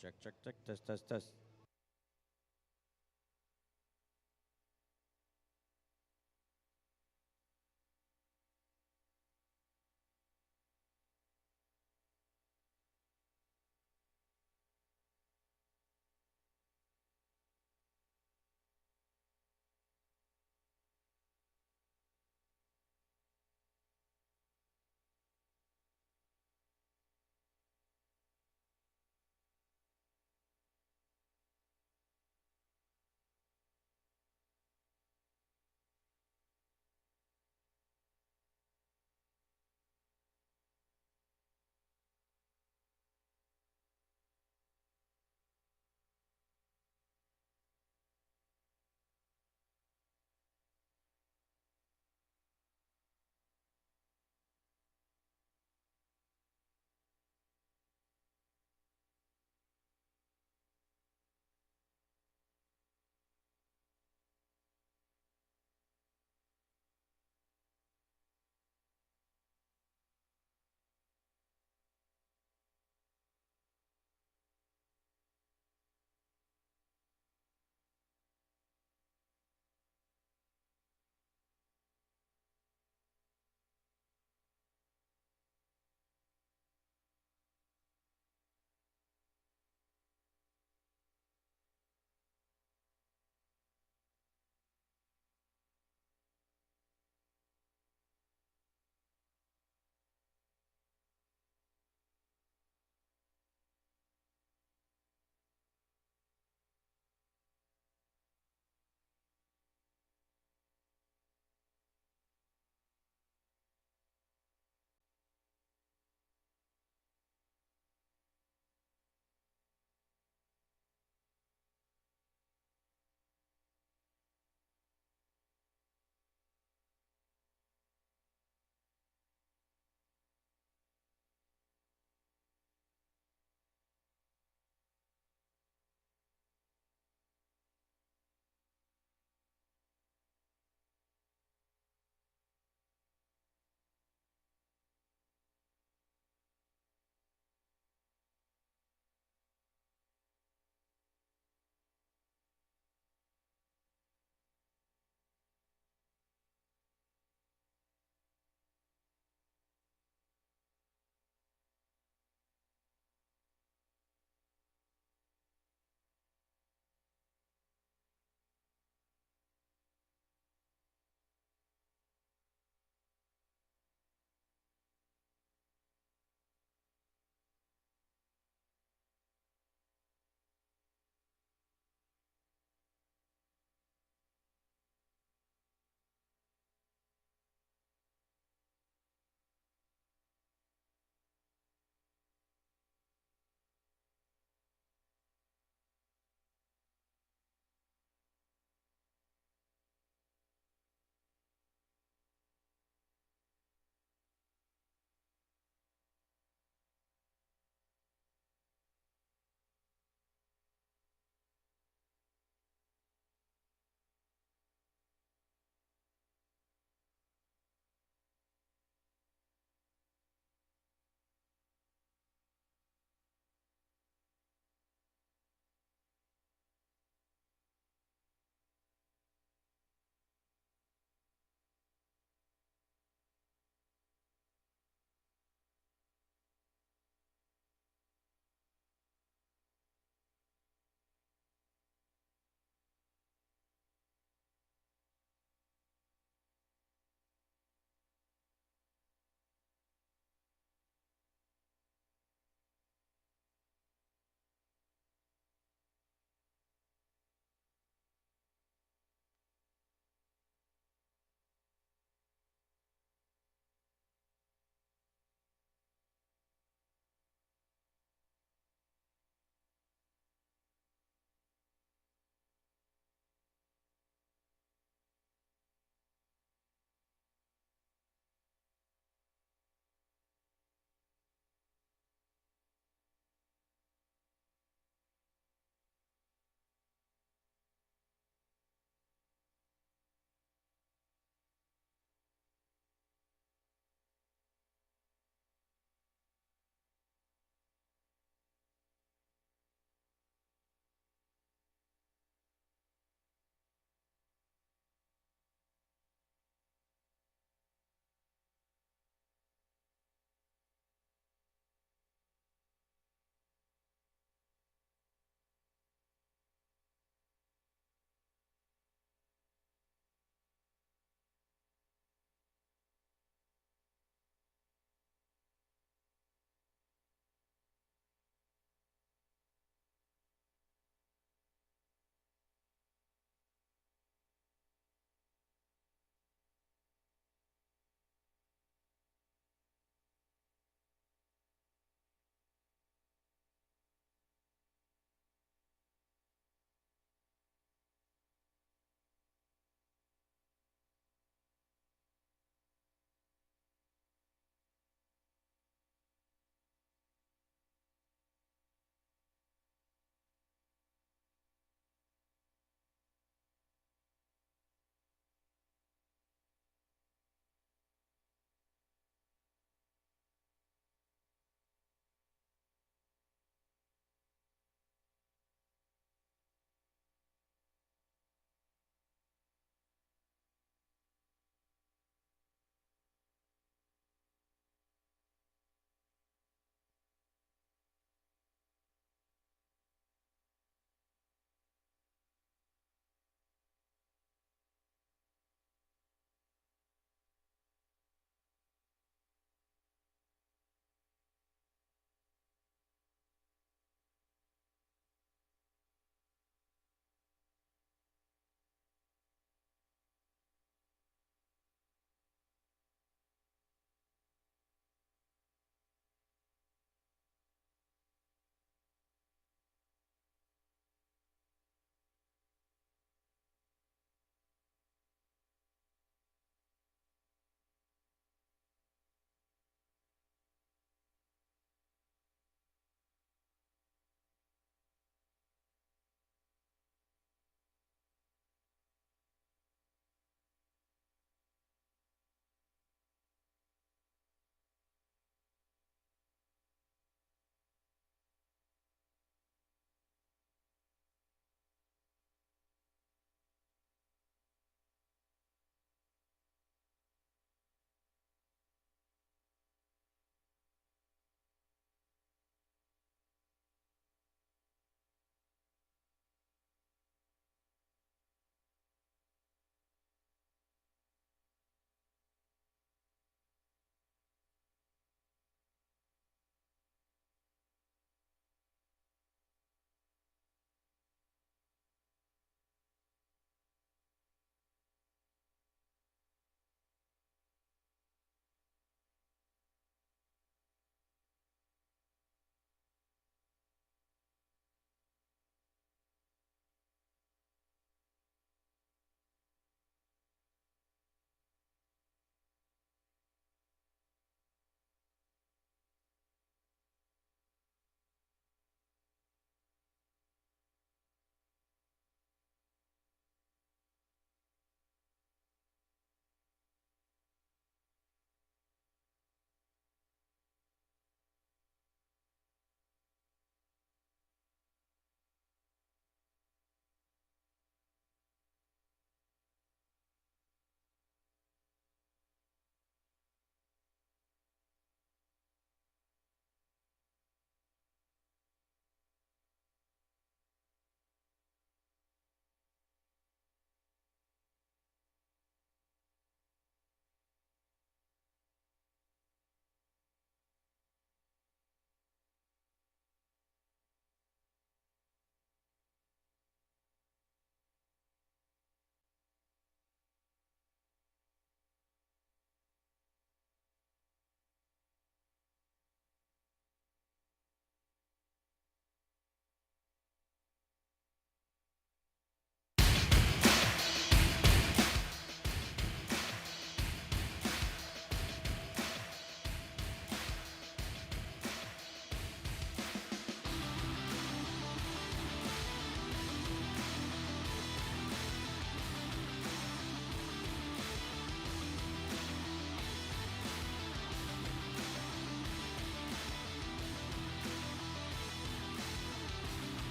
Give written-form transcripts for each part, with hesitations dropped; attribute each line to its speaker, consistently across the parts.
Speaker 1: Check. Test.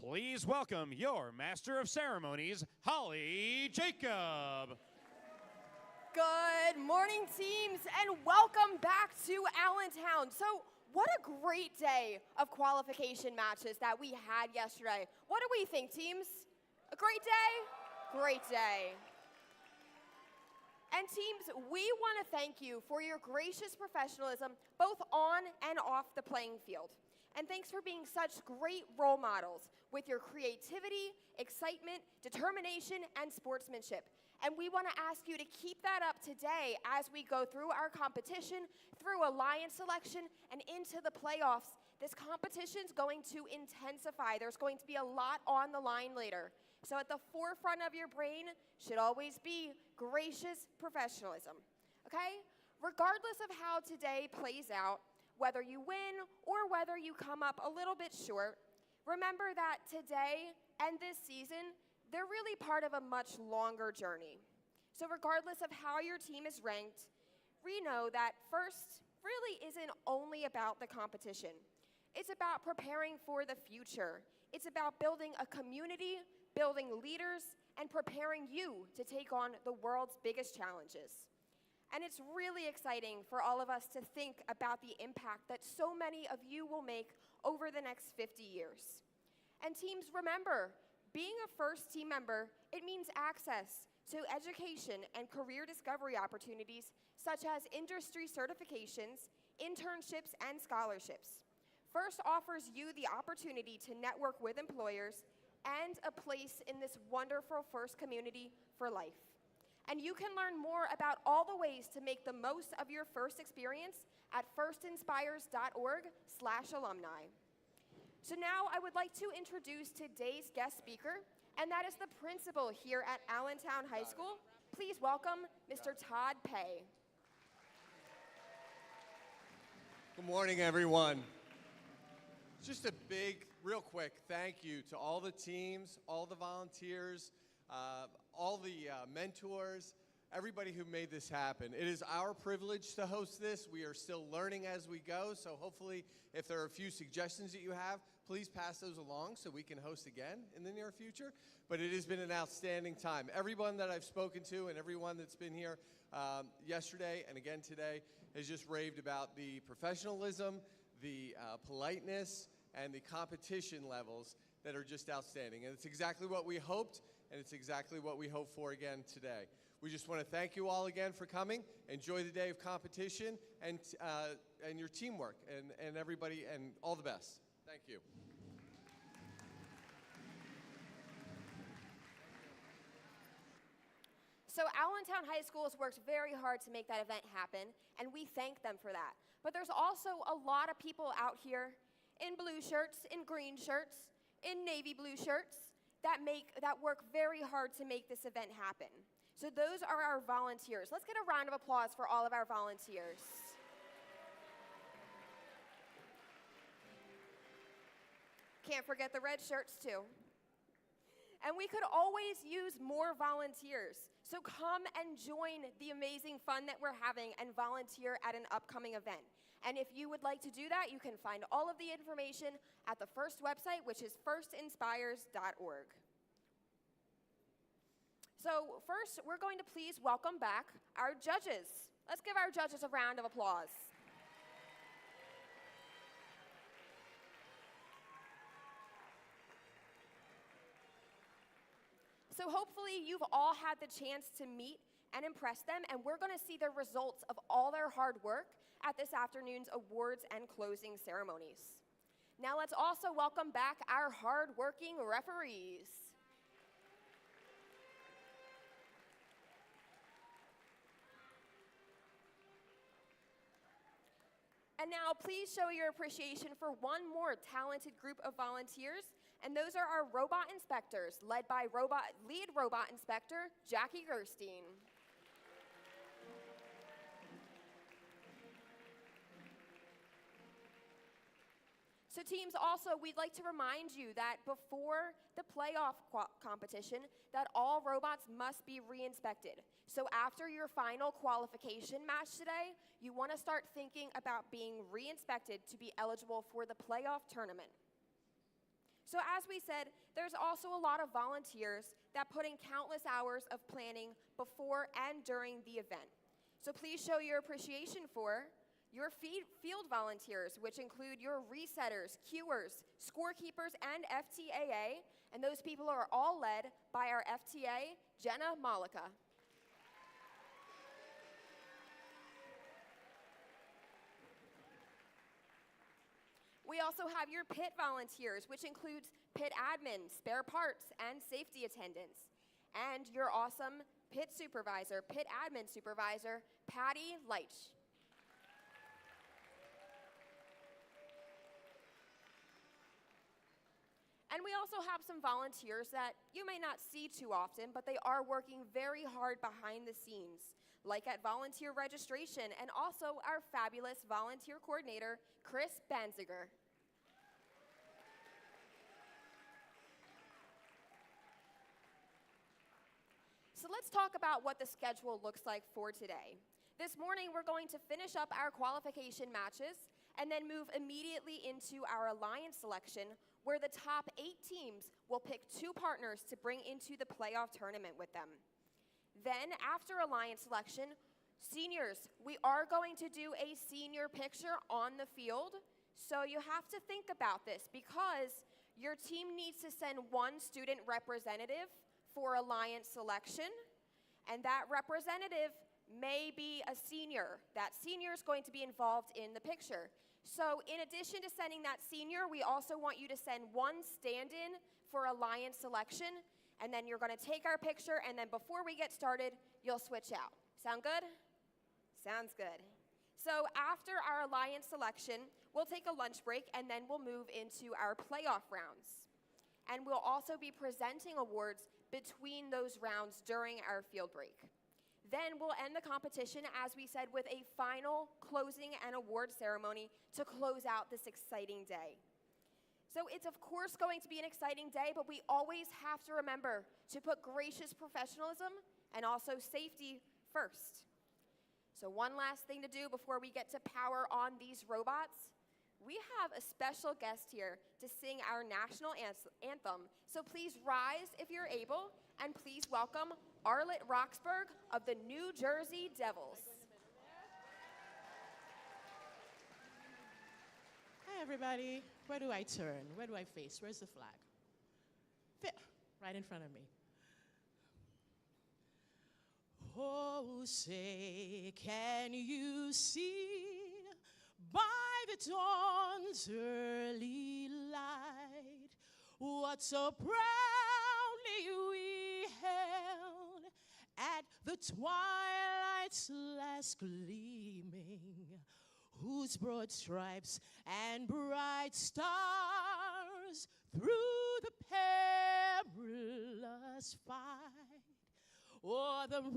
Speaker 1: Please welcome your Master of Ceremonies, Holly Jacob.
Speaker 2: Good morning, teams, and welcome back to Allentown. So, what a great day of qualification matches that we had yesterday. What do we think, teams? A great day? Great day. And teams, we want to thank you for your gracious professionalism, both on and off the playing field. And thanks for being such great role models with your creativity, excitement, determination, and sportsmanship. And we want to ask you to keep that up today as we go through our competition, through alliance selection, and into the playoffs. This competition's going to intensify. There's going to be a lot on the line later. So at the forefront of your brain should always be gracious professionalism, okay? Regardless of how today plays out, whether you win or whether you come up a little bit short, remember that today and this season, they're really part of a much longer journey. So regardless of how your team is ranked, we know that first really isn't only about the competition. It's about preparing for the future. It's about building a community, building leaders, and preparing you to take on the world's biggest challenges. And it's really exciting for all of us to think about the impact that so many of you will make over the next 50 years. And teams, remember, being a first team member, it means access to education and career discovery opportunities such as industry certifications, internships, and scholarships. First offers you the opportunity to network with employers and a place in this wonderful first community for life. And you can learn more about all the ways to make the most of your first experience at firstinspires.org/alumni. So now I would like to introduce today's guest speaker, and that is the principal here at Allentown High School. Please welcome Mr. Todd Pay.
Speaker 3: Good morning, everyone. Just a big, real quick thank you to all the teams, all the volunteers, all the mentors, everybody who made this happen. It is our privilege to host this. We are still learning as we go, so hopefully if there are a few suggestions that you have, please pass those along so we can host again in the near future. But it has been an outstanding time. Everyone that I've spoken to and everyone that's been here yesterday and again today has just raved about the professionalism, the politeness, and the competition levels that are just outstanding. And it's exactly what we hoped, and it's exactly what we hope for again today. We just want to thank you all again for coming. Enjoy the day of competition and your teamwork and everybody, and all the best. Thank you.
Speaker 2: So Allentown High School has worked very hard to make that event happen, and we thank them for that. But there's also a lot of people out here in blue shirts, in green shirts, in navy blue shirts that work very hard to make this event happen. So those are our volunteers. Let's get a round of applause for all of our volunteers. Can't forget the red shirts too. And we could always use more volunteers. So come and join the amazing fun that we're having and volunteer at an upcoming event. And if you would like to do that, you can find all of the information at the first website, which is firstinspires.org. So first, we're going to please welcome back our judges. Let's give our judges a round of applause. So hopefully you've all had the chance to meet and impress them, and we're going to see the results of all their hard work at this afternoon's awards and closing ceremonies. Now let's also welcome back our hard-working referees. And now please show your appreciation for one more talented group of volunteers, and those are our robot inspectors, led by lead robot inspector Jackie Gerstein. So teams, also, we'd like to remind you that before the playoff competition, that all robots must be re-inspected. So after your final qualification match today, you want to start thinking about being re-inspected to be eligible for the playoff tournament. So as we said, there's also a lot of volunteers that put in countless hours of planning before and during the event. So please show your appreciation for your field volunteers, which include your resetters, cuers, scorekeepers, and FTAA, and those people are all led by our FTA, Jenna Malika. We also have your pit volunteers, which includes pit admin, spare parts, and safety attendants. And your awesome pit supervisor, pit admin supervisor, Patty Leitch. And we also have some volunteers that you may not see too often, but they are working very hard behind the scenes, like at volunteer registration, and also our fabulous volunteer coordinator, Chris Banziger. So let's talk about what the schedule looks like for today. This morning, we're going to finish up our qualification matches and then move immediately into our alliance selection, where the top 8 teams will pick 2 partners to bring into the playoff tournament with them. Then, after alliance selection, seniors, we are going to do a senior picture on the field, so you have to think about this because your team needs to send 1 student representative for alliance selection, and that representative may be a senior. That senior is going to be involved in the picture. So in addition to sending that senior, we also want you to send 1 stand-in for alliance selection, and then you're going to take our picture, and then before we get started, you'll switch out. Sound good? Sounds good. So after our alliance selection, we'll take a lunch break, and then we'll move into our playoff rounds. And we'll also be presenting awards between those rounds during our field break. Then we'll end the competition, as we said, with a final closing and award ceremony to close out this exciting day. So it's of course going to be an exciting day, but we always have to remember to put gracious professionalism and also safety first. So one last thing to do before we get to power on these robots. We have a special guest here to sing our national anthem. So please rise if you're able, and please welcome Arlette Roxburgh of the New Jersey Devils.
Speaker 4: Hi, everybody. Where do I turn? Where do I face? Where's the flag? Right in front of me. Oh, say, can you see by the dawn's early light what so proudly we held at the twilight's last gleaming, whose broad stripes and bright stars through the perilous fight o'er the ramparts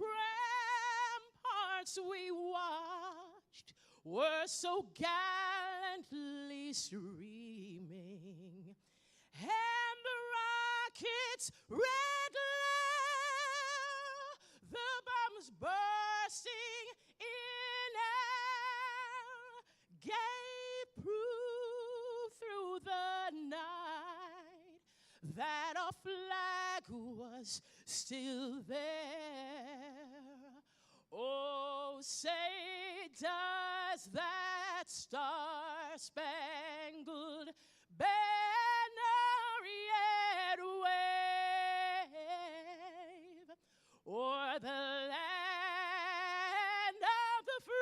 Speaker 4: we watched were so gallantly streaming, and the rockets' red glare, the bombs bursting in air, gave proof through the night that our flag was still there. Oh, say does that star-spangled banner yet wave o'er the land of the free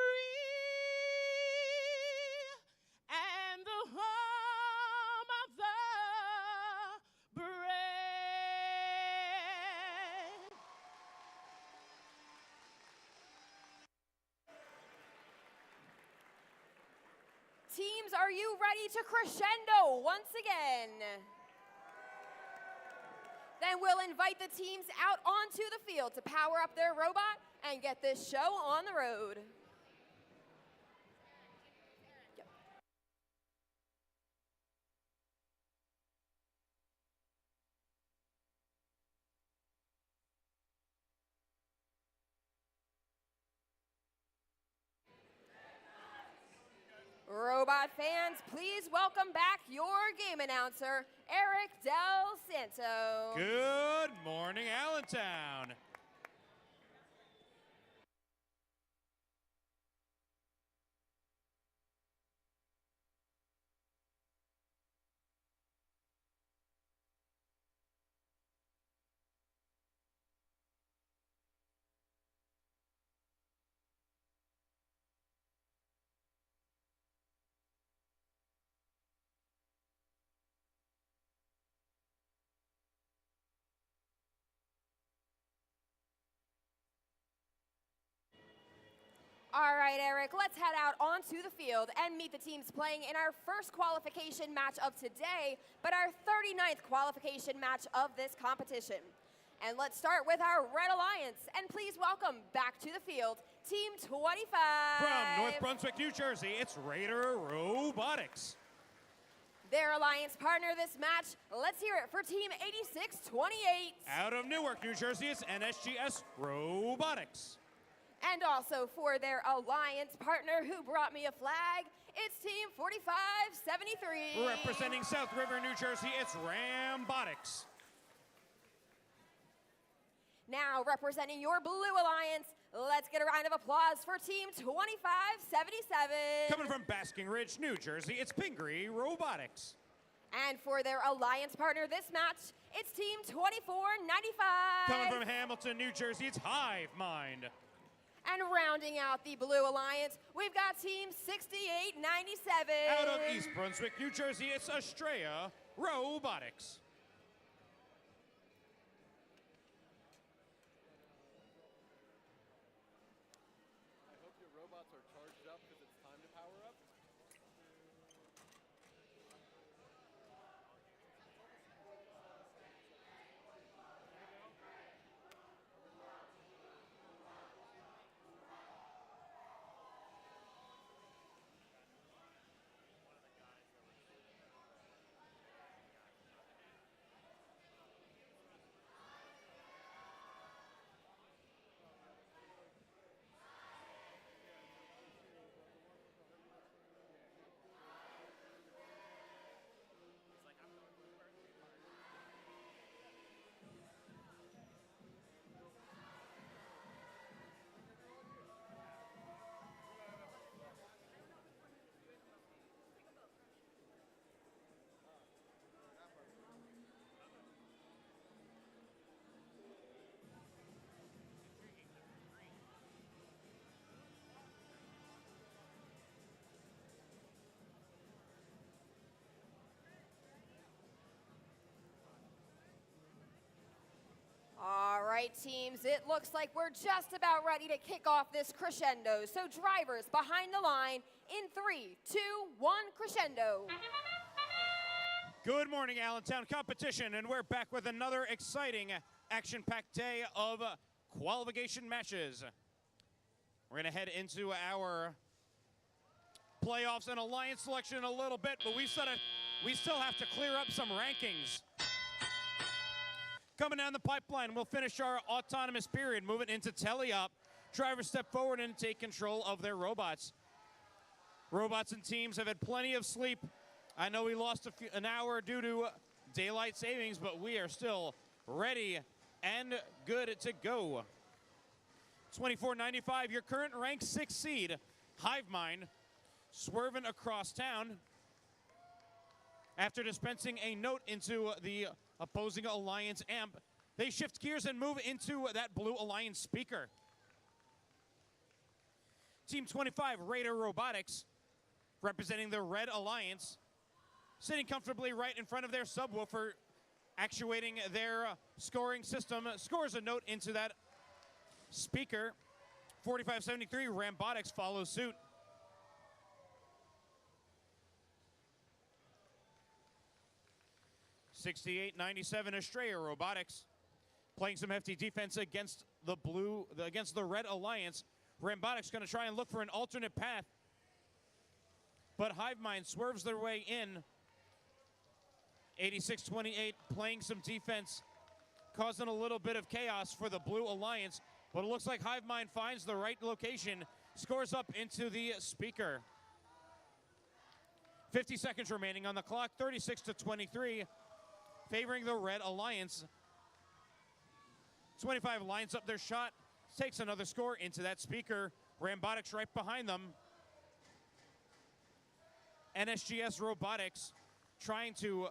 Speaker 4: and the home of the brave?
Speaker 2: Teams, are you ready to crescendo once again? Then we'll invite the teams out onto the field to power up their robot and get this show on the road. Robot fans, please welcome back your game announcer, Eric Del Santo.
Speaker 1: Good morning, Allentown.
Speaker 2: All right, Eric, let's head out onto the field and meet the teams playing in our first qualification match of today, but our 39th qualification match of this competition. And let's start with our Red Alliance, and please welcome back to the field, Team 25.
Speaker 1: From North Brunswick, New Jersey, it's Raider Robotics.
Speaker 2: Their alliance partner this match, let's hear it for Team 8628.
Speaker 1: Out of Newark, New Jersey, it's NSGS Robotics.
Speaker 2: And also for their alliance partner who brought me a flag, it's Team 4573.
Speaker 1: Representing South River, New Jersey, it's Rambotics.
Speaker 2: Now representing your Blue Alliance, let's get a round of applause for Team 2577.
Speaker 1: Coming from Basking Ridge, New Jersey, it's Pingree Robotics.
Speaker 2: And for their alliance partner this match, it's Team 2495.
Speaker 1: Coming from Hamilton, New Jersey, it's Hive Mind.
Speaker 2: And rounding out the Blue Alliance, we've got Team 6897.
Speaker 1: Out of East Brunswick, New Jersey, it's Estrella Robotics.
Speaker 3: I hope your robots are charged up because it's time to power up.
Speaker 2: All right, teams, it looks like we're just about ready to kick off this crescendo. So drivers behind the line in 3, 2, 1, crescendo.
Speaker 1: Good morning, Allentown competition, and we're back with another exciting action-packed day of qualification matches. We're gonna head into our playoffs and alliance selection in a little bit, but we still have to clear up some rankings. Coming down the pipeline, we'll finish our autonomous period, moving into teleop. Drivers step forward and take control of their robots. Robots and teams have had plenty of sleep. I know we lost an hour due to daylight savings, but we are still ready and good to go. 2495, your current ranked 6th seed, Hive Mind, swerving across town after dispensing a note into the opposing alliance amp. They shift gears and move into that Blue Alliance speaker. Team 25, Raider Robotics, representing the Red Alliance, sitting comfortably right in front of their subwoofer, actuating their scoring system, scores a note into that speaker. 4573, Rambotics follows suit. $68.97 Estrella Robotics, playing some hefty defense against the Red Alliance. Rambotics going to try and look for an alternate path, but Hive Mind swerves their way in. 86-28, playing some defense, causing a little bit of chaos for the Blue Alliance, but it looks like Hive Mind finds the right location, scores up into the speaker. 50 seconds remaining on the clock, 36-23. favoring the Red Alliance. 25 lines up their shot, takes another score into that speaker. Rambotics right behind them. NSGS Robotics trying to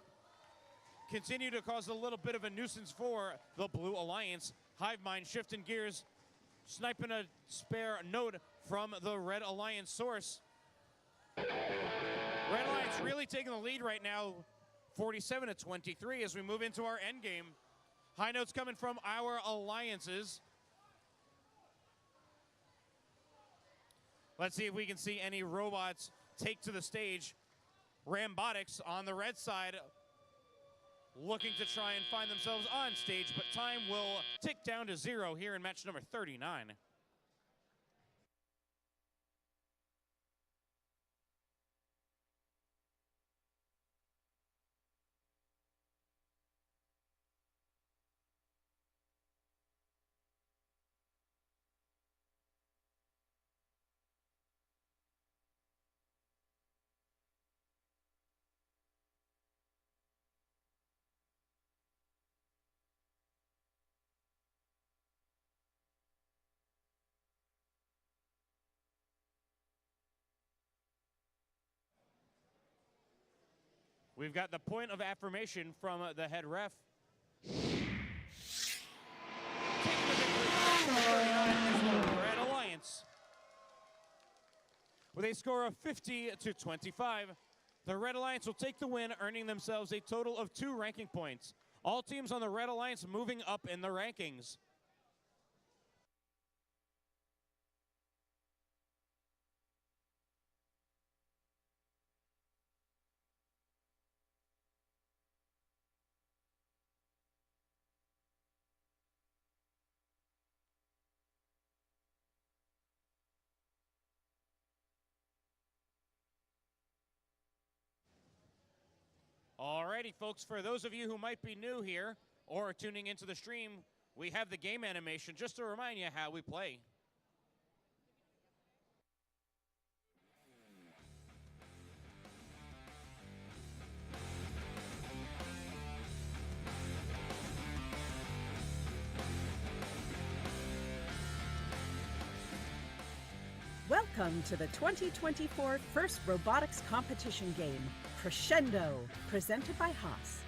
Speaker 1: continue to cause a little bit of a nuisance for the Blue Alliance. Hive Mind shifting gears, sniping a spare note from the Red Alliance source. Red Alliance really taking the lead right now, 47-23 as we move into our end game. High notes coming from our alliances. Let's see if we can see any robots take to the stage. Rambotics on the red side looking to try and find themselves on stage, but time will tick down to 0 here in match number 39. We've got the point of affirmation from the head ref. Taking the victory, Red Alliance. With a score of 50-25, the Red Alliance will take the win, earning themselves a total of 2 ranking points. All teams on the Red Alliance moving up in the rankings. Alrighty, folks, for those of you who might be new here or tuning into the stream, we have the game animation just to remind you how we play.
Speaker 5: Welcome to the 2024 First Robotics Competition game, Crescendo, presented by Haas.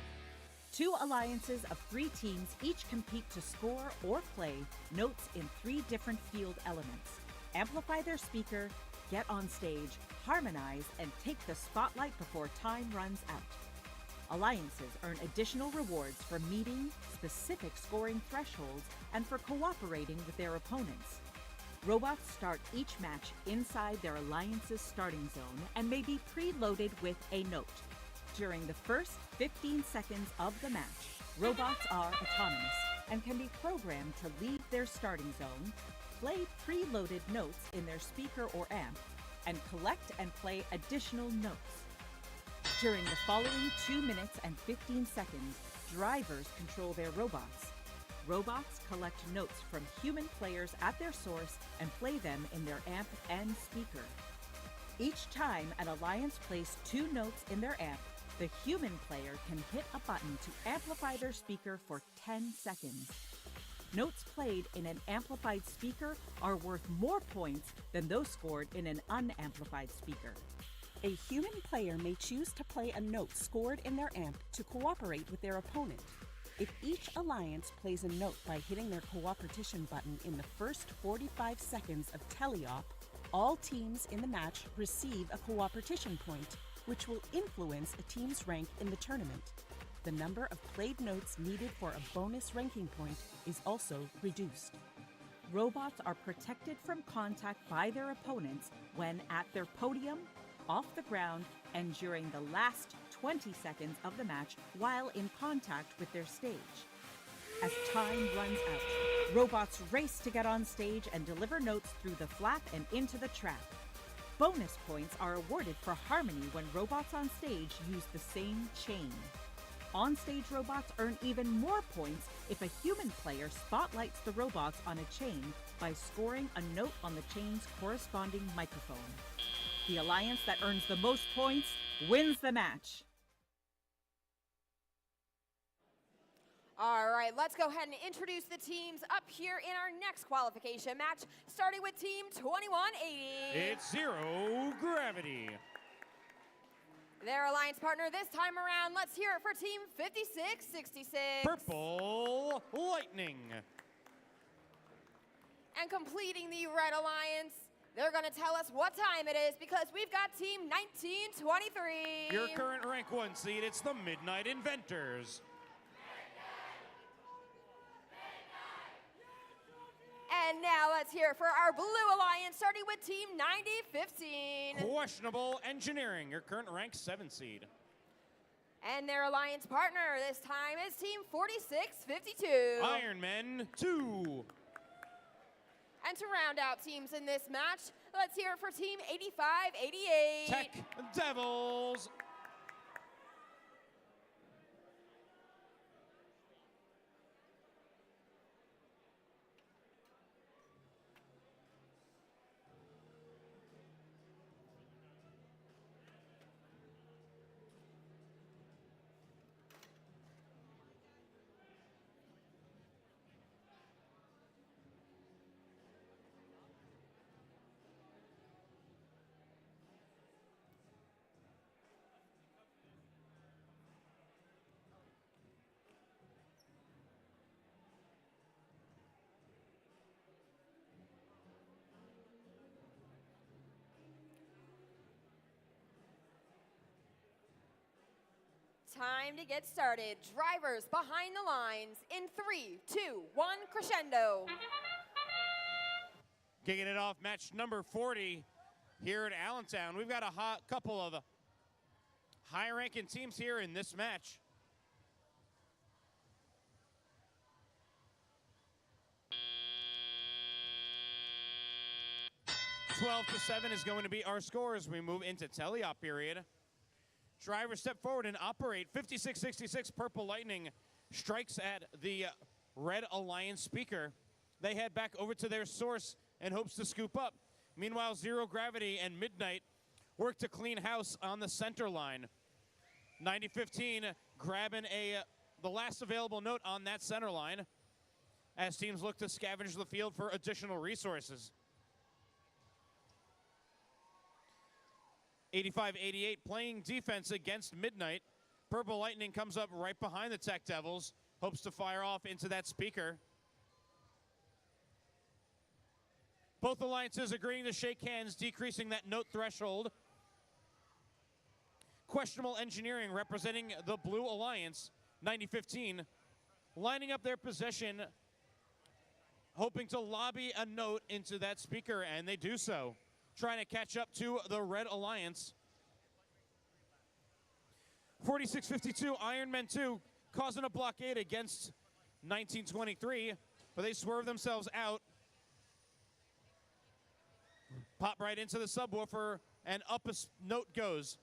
Speaker 5: 2 alliances of 3 teams each compete to score or play notes in 3 different field elements, amplify their speaker, get on stage, harmonize, and take the spotlight before time runs out. Alliances earn additional rewards for meeting specific scoring thresholds and for cooperating with their opponents. Robots start each match inside their alliance's starting zone and may be preloaded with a note. During the first 15 seconds of the match, robots are autonomous and can be programmed to leave their starting zone, play preloaded notes in their speaker or amp, and collect and play additional notes. During the following 2 minutes and 15 seconds, drivers control their robots. Robots collect notes from human players at their source and play them in their amp and speaker. Each time an alliance plays 2 notes in their amp, the human player can hit a button to amplify their speaker for 10 seconds. Notes played in an amplified speaker are worth more points than those scored in an unamplified speaker.
Speaker 6: A human player may choose to play a note scored in their amp to cooperate with their opponent. If each alliance plays a note by hitting their cooperation button in the first 45 seconds of teleop, all teams in the match receive a cooperation point, which will influence a team's rank in the tournament. The number of played notes needed for a bonus ranking point is also reduced. Robots are protected from contact by their opponents when at their podium, off the ground, and during the last 20 seconds of the match while in contact with their stage. As time runs out, robots race to get on stage and deliver notes through the flap and into the trap. Bonus points are awarded for harmony when robots on stage use the same chain. On-stage robots earn even more points if a human player spotlights the robots on a chain by scoring a note on the chain's corresponding microphone. The alliance that earns the most points wins the match.
Speaker 2: All right, let's go ahead and introduce the teams up here in our next qualification match, starting with Team 2180.
Speaker 1: It's Zero Gravity.
Speaker 2: Their alliance partner this time around, let's hear it for Team 5666.
Speaker 1: Purple Lightning.
Speaker 2: And completing the Red Alliance, they're going to tell us what time it is because we've got Team 1923.
Speaker 1: Your current rank 1 seed, it's the Midnight Inventors.
Speaker 2: And now let's hear it for our Blue Alliance, starting with Team 9015.
Speaker 1: Questionable Engineering, your current rank 7 seed.
Speaker 2: And their alliance partner this time is Team 4652.
Speaker 1: Iron Men 2.
Speaker 2: And to round out teams in this match, let's hear it for Team 8588.
Speaker 1: Tech Devils.
Speaker 2: Time to get started. Drivers behind the lines in 3, 2, 1, crescendo.
Speaker 1: Kicking it off, match number 40 here at Allentown. We've got a couple of high-ranking teams here in this match. (12-7) is going to be our score as we move into teleop period. Drivers step forward and operate. 5666 Purple Lightning strikes at the Red Alliance speaker. They head back over to their source and hopes to scoop up. Meanwhile, Zero Gravity and Midnight work to clean house on the center line. 9015 grabbing the last available note on that center line as teams look to scavenge the field for additional resources. 85-88 playing defense against Midnight. Purple Lightning comes up right behind the Tech Devils, hopes to fire off into that speaker. Both alliances agreeing to shake hands, decreasing that note threshold. Questionable Engineering representing the Blue Alliance, 9015, lining up their possession, hoping to lobby a note into that speaker, and they do so. Trying to catch up to the Red Alliance. 4652 Iron Men 2 causing a blockade against 1923, but they swerve themselves out. Pop right into the subwoofer, and up a note goes.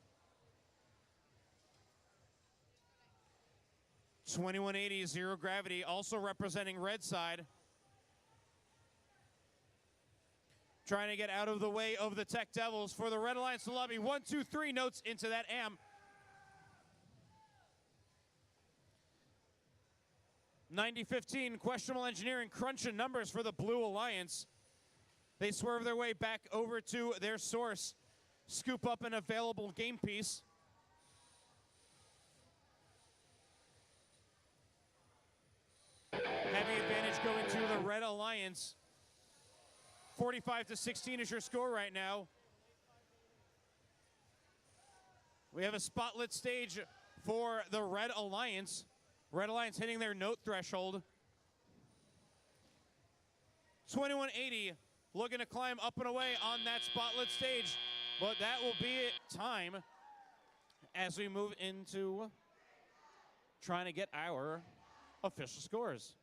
Speaker 1: 2180 Zero Gravity also representing red side. Trying to get out of the way of the Tech Devils for the Red Alliance to lobby. 1, 2, 3 notes into that AM. 9015, Questionable Engineering crunching numbers for the Blue Alliance. They swerve their way back over to their source, scoop up an available game piece. Heavy advantage going to the Red Alliance. 45-16 is your score right now. We have a spotlit stage for the Red Alliance. Red Alliance hitting their note threshold. 2180 looking to climb up and away on that spotlit stage, but that will be time as we move into trying to get our official scores.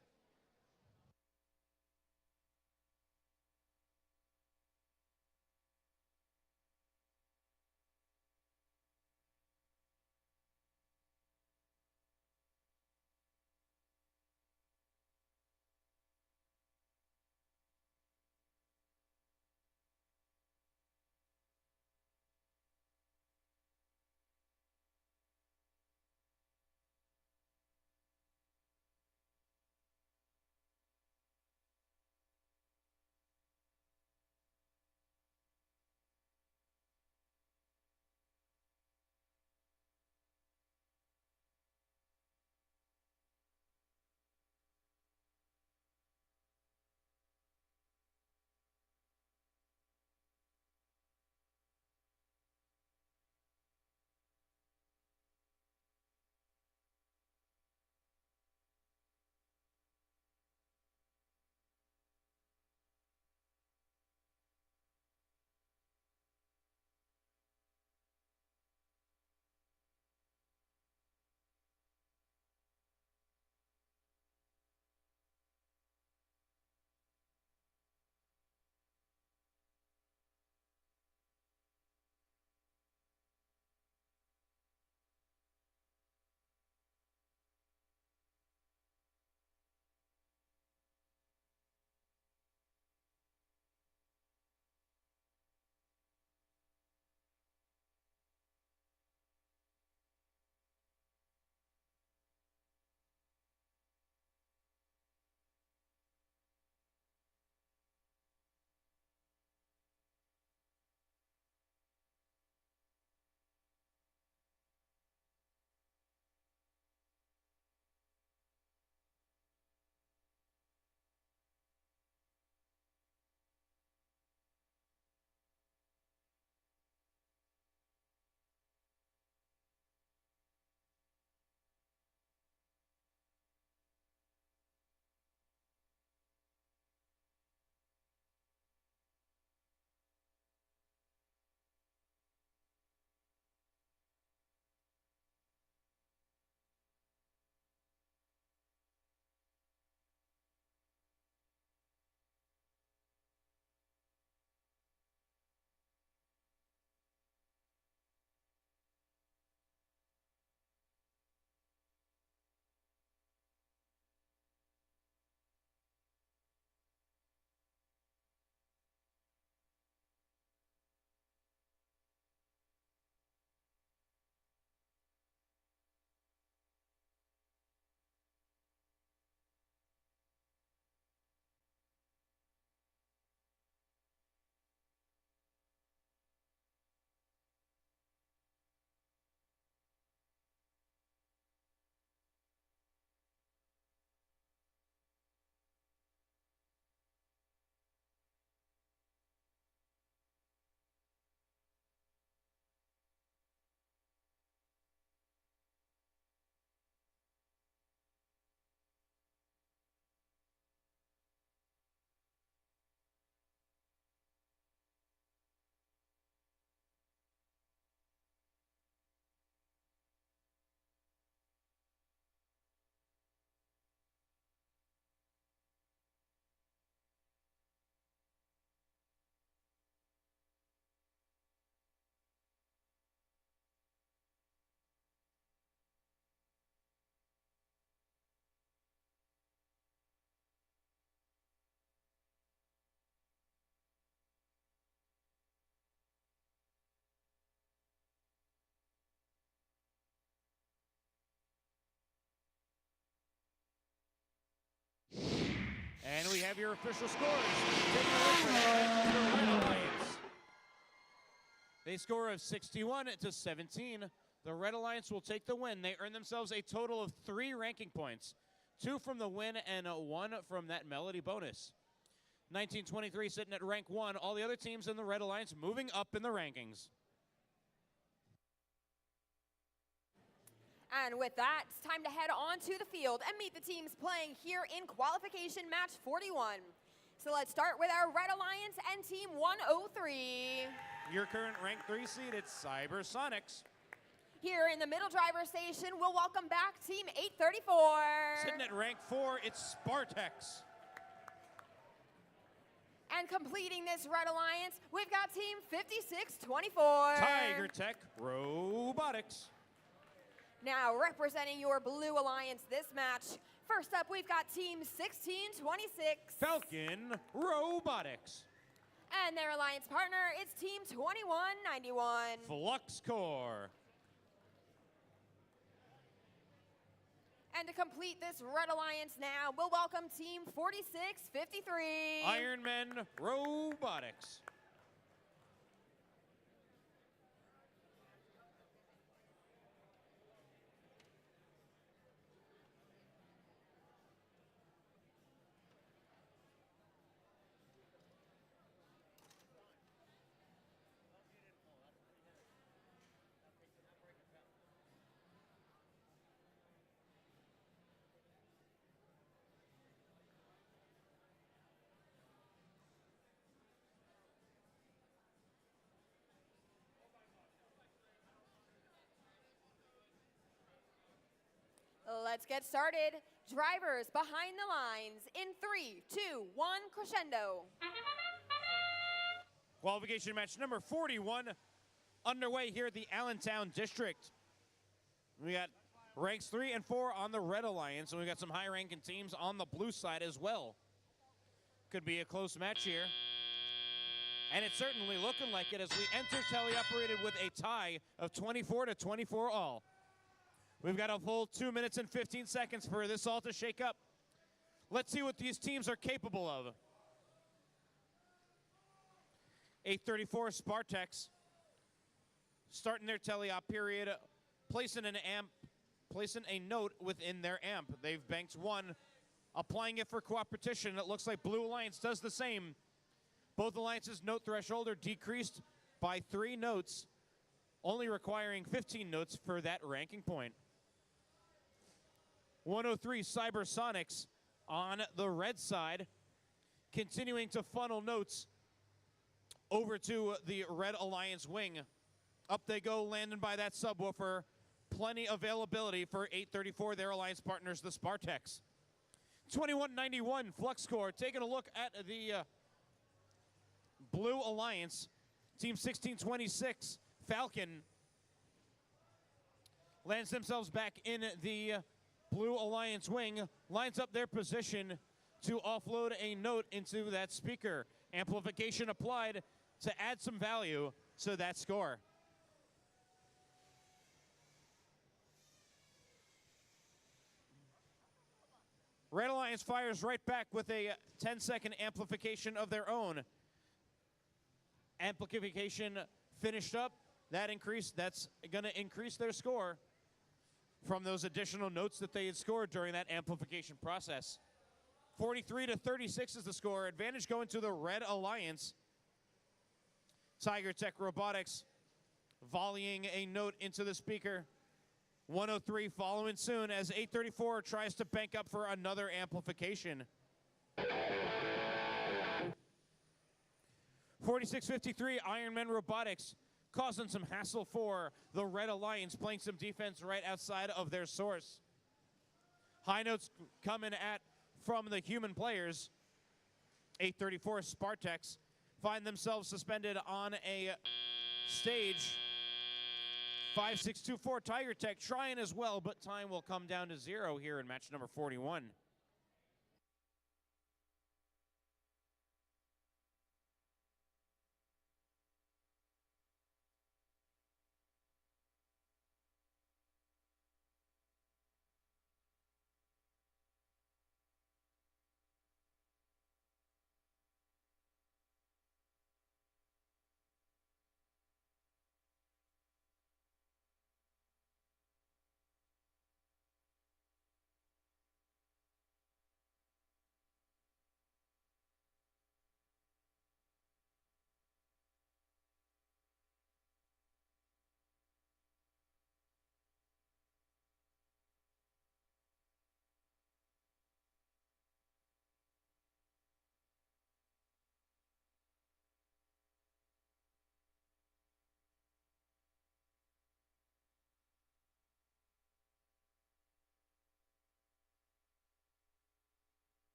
Speaker 1: official scores. Taking away from the Red Alliance. They score of 61 to 17. The Red Alliance will take the win. They earn themselves a total of 3 ranking points. 2 from the win and 1 from that Melody bonus. 1923 sitting at rank 1. All the other teams in the Red Alliance moving up in the rankings.
Speaker 2: And with that, it's time to head on to the field and meet the teams playing here in qualification match 41. So let's start with our Red Alliance and Team 103.
Speaker 1: Your current rank 3 seed, it's Cybersonics.
Speaker 2: Here in the middle driver station, we'll welcome back Team 834.
Speaker 1: Sitting at rank 4, it's Spartex.
Speaker 2: And completing this Red Alliance, we've got Team 5624.
Speaker 1: Tiger Tech Robotics.
Speaker 2: Now representing your Blue Alliance this match, first up we've got Team 1626.
Speaker 1: Falcon Robotics.
Speaker 2: And their alliance partner is Team 2191.
Speaker 1: Flux Core.
Speaker 2: And to complete this Red Alliance now, we'll welcome Team 4653.
Speaker 1: Ironman Robotics.
Speaker 2: Let's get started. Drivers behind the lines in 3, 2, 1, crescendo.
Speaker 1: Qualification match number 41 underway here at the Allentown District. We got ranks 3 and 4 on the Red Alliance, and we got some high-ranking teams on the blue side as well. Could be a close match here. And it's certainly looking like it as we enter teleoperated with a tie of 24 to 24 all. We've got a full 2 minutes and 15 seconds for this all to shake up. Let's see what these teams are capable of. 834 Spartex starting their teleop period, placing a note within their amp. They've banked 1, applying it for cooperation. It looks like Blue Alliance does the same. Both alliances' note threshold are decreased by 3 notes, only requiring 15 notes for that ranking point. 103 Cybersonics on the red side, continuing to funnel notes over to the Red Alliance wing. Up they go, landing by that subwoofer. Plenty availability for 834, their alliance partners, the Spartex. 2191 Flux Core, taking a look at the Blue Alliance. Team 1626 Falcon lands themselves back in the Blue Alliance wing, lines up their position to offload a note into that speaker. Amplification applied to add some value to that score. Red Alliance fires right back with a 10-second amplification of their own. Amplification finished up. That's going to increase their score from those additional notes that they had scored during that amplification process. 43 to 36 is the score. Advantage going to the Red Alliance. Tiger Tech Robotics volleying a note into the speaker. 103 following soon as 834 tries to bank up for another amplification. 4653 Ironman Robotics causing some hassle for the Red Alliance, playing some defense right outside of their source. High notes coming from the human players. 834 Spartex find themselves suspended on a stage. 5624 Tiger Tech trying as well, but time will come down to 0 here in match number 41.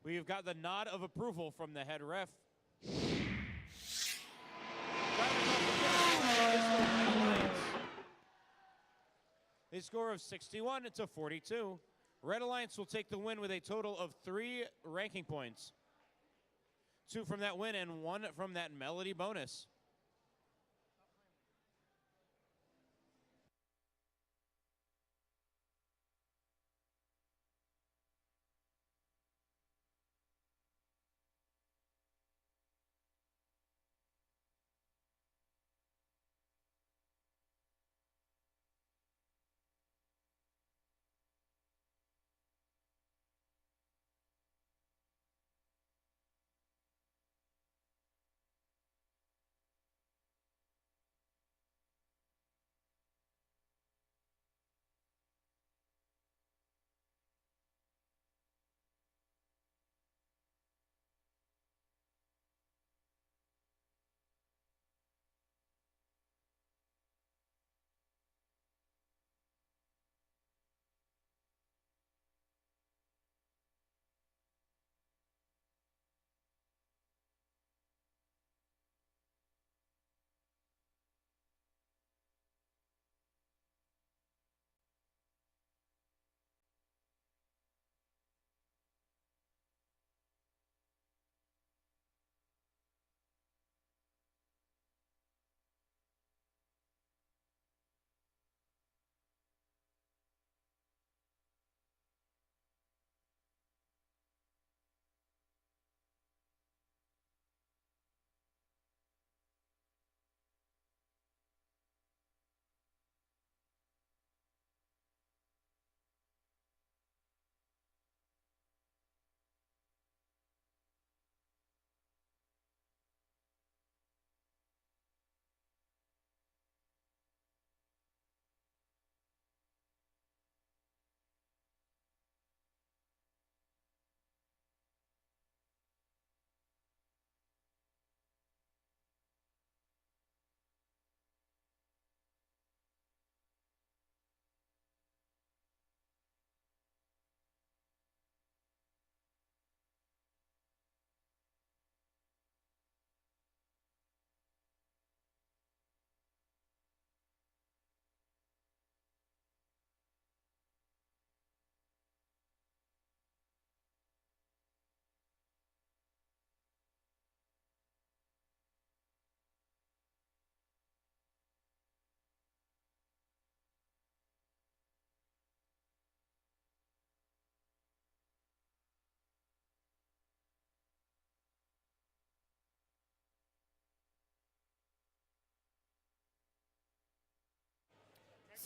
Speaker 1: We've got the nod of approval from the head ref. A score of 61-42. Red Alliance will take the win with a total of 3 ranking points. 2 from that win and 1 from that Melody bonus.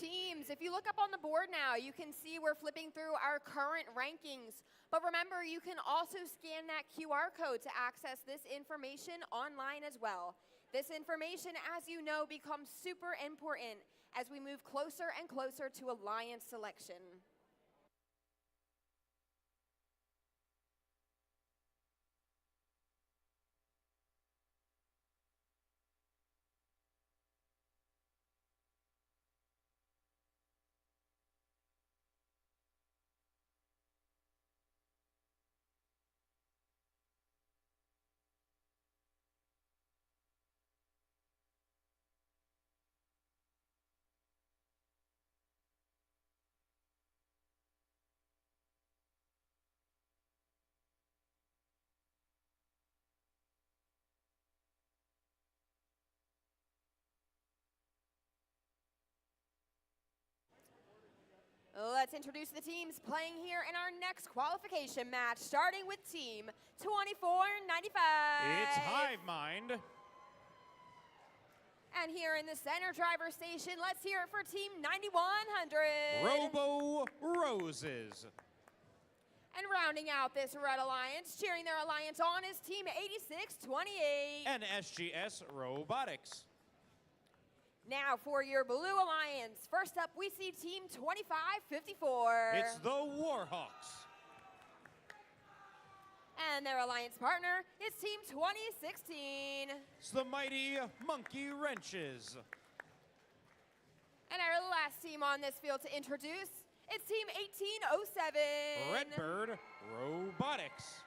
Speaker 2: Teams, if you look up on the board now, you can see we're flipping through our current rankings. But remember, you can also scan that QR code to access this information online as well. This information, as you know, becomes super important as we move closer and closer to alliance selection. Let's introduce the teams playing here in our next qualification match, starting with Team 2495.
Speaker 1: It's Hive Mind.
Speaker 2: And here in the center driver station, let's hear it for Team 9100.
Speaker 1: Robo Roses.
Speaker 2: And rounding out this Red Alliance, cheering their alliance on is Team 8628.
Speaker 1: And SGS Robotics.
Speaker 2: Now for your Blue Alliance. First up, we see Team 2554.
Speaker 1: It's the Warhawks.
Speaker 2: And their alliance partner is Team 2016.
Speaker 1: It's the mighty Monkey Wrenches.
Speaker 2: And our last team on this field to introduce, it's Team 1807.
Speaker 1: Redbird Robotics.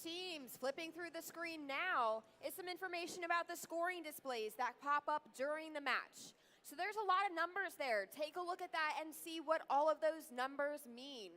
Speaker 2: Teams, flipping through the screen now is some information about the scoring displays that pop up during the match. So there's a lot of numbers there. Take a look at that and see what all of those numbers mean.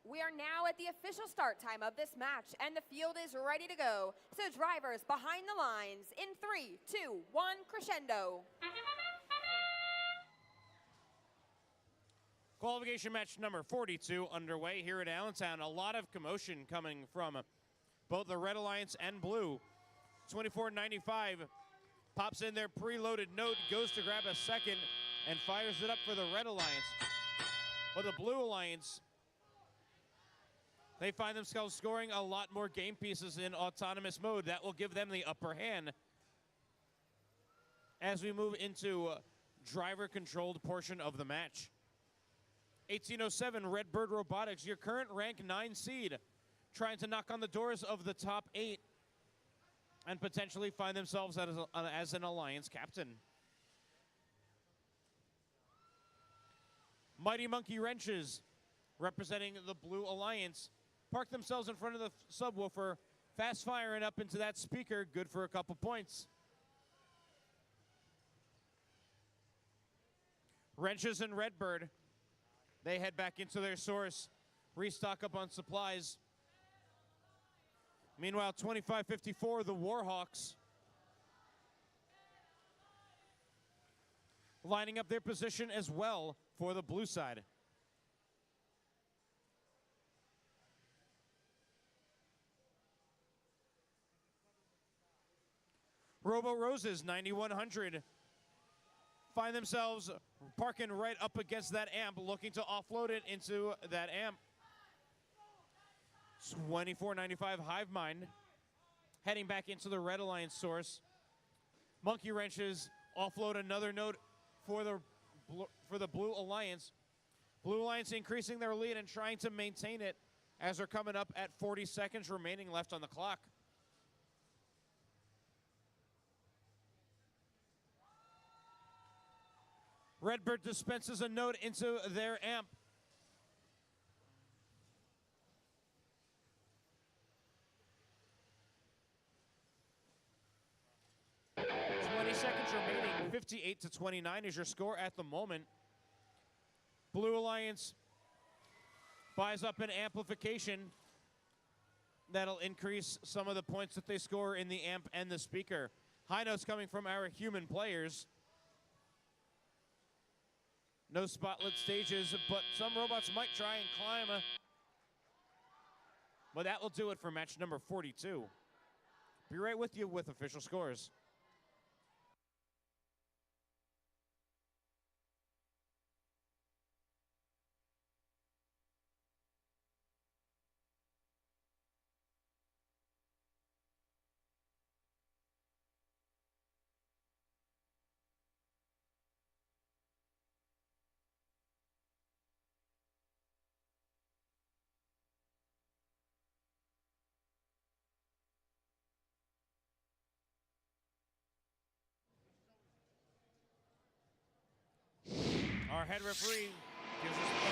Speaker 2: We are now at the official start time of this match, and the field is ready to go. So drivers behind the lines in 3, 2, 1, crescendo.
Speaker 1: Qualification match number 42 underway here at Allentown. A lot of commotion coming from both the Red Alliance and Blue. 2495 pops in their preloaded note, goes to grab a second, and fires it up for the Red Alliance. But the Blue Alliance, they find themselves scoring a lot more game pieces in autonomous mode. That will give them the upper hand as we move into driver-controlled portion of the match. 1807 Redbird Robotics, your current rank 9 seed, trying to knock on the doors of the top 8 and potentially find themselves as an Alliance captain. Mighty Monkey Wrenches, representing the Blue Alliance, park themselves in front of the subwoofer, fast firing up into that speaker, good for a couple points. Wrenches and Redbird, they head back into their source, restock up on supplies. Meanwhile, 2554, the Warhawks, lining up their position as well for the blue side. Robo Roses, 9100, find themselves parking right up against that amp, looking to offload it into that amp. 2495 Hive Mind, heading back into the Red Alliance source. Monkey Wrenches offload another node for the Blue Alliance. Blue Alliance increasing their lead and trying to maintain it as they're coming up at 40 seconds remaining left on the clock. Redbird dispenses a node into their amp. Seconds remaining, 58 to 29 is your score at the moment. Blue Alliance buys up an amplification that'll increase some of the points that they score in the amp and the speaker. High notes coming from our human players. No spotlit stages, but some robots might try and climb. But that will do it for match number 42. Be right with you with official scores. Our head referee gives us a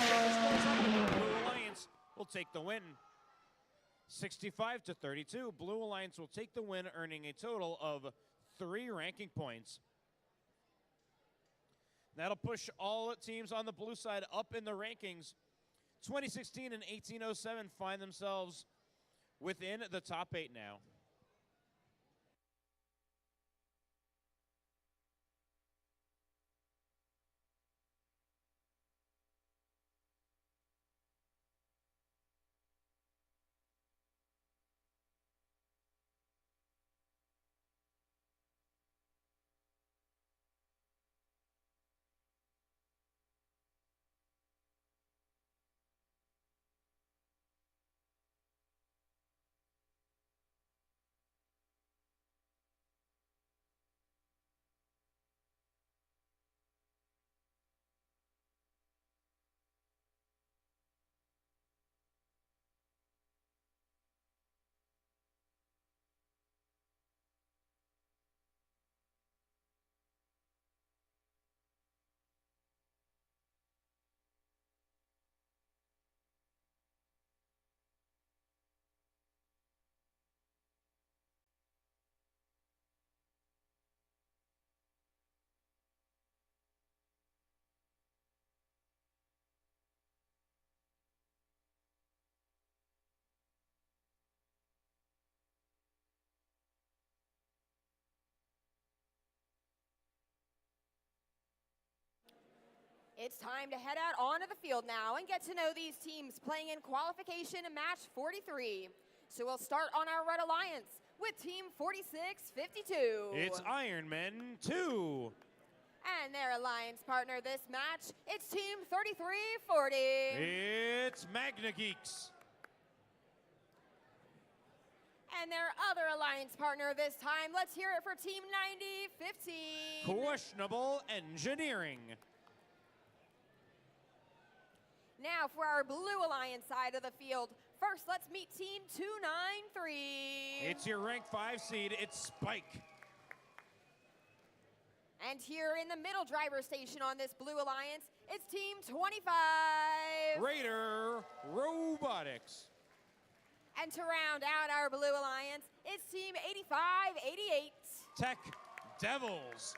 Speaker 1: thumbs up. The Blue Alliance will take the win. 65 to 32. Blue Alliance will take the win, earning a total of 3 ranking points. That'll push all teams on the blue side up in the rankings. 2016 and 1807 find themselves within the top 8 now.
Speaker 2: It's time to head out onto the field now and get to know these teams playing in qualification in match 43. So we'll start on our Red Alliance with Team 4652.
Speaker 1: It's Ironmen 2.
Speaker 2: And their alliance partner this match, it's Team 3340.
Speaker 1: It's Magna Geeks.
Speaker 2: And their other alliance partner this time, let's hear it for Team 9015.
Speaker 1: Questionable Engineering.
Speaker 2: Now for our Blue Alliance side of the field. First, let's meet Team 293.
Speaker 1: It's your rank 5 seed, it's Spike.
Speaker 2: And here in the middle driver station on this Blue Alliance, it's Team 25.
Speaker 1: Raider Robotics.
Speaker 2: And to round out our Blue Alliance, it's Team 8588.
Speaker 1: Tech Devils.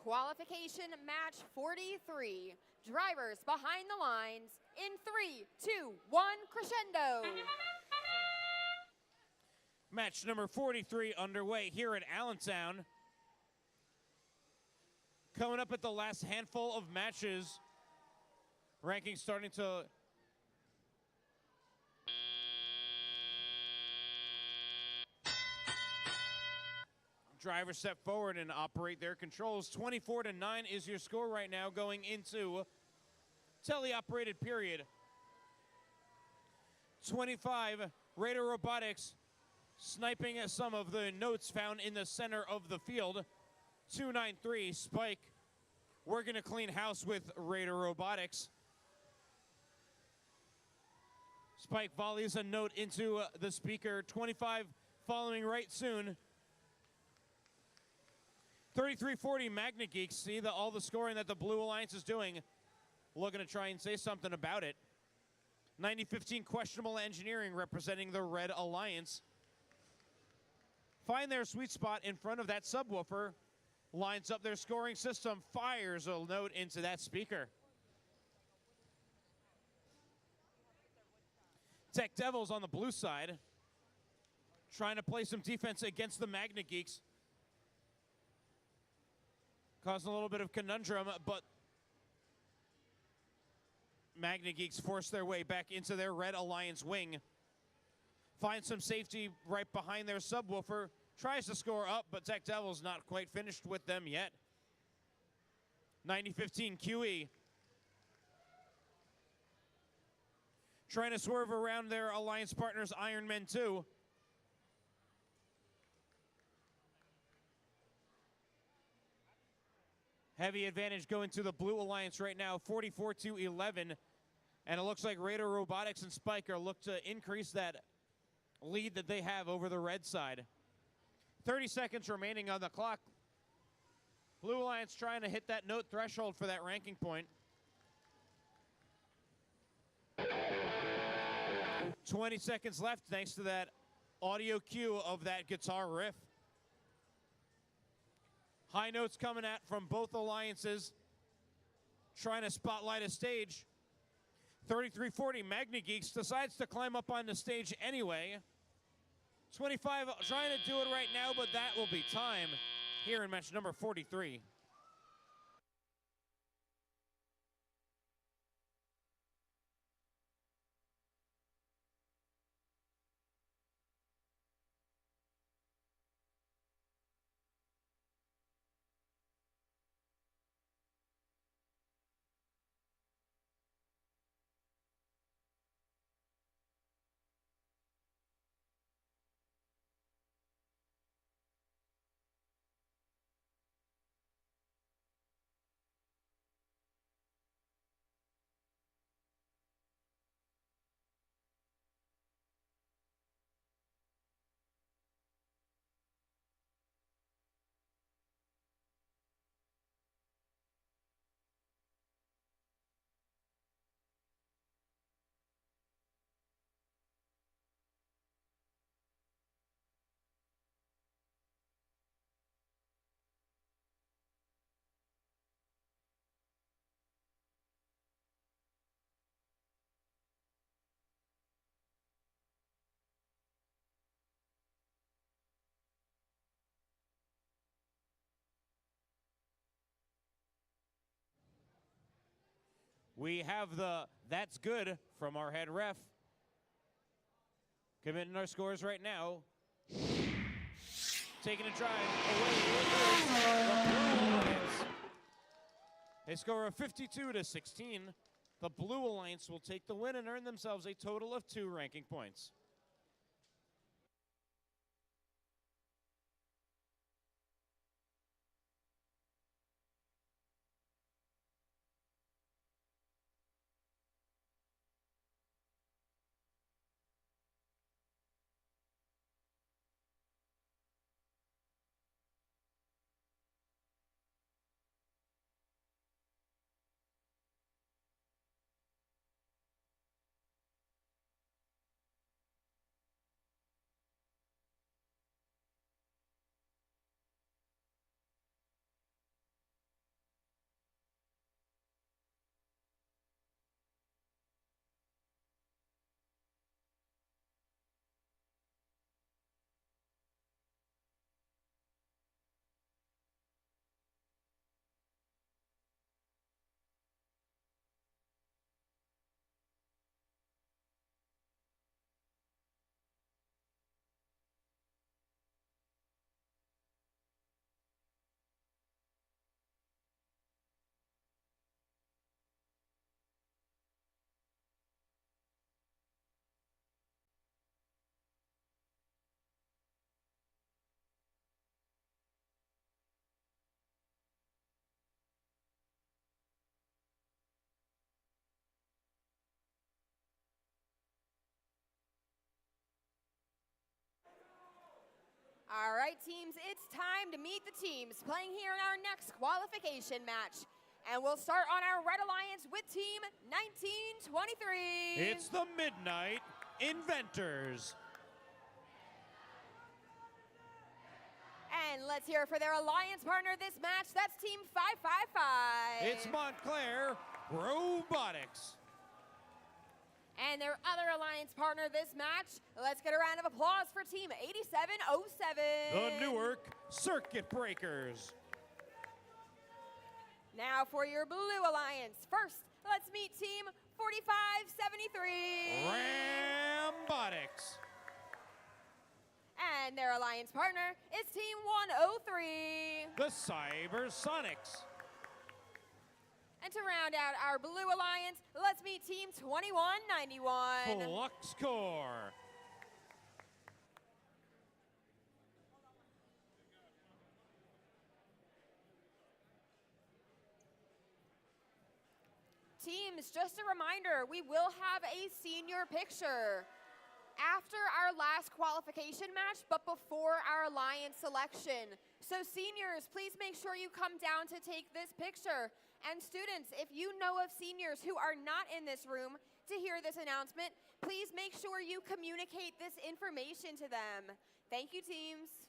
Speaker 2: Qualification match 43. Drivers behind the lines in 3, 2, 1, crescendo.
Speaker 1: Match number 43 underway here at Allentown. Coming up at the last handful of matches. Rankings starting to drivers step forward and operate their controls. 24-9 is your score right now going into teleoperated period. 25, Raider Robotics sniping at some of the notes found in the center of the field. 293, Spike, we're gonna clean house with Raider Robotics. Spike volleys a note into the speaker. 25 following right soon. 3340 Magna Geeks, see all the scoring that the Blue Alliance is doing. Looking to try and say something about it. 9015 Questionable Engineering representing the Red Alliance. Find their sweet spot in front of that subwoofer. Lines up their scoring system, fires a note into that speaker. Tech Devils on the blue side. Trying to play some defense against the Magna Geeks. Causing a little bit of conundrum, but Magna Geeks force their way back into their Red Alliance wing. Find some safety right behind their subwoofer. Tries to score up, but Tech Devil's not quite finished with them yet. 9015 QE. Trying to swerve around their alliance partners, Iron Men 2. Heavy advantage going to the Blue Alliance right now, 44-11. And it looks like Raider Robotics and Spiker look to increase that lead that they have over the red side. 30 seconds remaining on the clock. Blue Alliance trying to hit that note threshold for that ranking point. 20 seconds left thanks to that audio cue of that guitar riff. High notes coming out from both alliances, trying to spotlight a stage. 3340 Magna Geeks decides to climb up on the stage anyway. 25 trying to do it right now, but that will be time here in match number 43. We have the "that's good" from our head ref. Committing our scores right now. Taking a drive away. They score a 52-16. The Blue Alliance will take the win and earn themselves a total of 2 ranking points.
Speaker 2: All right, teams, it's time to meet the teams playing here in our next qualification match. And we'll start on our Red Alliance with Team 1923.
Speaker 1: It's the Midnight Inventors.
Speaker 2: And let's hear for their alliance partner this match. That's Team 555.
Speaker 1: It's Montclair Robotics.
Speaker 2: And their other alliance partner this match, let's get a round of applause for Team 8707.
Speaker 1: The Newark Circuit Breakers.
Speaker 2: Now for your Blue Alliance. First, let's meet Team 4573.
Speaker 1: Rambotics.
Speaker 2: And their alliance partner is Team 103.
Speaker 1: The Cybersonics.
Speaker 2: And to round out our Blue Alliance, let's meet Team 2191.
Speaker 1: Flux Core.
Speaker 2: Teams, just a reminder, we will have a senior picture after our last qualification match, but before our alliance selection. So seniors, please make sure you come down to take this picture. And students, if you know of seniors who are not in this room to hear this announcement, please make sure you communicate this information to them. Thank you, teams.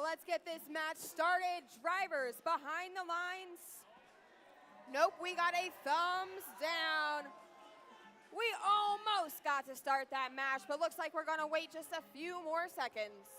Speaker 2: let's get this match started. Drivers behind the lines. Nope, we got a thumbs down. We almost got to start that match, but looks like we're gonna wait just a few more seconds.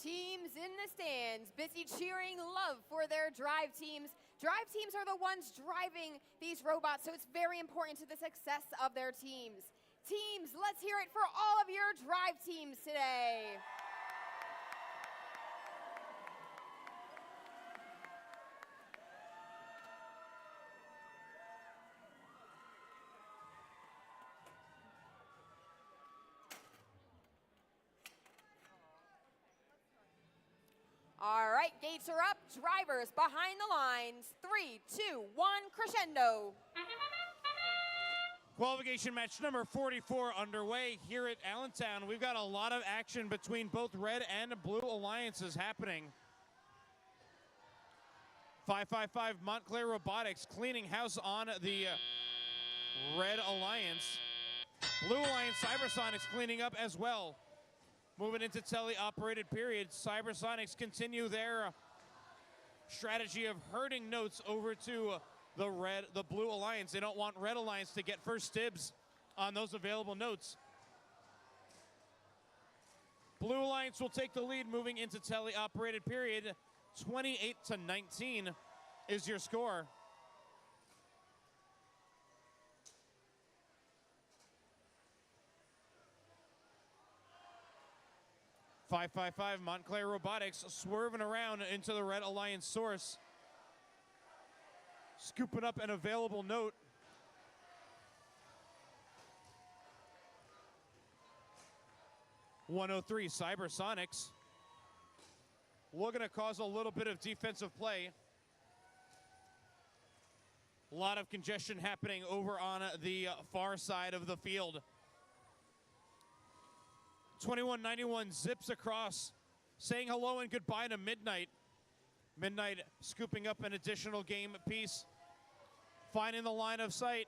Speaker 2: Teams in the stands, busy cheering love for their drive teams. Drive teams are the ones driving these robots, so it's very important to the success of their teams. Teams, let's hear it for all of your drive teams today. All right, gates are up. Drivers behind the lines. 3, 2, 1, crescendo.
Speaker 1: Qualification match number 44 underway here at Allentown. We've got a lot of action between both red and blue alliances happening. 555 Montclair Robotics cleaning house on the red alliance. Blue Alliance Cybersonics cleaning up as well. Moving into tele-operated period, Cybersonics continue their strategy of herding notes over to the Blue Alliance. They don't want Red Alliance to get first dibs on those available notes. Blue Alliance will take the lead moving into tele-operated period. 28-19 is your score. .555 Montclair Robotics swerving around into the Red Alliance source. Scooping up an available note. .103 Cybersonics. Looking to cause a little bit of defensive play. A lot of congestion happening over on the far side of the field. 2191 zips across, saying hello and goodbye to Midnight. Midnight scooping up an additional game piece, finding the line of sight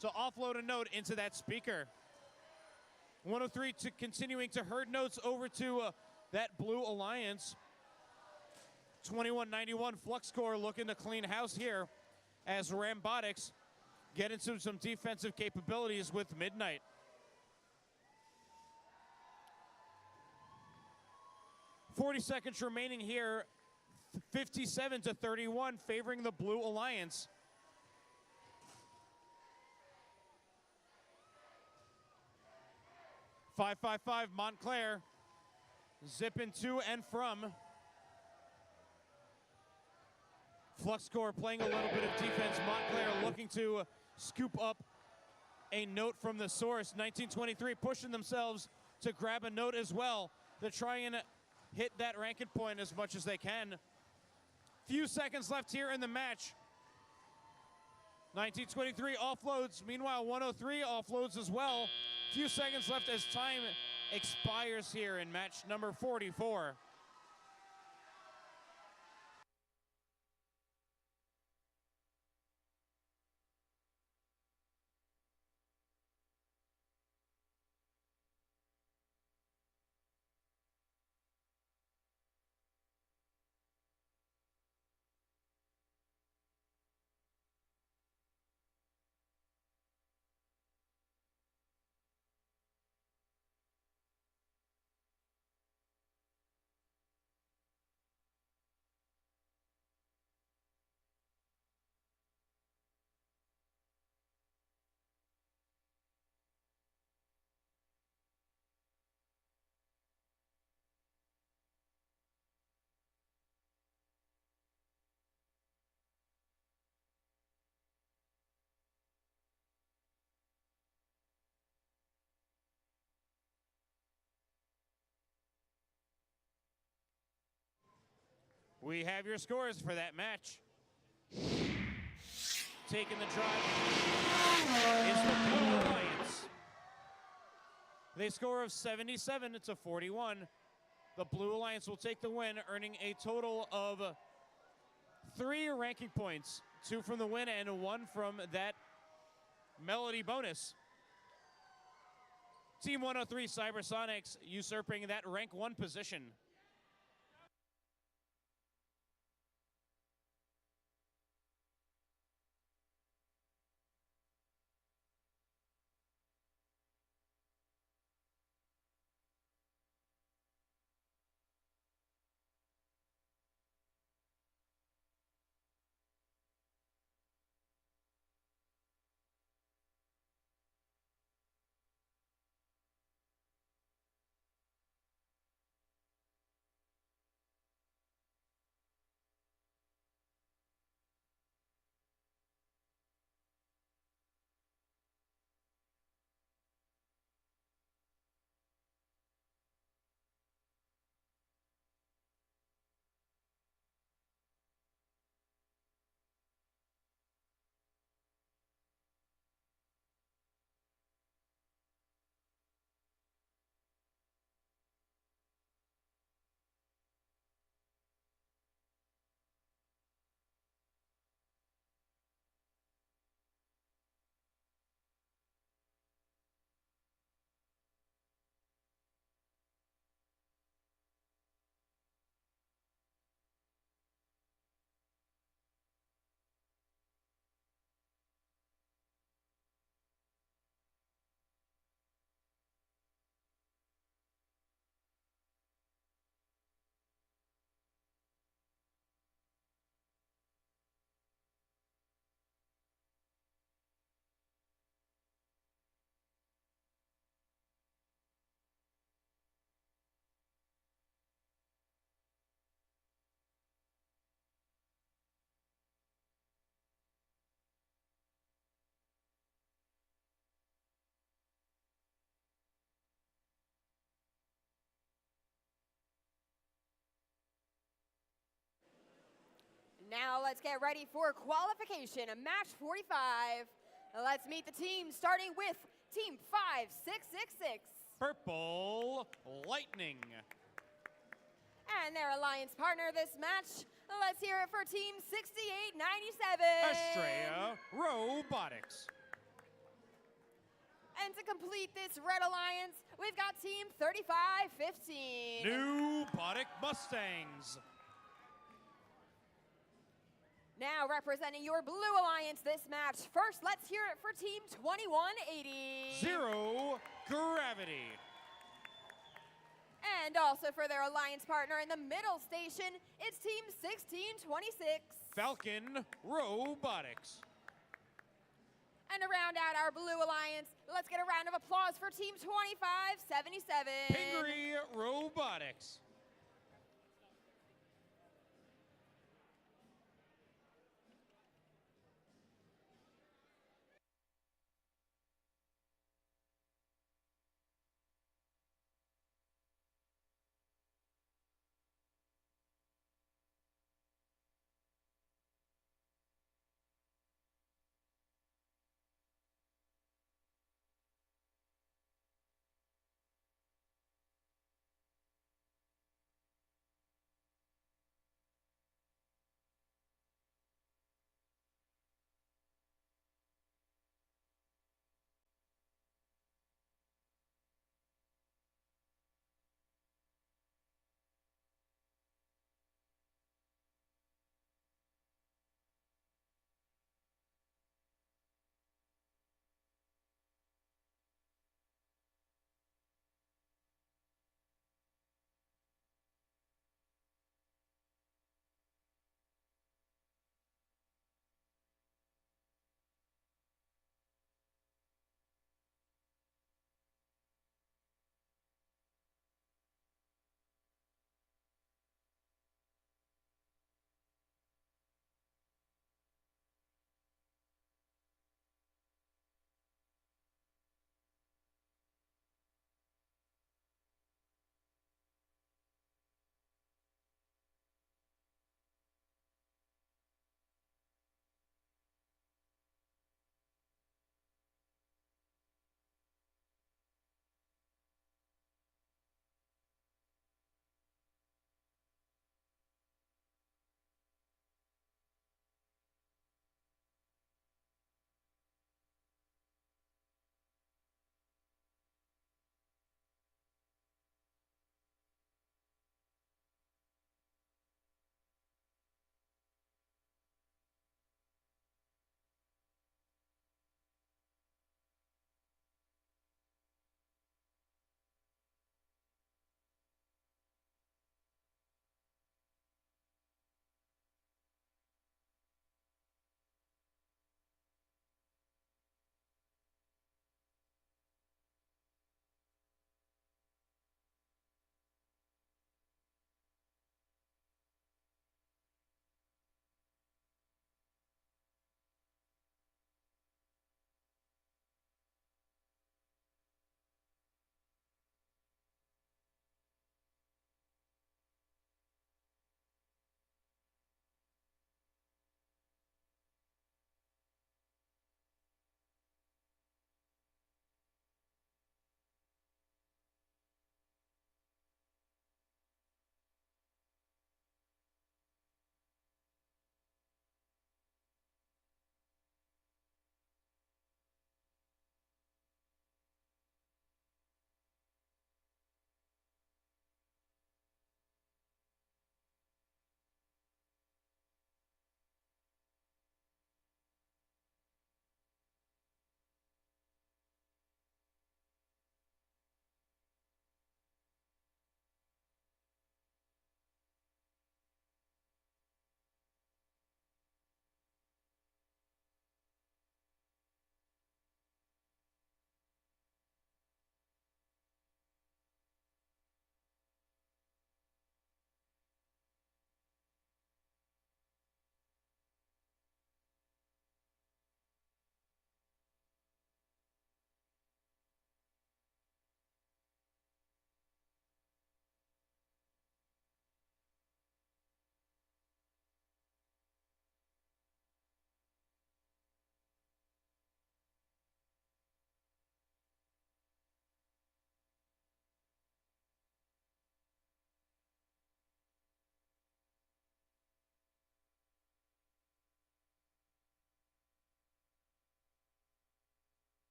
Speaker 1: to offload a note into that speaker. 103 continuing to herd notes over to that Blue Alliance. 2191 Flux Core looking to clean house here as Rambotics get into some defensive capabilities with Midnight. 40 seconds remaining here, 57-31, favoring the Blue Alliance. 555 Montclair zipping to and from. Flux Core playing a little bit of defense. Montclair looking to scoop up a note from the source. 1923 pushing themselves to grab a note as well to try and hit that ranking point as much as they can. Few seconds left here in the match. 1923 offloads. Meanwhile, 103 offloads as well. Few seconds left as time expires here in match number 44. We have your scores for that match. Taking the drive is the Blue Alliance. They score of 77 to 41. The Blue Alliance will take the win, earning a total of 3 ranking points, 2 from the win and 1 from that Melody bonus. Team 103 Cybersonics usurping that rank 1 position.
Speaker 2: Now let's get ready for qualification, match 45. Let's meet the team, starting with Team 5666.
Speaker 1: Purple Lightning.
Speaker 2: And their alliance partner this match, let's hear it for Team 6897.
Speaker 1: Estrella Robotics.
Speaker 2: And to complete this red alliance, we've got Team 3515.
Speaker 1: New Botic Mustangs.
Speaker 2: Now representing your blue alliance this match, first let's hear it for Team 2180.
Speaker 1: Zero Gravity.
Speaker 2: And also for their alliance partner in the middle station, it's Team 1626.
Speaker 1: Falcon Robotics.
Speaker 2: And to round out our Blue Alliance, let's get a round of applause for Team 2577.
Speaker 1: Pingree Robotics.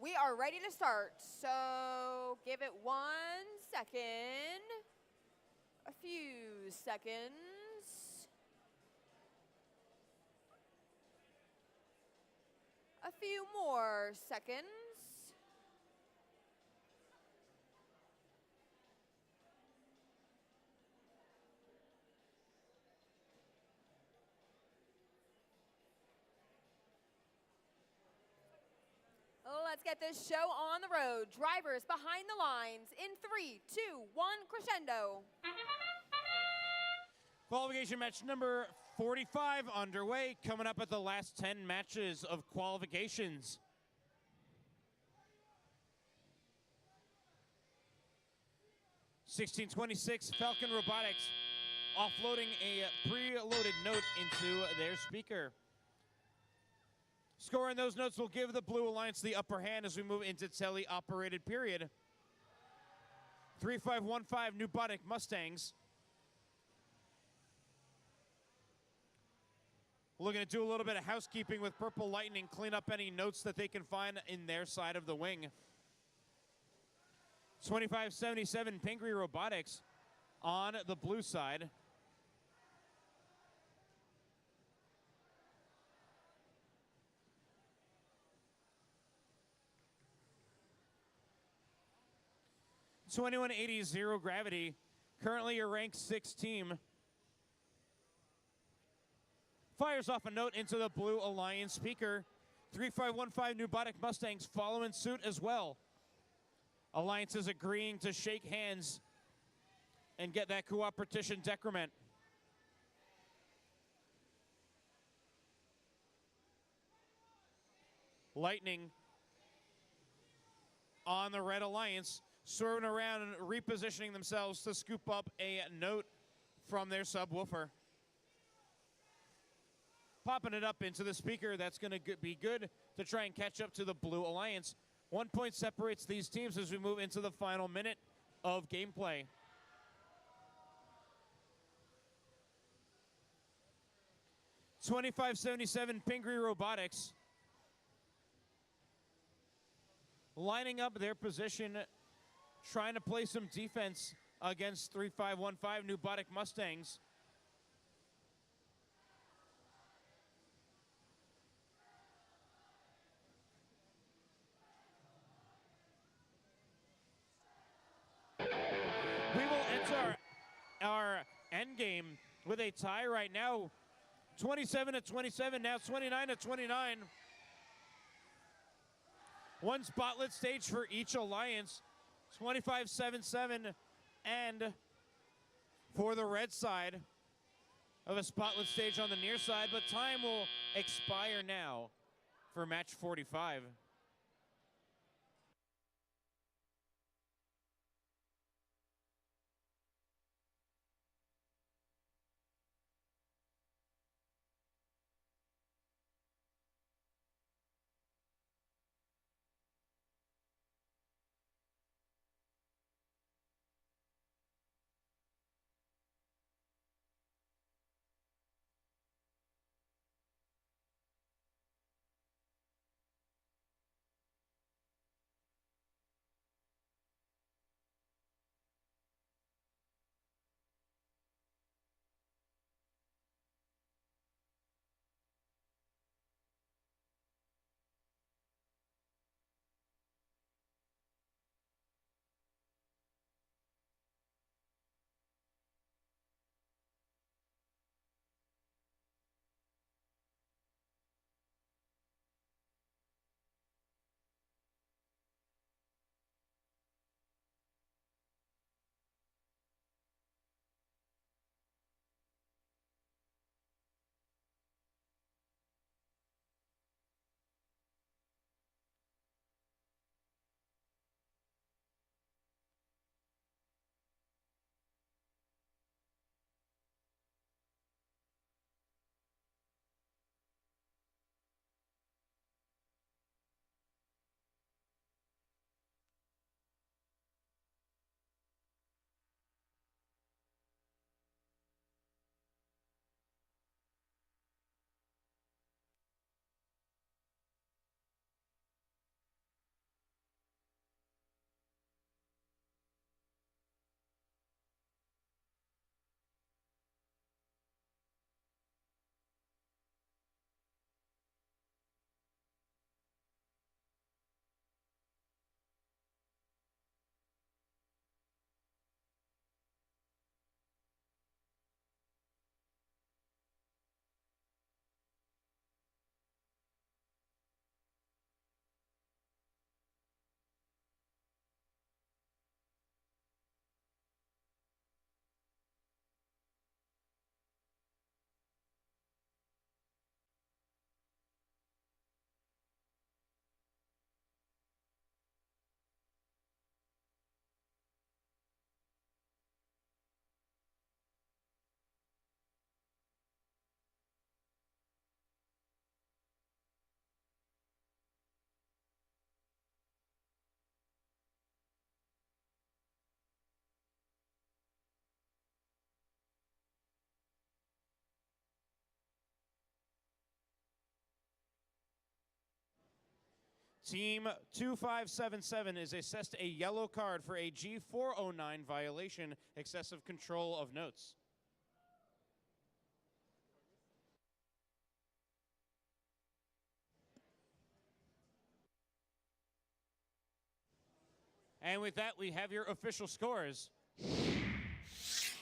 Speaker 2: We are ready to start, so give it 1 second. A few seconds. A few more seconds. Let's get this show on the road. Drivers behind the lines in 3, 2, 1, crescendo.
Speaker 1: Qualification match number 45 underway, coming up at the last 10 matches of qualifications. (1626) Falcon Robotics offloading a preloaded note into their speaker. Scoring those notes will give the Blue Alliance the upper hand as we move into tele-operated period. 3515 Nubotic Mustangs. Looking to do a little bit of housekeeping with Purple Lightning, clean up any notes that they can find in their side of the wing. 2577 Pingree Robotics on the blue side. (2180 Zero Gravity, currently your rank 6 team. Fires off a note into the Blue Alliance speaker. 3515 Nubotic Mustangs following suit as well. Alliance is agreeing to shake hands and get that cooperation decrement. Lightning on the Red Alliance, swerving around and repositioning themselves to scoop up a note from their subwoofer. Popping it up into the speaker, that's going to be good to try and catch up to the Blue Alliance. 1 point separates these teams as we move into the final minute of gameplay. (2577 Pingree Robotics lining up their position, trying to play some defense against 3515 Nubotic Mustangs. We will enter our end game with a tie right now. 27-27, now 29-29. One spotlit stage for each alliance. 25-7-7, and for the red side of a spotlit stage on the near side, but time will expire now for match 45. Team 2577 is assessed a yellow card for a G409 violation, excessive control of notes. And with that, we have your official scores. It's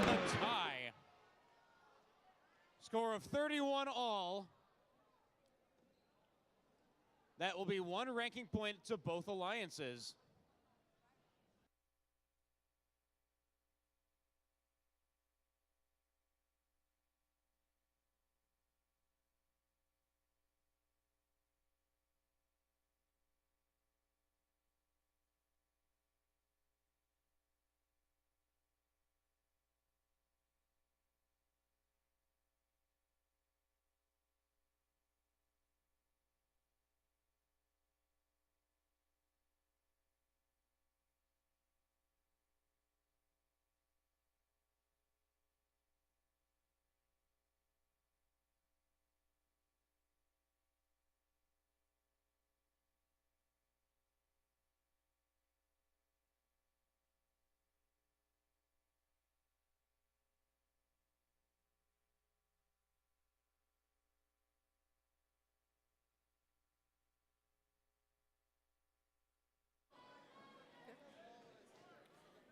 Speaker 1: the tie. Score of 31 all. That will be 1 ranking point to both alliances.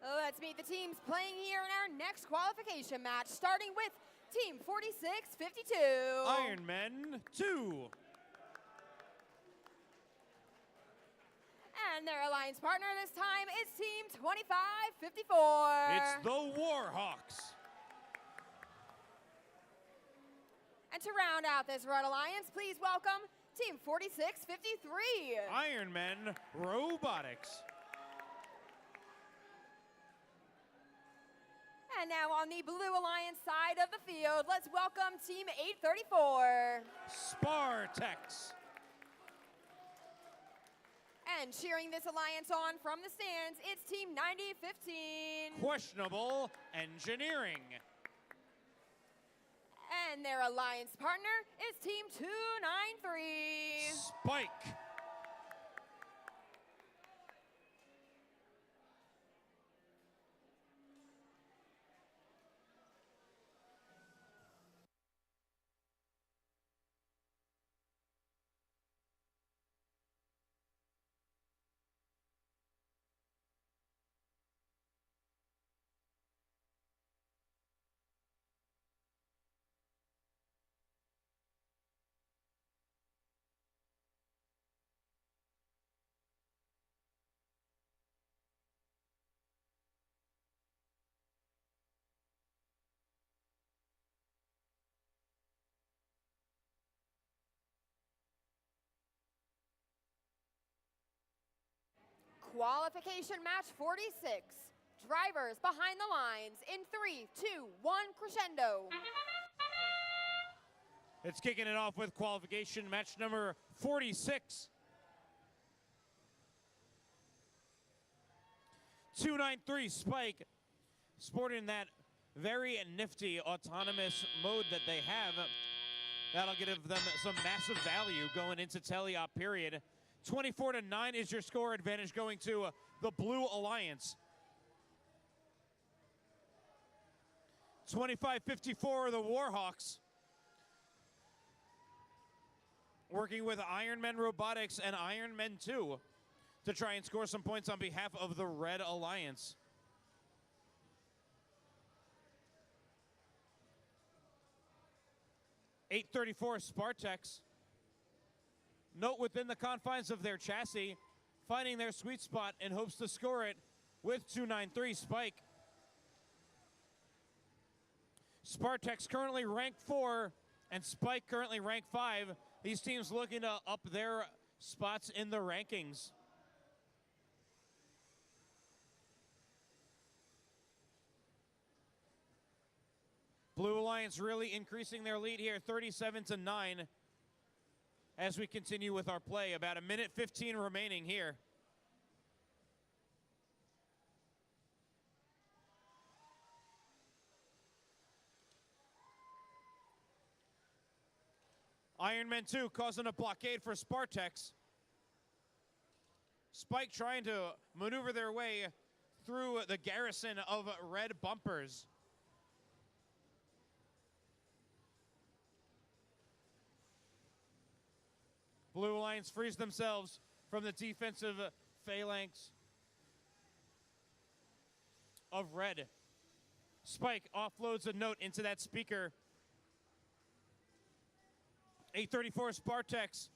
Speaker 2: Let's meet the teams playing here in our next qualification match, starting with Team 4652.
Speaker 1: Ironmen 2.
Speaker 2: And their alliance partner this time is Team 2554.
Speaker 1: It's the Warhawks.
Speaker 2: And to round out this Red Alliance, please welcome Team 4653.
Speaker 1: Ironmen Robotics.
Speaker 2: And now on the Blue Alliance side of the field, let's welcome Team 834.
Speaker 1: Spartex.
Speaker 2: And cheering this alliance on from the stands, it's Team 9015.
Speaker 1: Questionable Engineering.
Speaker 2: And their alliance partner is Team 293.
Speaker 1: Spike.
Speaker 2: Qualification match 46. Drivers behind the lines in 3, 2, 1, crescendo.
Speaker 1: It's kicking it off with qualification match number 46. 293 Spike, sporting that very nifty autonomous mode that they have. That'll give them some massive value going into teleop period. 24-9 is your score advantage going to the Blue Alliance. 25-54 the Warhawks. Working with Ironmen Robotics and Ironmen 2 to try and score some points on behalf of the Red Alliance. .834 Spartex. Note within the confines of their chassis, finding their sweet spot in hopes to score it with 293 Spike. Spartex currently ranked 4 and Spike currently ranked 5. These teams looking to up their spots in the rankings. Blue Alliance really increasing their lead here, 37-9. As we continue with our play, about 1:15 remaining here. Ironman 2 causing a blockade for Spartex. Spike trying to maneuver their way through the garrison of red bumpers. Blue Alliance frees themselves from the defensive phalanx of red. Spike offloads a note into that speaker. 834 Spartex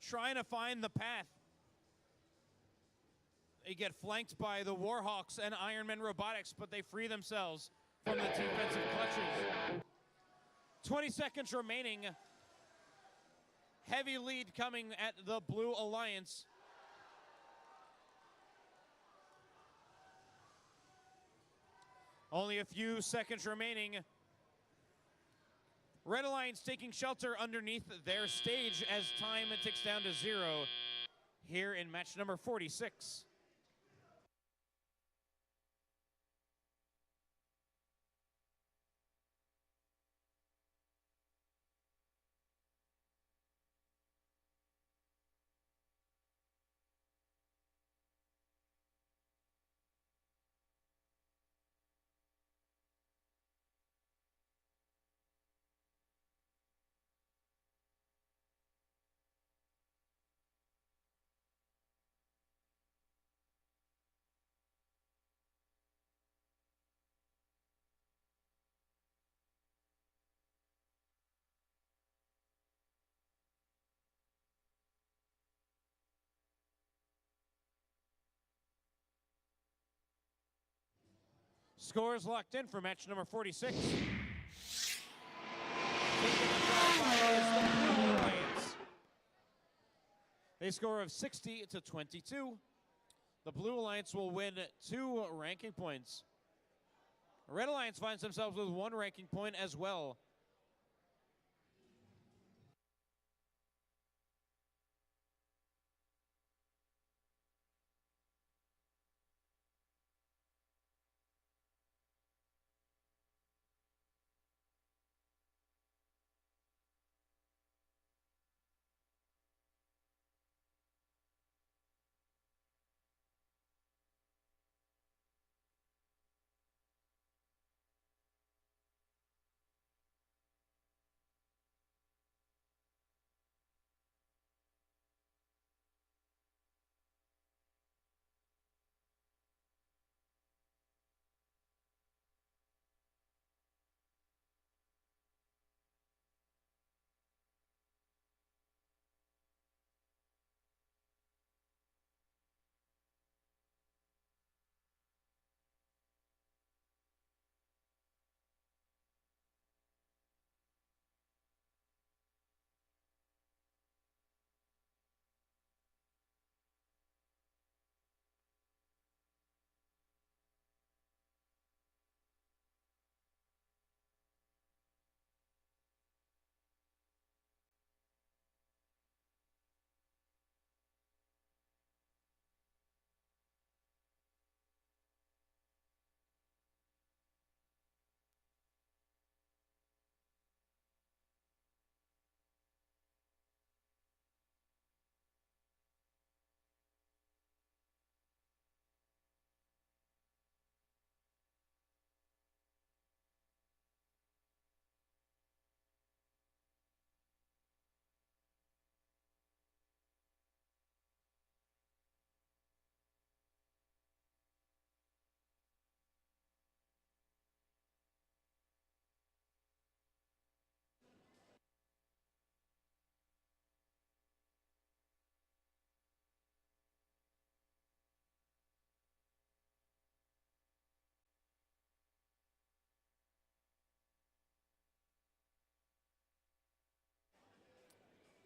Speaker 1: trying to find the path. They get flanked by the Warhawks and Ironman Robotics, but they free themselves from the defensive clutches. 20 seconds remaining. Heavy lead coming at the Blue Alliance. Only a few seconds remaining. Red Alliance taking shelter underneath their stage as time ticks down to 0 here in match number 46. Scores locked in for match number 46. They score of 60 to 22. The Blue Alliance will win 2 ranking points. Red Alliance finds themselves with 1 ranking point as well.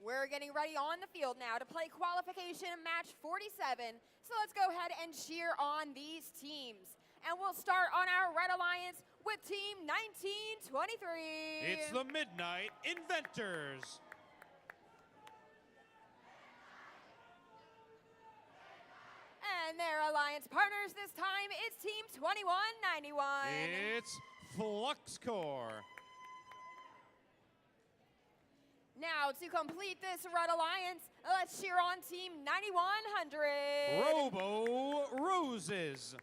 Speaker 2: We're getting ready on the field now to play qualification match 47. So let's go ahead and cheer on these teams. And we'll start on our Red Alliance with Team 1923.
Speaker 1: It's the Midnight Inventors.
Speaker 2: And their alliance partners this time is Team 2191.
Speaker 1: It's Flux Core.
Speaker 2: Now, to complete this Red Alliance, let's cheer on Team 9100.
Speaker 1: Robo Roses.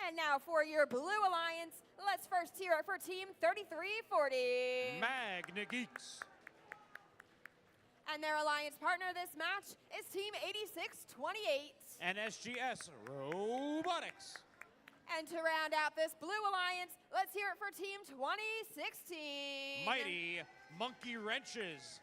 Speaker 2: And now for your Blue Alliance, let's first hear it for Team 3340.
Speaker 1: Magna Geeks.
Speaker 2: And their alliance partner this match is Team 8628.
Speaker 1: And SGS Robotics.
Speaker 2: And to round out this Blue Alliance, let's hear it for Team 2016.
Speaker 1: Mighty Monkey Wrenches.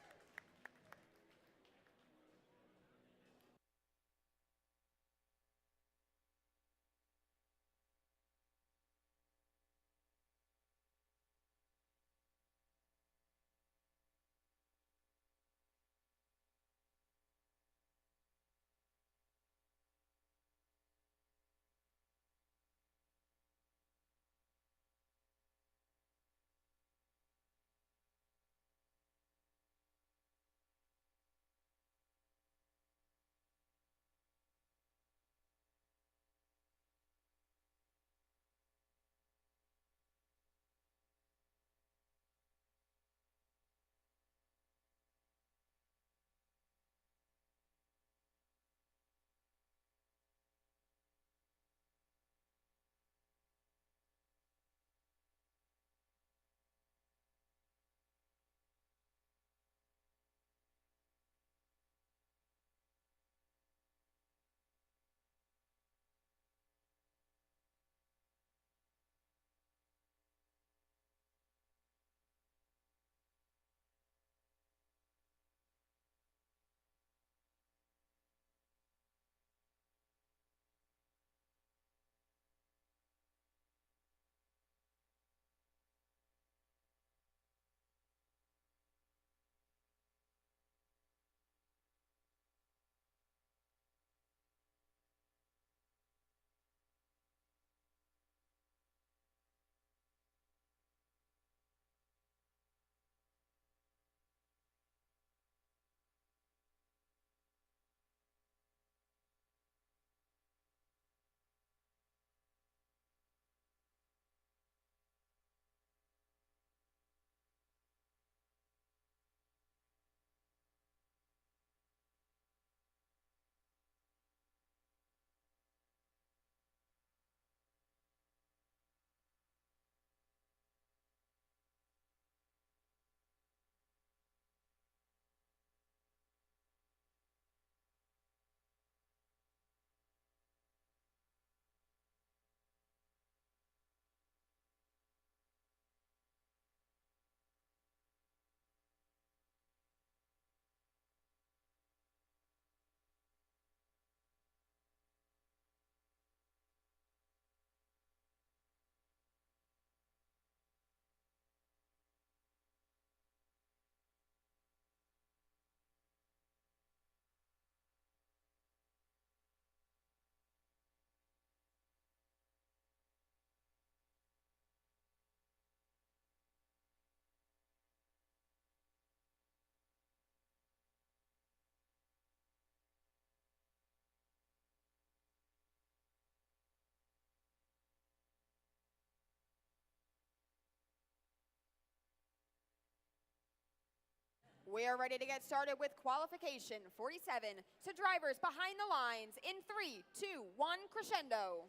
Speaker 2: We are ready to get started with qualification 47 to drivers behind the lines in 3, 2, 1, crescendo.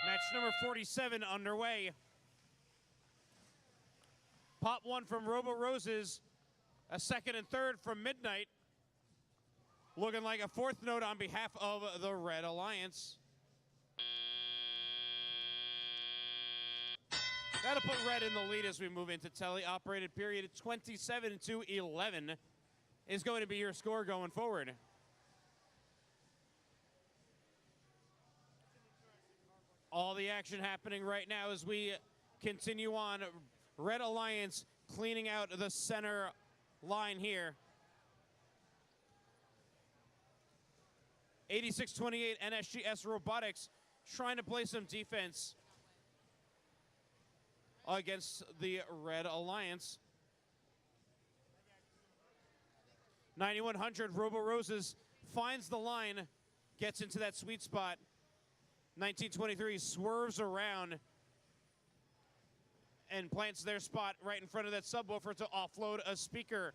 Speaker 1: Match number 47 underway. Pop 1 from Robo Roses. A second and third from Midnight. Looking like a fourth note on behalf of the Red Alliance. That'll put Red in the lead as we move into tele-operated period. 27-11 is going to be your score going forward. All the action happening right now as we continue on. Red Alliance cleaning out the center line here. 86-28 NSGS Robotics trying to play some defense against the Red Alliance. 9100 Robo Roses finds the line, gets into that sweet spot. 1923 swerves around. and plants their spot right in front of that subwoofer to offload a speaker.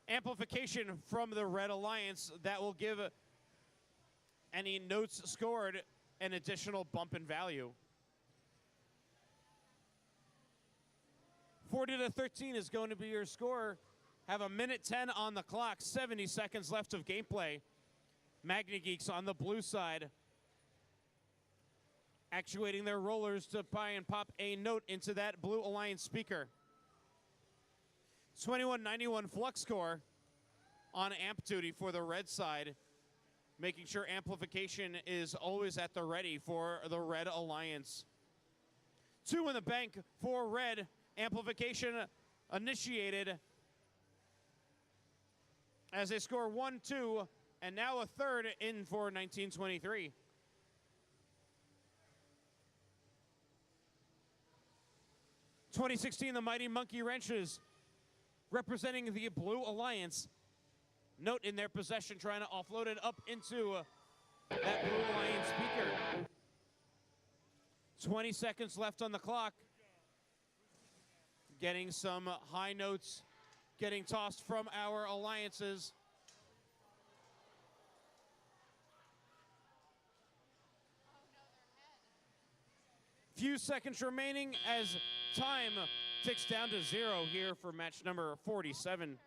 Speaker 1: Amplification from the Red Alliance that will give any notes scored an additional bump in value. 40-13 is going to be your score. Have a minute 10 on the clock, 70 seconds left of gameplay. Magna Geeks on the blue side, actuating their rollers to try and pop a note into that Blue Alliance speaker. 2191 flux score on amp duty for the red side, making sure amplification is always at the ready for the Red Alliance. 2 in the bank for red, amplification initiated as they score 1, 2, and now a third in for 1923. '16, the Mighty Monkey Wrenches, representing the Blue Alliance. Note in their possession, trying to offload it up into that Blue Alliance speaker. 20 seconds left on the clock. Getting some high notes, getting tossed from our alliances. Few seconds remaining as time ticks down to 0 here for match number 47.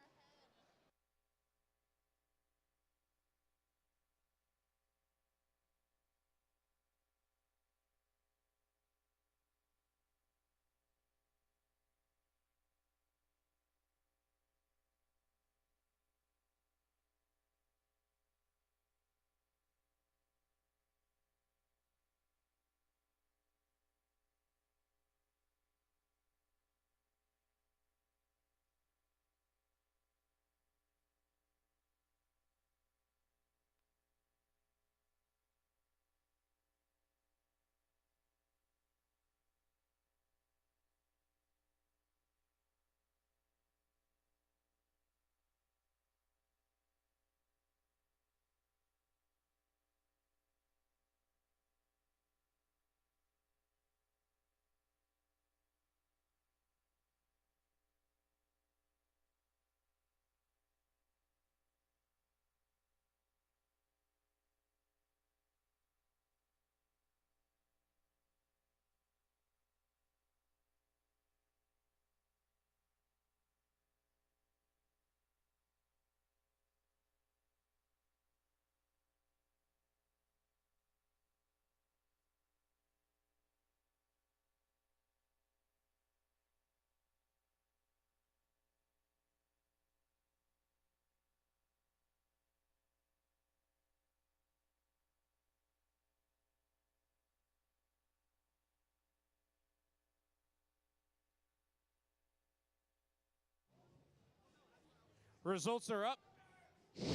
Speaker 1: Results are up.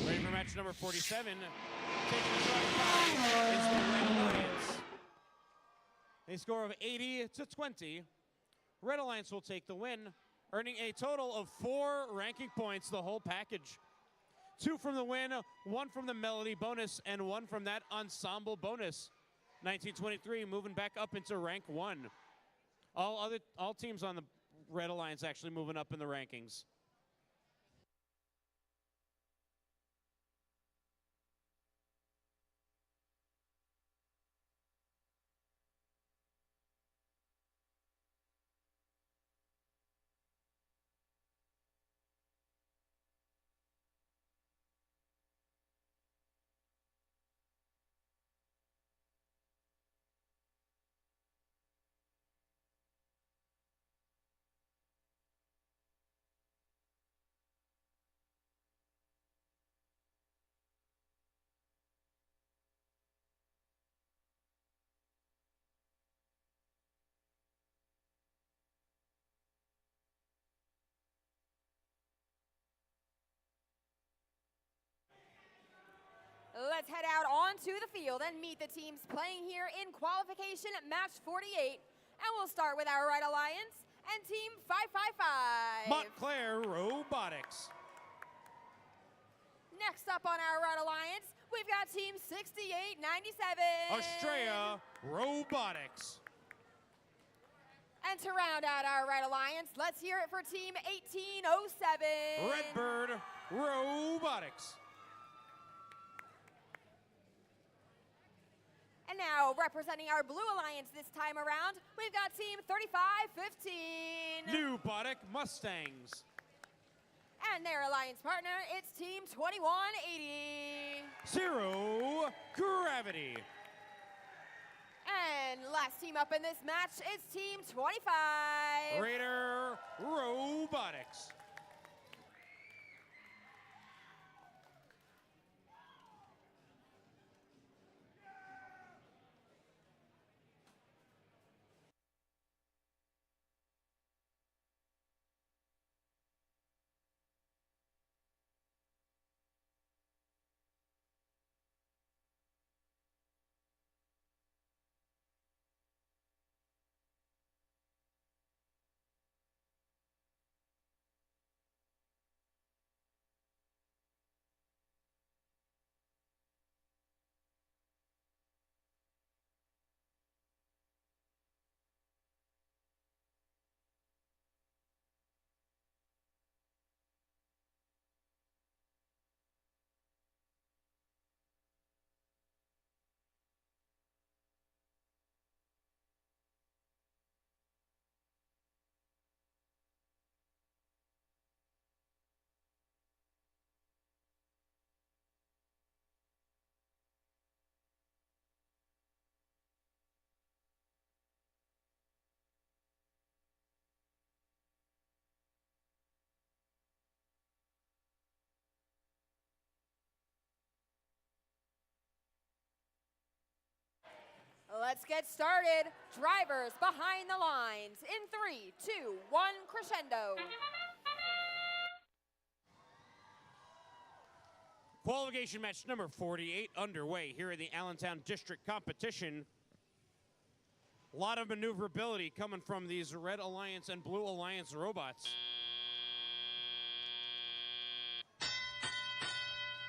Speaker 1: Ready for match number 47. Taking the drive is the Red Alliance. A score of 80-20. Red Alliance will take the win, earning a total of 4 ranking points, the whole package. 2 from the win, 1 from the melody bonus, and 1 from that ensemble bonus. 1923 moving back up into rank 1. All teams on the Red Alliance actually moving up in the rankings.
Speaker 2: Let's head out onto the field and meet the teams playing here in qualification at match 48. And we'll start with our Red Alliance and team 555.
Speaker 1: Montclair Robotics.
Speaker 2: Next up on our Red Alliance, we've got team 6897.
Speaker 1: Australia Robotics.
Speaker 2: And to round out our Red Alliance, let's hear it for Team 1807.
Speaker 1: Redbird Robotics.
Speaker 2: And now, representing our Blue Alliance this time around, we've got Team 3515.
Speaker 1: Newbotic Mustangs.
Speaker 2: And their alliance partner, it's Team 2180.
Speaker 1: Zero Gravity.
Speaker 2: And last team up in this match is Team 25.
Speaker 1: Raider Robotics.
Speaker 2: Let's get started. Drivers behind the lines in 3, 2, 1, crescendo.
Speaker 1: Qualification match number 48 underway here in the Allentown District competition. A lot of maneuverability coming from these Red Alliance and Blue Alliance robots.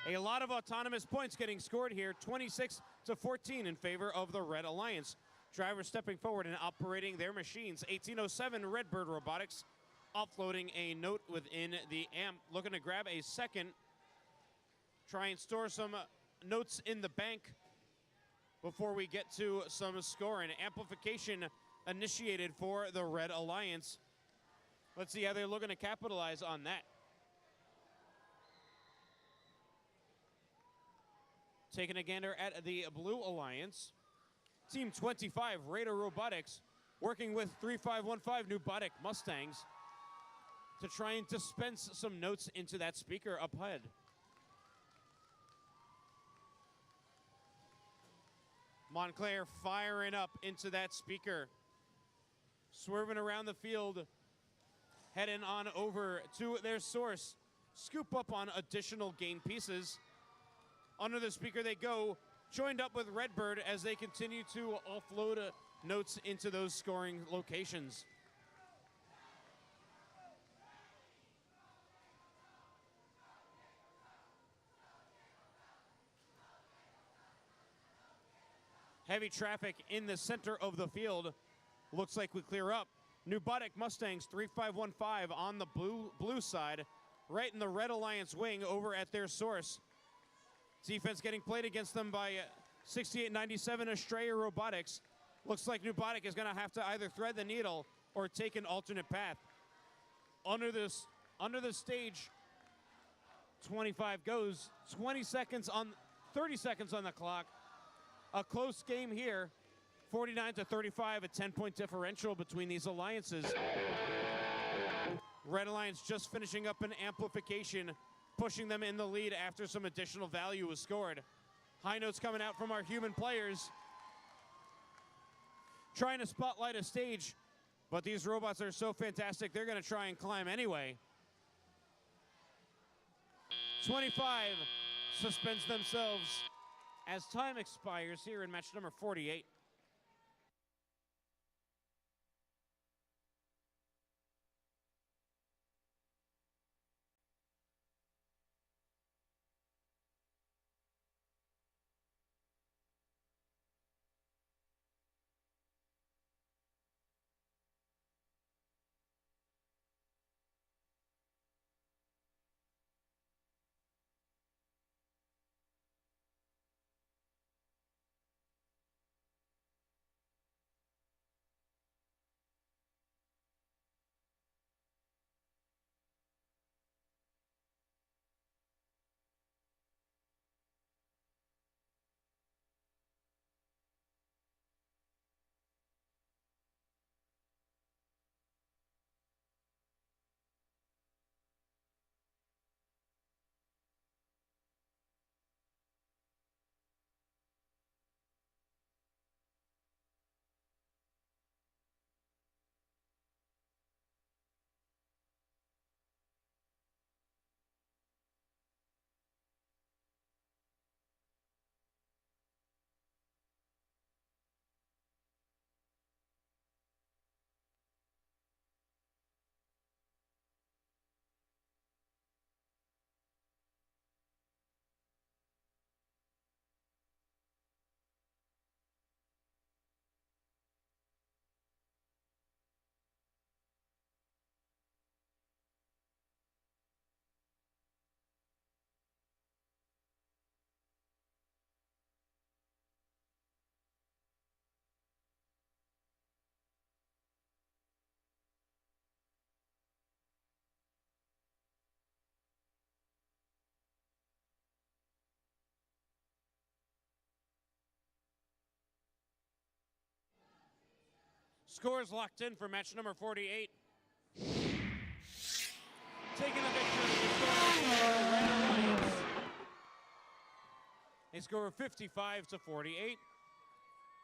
Speaker 1: A lot of autonomous points getting scored here, 26-14 in favor of the Red Alliance. Drivers stepping forward and operating their machines. 1807 Redbird Robotics offloading a note within the amp, looking to grab a second, try and store some notes in the bank before we get to some scoring. Amplification initiated for the Red Alliance. Let's see how they're looking to capitalize on that. Taking a gander at the Blue Alliance. Team 25, Raider Robotics, working with 3515 Newbotic Mustangs to try and dispense some notes into that speaker up ahead. Montclair firing up into that speaker. Swerving around the field, heading on over to their source. Scoop up on additional gain pieces. Under the speaker they go, joined up with Redbird as they continue to offload notes into those scoring locations. Heavy traffic in the center of the field. Looks like we clear up. Newbotic Mustangs 3515 on the blue side, right in the Red Alliance wing over at their source. Defense getting played against them by 6897 Estrella Robotics. Looks like Newbotic is going to have to either thread the needle or take an alternate path. Under the stage, 25 goes. 30 seconds on the clock. A close game here. 49-35, a 10-point differential between these alliances. Red Alliance just finishing up an amplification, pushing them in the lead after some additional value was scored. High notes coming out from our human players. Trying to spotlight a stage, but these robots are so fantastic, they're going to try and climb anyway. 25 suspends themselves as time expires here in match number 48. Scores locked in for match number 48. Taking the victory is Red Alliance. A score of 55-48.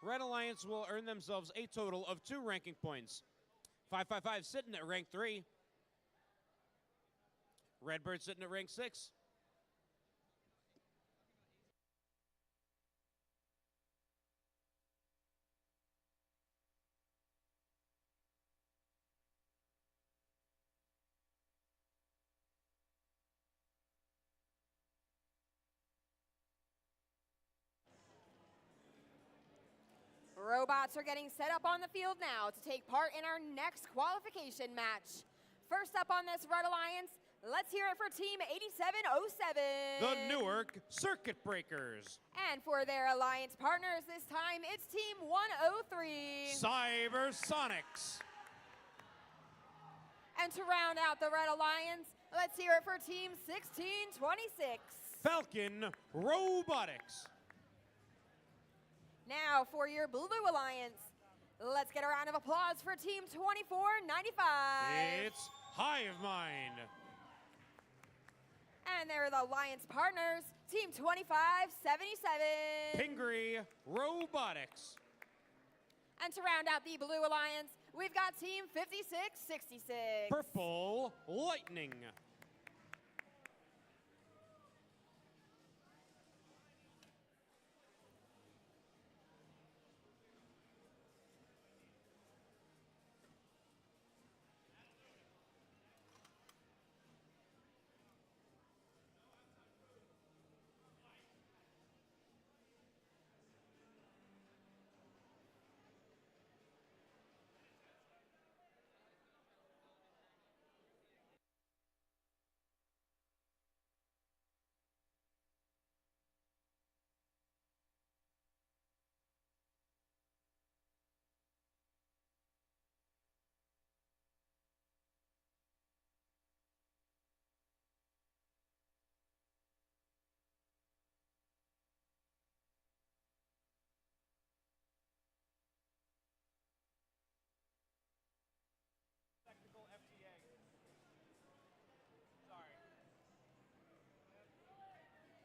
Speaker 1: Red Alliance will earn themselves a total of 2 ranking points. 555 sitting at rank 3. Redbird sitting at rank 6.
Speaker 2: Robots are getting set up on the field now to take part in our next qualification match. First up on this Red Alliance, let's hear it for Team 8707.
Speaker 1: The Newark Circuit Breakers.
Speaker 2: And for their alliance partners this time, it's Team 103.
Speaker 1: Cybersonics.
Speaker 2: And to round out the Red Alliance, let's hear it for Team 1626.
Speaker 1: Falcon Robotics.
Speaker 2: Now for your Blue Alliance, let's get a round of applause for Team 2495.
Speaker 1: It's Hive Mind.
Speaker 2: And they're the alliance partners, Team 2577.
Speaker 1: Pingree Robotics.
Speaker 2: And to round out the Blue Alliance, we've got Team 5666.
Speaker 1: Purple Lightning.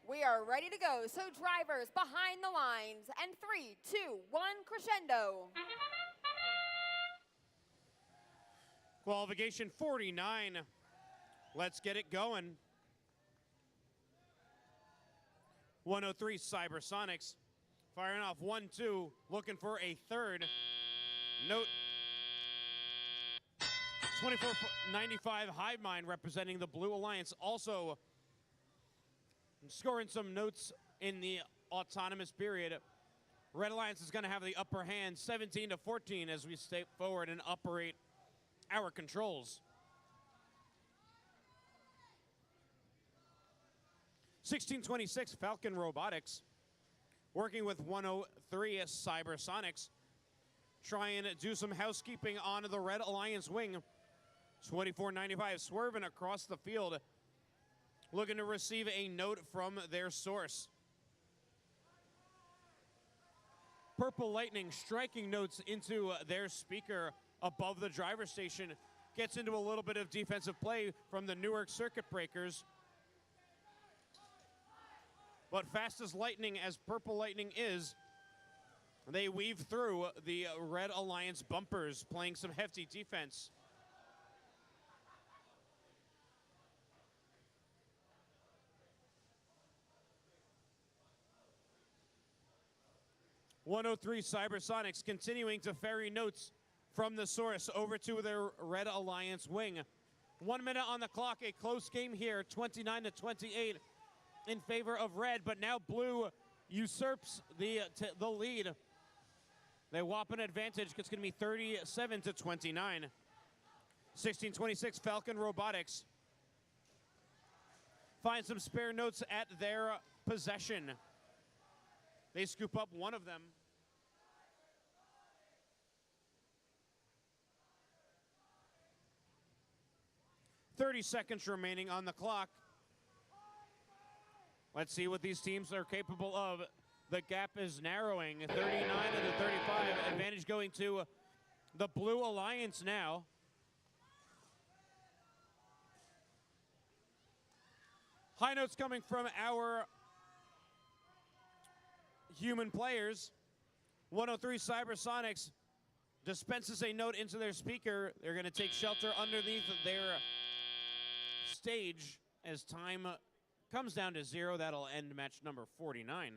Speaker 2: We are ready to go, so drivers behind the lines, and 3, 2, 1, crescendo.
Speaker 1: Qualification 49. Let's get it going. 103 Cybersonics. Firing off 1-2, looking for a third. Note 2495 Hive Mind representing the Blue Alliance. Also scoring some notes in the autonomous period. Red Alliance is going to have the upper hand 17-14 as we step forward and operate our controls. 1626 Falcon Robotics working with 103 Cybersonics, trying to do some housekeeping on the Red Alliance wing. 2495 swerving across the field, looking to receive a note from their source. Purple Lightning striking notes into their speaker above the driver's station, gets into a little bit of defensive play from the Newark Circuit Breakers. But fast as lightning as Purple Lightning is, they weave through the Red Alliance bumpers, playing some hefty defense. .103 Cybersonics continuing to ferry notes from the source over to their Red Alliance wing. 1 minute on the clock, a close game here, 29-28 in favor of Red, but now Blue usurps the lead. They whop an advantage. It's going to be 37-29. 1626 Falcon Robotics find some spare notes at their possession. They scoop up one of them. .30 seconds remaining on the clock. Let's see what these teams are capable of. The gap is narrowing, 39 to 35. Advantage going to the Blue Alliance now. High notes coming from our human players. 103 Cybersonics dispenses a note into their speaker. They're going to take shelter underneath their stage as time comes down to 0. That'll end match number 49.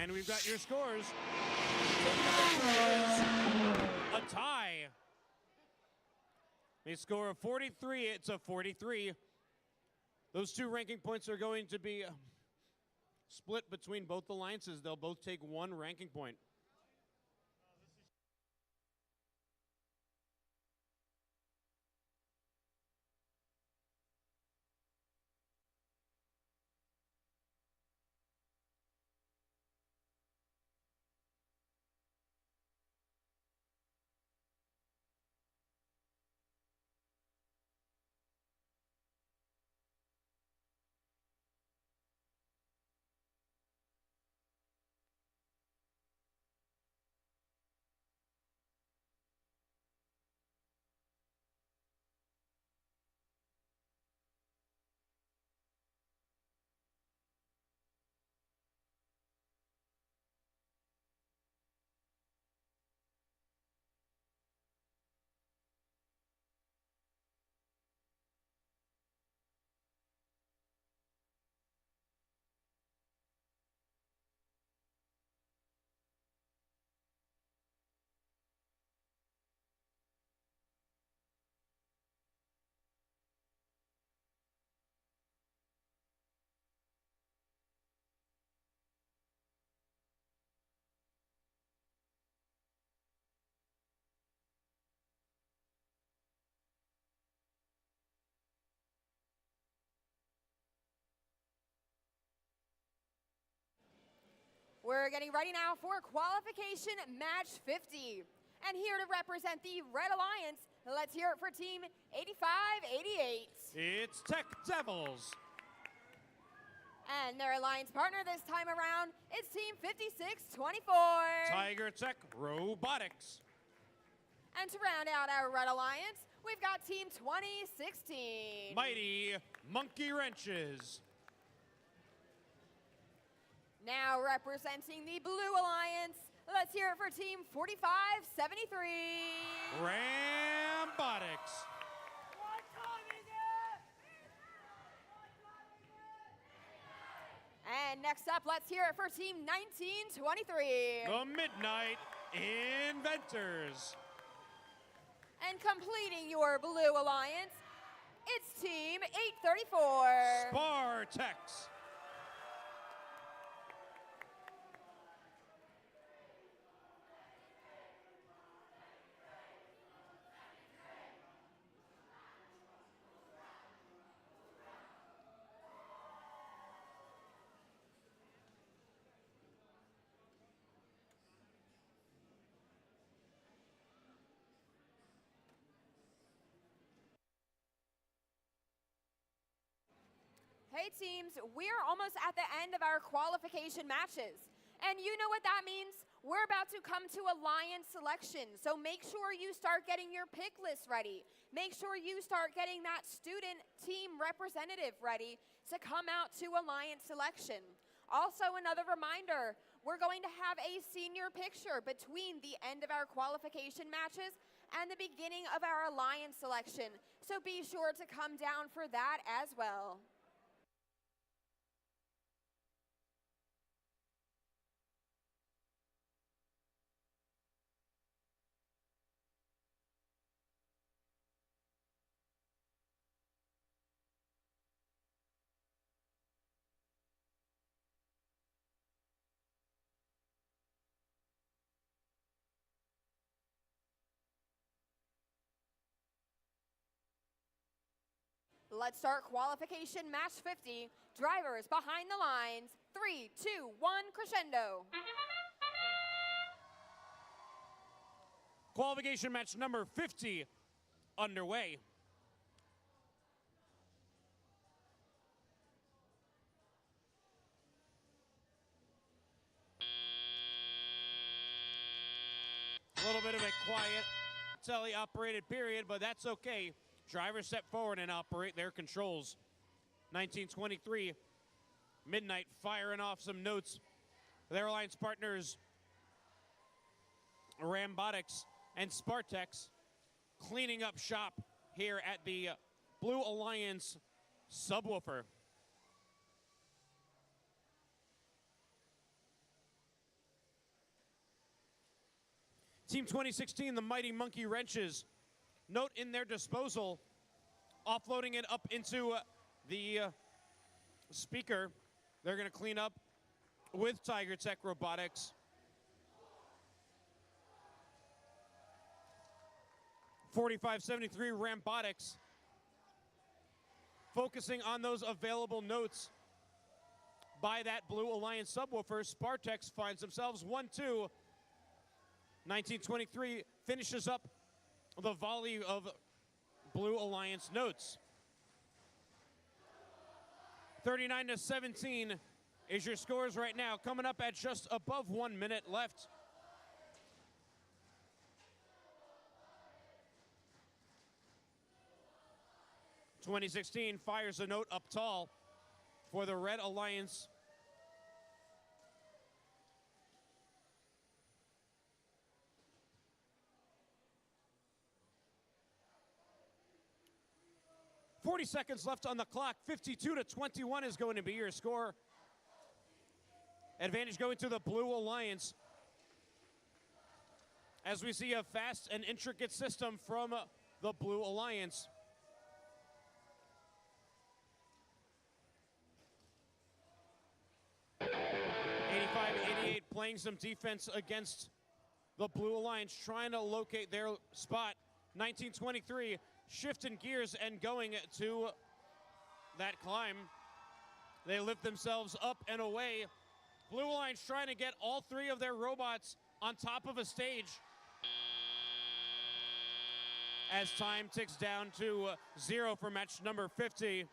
Speaker 1: And we've got your scores. A tie. A score of 43. It's a 43. Those two ranking points are going to be split between both alliances. They'll both take 1 ranking point.
Speaker 2: We're getting ready now for qualification match 50. And here to represent the Red Alliance, let's hear it for team 8588.
Speaker 1: It's Tech Devils.
Speaker 2: And their alliance partner this time around is team 5624.
Speaker 1: Tiger Tech Robotics.
Speaker 2: And to round out our Red Alliance, we've got team 2016.
Speaker 1: Mighty Monkey Wrenches.
Speaker 2: Now representing the Blue Alliance, let's hear it for team 4573.
Speaker 1: Rambotics.
Speaker 2: What time is it? And next up, let's hear it for team 1923.
Speaker 1: The Midnight Inventors.
Speaker 2: And completing your Blue Alliance, it's team 834.
Speaker 1: Spartex.
Speaker 2: Hey teams, we're almost at the end of our qualification matches. And you know what that means? We're about to come to alliance selection. So make sure you start getting your pick list ready. Make sure you start getting that student team representative ready to come out to alliance selection. Also, another reminder, we're going to have a senior picture between the end of our qualification matches and the beginning of our alliance selection. So be sure to come down for that as well. Let's start qualification match 50. Drivers behind the lines. 3, 2, 1, crescendo.
Speaker 1: Qualification match number 50 underway. A little bit of a quiet tele-operated period, but that's okay. Drivers step forward and operate their controls. 1923, Midnight firing off some notes. Their alliance partners, Rambotics and Spartex, cleaning up shop here at the Blue Alliance subwoofer. Team 2016, the Mighty Monkey Wrenches, note in their disposal, offloading it up into the speaker. They're going to clean up with Tiger Tech Robotics. .4573 Rambotics, focusing on those available notes by that Blue Alliance subwoofer. Spartex finds themselves 1-2. 1923 finishes up the volley of Blue Alliance notes. 39-17 is your scores right now, coming up at just above 1 minute left. .2016 fires a note up tall for the Red Alliance. .40 seconds left on the clock. 52-21 is going to be your score. Advantage going to the Blue Alliance, as we see a fast and intricate system from the Blue Alliance. .85-88 playing some defense against the Blue Alliance, trying to locate their spot. 1923 shifting gears and going to that climb. They lift themselves up and away. Blue Alliance trying to get all three of their robots on top of a stage as time ticks down to 0 for match number 50.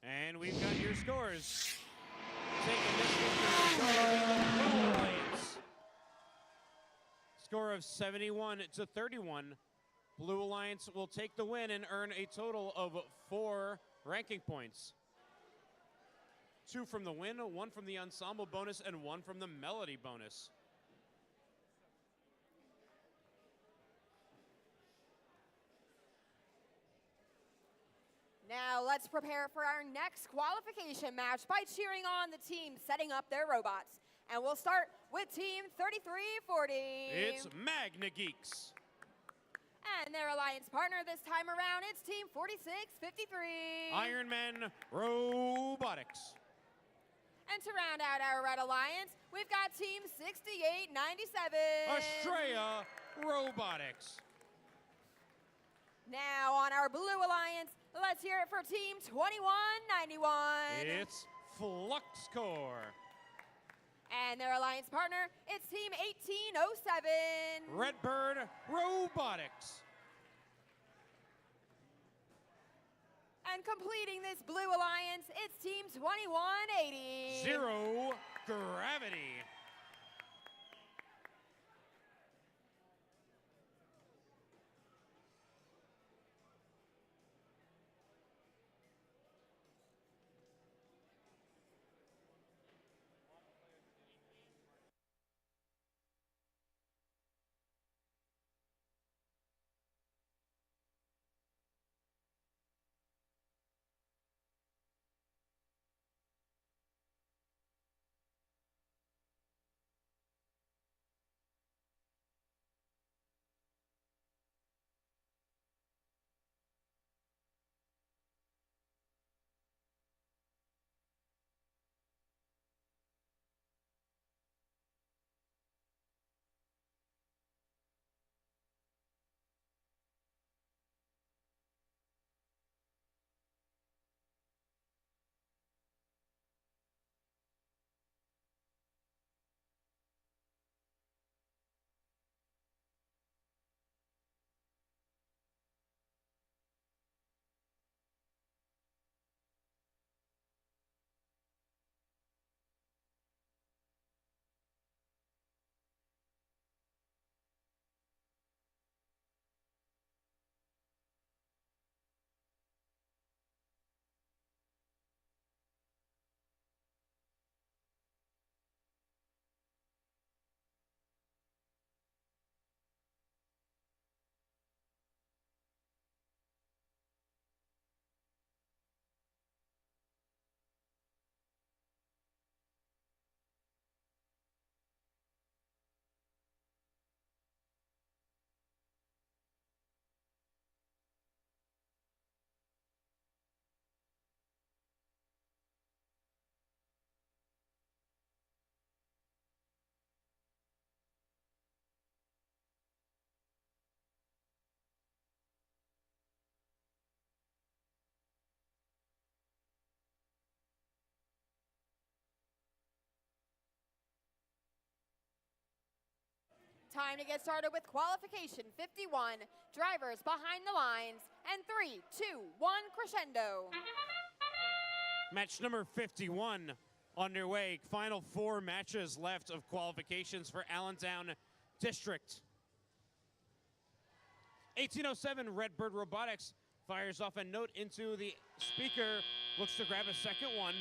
Speaker 1: And we've got your scores. Taking this victory, going to be the Blue Alliance. Score of 71-31. Blue Alliance will take the win and earn a total of 4 ranking points. 2 from the win, 1 from the ensemble bonus, and 1 from the melody bonus.
Speaker 2: Now let's prepare for our next qualification match by cheering on the team setting up their robots. And we'll start with Team 3340.
Speaker 1: It's Magna Geeks.
Speaker 2: And their alliance partner this time around, it's Team 4653.
Speaker 1: Iron Man Robotics.
Speaker 2: And to round out our red alliance, we've got Team 6897.
Speaker 1: Estrella Robotics.
Speaker 2: Now on our blue alliance, let's hear it for Team 2191.
Speaker 1: It's Flux Core.
Speaker 2: And their alliance partner, it's Team 1807.
Speaker 1: Redbird Robotics.
Speaker 2: And completing this blue alliance, it's Team 2180.
Speaker 1: Zero Gravity.
Speaker 2: Time to get started with qualification 51. Drivers behind the lines. And 3, 2, 1, crescendo.
Speaker 1: Match number 51 underway. Final 4 matches left of qualifications for Allentown District. 1807 Redbird Robotics fires off a note into the speaker. Looks to grab a second one.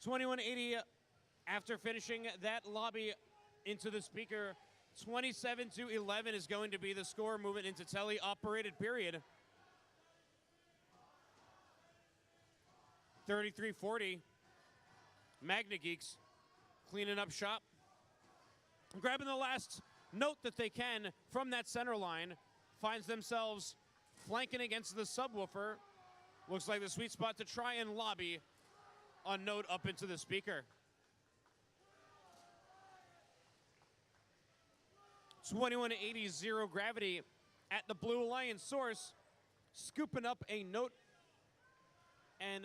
Speaker 1: 2180 after finishing that lobby into the speaker. 27-11 is going to be the score moving into tele-operated period. 3340 Magna Geeks cleaning up shop. Grabbing the last note that they can from that center line. Finds themselves flanking against the subwoofer. Looks like the sweet spot to try and lobby a note up into the speaker. 2180 Zero Gravity at the Blue Alliance source, scooping up a note and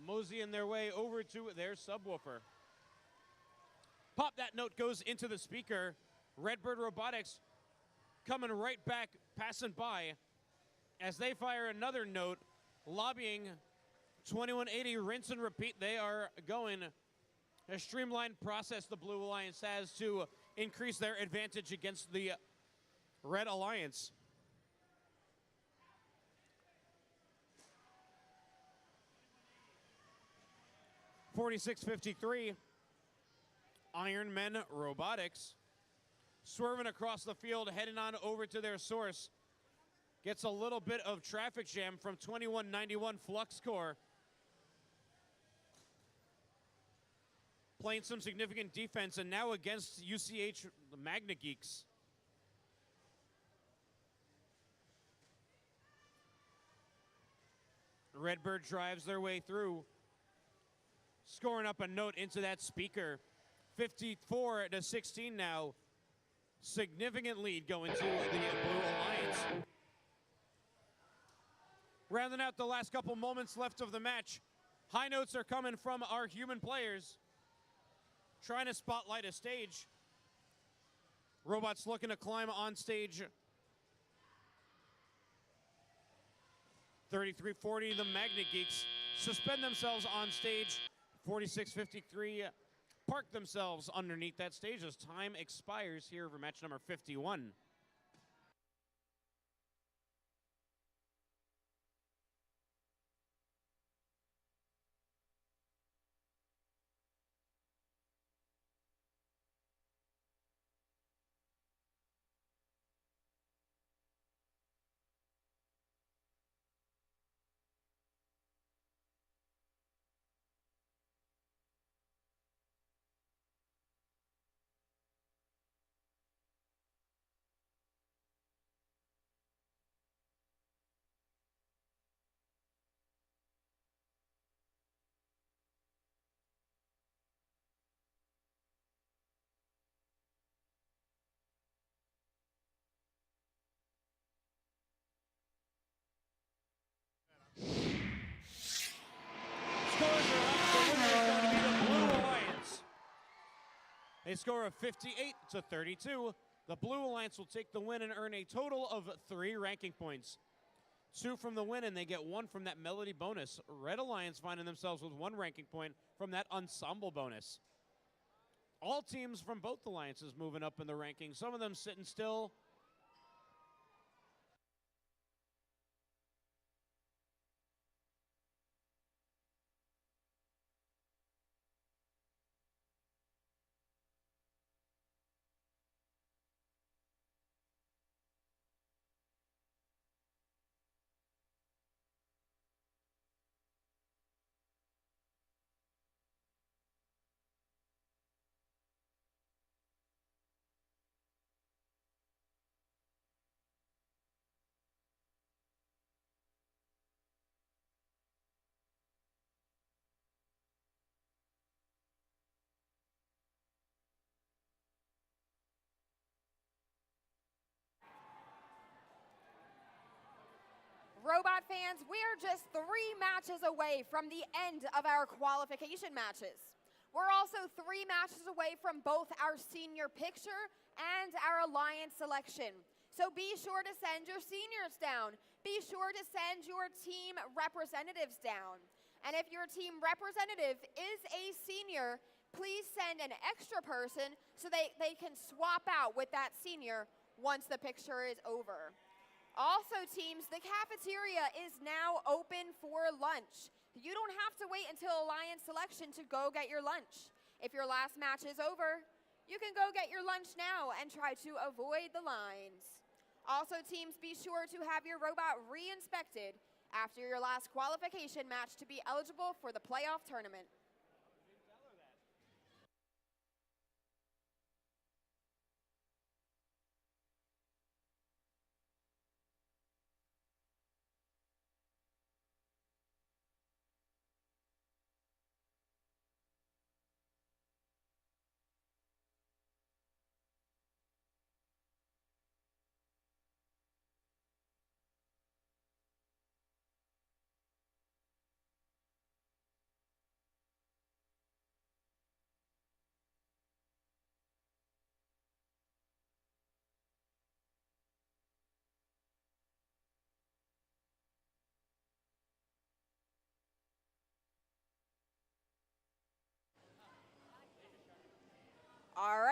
Speaker 1: moseying their way over to their subwoofer. Pop, that note goes into the speaker. Redbird Robotics coming right back, passing by. as they fire another note lobbying 2180 rinse and repeat. They are going a streamlined process the Blue Alliance has to increase their advantage against the Red Alliance. .46.53, Iron Men Robotics swerving across the field, heading on over to their source. Gets a little bit of traffic jam from 2191 Flux Core. Playing some significant defense, and now against UCH, the Magna Geeks. Redbird drives their way through, scoring up a note into that speaker. 54-16 now. Significant lead going to the Blue Alliance. Rounding out the last couple moments left of the match, high notes are coming from our human players, trying to spotlight a stage. Robots looking to climb on stage. 33-40, the Magna Geeks suspend themselves on stage. 46-53, park themselves underneath that stage as time expires here for match number 51. Scores are up. The winner is going to be the Blue Alliance. A score of 58-32. The Blue Alliance will take the win and earn a total of 3 ranking points. 2 from the win, and they get 1 from that Melody bonus. Red Alliance finding themselves with 1 ranking point from that Ensemble bonus. All teams from both alliances moving up in the rankings. Some of them sitting still.
Speaker 2: Robot fans, we are just 3 matches away from the end of our qualification matches. We're also 3 matches away from both our senior picture and our alliance selection. So be sure to send your seniors down. Be sure to send your team representatives down. And if your team representative is a senior, please send an extra person so they can swap out with that senior once the picture is over. Also, teams, the cafeteria is now open for lunch. You don't have to wait until Alliance selection to go get your lunch. If your last match is over, you can go get your lunch now and try to avoid the lines. Also, teams, be sure to have your robot re-inspected after your last qualification match to be eligible for the playoff tournament.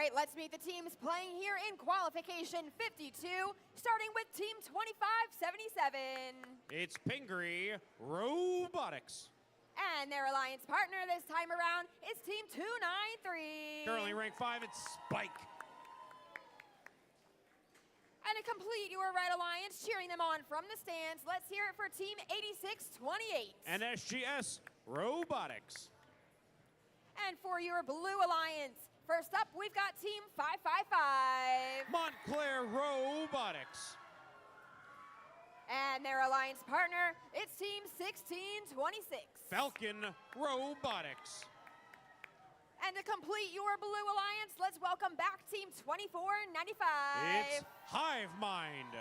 Speaker 2: right, let's meet the teams playing here in qualification 52, starting with team 2577.
Speaker 1: It's Pingree Robotics.
Speaker 2: And their alliance partner this time around is team 293.
Speaker 1: Currently ranked 5, it's Spike.
Speaker 2: And to complete your red alliance, cheering them on from the stands, let's hear it for team 8628.
Speaker 1: And SGS Robotics.
Speaker 2: And for your blue alliance, first up, we've got team 555.
Speaker 1: Montclair Robotics.
Speaker 2: And their alliance partner, it's team 1626.
Speaker 1: Falcon Robotics.
Speaker 2: And to complete your blue alliance, let's welcome back team 2495.
Speaker 1: It's Hive Mind.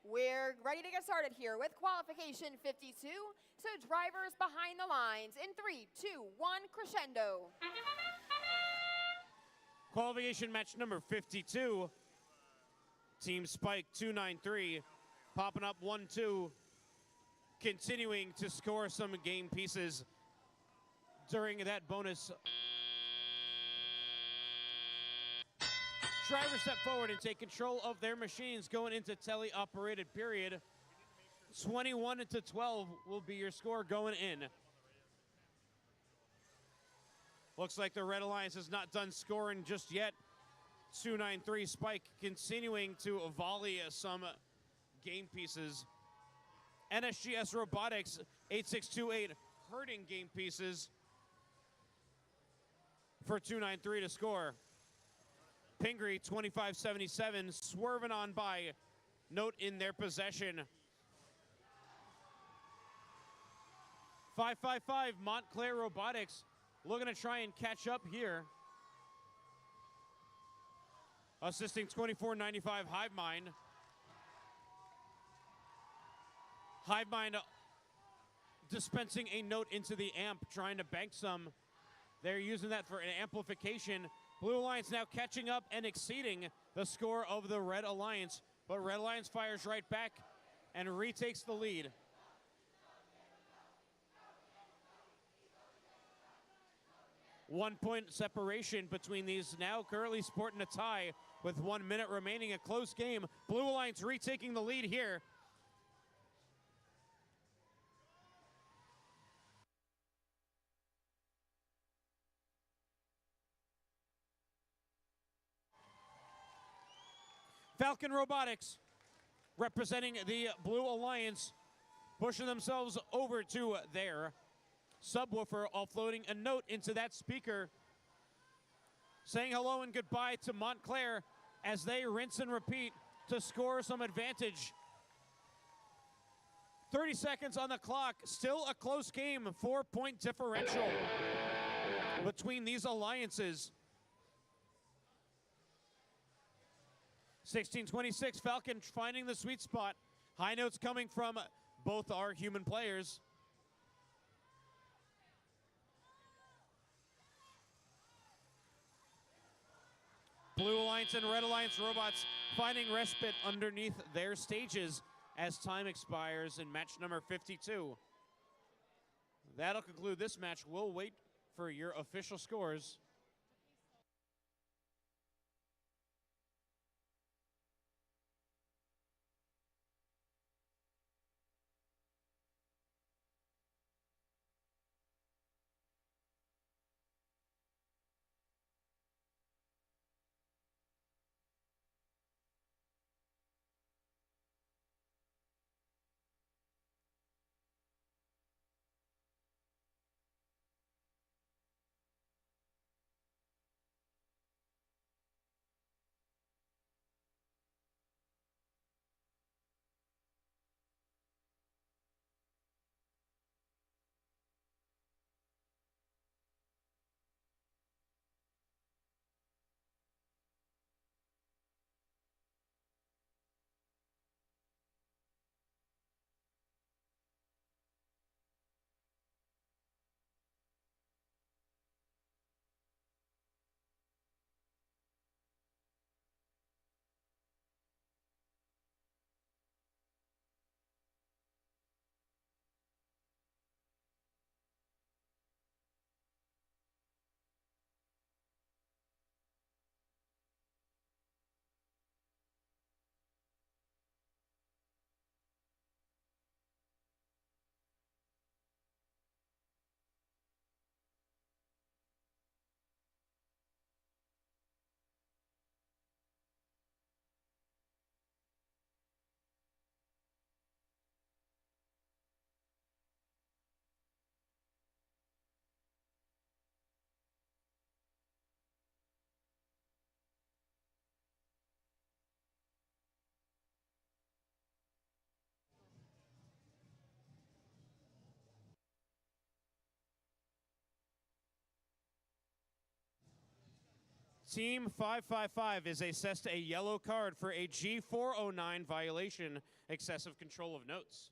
Speaker 2: We're ready to get started here with qualification 52. So drivers behind the lines in 3, 2, 1, crescendo.
Speaker 1: Qualification match number 52. Team Spike 293 popping up 1-2, continuing to score some game pieces during that bonus. Drivers step forward and take control of their machines going into tele-operated period. 21-12 will be your score going in. Looks like the Red Alliance is not done scoring just yet. 293 Spike continuing to volley some game pieces. NSGS Robotics 8628 hurting game pieces for 293 to score. Pingree 2577 swerving on by. Note in their possession. 555 Montclair Robotics looking to try and catch up here. Assisting 2495 Hivemind. Hivemind dispensing a note into the amp, trying to bank some. They're using that for an amplification. Blue Alliance now catching up and exceeding the score of the Red Alliance. But Red Alliance fires right back and retakes the lead. One-point separation between these, now currently sporting a tie with 1 minute remaining, a close game. Blue Alliance retaking the lead here. Falcon Robotics, representing the Blue Alliance, pushing themselves over to their subwoofer, offloading a note into that speaker, saying hello and goodbye to Montclair as they rinse and repeat to score some advantage. 30 seconds on the clock, still a close game, 4-point differential between these alliances. 16-26, Falcon finding the sweet spot. High notes coming from both our human players. Blue Alliance and Red Alliance robots finding respite underneath their stages as time expires in match number 52. That'll conclude this match. We'll wait for your official scores. Team 555 is assessed a yellow card for a G409 violation, excessive control of notes.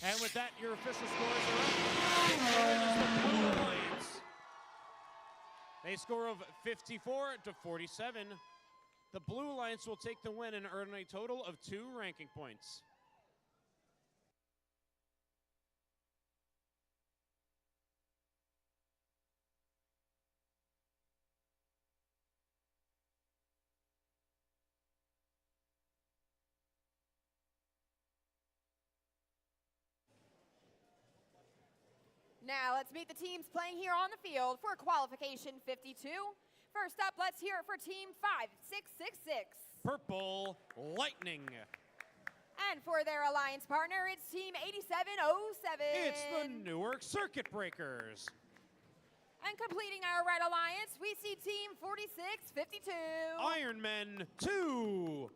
Speaker 1: And with that, your official scores are up. The Blue Alliance. A score of 54-47. The Blue Alliance will take the win and earn a total of 2 ranking points.
Speaker 2: Now let's meet the teams playing here on the field for qualification 52. First up, let's hear it for Team 5666.
Speaker 1: Purple Lightning.
Speaker 2: And for their alliance partner, it's Team 8707.
Speaker 1: It's the Newark Circuit Breakers.
Speaker 2: And completing our red alliance, we see Team 4652.
Speaker 1: Ironmen 2.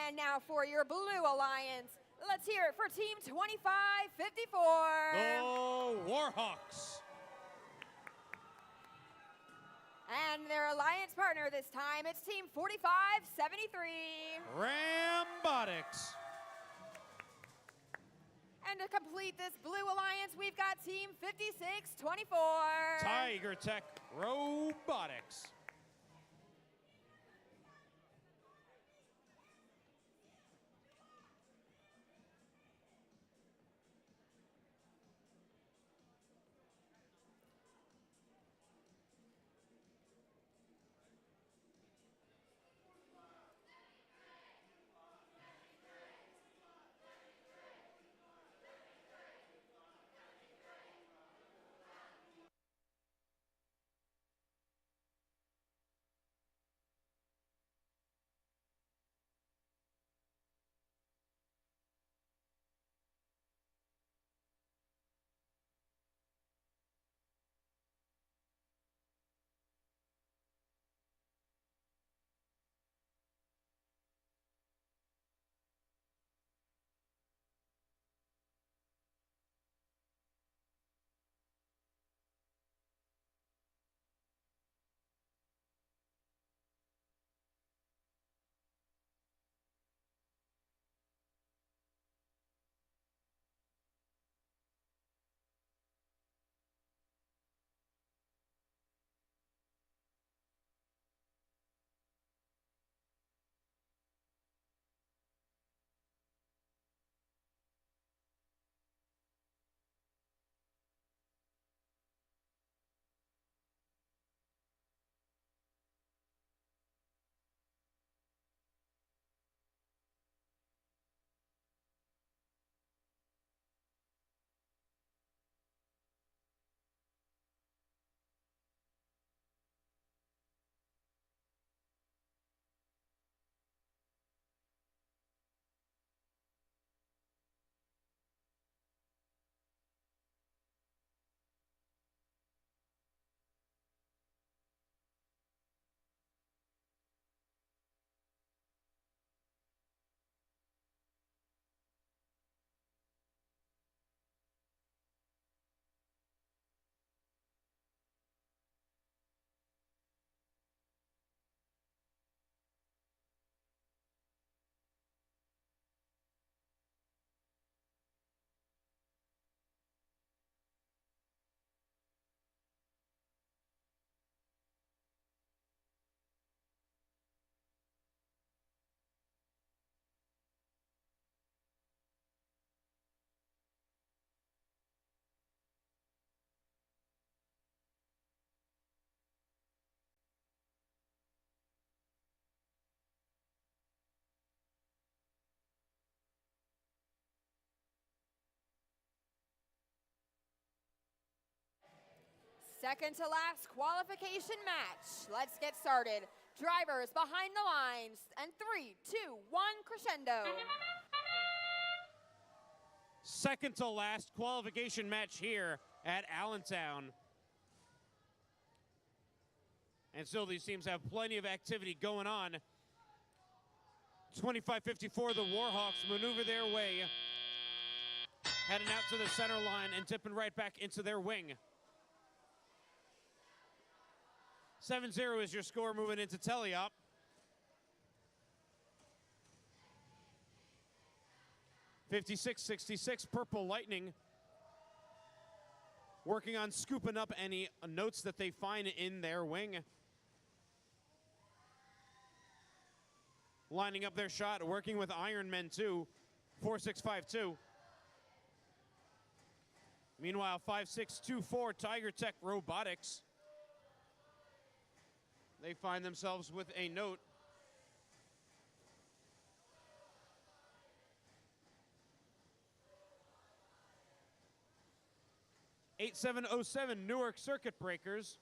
Speaker 2: And now for your blue alliance, let's hear it for Team 2554.
Speaker 1: The Warhawks.
Speaker 2: And their alliance partner this time, it's Team 4573.
Speaker 1: Rambotics.
Speaker 2: And to complete this blue alliance, we've got Team 5624.
Speaker 1: Tiger Tech Robotics.
Speaker 2: Second to last qualification match. Let's get started. Drivers behind the lines. And 3, 2, 1, crescendo.
Speaker 1: Second to last qualification match here at Allentown. And still these teams have plenty of activity going on. 25-54, the Warhawks maneuver their way, heading out to the center line and tipping right back into their wing. 7-0 is your score moving into Teleop. (56-66), Purple Lightning working on scooping up any notes that they find in their wing. Lining up their shot, working with Ironmen 2, 4652. Meanwhile, 5624, Tiger Tech Robotics. They find themselves with a note. 8707 Newark Circuit Breakers.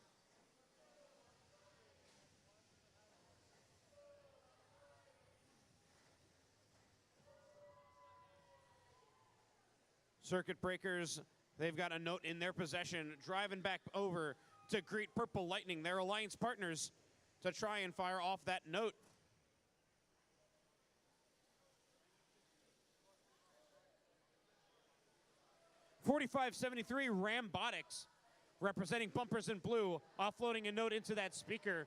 Speaker 1: Circuit Breakers, they've got a note in their possession, driving back over to greet Purple Lightning, their alliance partners, to try and fire off that note. .4573 Rambotics, representing Bumpers in Blue, offloading a note into that speaker,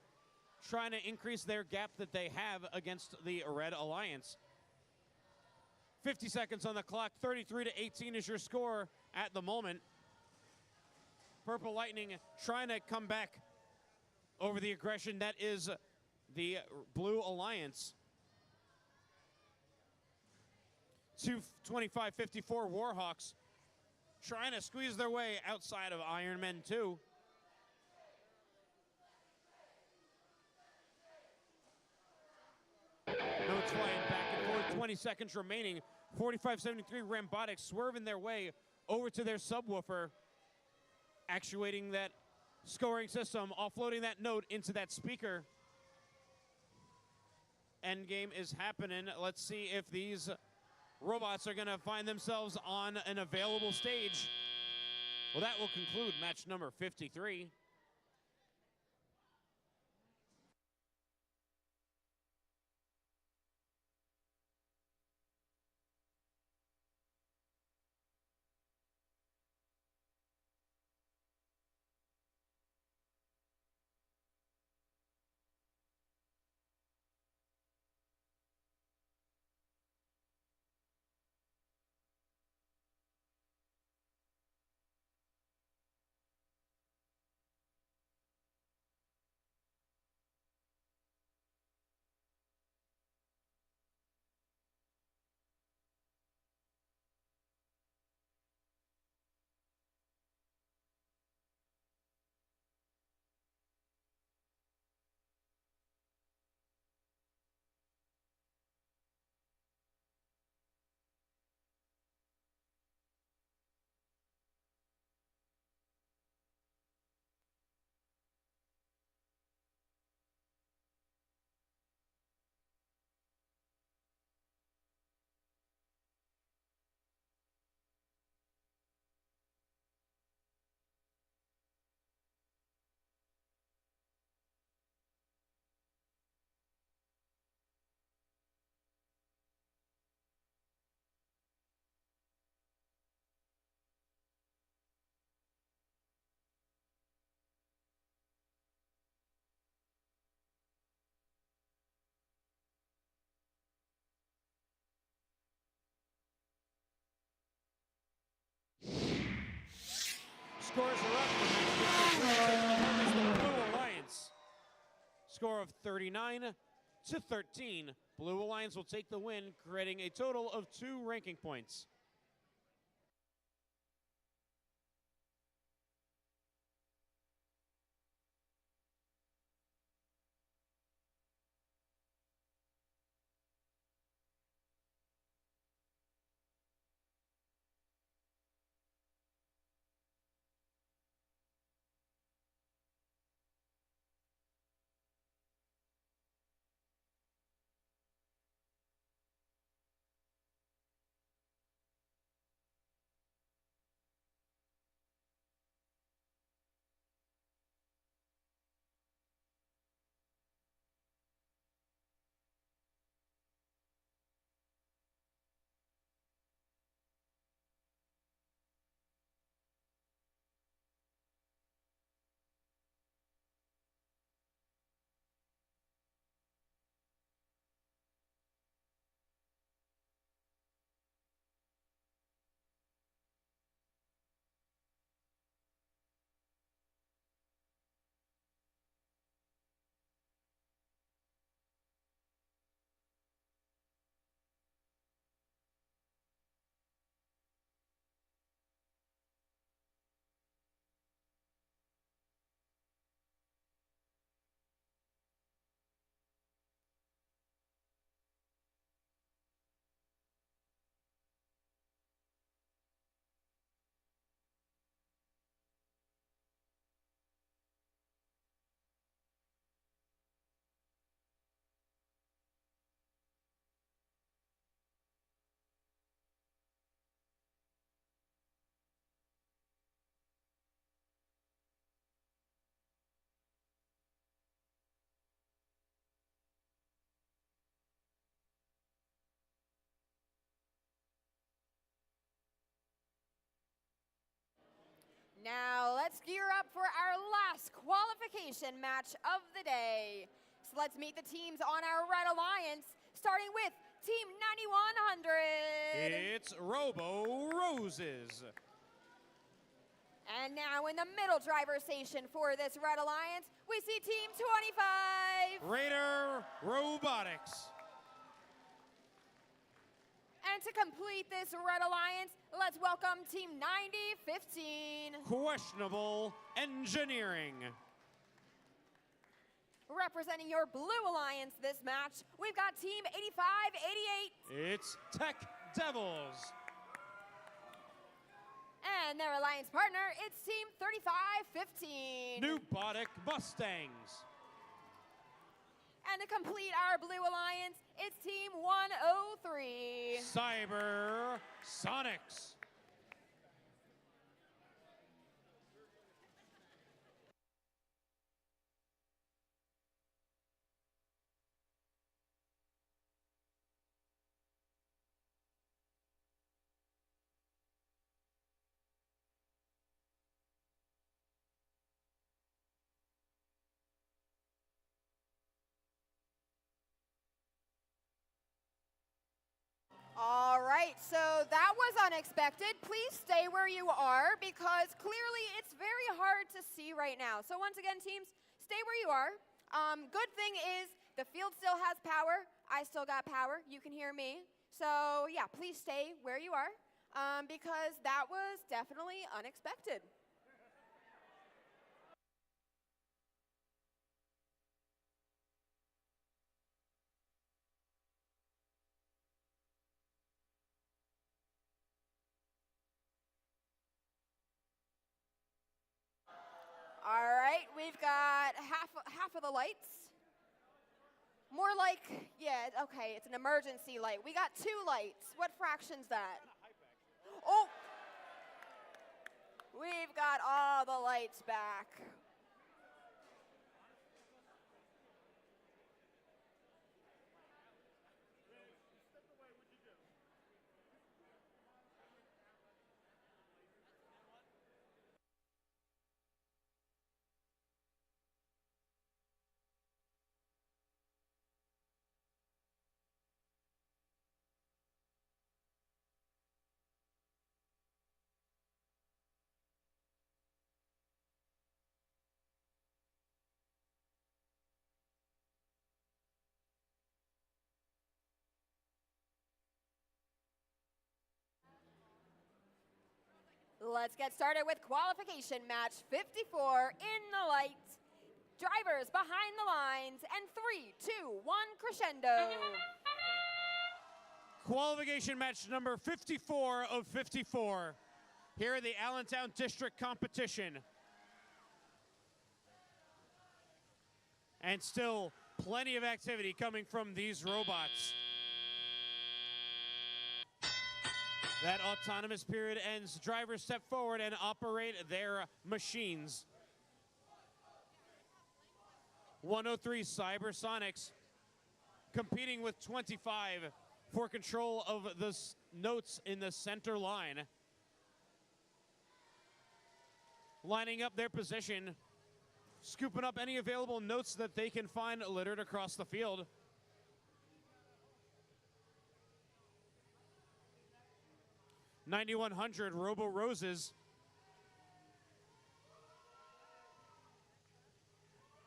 Speaker 1: trying to increase their gap that they have against the Red Alliance. 50 seconds on the clock, 33-18 is your score at the moment. Purple Lightning trying to come back over the aggression that is the Blue Alliance. 225-54 Warhawks trying to squeeze their way outside of Iron Men 2. Notes flying back and forth, 20 seconds remaining. 45-73 Rambotics swerving their way over to their subwoofer, actuating that scoring system, offloading that note into that speaker. Endgame is happening. Let's see if these robots are gonna find themselves on an available stage. Well, that will conclude match number 53. Scores are up. The Blue Alliance. Score of 39-13. Blue Alliance will take the win, creating a total of 2 ranking points.
Speaker 2: Now let's gear up for our last qualification match of the day. So let's meet the teams on our Red Alliance, starting with Team 9100.
Speaker 1: It's Robo Roses.
Speaker 2: And now in the middle driver's station for this Red Alliance, we see Team 25.
Speaker 1: Raider Robotics.
Speaker 2: And to complete this Red Alliance, let's welcome Team 9015.
Speaker 1: Questionable Engineering.
Speaker 2: Representing your Blue Alliance this match, we've got Team 8588.
Speaker 1: It's Tech Devils.
Speaker 2: And their alliance partner, it's Team 3515.
Speaker 1: Newbotic Mustangs.
Speaker 2: And to complete our Blue Alliance, it's Team 103.
Speaker 1: Cyber Sonics.
Speaker 2: All right, so that was unexpected. Please stay where you are because clearly it's very hard to see right now. So once again, teams, stay where you are. Good thing is the field still has power. I still got power. You can hear me. So yeah, please stay where you are because that was definitely unexpected. All right, we've got half of the lights. More like, yeah, okay, it's an emergency light. We got 2 lights. What fraction's that? Oh, we've got all the lights back. Let's get started with qualification match 54 in the lights. Drivers behind the lines, and 3, 2, 1, crescendo.
Speaker 1: Qualification match number 54 of 54 here at the Allentown District Competition. And still plenty of activity coming from these robots. That autonomous period ends. Drivers step forward and operate their machines. 103 Cybersonics competing with 25 for control of the notes in the center line. Lining up their position, scooping up any available notes that they can find littered across the field. (9100) Robo Roses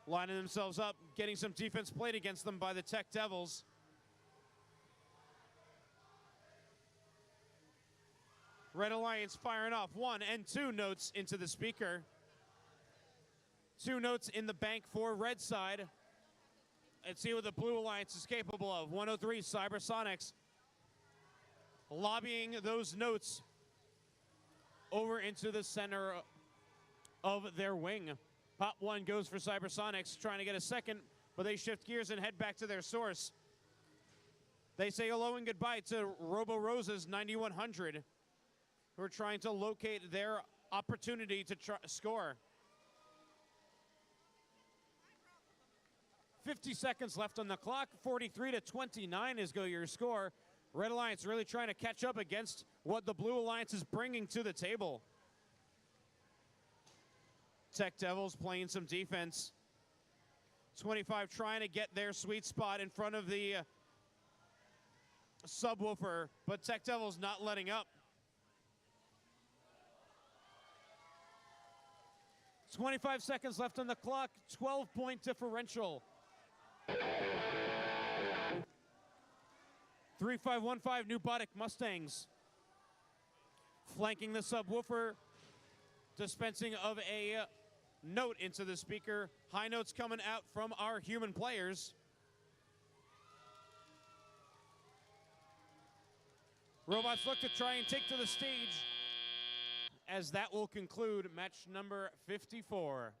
Speaker 1: lining themselves up, getting some defense played against them by the Tech Devils. Red Alliance firing off 1 and 2 notes into the speaker. 2 notes in the bank for Red side. Let's see what the Blue Alliance is capable of. 103 Cybersonics lobbying those notes over into the center of their wing. Pop 1 goes for Cybersonics, trying to get a second, but they shift gears and head back to their source. They say hello and goodbye to Robo Roses 9100, who are trying to locate their opportunity to score. 50 seconds left on the clock. 43-29 is your score. Red Alliance really trying to catch up against what the Blue Alliance is bringing to the table. Tech Devils playing some defense. 25 trying to get their sweet spot in front of the subwoofer, but Tech Devils not letting up. 25 seconds left on the clock, 12-point differential. 3515 New Boddick Mustangs flanking the subwoofer, dispensing of a note into the speaker. High notes coming out from our human players. Robots look to try and take to the stage, as that will conclude match number 54.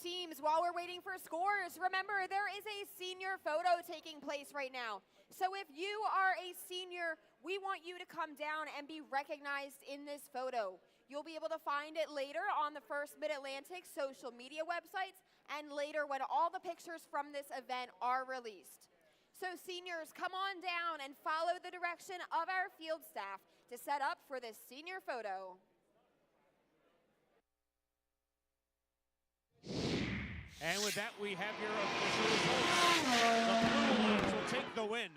Speaker 2: Teams, while we're waiting for scores, remember there is a senior photo taking place right now. So if you are a senior, we want you to come down and be recognized in this photo. You'll be able to find it later on the First Mid-Atlantic social media websites and later when all the pictures from this event are released. So seniors, come on down and follow the direction of our field staff to set up for this senior photo.
Speaker 1: And with that, we have your official results. The Blue Lions will take the win,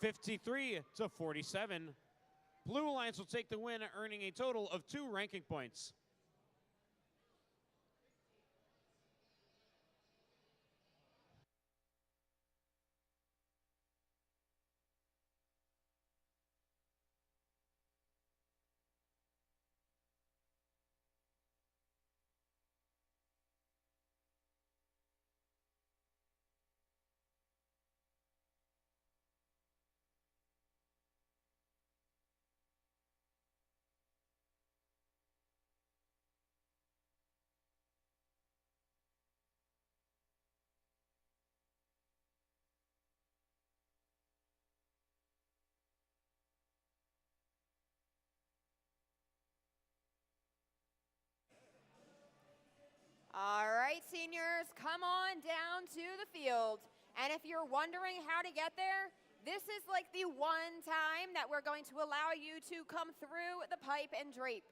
Speaker 1: 53-47. Blue Lions will take the win, earning a total of 2 ranking points.
Speaker 2: All right, seniors, come on down to the field. And if you're wondering how to get there, this is like the one time that we're going to allow you to come through the pipe and drape.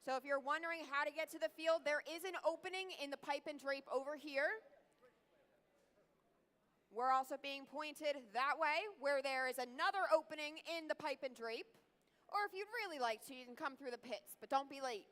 Speaker 2: So if you're wondering how to get to the field, there is an opening in the pipe and drape over here. We're also being pointed that way, where there is another opening in the pipe and drape. Or if you'd really like to, you can come through the pits, but don't be late.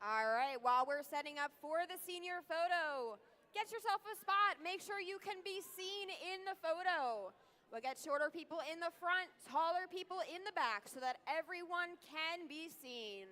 Speaker 2: All right, while we're setting up for the senior photo, get yourself a spot. Make sure you can be seen in the photo. We'll get shorter people in the front, taller people in the back so that everyone can be seen.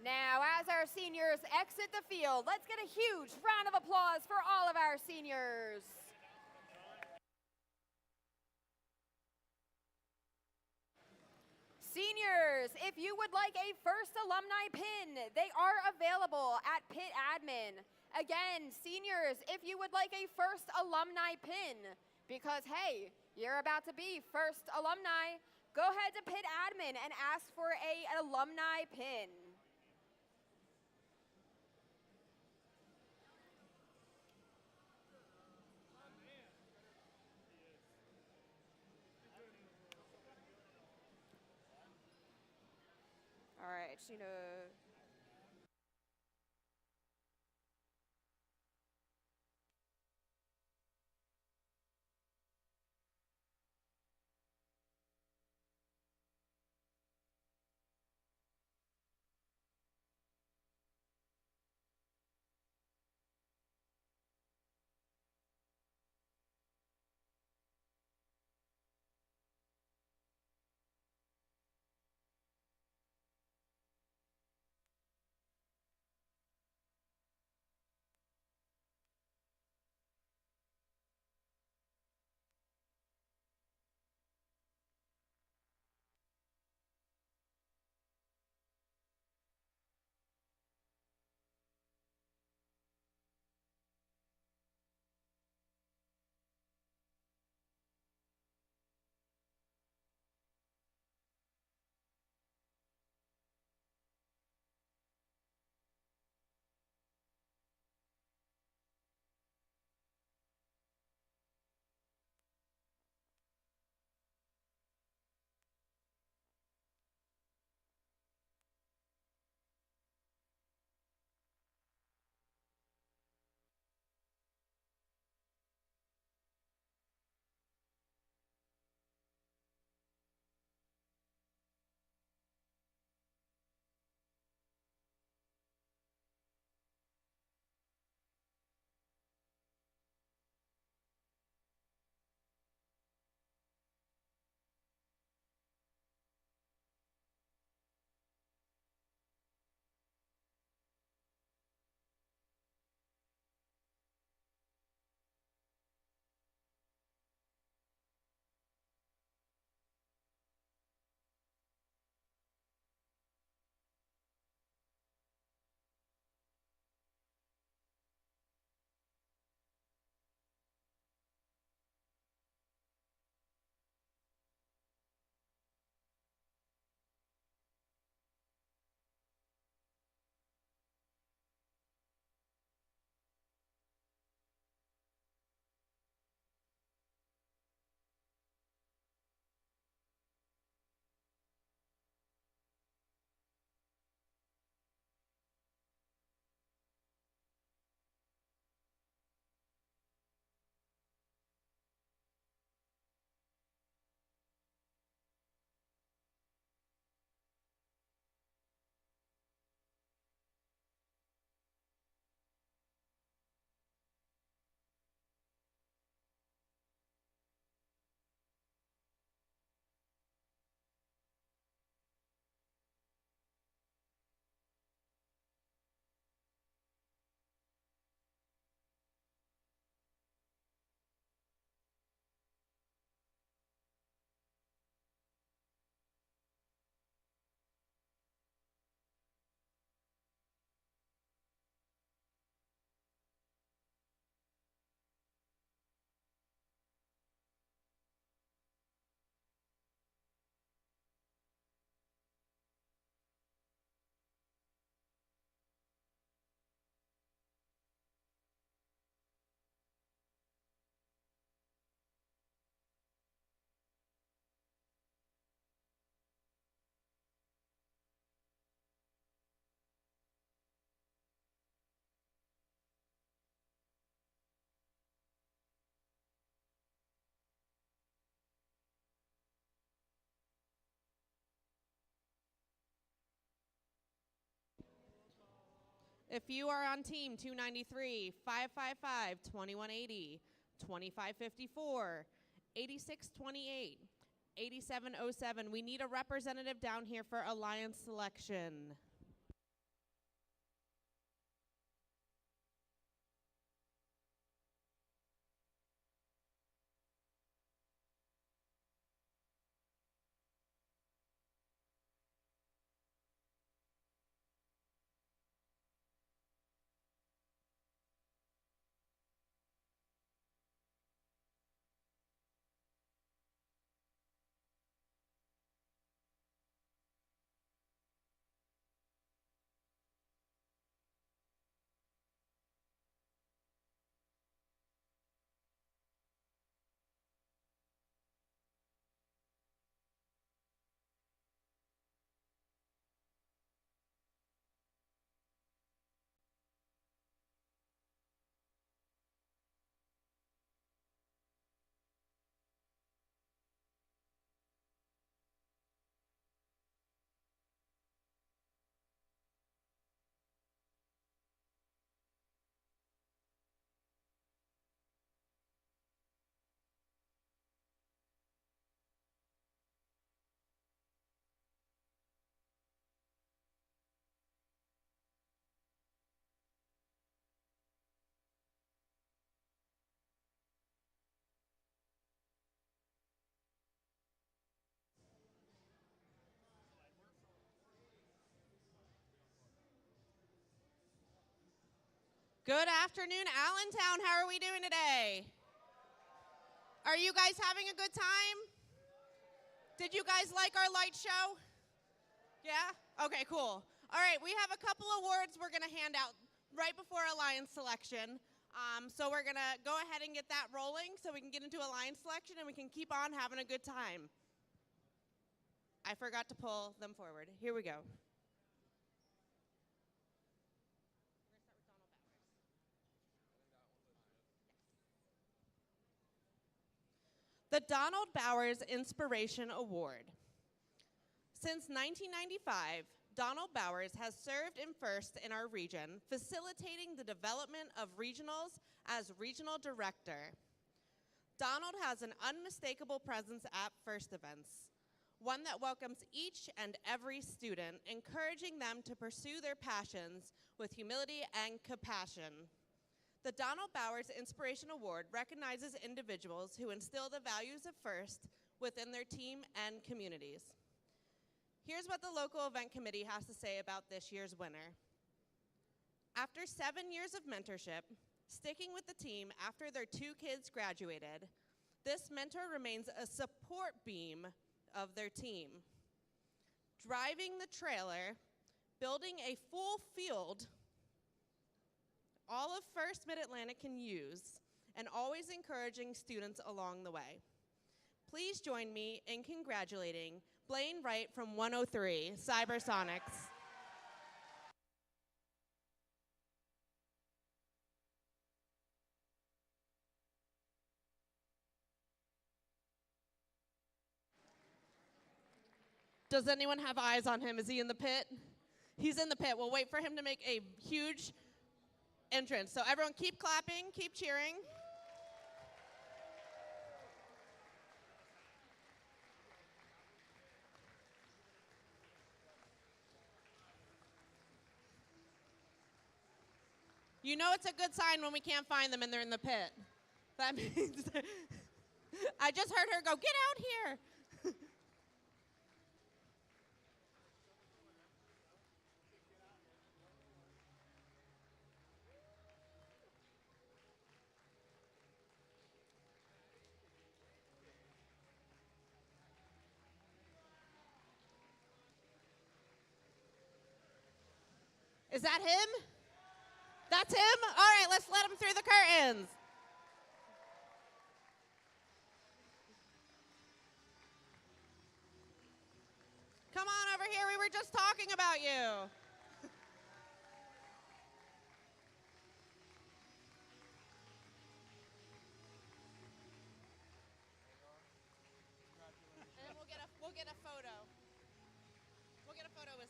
Speaker 2: Now, as our seniors exit the field, let's get a huge round of applause for all of our seniors. Seniors, if you would like a first alumni pin, they are available at Pit Admin. Again, seniors, if you would like a first alumni pin, because hey, you're about to be first alumni, go ahead to Pit Admin and ask for an alumni pin. All right, Sheena.
Speaker 7: If you are on team 293, 555, 2180, 2554, 8628, 8707, we need a representative down here for alliance selection. Good afternoon, Allentown. How are we doing today? Are you guys having a good time? Did you guys like our light show? Yeah? Okay, cool. All right, we have a couple awards we're going to hand out right before alliance selection. So we're going to go ahead and get that rolling so we can get into alliance selection and we can keep on having a good time. I forgot to pull them forward. Here we go. The Donald Bowers Inspiration Award. Since 1995, Donald Bowers has served in first in our region, facilitating the development of regionals as regional director. Donald has an unmistakable presence at First events, one that welcomes each and every student, encouraging them to pursue their passions with humility and compassion. The Donald Bowers Inspiration Award recognizes individuals who instill the values of First within their team and communities. Here's what the local event committee has to say about this year's winner. After 7 years of mentorship, sticking with the team after their 2 kids graduated, this mentor remains a support beam of their team. Driving the trailer, building a full field all of First Mid-Atlantic can use, and always encouraging students along the way. Please join me in congratulating Blaine Wright from 103, Cybersonics. Does anyone have eyes on him? Is he in the pit? He's in the pit. We'll wait for him to make a huge entrance. So everyone keep clapping, keep cheering. You know it's a good sign when we can't find them and they're in the pit. That means I just heard her go, "Get out here." Is that him? That's him? All right, let's let him through the curtains. Come on over here. We were just talking about you. And we'll get a photo. We'll get a photo with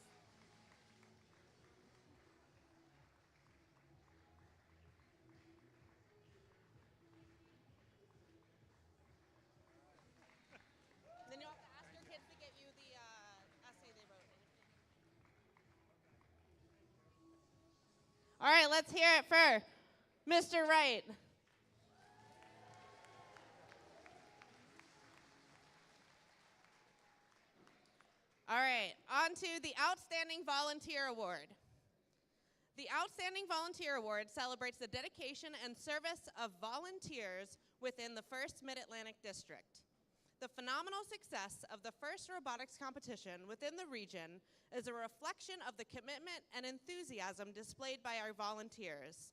Speaker 7: All right, let's hear it for Mr. Wright. All right, on to the Outstanding Volunteer Award. The Outstanding Volunteer Award celebrates the dedication and service of volunteers within the 1st Mid-Atlantic District. The phenomenal success of the first robotics competition within the region is a reflection of the commitment and enthusiasm displayed by our volunteers.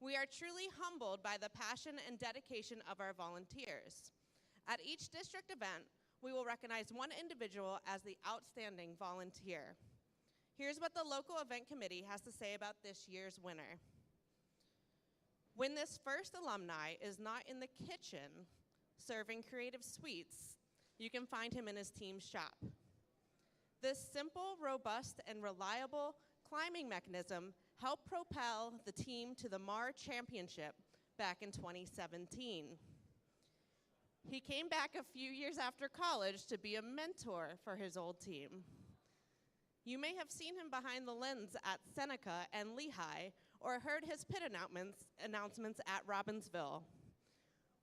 Speaker 7: We are truly humbled by the passion and dedication of our volunteers. At each district event, we will recognize one individual as the outstanding volunteer. Here's what the local event committee has to say about this year's winner. When this first alumni is not in the kitchen serving creative sweets, you can find him in his team's shop. This simple, robust, and reliable climbing mechanism helped propel the team to the MAR Championship back in 2017. He came back a few years after college to be a mentor for his old team. You may have seen him behind the lens at Seneca and Lehigh, or heard his pit announcements at Robbinsville.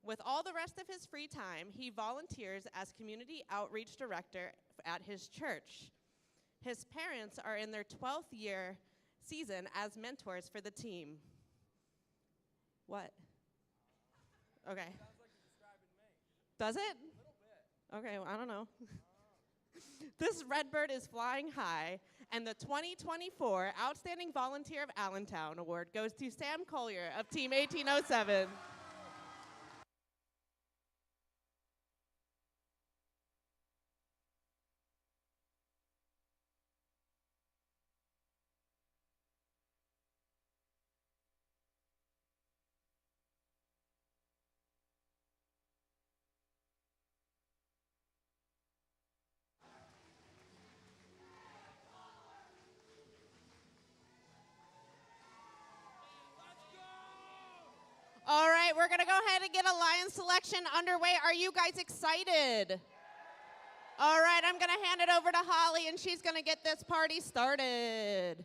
Speaker 7: With all the rest of his free time, he volunteers as community outreach director at his church. His parents are in their 12th year season as mentors for the team. What? Okay.
Speaker 8: Sounds like you're describing me.
Speaker 7: Does it?
Speaker 8: A little bit.
Speaker 7: Okay, well, I don't know. This redbird is flying high, and the 2024 Outstanding Volunteer of Allentown Award goes to Sam Collier of Team 1807. All right, we're going to go ahead and get Alliance selection underway. Are you guys excited? All right, I'm going to hand it over to Holly, and she's going to get this party started.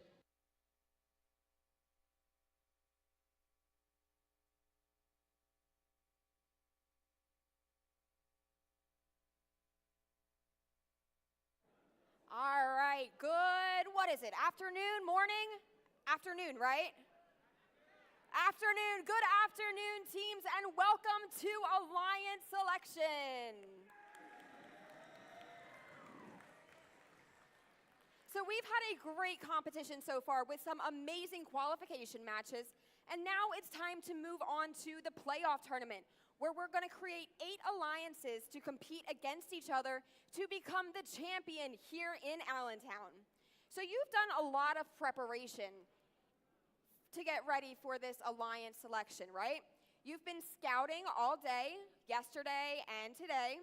Speaker 2: All right, good. What is it? Afternoon, morning? Afternoon, right? Afternoon, good afternoon, teams, and welcome to Alliance Selection. So we've had a great competition so far with some amazing qualification matches, and now it's time to move on to the playoff tournament, where we're going to create 8 alliances to compete against each other to become the champion here in Allentown. So you've done a lot of preparation to get ready for this alliance selection, right? You've been scouting all day, yesterday and today,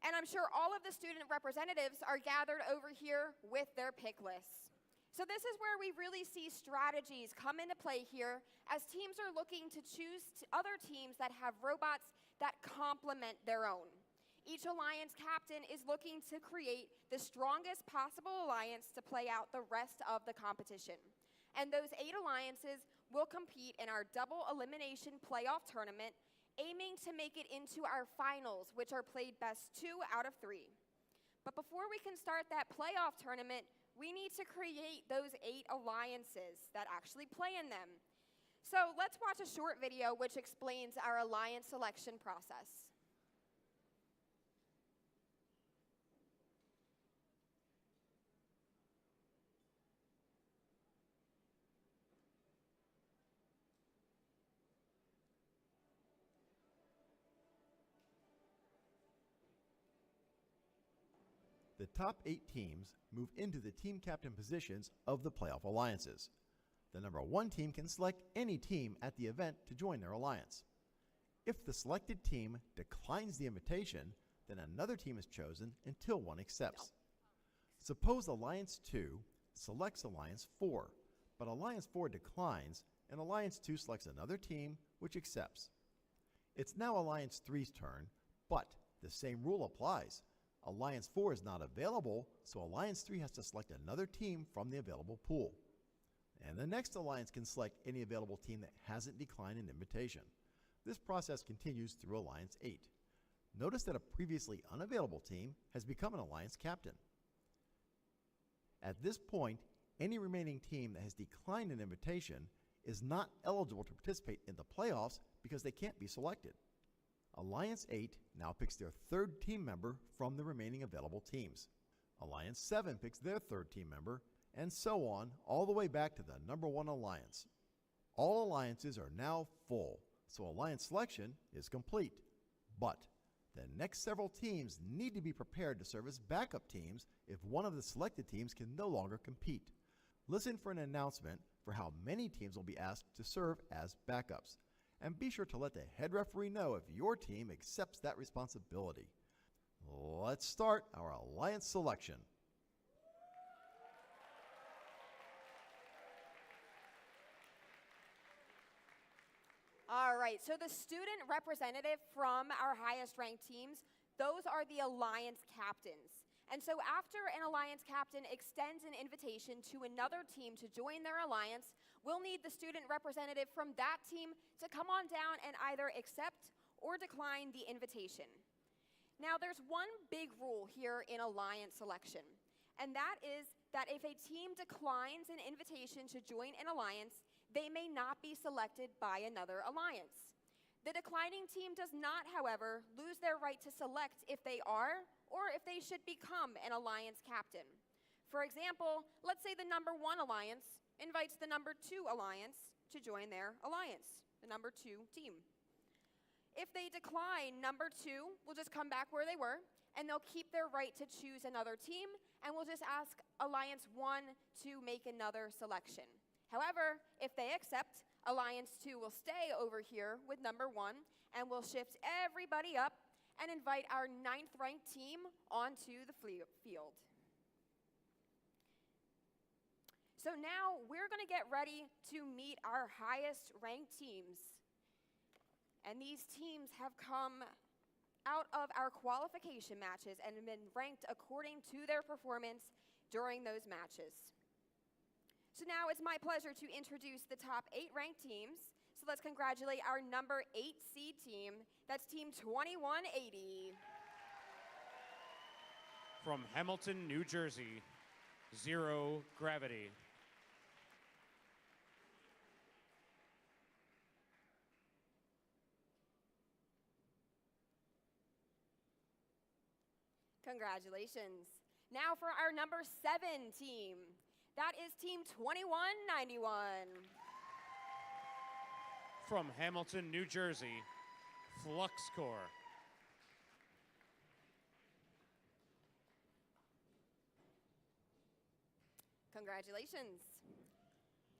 Speaker 2: and I'm sure all of the student representatives are gathered over here with their pick lists. So this is where we really see strategies come into play here as teams are looking to choose other teams that have robots that complement their own. Each alliance captain is looking to create the strongest possible alliance to play out the rest of the competition. And those 8 alliances will compete in our double elimination playoff tournament, aiming to make it into our finals, which are played best 2 out of 3. But before we can start that playoff tournament, we need to create those 8 alliances that actually play in them. So let's watch a short video which explains our alliance selection process.
Speaker 9: The top 8 teams move into the team captain positions of the playoff alliances. The number 1 team can select any team at the event to join their alliance. If the selected team declines the invitation, then another team is chosen until one accepts. Suppose Alliance 2 selects Alliance 4, but Alliance 4 declines and Alliance 2 selects another team which accepts. It's now Alliance 3's turn, but the same rule applies. Alliance 4 is not available, so Alliance 3 has to select another team from the available pool. And the next alliance can select any available team that hasn't declined an invitation. This process continues through Alliance 8. Notice that a previously unavailable team has become an alliance captain. At this point, any remaining team that has declined an invitation is not eligible to participate in the playoffs because they can't be selected. Alliance 8 now picks their third team member from the remaining available teams. Alliance 7 picks their third team member, and so on, all the way back to the number 1 alliance. All alliances are now full, so alliance selection is complete. But the next several teams need to be prepared to serve as backup teams if one of the selected teams can no longer compete. Listen for an announcement for how many teams will be asked to serve as backups. And be sure to let the head referee know if your team accepts that responsibility. Let's start our alliance selection.
Speaker 2: All right, so the student representative from our highest ranked teams, those are the alliance captains. And so after an alliance captain extends an invitation to another team to join their alliance, we'll need the student representative from that team to come on down and either accept or decline the invitation. Now, there's one big rule here in alliance selection, and that is that if a team declines an invitation to join an alliance, they may not be selected by another alliance. The declining team does not, however, lose their right to select if they are or if they should become an alliance captain. For example, let's say the number 1 alliance invites the number 2 alliance to join their alliance, the number 2 team. If they decline, number 2 will just come back where they were, and they'll keep their right to choose another team, and we'll just ask Alliance 1 to make another selection. However, if they accept, Alliance 2 will stay over here with number 1, and we'll shift everybody up and invite our 9th ranked team onto the field. So now we're going to get ready to meet our highest ranked teams. And these teams have come out of our qualification matches and have been ranked according to their performance during those matches. So now it's my pleasure to introduce the top 8 ranked teams. So let's congratulate our number 8 seed team. That's Team 2180.
Speaker 1: From Hamilton, New Jersey, Zero Gravity.
Speaker 2: Congratulations. Now for our number 7 team. That is Team 2191.
Speaker 1: From Hamilton, New Jersey, Flux Core.
Speaker 2: Congratulations.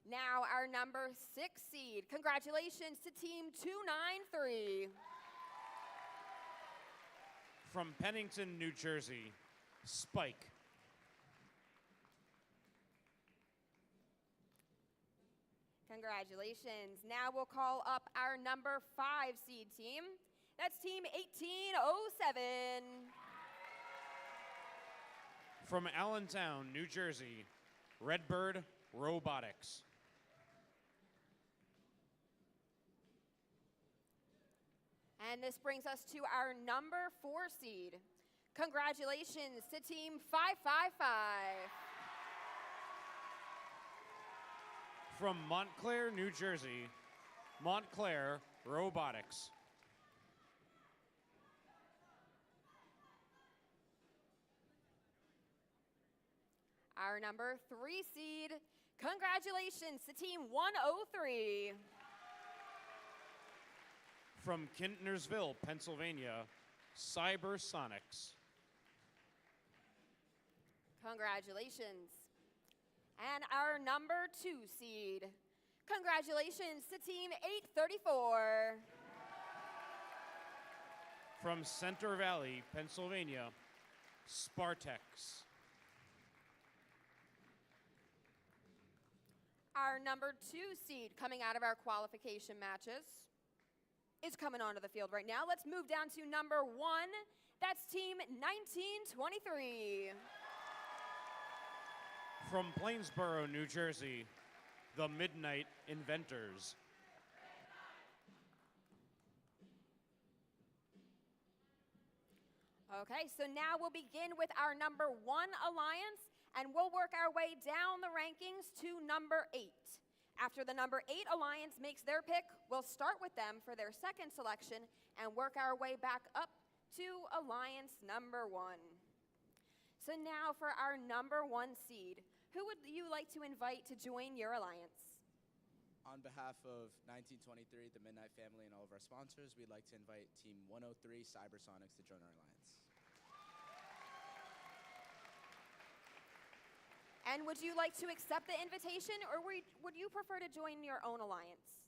Speaker 2: Now our number 6 seed. Congratulations to Team 293.
Speaker 1: From Pennington, New Jersey, Spike.
Speaker 2: Congratulations. Now we'll call up our number 5 seed team. That's Team 1807.
Speaker 1: From Allentown, New Jersey, Redbird Robotics.
Speaker 2: And this brings us to our number 4 seed. Congratulations to Team 555.
Speaker 1: From Montclair, New Jersey, Montclair Robotics.
Speaker 2: Our number 3 seed. Congratulations to Team 103.
Speaker 1: From Kintnersville, Pennsylvania, Cybersonics.
Speaker 2: Congratulations. And our number 2 seed. Congratulations to Team 834.
Speaker 1: From Center Valley, Pennsylvania, Spartex.
Speaker 2: Our number 2 seed coming out of our qualification matches is coming onto the field right now. Let's move down to number 1. That's Team 1923.
Speaker 1: From Plainsboro, New Jersey, the Midnight Inventors.
Speaker 2: Okay, so now we'll begin with our number 1 alliance, and we'll work our way down the rankings to number 8. After the number 8 alliance makes their pick, we'll start with them for their second selection and work our way back up to alliance number 1. So now for our number 1 seed, who would you like to invite to join your alliance?
Speaker 8: On behalf of 1923, the Midnight Family, and all of our sponsors, we'd like to invite Team 103 Cybersonics to join our alliance.
Speaker 2: And would you like to accept the invitation, or would you prefer to join your own alliance?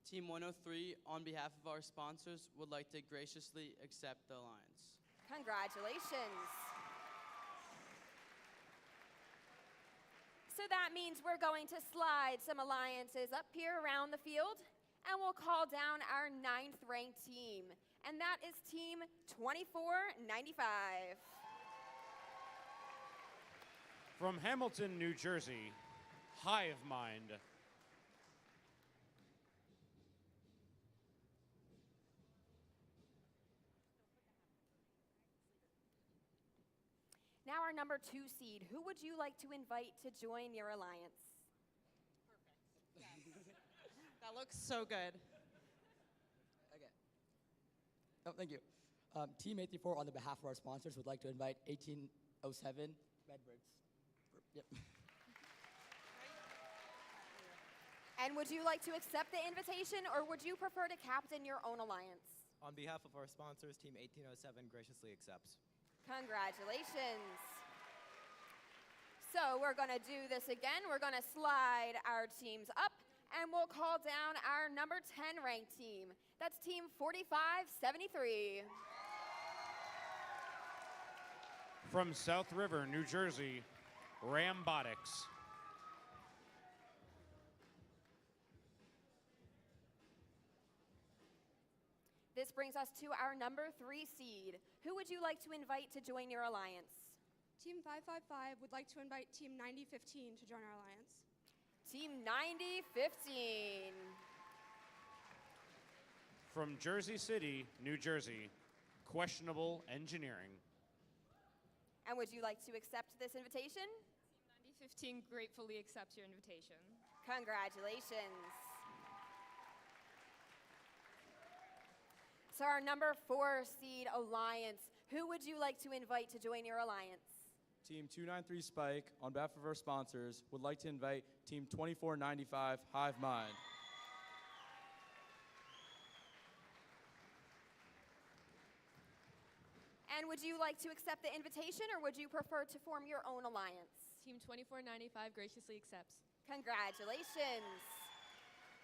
Speaker 10: Team 103, on behalf of our sponsors, would like to graciously accept the alliance.
Speaker 2: Congratulations. So that means we're going to slide some alliances up here around the field, and we'll call down our 9th ranked team, and that is Team 2495.
Speaker 1: From Hamilton, New Jersey, Hive Mind.
Speaker 2: Now our number 2 seed, who would you like to invite to join your alliance?
Speaker 7: That looks so good.
Speaker 11: Okay. Oh, thank you. Team 84, on the behalf of our sponsors, would like to invite 1807 Redbirds. Yep.
Speaker 2: And would you like to accept the invitation, or would you prefer to captain your own alliance?
Speaker 12: On behalf of our sponsors, Team 1807 graciously accepts.
Speaker 2: Congratulations. So we're going to do this again. We're going to slide our teams up, and we'll call down our number 10 ranked team. That's Team 4573.
Speaker 1: From South River, New Jersey, Rambotics.
Speaker 2: This brings us to our number 3 seed. Who would you like to invite to join your alliance?
Speaker 13: Team 555 would like to invite Team 9015 to join our alliance.
Speaker 2: Team 9015.
Speaker 1: From Jersey City, New Jersey, Questionable Engineering.
Speaker 2: And would you like to accept this invitation?
Speaker 14: Team 9015 gratefully accepts your invitation.
Speaker 2: Congratulations. So our number 4 seed alliance, who would you like to invite to join your alliance?
Speaker 12: Team 293 Spike, on behalf of our sponsors, would like to invite Team 2495 Hive Mind.
Speaker 2: And would you like to accept the invitation, or would you prefer to form your own alliance?
Speaker 14: Team 2495 graciously accepts.
Speaker 2: Congratulations.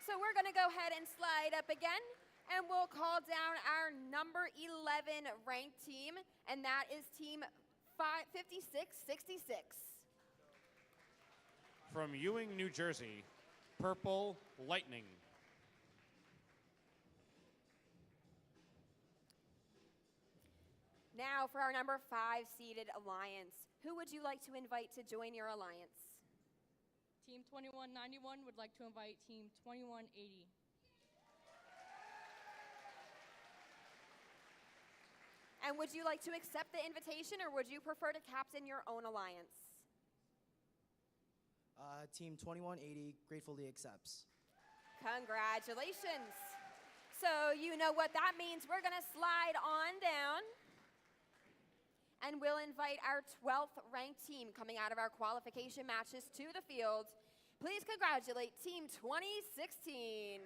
Speaker 2: So we're going to go ahead and slide up again, and we'll call down our number 11 ranked team, and that is Team 5666.
Speaker 1: From Ewing, New Jersey, Purple Lightning.
Speaker 2: Now for our number 5 seeded alliance, who would you like to invite to join your alliance?
Speaker 14: Team 2191 would like to invite Team 2180.
Speaker 2: And would you like to accept the invitation, or would you prefer to captain your own alliance?
Speaker 11: Team 2180 gratefully accepts.
Speaker 2: Congratulations. So you know what that means. We're going to slide on down, and we'll invite our 12th ranked team coming out of our qualification matches to the field. Please congratulate Team 2016.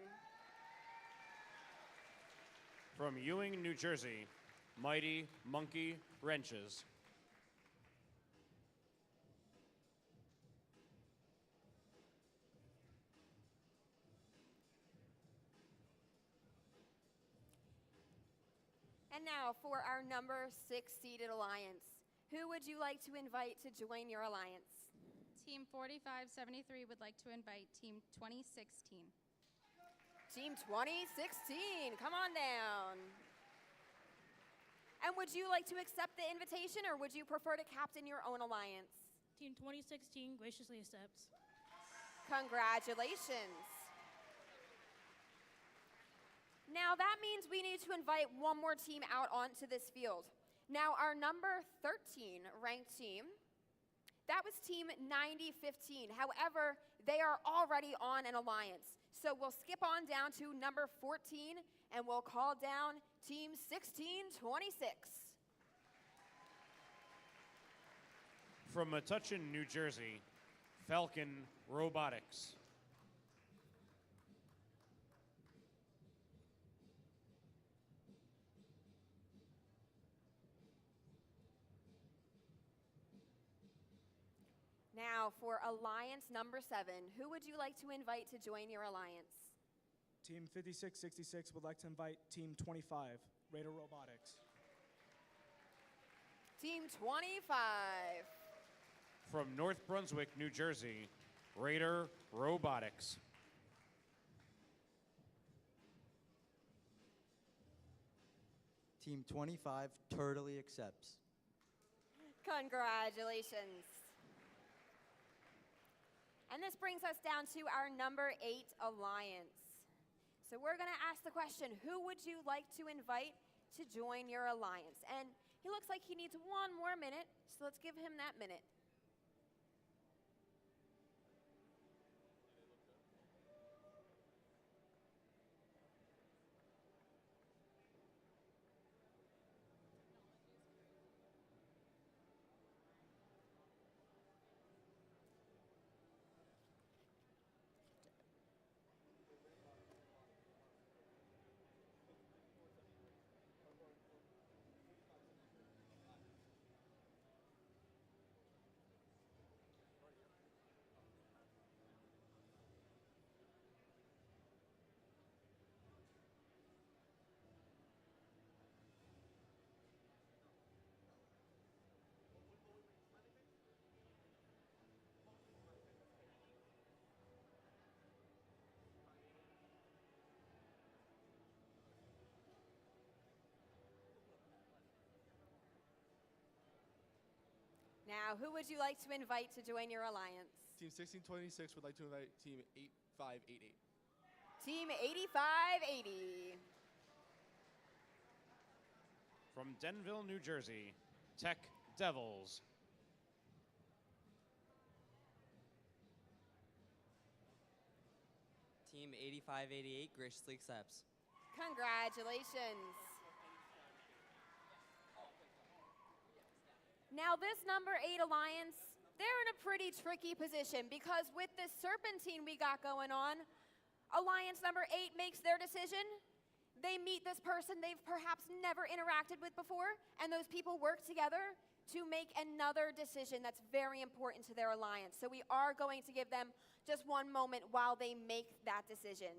Speaker 1: From Ewing, New Jersey, Mighty Monkey Wrenches.
Speaker 2: And now for our number 6 seeded alliance. Who would you like to invite to join your alliance?
Speaker 14: Team 4573 would like to invite Team 2016.
Speaker 2: Team 2016, come on down. And would you like to accept the invitation, or would you prefer to captain your own alliance?
Speaker 13: Team 2016 graciously accepts.
Speaker 2: Congratulations. Now that means we need to invite one more team out onto this field. Now our number 13 ranked team, that was team 9015. However, they are already on an alliance. So we'll skip on down to number 14 and we'll call down team 1626.
Speaker 1: From Metuchen, New Jersey, Falcon Robotics.
Speaker 2: Now for alliance number 7, who would you like to invite to join your alliance?
Speaker 15: Team 5666 would like to invite Team 25, Raider Robotics.
Speaker 2: Team 25.
Speaker 1: From North Brunswick, New Jersey, Raider Robotics.
Speaker 16: Team 25 totally accepts.
Speaker 2: Congratulations. And this brings us down to our number 8 alliance. So we're going to ask the question, who would you like to invite to join your alliance? And he looks like he needs one more minute, so let's give him that minute. Now, who would you like to invite to join your alliance?
Speaker 17: Team 1626 would like to invite Team 8588.
Speaker 2: Team 8580.
Speaker 1: From Denville, New Jersey, Tech Devils.
Speaker 18: Team 8588 graciously accepts.
Speaker 2: Congratulations. Now this number 8 alliance, they're in a pretty tricky position because with this serpentine we got going on, alliance number 8 makes their decision. They meet this person they've perhaps never interacted with before, and those people work together to make another decision that's very important to their alliance. So we are going to give them just one moment while they make that decision.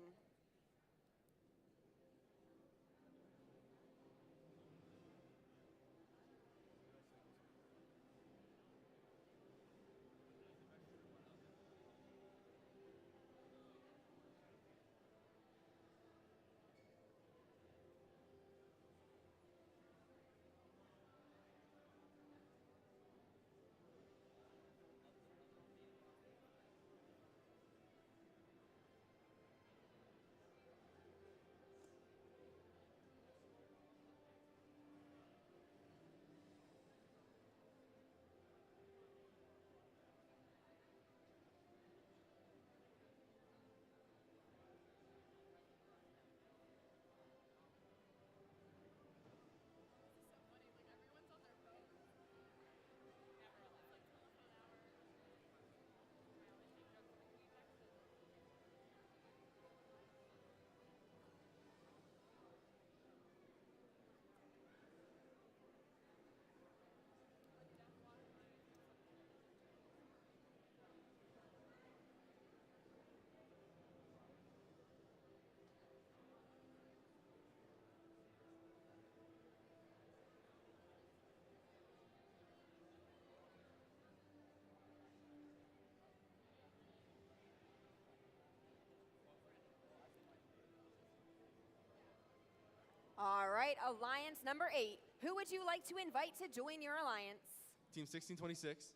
Speaker 2: All right, alliance number 8. Who would you like to invite to join your alliance?
Speaker 17: Team 1626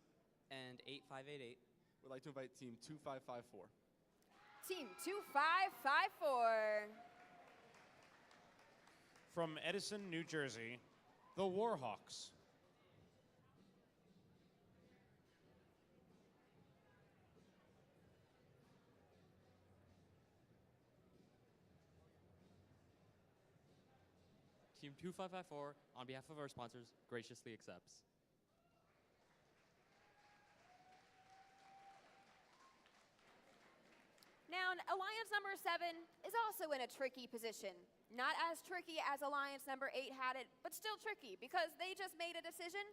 Speaker 18: and 8588
Speaker 17: would like to invite Team 2554.
Speaker 2: Team 2554.
Speaker 1: From Edison, New Jersey, the Warhawks.
Speaker 18: Team 2554, on behalf of our sponsors, graciously accepts.
Speaker 2: Now, Alliance number 7 is also in a tricky position. Not as tricky as Alliance number 8 had it, but still tricky because they just made a decision,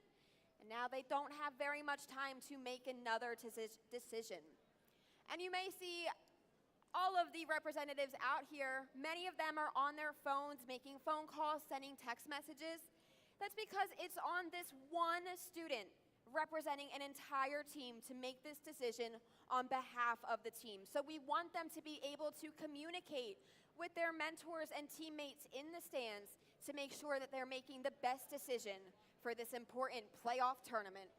Speaker 2: and now they don't have very much time to make another decision. And you may see all of the representatives out here. Many of them are on their phones, making phone calls, sending text messages. That's because it's on this one student representing an entire team to make this decision on behalf of the team. So we want them to be able to communicate with their mentors and teammates in the stands to make sure that they're making the best decision for this important playoff tournament.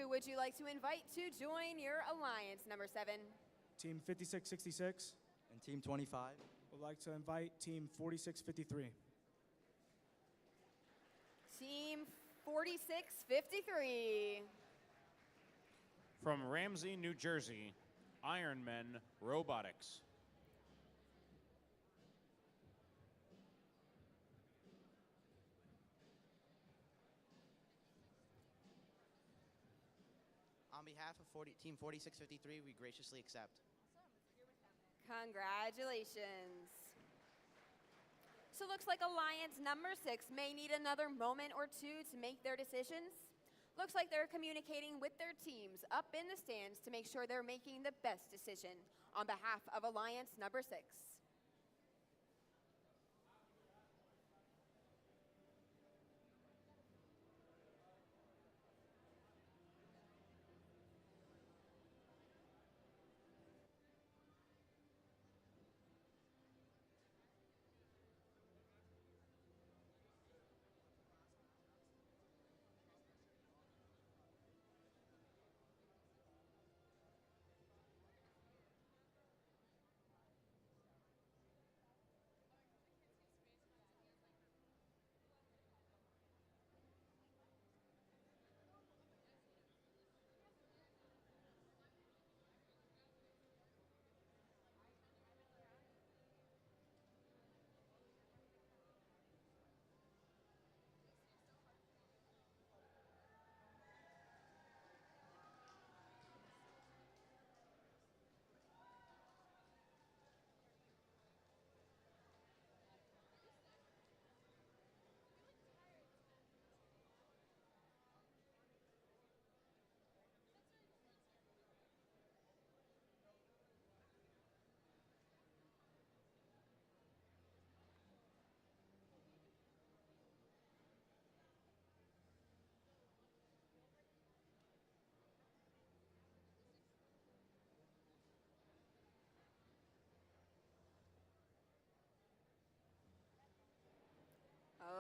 Speaker 2: Who would you like to invite to join your Alliance number 7?
Speaker 15: Team 5666
Speaker 16: And Team 25.
Speaker 15: would like to invite Team 4653.
Speaker 2: Team 4653.
Speaker 1: From Ramsey, New Jersey, Ironmen Robotics.
Speaker 19: On behalf of Team 4653, we graciously accept.
Speaker 2: Congratulations. So looks like Alliance number 6 may need another moment or two to make their decisions. Looks like they're communicating with their teams up in the stands to make sure they're making the best decision on behalf of Alliance number 6.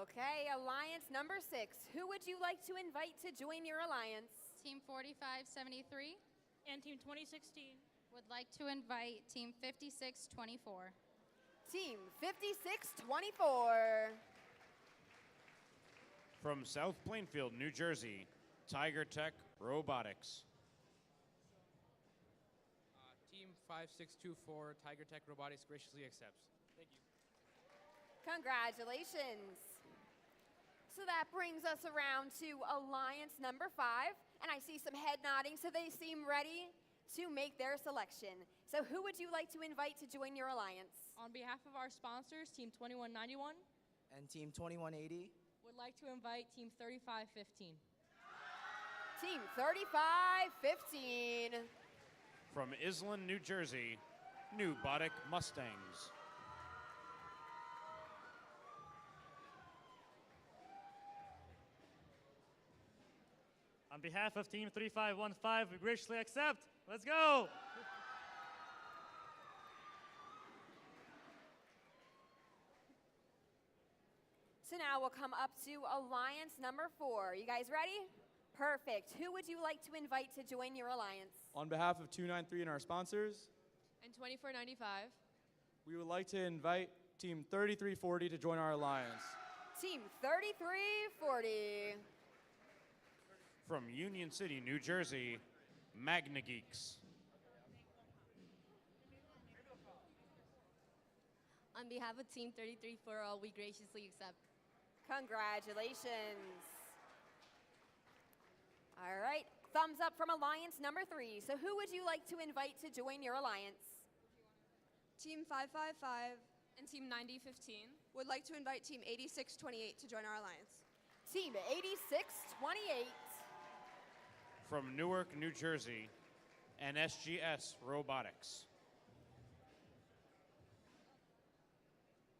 Speaker 2: Okay, Alliance number 6. Who would you like to invite to join your alliance?
Speaker 14: Team 4573
Speaker 20: And Team 2016
Speaker 14: would like to invite Team 5624.
Speaker 2: Team 5624.
Speaker 1: From South Plainfield, New Jersey, Tiger Tech Robotics.
Speaker 18: Team 5624, Tiger Tech Robotics graciously accepts. Thank you.
Speaker 2: Congratulations. So that brings us around to Alliance number 5. And I see some head nodding, so they seem ready to make their selection. So who would you like to invite to join your alliance?
Speaker 14: On behalf of our sponsors, Team 2191
Speaker 16: And Team 2180.
Speaker 14: would like to invite Team 3515.
Speaker 2: Team 3515.
Speaker 1: From Island, New Jersey, New Botic Mustangs.
Speaker 20: On behalf of Team 3515, we graciously accept. Let's go!
Speaker 2: So now we'll come up to Alliance number 4. You guys ready? Perfect. Who would you like to invite to join your alliance?
Speaker 12: On behalf of 293 and our sponsors,
Speaker 14: And 2495.
Speaker 12: we would like to invite Team 3340 to join our alliance.
Speaker 2: Team 3340.
Speaker 1: From Union City, New Jersey, Magna Geeks.
Speaker 14: On behalf of Team 3340, we graciously accept.
Speaker 2: Congratulations. All right, thumbs up from Alliance number 3. So who would you like to invite to join your alliance?
Speaker 13: Team 555
Speaker 14: And Team 9015.
Speaker 13: would like to invite Team 8628 to join our alliance.
Speaker 2: Team 8628.
Speaker 1: From Newark, New Jersey, and SGS Robotics.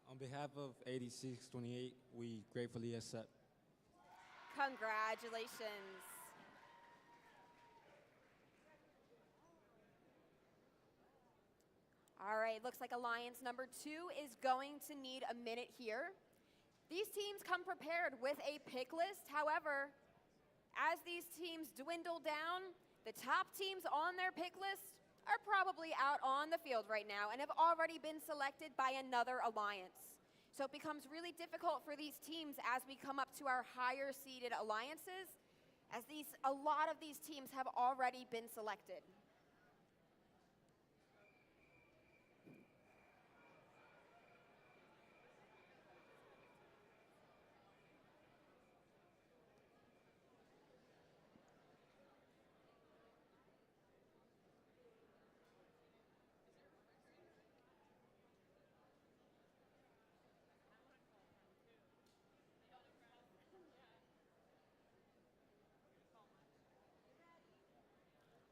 Speaker 21: On behalf of 8628, we gratefully accept.
Speaker 2: Congratulations. All right, looks like Alliance number 2 is going to need a minute here. These teams come prepared with a pick list. However, as these teams dwindle down, the top teams on their pick list are probably out on the field right now and have already been selected by another alliance. So it becomes really difficult for these teams as we come up to our higher seeded alliances, as a lot of these teams have already been selected.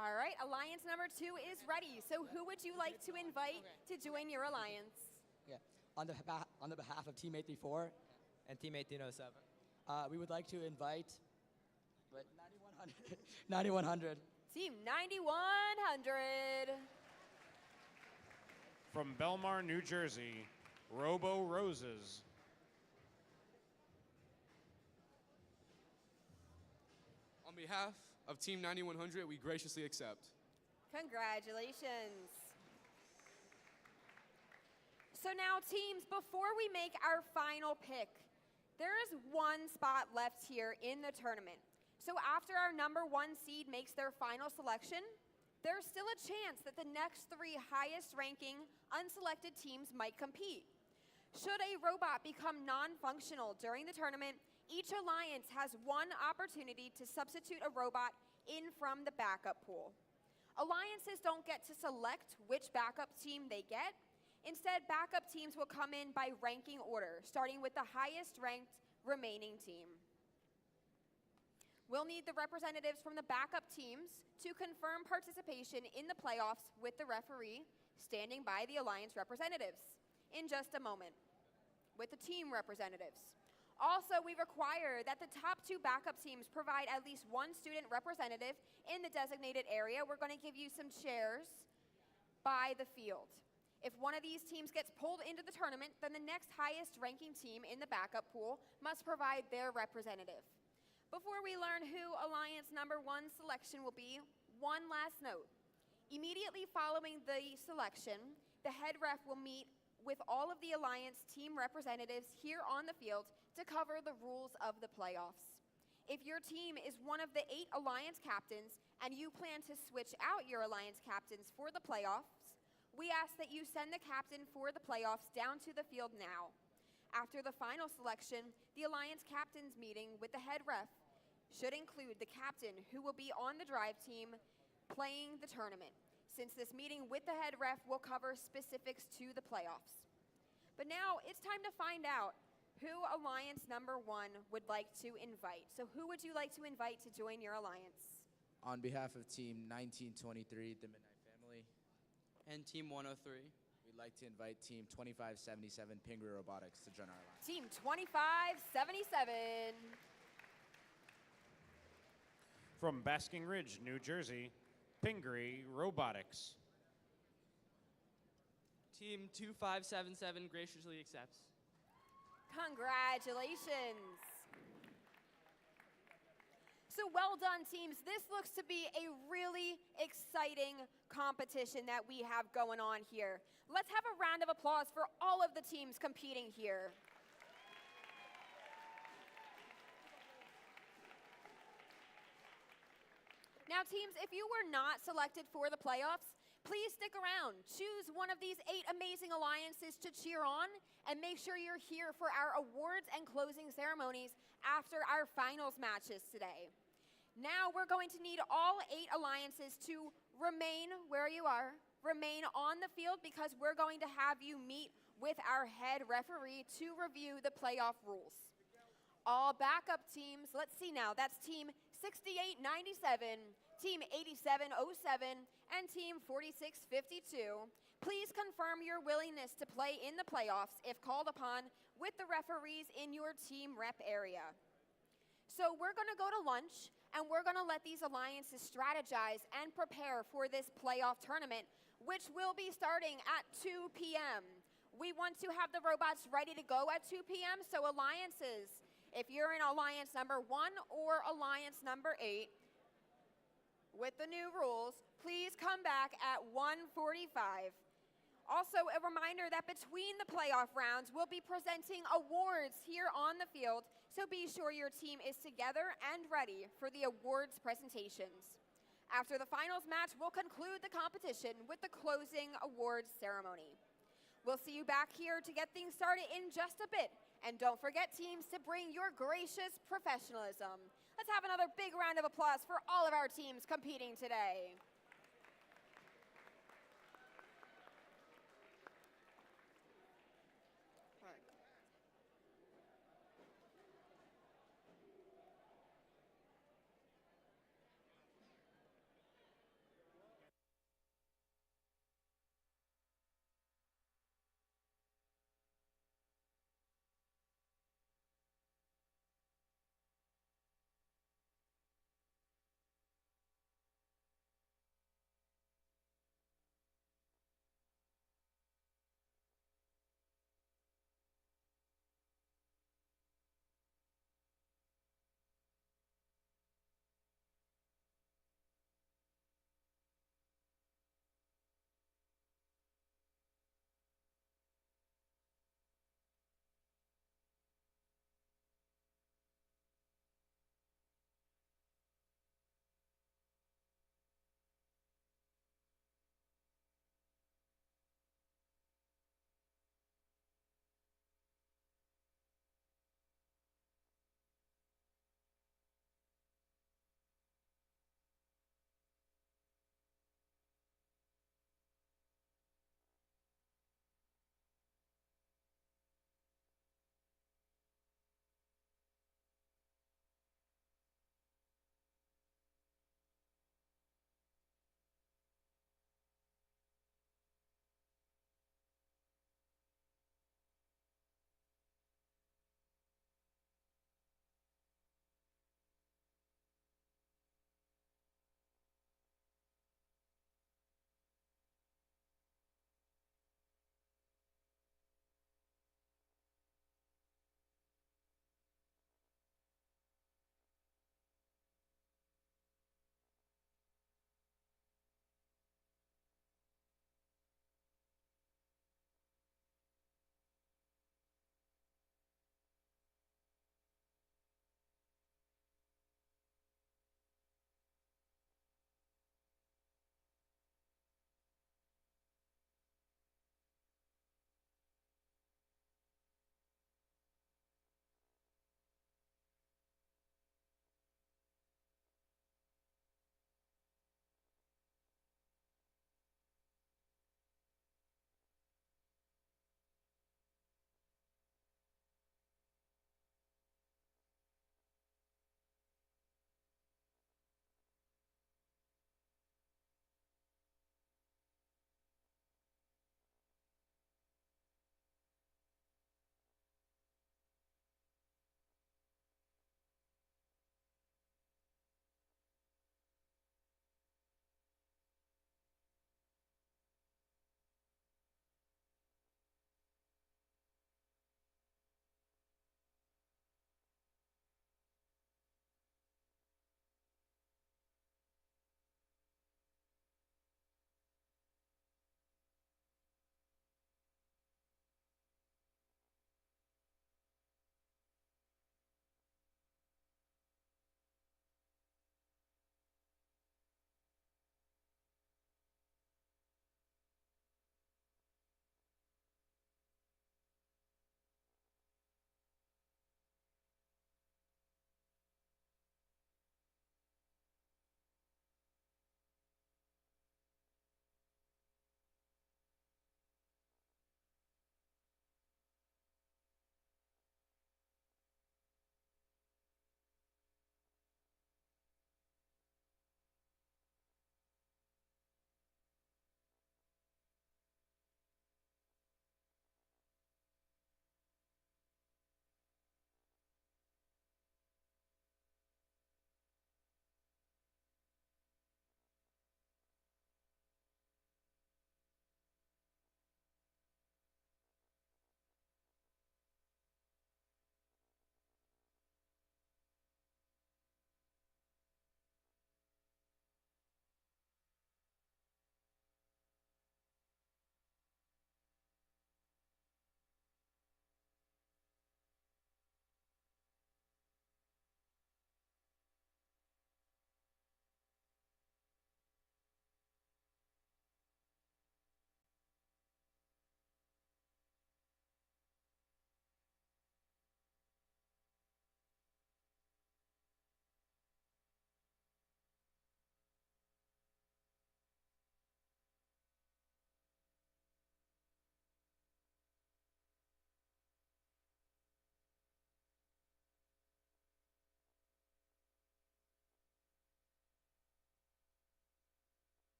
Speaker 2: All right, alliance number 2 is ready. So who would you like to invite to join your alliance?
Speaker 11: Yeah. On the behalf of Team 834
Speaker 16: And Team 1807.
Speaker 11: we would like to invite 9100.
Speaker 2: Team 9100.
Speaker 1: From Belmar, New Jersey, Robo Roses.
Speaker 17: On behalf of Team 9100, we graciously accept.
Speaker 2: Congratulations. So now teams, before we make our final pick, there is one spot left here in the tournament. So after our number 1 seed makes their final selection, there's still a chance that the next 3 highest ranking unselected teams might compete. Should a robot become non-functional during the tournament, each alliance has one opportunity to substitute a robot in from the backup pool. Alliances don't get to select which backup team they get. Instead, backup teams will come in by ranking order, starting with the highest ranked remaining team. We'll need the representatives from the backup teams to confirm participation in the playoffs with the referee standing by the alliance representatives in just a moment with the team representatives. Also, we require that the top 2 backup teams provide at least 1 student representative in the designated area. We're going to give you some chairs by the field. If one of these teams gets pulled into the tournament, then the next highest ranking team in the backup pool must provide their representative. Before we learn who Alliance number 1 selection will be, one last note. Immediately following the selection, the head ref will meet with all of the Alliance team representatives here on the field to cover the rules of the playoffs. If your team is one of the 8 Alliance captains and you plan to switch out your Alliance captains for the playoffs, we ask that you send the captain for the playoffs down to the field now. After the final selection, the Alliance captains meeting with the head ref should include the captain who will be on the drive team playing the tournament, since this meeting with the head ref will cover specifics to the playoffs. But now it's time to find out who Alliance number 1 would like to invite. So who would you like to invite to join your Alliance?
Speaker 8: On behalf of Team 1923, the Midnight Family,
Speaker 10: and Team 103,
Speaker 8: we'd like to invite Team 2577, Pingree Robotics, to join our alliance.
Speaker 2: Team 2577.
Speaker 1: From Basking Ridge, New Jersey, Pingree Robotics.
Speaker 10: Team 2577 graciously accepts.
Speaker 2: Congratulations. So well done, teams. This looks to be a really exciting competition that we have going on here. Let's have a round of applause for all of the teams competing here. Now, teams, if you were not selected for the playoffs, please stick around. Choose one of these 8 amazing alliances to cheer on, and make sure you're here for our awards and closing ceremonies after our finals matches today. Now we're going to need all 8 alliances to remain where you are, remain on the field, because we're going to have you meet with our head referee to review the playoff rules. All backup teams, let's see now, that's Team 6897, Team 8707, and Team 4652. Please confirm your willingness to play in the playoffs if called upon with the referees in your team rep area. So we're going to go to lunch, and we're going to let these alliances strategize and prepare for this playoff tournament, which will be starting at 2 p.m. We want to have the robots ready to go at 2 p.m., so alliances, if you're in Alliance number 1 or Alliance number 8, with the new rules, please come back at 1:45. Also, a reminder that between the playoff rounds, we'll be presenting awards here on the field, so be sure your team is together and ready for the awards presentations. After the finals match, we'll conclude the competition with the closing awards ceremony. We'll see you back here to get things started in just a bit. And don't forget, teams, to bring your gracious professionalism. Let's have another big round of applause for all of our teams competing today.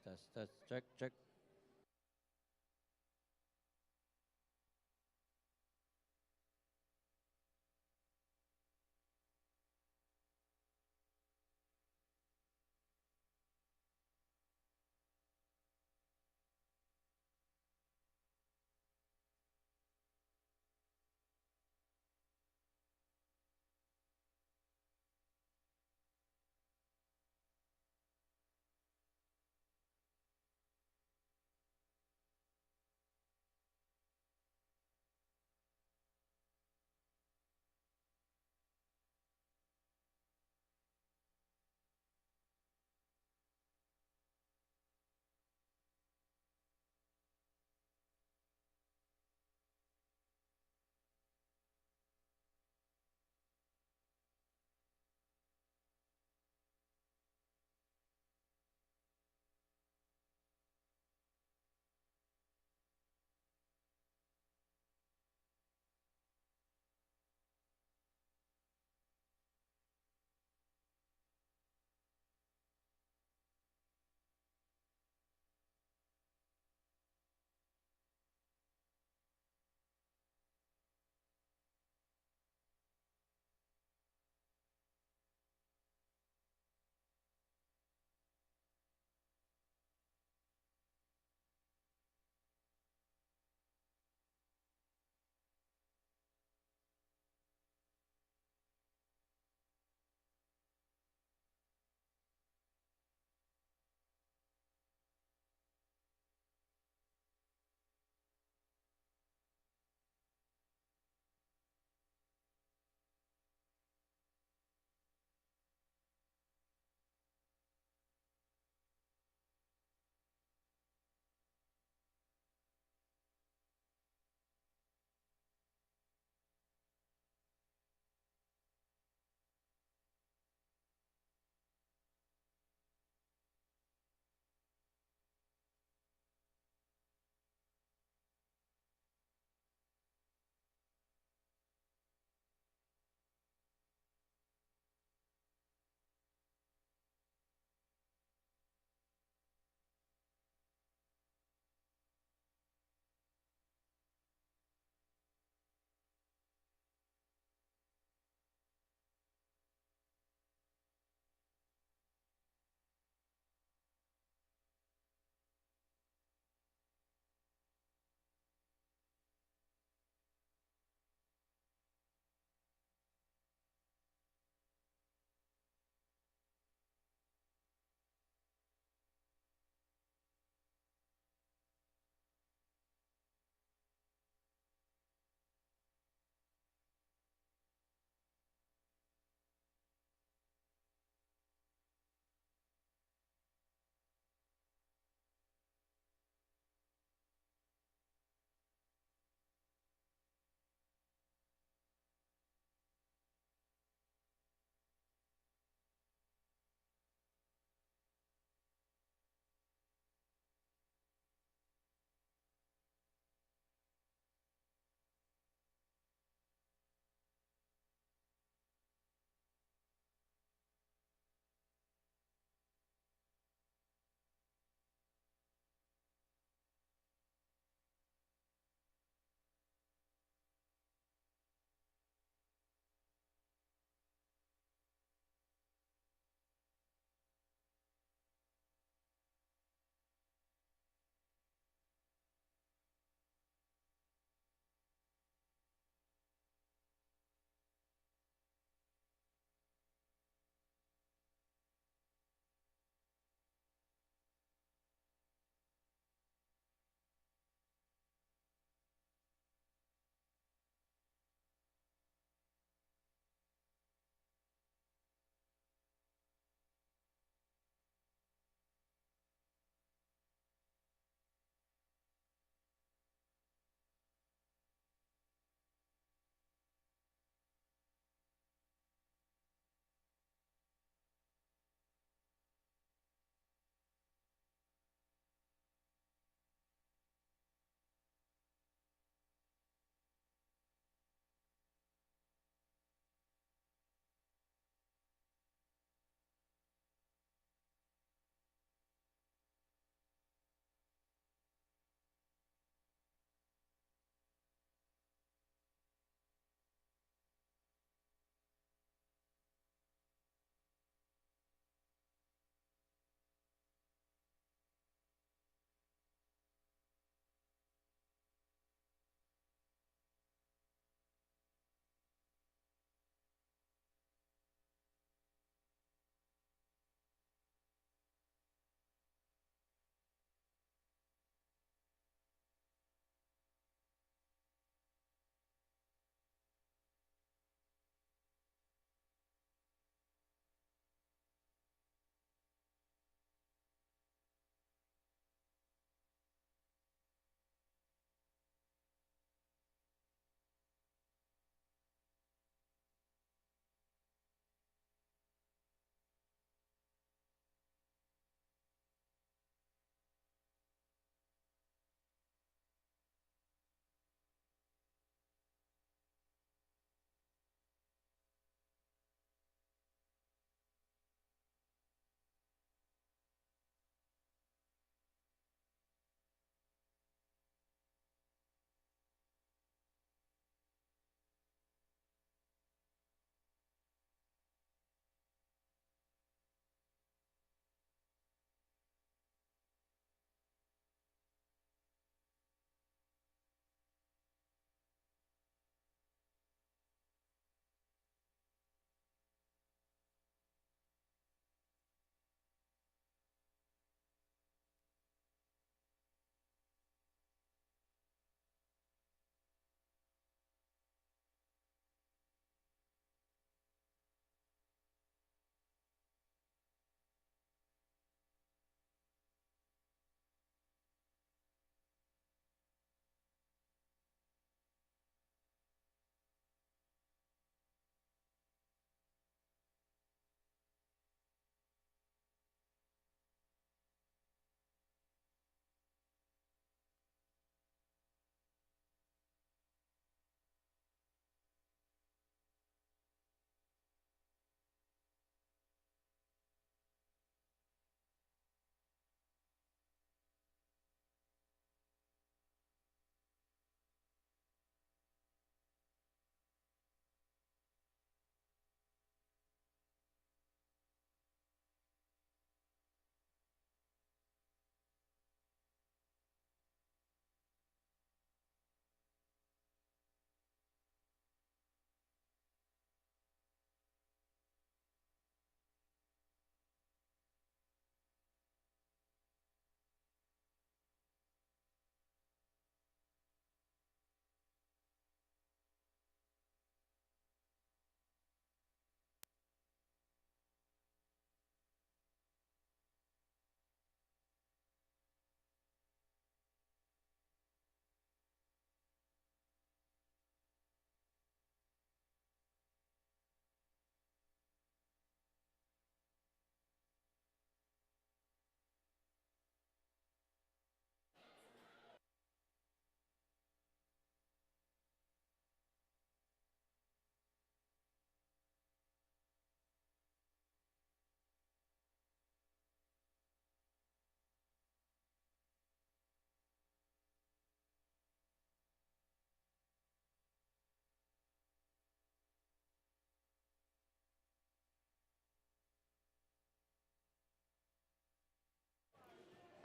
Speaker 4: Test. Check.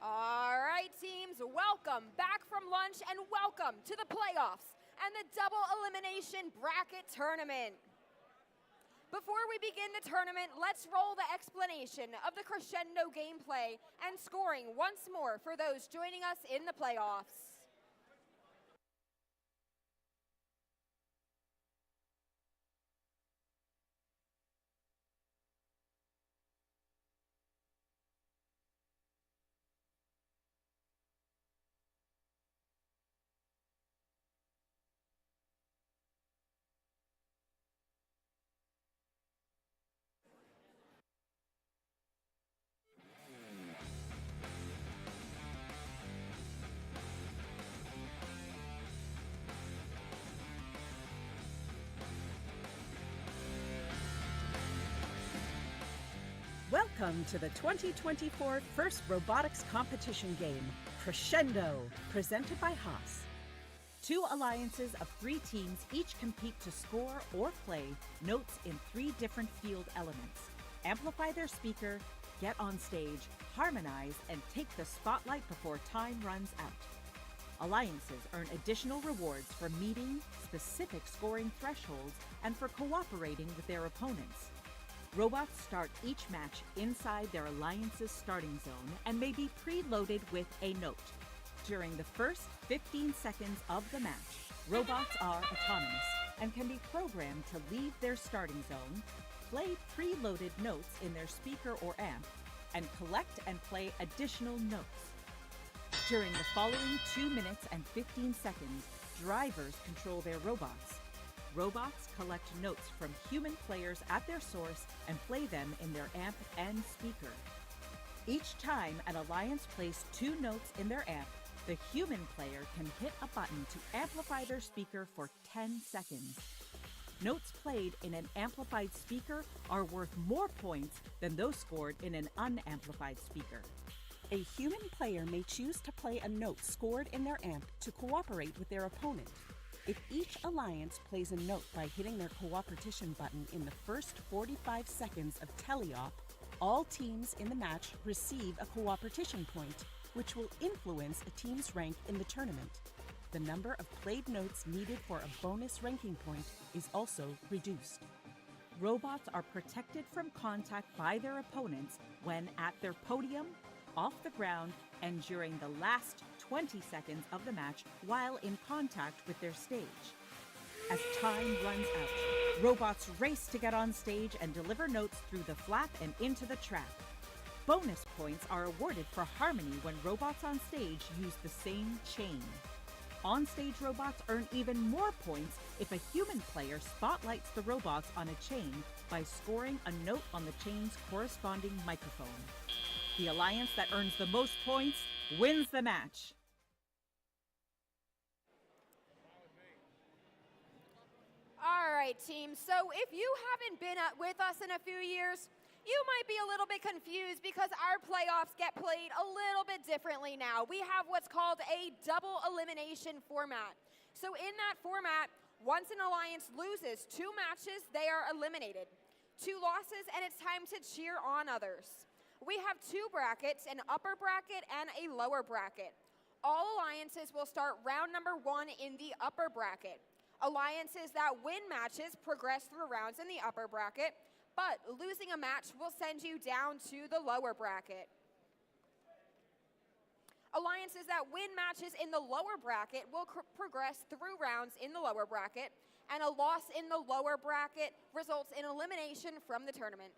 Speaker 2: All right, teams, welcome back from lunch and welcome to the playoffs and the double elimination bracket tournament. Before we begin the tournament, let's roll the explanation of the crescendo gameplay and scoring once more for those joining us in the playoffs.
Speaker 5: Welcome to the 2024 First Robotics Competition Game, Crescendo, presented by Haas. 2 alliances of 3 teams each compete to score or play notes in 3 different field elements, amplify their speaker, get on stage, harmonize, and take the spotlight before time runs out. Alliances earn additional rewards for meeting specific scoring thresholds and for cooperating with their opponents. Robots start each match inside their alliance's starting zone and may be preloaded with a note. During the first 15 seconds of the match, robots are autonomous and can be programmed to leave their starting zone, play preloaded notes in their speaker or amp, and collect and play additional notes. During the following 2 minutes and 15 seconds, drivers control their robots. Robots collect notes from human players at their source and play them in their amp and speaker. Each time an alliance plays 2 notes in their amp, the human player can hit a button to amplify their speaker for 10 seconds. Notes played in an amplified speaker are worth more points than those scored in an unamplified speaker.
Speaker 6: A human player may choose to play a note scored in their amp to cooperate with their opponent. If each alliance plays a note by hitting their cooperation button in the first 45 seconds of teleop, all teams in the match receive a cooperation point, which will influence a team's rank in the tournament. The number of played notes needed for a bonus ranking point is also reduced.
Speaker 5: Robots are protected from contact by their opponents when at their podium, off the ground, and during the last 20 seconds of the match while in contact with their stage. As time runs out, robots race to get on stage and deliver notes through the flap and into the trap. Bonus points are awarded for harmony when robots on stage use the same chain. On-stage robots earn even more points if a human player spotlights the robots on a chain by scoring a note on the chain's corresponding microphone. The alliance that earns the most points wins the match.
Speaker 2: All right, team. So if you haven't been with us in a few years, you might be a little bit confused because our playoffs get played a little bit differently now. We have what's called a double elimination format. So in that format, once an alliance loses 2 matches, they are eliminated. 2 losses, and it's time to cheer on others. We have 2 brackets, an upper bracket and a lower bracket. All alliances will start round number 1 in the upper bracket. Alliances that win matches progress through rounds in the upper bracket, but losing a match will send you down to the lower bracket. Alliances that win matches in the lower bracket will progress through rounds in the lower bracket, and a loss in the lower bracket results in elimination from the tournament.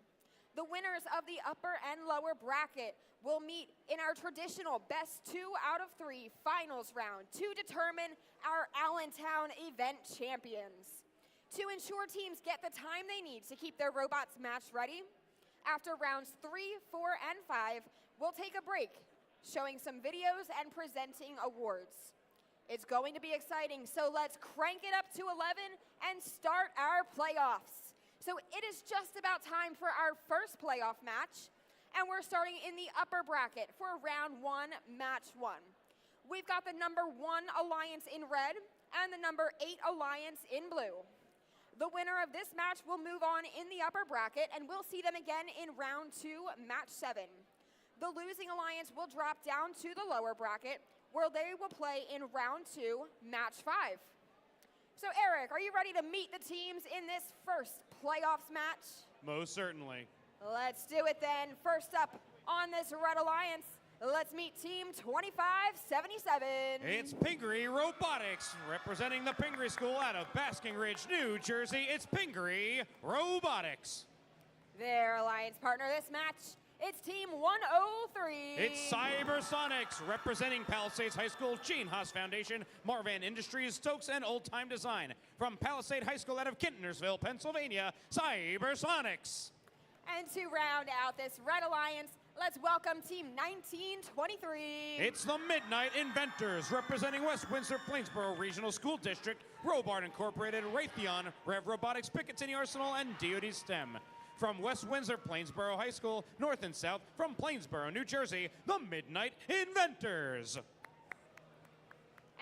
Speaker 2: The winners of the upper and lower bracket will meet in our traditional best 2 out of 3 finals round to determine our Allentown event champions. To ensure teams get the time they need to keep their robots match ready, after rounds 3, 4, and 5, we'll take a break, showing some videos and presenting awards. It's going to be exciting, so let's crank it up to 11 and start our playoffs. So it is just about time for our first playoff match, and we're starting in the upper bracket for round 1, match 1. We've got the number 1 alliance in red and the number 8 alliance in blue. The winner of this match will move on in the upper bracket, and we'll see them again in round 2, match 7. The losing alliance will drop down to the lower bracket, where they will play in round 2, match 5. So Eric, are you ready to meet the teams in this first playoffs match?
Speaker 1: Most certainly.
Speaker 2: Let's do it then. First up on this Red Alliance, let's meet Team 2577.
Speaker 1: It's Pingree Robotics, representing the Pingree School out of Basking Ridge, New Jersey. It's Pingree Robotics.
Speaker 2: Their alliance partner this match, it's Team 103.
Speaker 1: It's Cybersonics, representing Palisades High School, Gene Haas Foundation, Marvan Industries, Stokes, and Old Time Design. From Palisade High School out of Kintersville, Pennsylvania, Cybersonics.
Speaker 2: And to round out this Red Alliance, let's welcome Team 1923.
Speaker 1: It's the Midnight Inventors, representing West Windsor-Plainsboro Regional School District, Robart Incorporated, Raytheon, Rev Robotics, Picatinny Arsenal, and DoD STEM. From West Windsor-Plainsboro High School, north and south, from Plainsboro, New Jersey, the Midnight Inventors.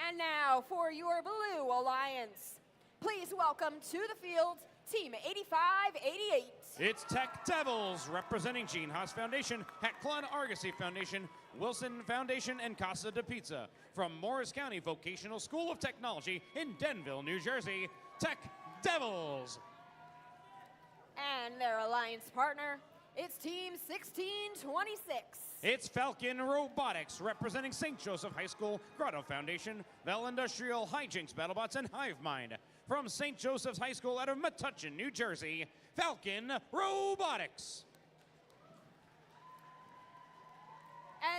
Speaker 2: And now for your Blue Alliance, please welcome to the field Team 8588.
Speaker 1: It's Tech Devils, representing Gene Haas Foundation, Hecklon Argosy Foundation, Wilson Foundation, and Casa de Pizza. From Morris County Vocational School of Technology in Denville, New Jersey, Tech Devils.
Speaker 2: And their alliance partner, it's Team 1626.
Speaker 1: It's Falcon Robotics, representing St. Joseph High School, Grotto Foundation, Bell Industrial, Hijinks BattleBots, and HiveMind. From St. Joseph's High School out of Metuchen, New Jersey, Falcon Robotics.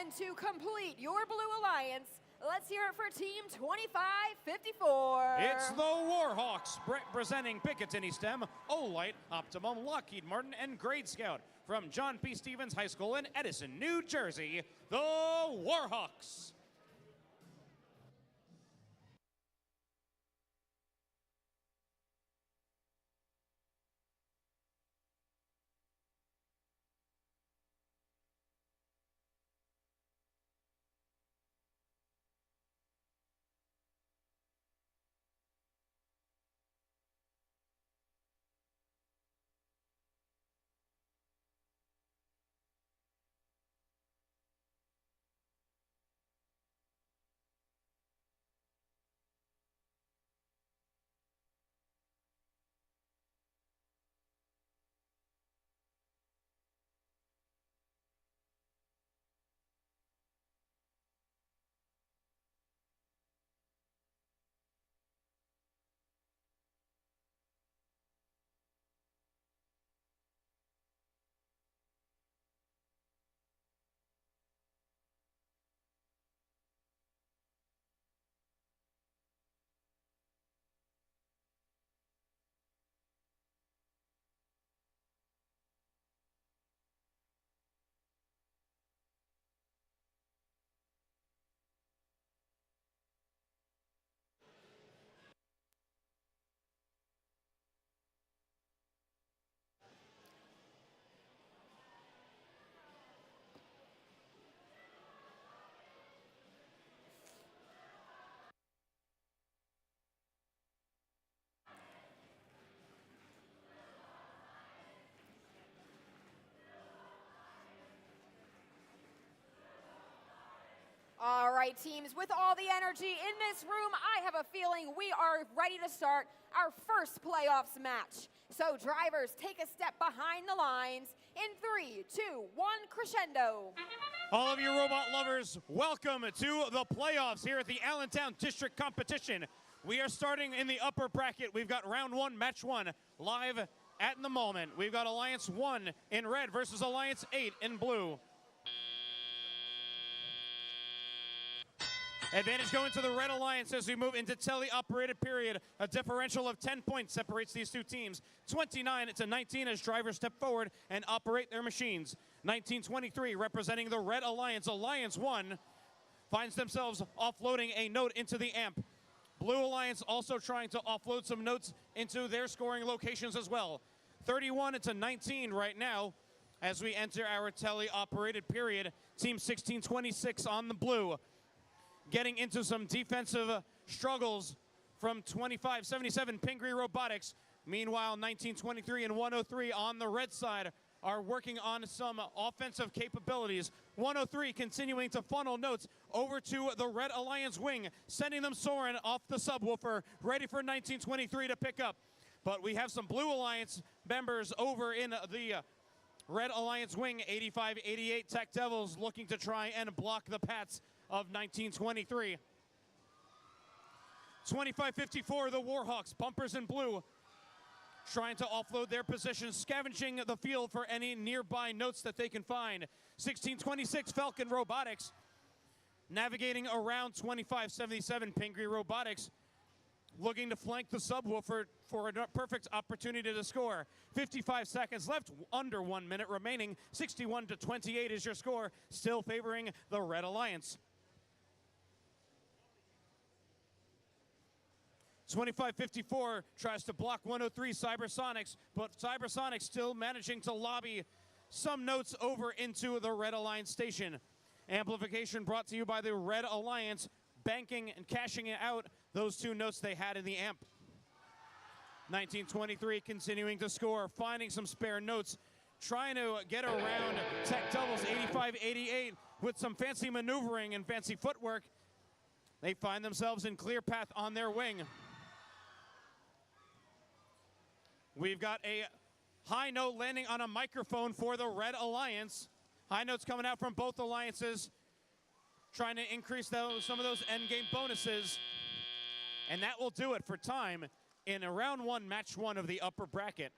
Speaker 2: And to complete your Blue Alliance, let's hear it for Team 2554.
Speaker 1: It's the Warhawks, representing Picatinny STEM, Olight, Optimum, Lockheed Martin, and Grade Scout. From John P. Stevens High School in Edison, New Jersey, the Warhawks.
Speaker 2: All right, teams, with all the energy in this room, I have a feeling we are ready to start our first playoffs match. So drivers, take a step behind the lines in 3, 2, 1, crescendo.
Speaker 1: All of you robot lovers, welcome to the playoffs here at the Allentown District Competition. We are starting in the upper bracket. We've got round 1, match 1, live at the moment. We've got Alliance 1 in red versus Alliance 8 in blue. Advantage going to the Red Alliance as we move into tele-operated period. A differential of 10 points separates these two teams. 29-19 as drivers step forward and operate their machines. 1923 representing the Red Alliance. Alliance 1 finds themselves offloading a note into the amp. Blue Alliance also trying to offload some notes into their scoring locations as well. 31-19 right now as we enter our tele-operated period. Team 1626 on the blue. Getting into some defensive struggles from 2577 Pingree Robotics. Meanwhile, 1923 and 103 on the red side are working on some offensive capabilities. 103 continuing to funnel notes over to the Red Alliance wing, sending them soaring off the subwoofer, ready for 1923 to pick up. But we have some Blue Alliance members over in the Red Alliance wing, 85-88 Tech Devils, looking to try and block the Pats of 1923. 25-54, the Warhawks, bumpers in blue, trying to offload their positions, scavenging the field for any nearby notes that they can find. 16-26, Falcon Robotics, navigating around 25-77, Pingree Robotics, looking to flank the subwoofer for a perfect opportunity to score. 55 seconds left, under 1 minute remaining. 61-28 is your score, still favoring the Red Alliance. 25-54 tries to block 103 Cybersonics, but Cybersonics still managing to lobby some notes over into the Red Alliance station. Amplification brought to you by the Red Alliance, banking and cashing out those 2 notes they had in the amp. 1923 continuing to score, finding some spare notes, trying to get around Tech Devils 85-88 with some fancy maneuvering and fancy footwork. They find themselves in clear path on their wing. We've got a high note landing on a microphone for the Red Alliance. High notes coming out from both alliances, trying to increase some of those endgame bonuses. And that will do it for time in round 1, match 1 of the upper bracket.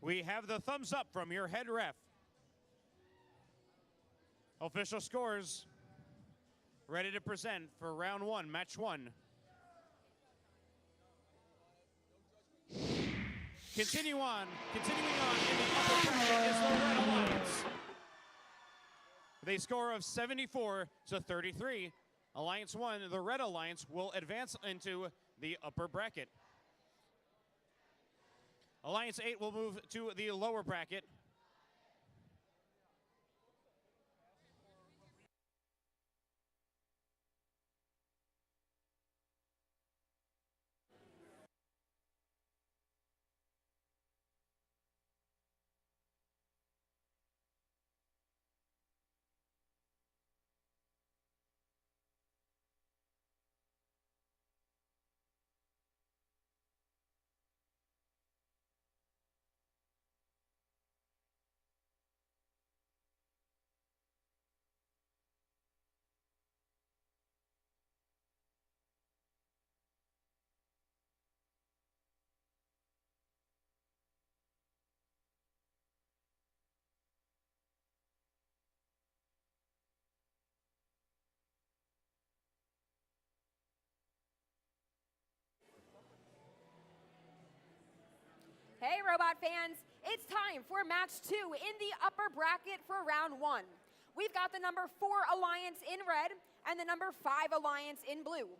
Speaker 1: We have the thumbs up from your head ref. Official scores ready to present for round 1, match 1. Continuing on in the upper bracket is the Red Alliance. With a score of 74-33, Alliance 1, the Red Alliance, will advance into the upper bracket. Alliance 8 will move to the lower bracket.
Speaker 2: Hey, Robot fans, it's time for match 2 in the upper bracket for round 1. We've got the number 4 Alliance in red and the number 5 Alliance in blue.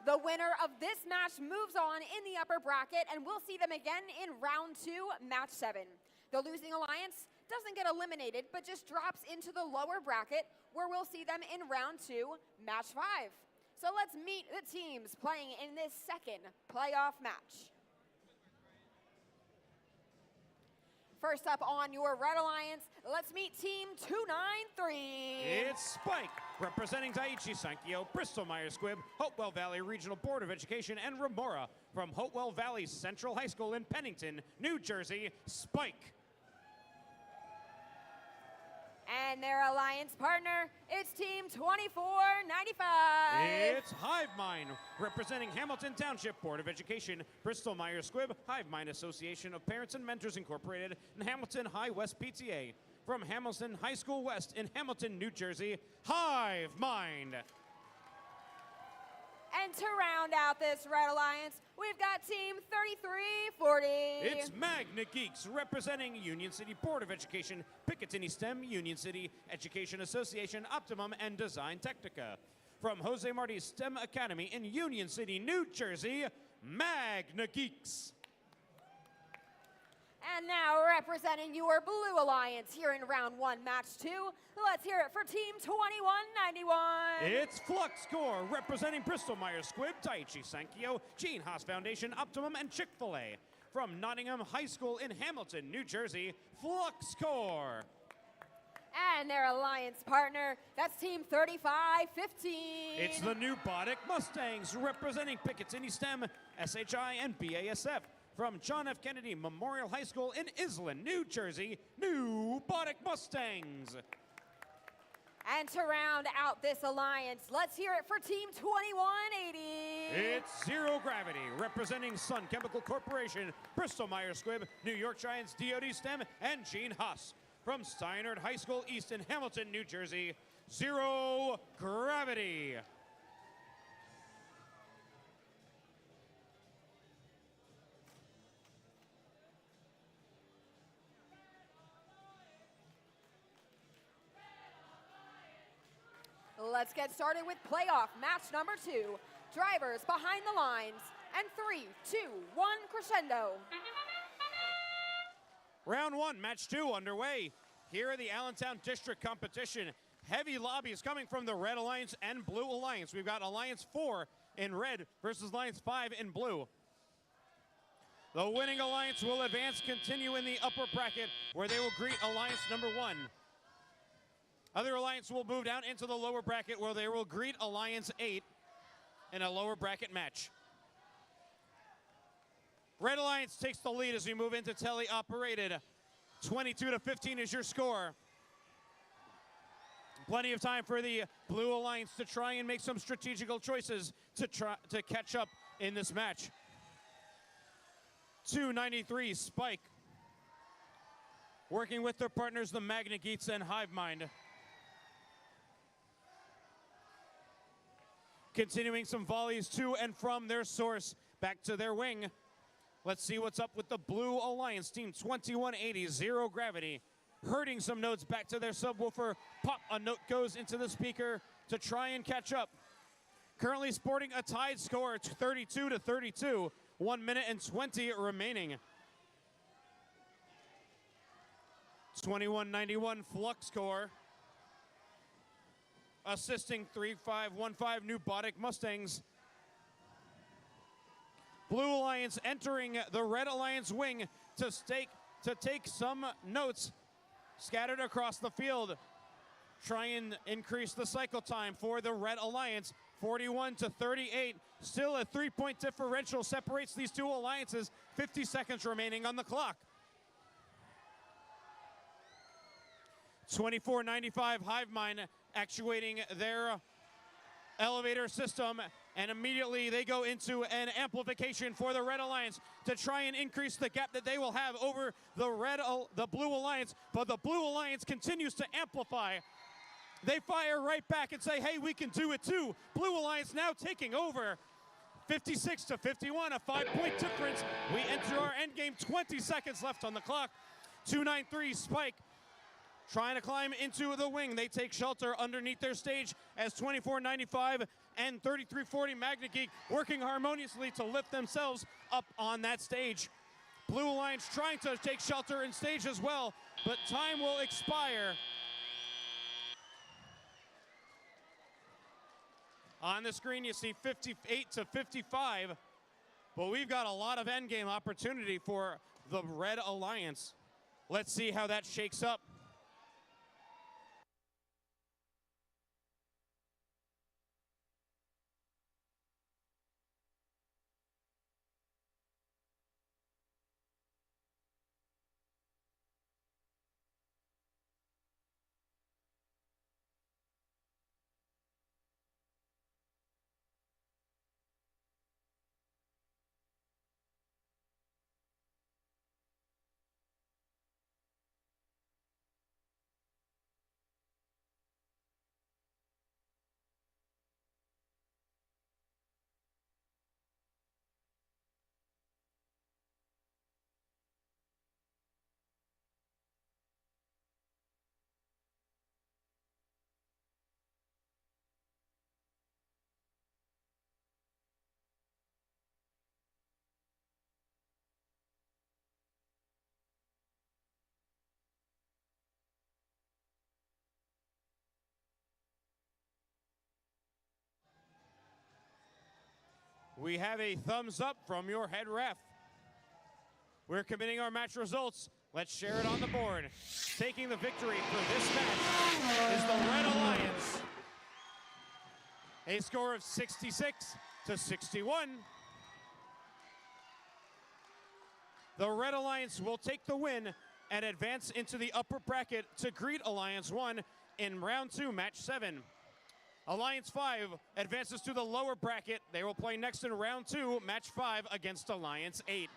Speaker 2: The winner of this match moves on in the upper bracket, and we'll see them again in round 2, match 7. The losing Alliance doesn't get eliminated, but just drops into the lower bracket, where we'll see them in round 2, match 5. So let's meet the teams playing in this second playoff match. First up on your Red Alliance, let's meet Team 293.
Speaker 1: It's Spike, representing Daiichi Sankyo, Bristol Myers Squibb, Hopewell Valley Regional Board of Education, and Remora from Hopewell Valley Central High School in Pennington, New Jersey, Spike.
Speaker 2: And their alliance partner, it's Team 2495.
Speaker 1: It's Hive Mind, representing Hamilton Township Board of Education, Bristol Myers Squibb, Hive Mind Association of Parents and Mentors Incorporated, and Hamilton High West PTA. From Hamilton High School West in Hamilton, New Jersey, Hive Mind.
Speaker 2: And to round out this Red Alliance, we've got Team 3340.
Speaker 1: It's Magna Geeks, representing Union City Board of Education, Picatinny STEM, Union City Education Association, Optimum, and Design Technica. From Jose Marti STEM Academy in Union City, New Jersey, Magna Geeks.
Speaker 2: And now representing your Blue Alliance here in round one, match two, let's hear it for Team 2191.
Speaker 1: It's Flux Core, representing Bristol Myers Squibb, Daiichi Sankyo, Gene Haas Foundation, Optimum, and Chick-fil-A. From Nottingham High School in Hamilton, New Jersey, Flux Core.
Speaker 2: And their alliance partner, that's Team 3515.
Speaker 1: It's the New Bodic Mustangs, representing Picatinny STEM, SHI, and BASF. From John F. Kennedy Memorial High School in Island, New Jersey, New Bodic Mustangs.
Speaker 2: And to round out this alliance, let's hear it for Team 2180.
Speaker 1: It's Zero Gravity, representing Sun Chemical Corporation, Bristol Myers Squibb, New York Giants, DoD STEM, and Gene Haas. From Steinert High School East in Hamilton, New Jersey, Zero Gravity.
Speaker 2: Let's get started with playoff match number two. Drivers behind the lines. And 3, 2, 1, crescendo.
Speaker 1: Round one, match two underway. Here in the Allentown District competition, heavy lobbies coming from the Red Alliance and Blue Alliance. We've got Alliance 4 in red versus Alliance 5 in blue. The winning alliance will advance, continue in the upper bracket where they will greet Alliance number 1. Other alliance will move down into the lower bracket where they will greet Alliance 8 in a lower bracket match. Red Alliance takes the lead as we move into tele-operated. 22-15 is your score. Plenty of time for the Blue Alliance to try and make some strategical choices to catch up in this match. 293 Spike, working with their partners, the Magna Geeks and Hive Mind. Continuing some volleys to and from their source, back to their wing. Let's see what's up with the Blue Alliance team. 2180, Zero Gravity. Hurting some notes back to their subwoofer. Pop, a note goes into the speaker to try and catch up. Currently sporting a tied score, 32-32. 1 minute and 20 remaining. 2191 Flux Core. Assisting 3515 New Bodic Mustangs. Blue Alliance entering the Red Alliance wing to take some notes scattered across the field. Try and increase the cycle time for the Red Alliance. 41-38. Still a 3-point differential separates these two alliances. 50 seconds remaining on the clock. 2495 Hive Mind actuating their elevator system, and immediately they go into an amplification for the Red Alliance to try and increase the gap that they will have over the Blue Alliance, but the Blue Alliance continues to amplify. They fire right back and say, hey, we can do it too. Blue Alliance now taking over. 56-51, a 5-point difference. We enter our end game, 20 seconds left on the clock. 293 Spike trying to climb into the wing. They take shelter underneath their stage as 2495 and 3340 Magna Geek working harmoniously to lift themselves up on that stage. Blue Alliance trying to take shelter in stage as well, but time will expire. On the screen, you see 58-55, but we've got a lot of endgame opportunity for the Red Alliance. Let's see how that shakes up. We have a thumbs up from your head ref. We're committing our match results. Let's share it on the board. Taking the victory for this match is the Red Alliance. A score of 66-61. The Red Alliance will take the win and advance into the upper bracket to greet Alliance 1 in round 2, match 7. Alliance 5 advances to the lower bracket. They will play next in round 2, match 5 against Alliance 8.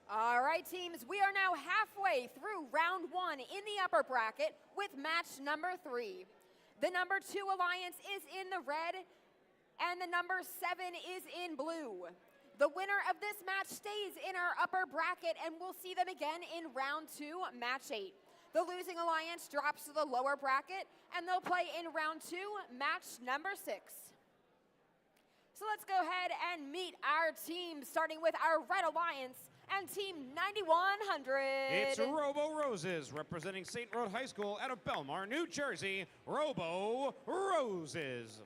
Speaker 2: All right, teams, we are now halfway through round 1 in the upper bracket with match number 3. The number 2 alliance is in the red, and the number 7 is in blue. The winner of this match stays in our upper bracket, and we'll see them again in round 2, match 8. The losing alliance drops to the lower bracket, and they'll play in round 2, match number 6. So let's go ahead and meet our team, starting with our Red Alliance and Team 9100.
Speaker 1: It's Robo Roses, representing St. Rose High School out of Belmar, New Jersey, Robo Roses.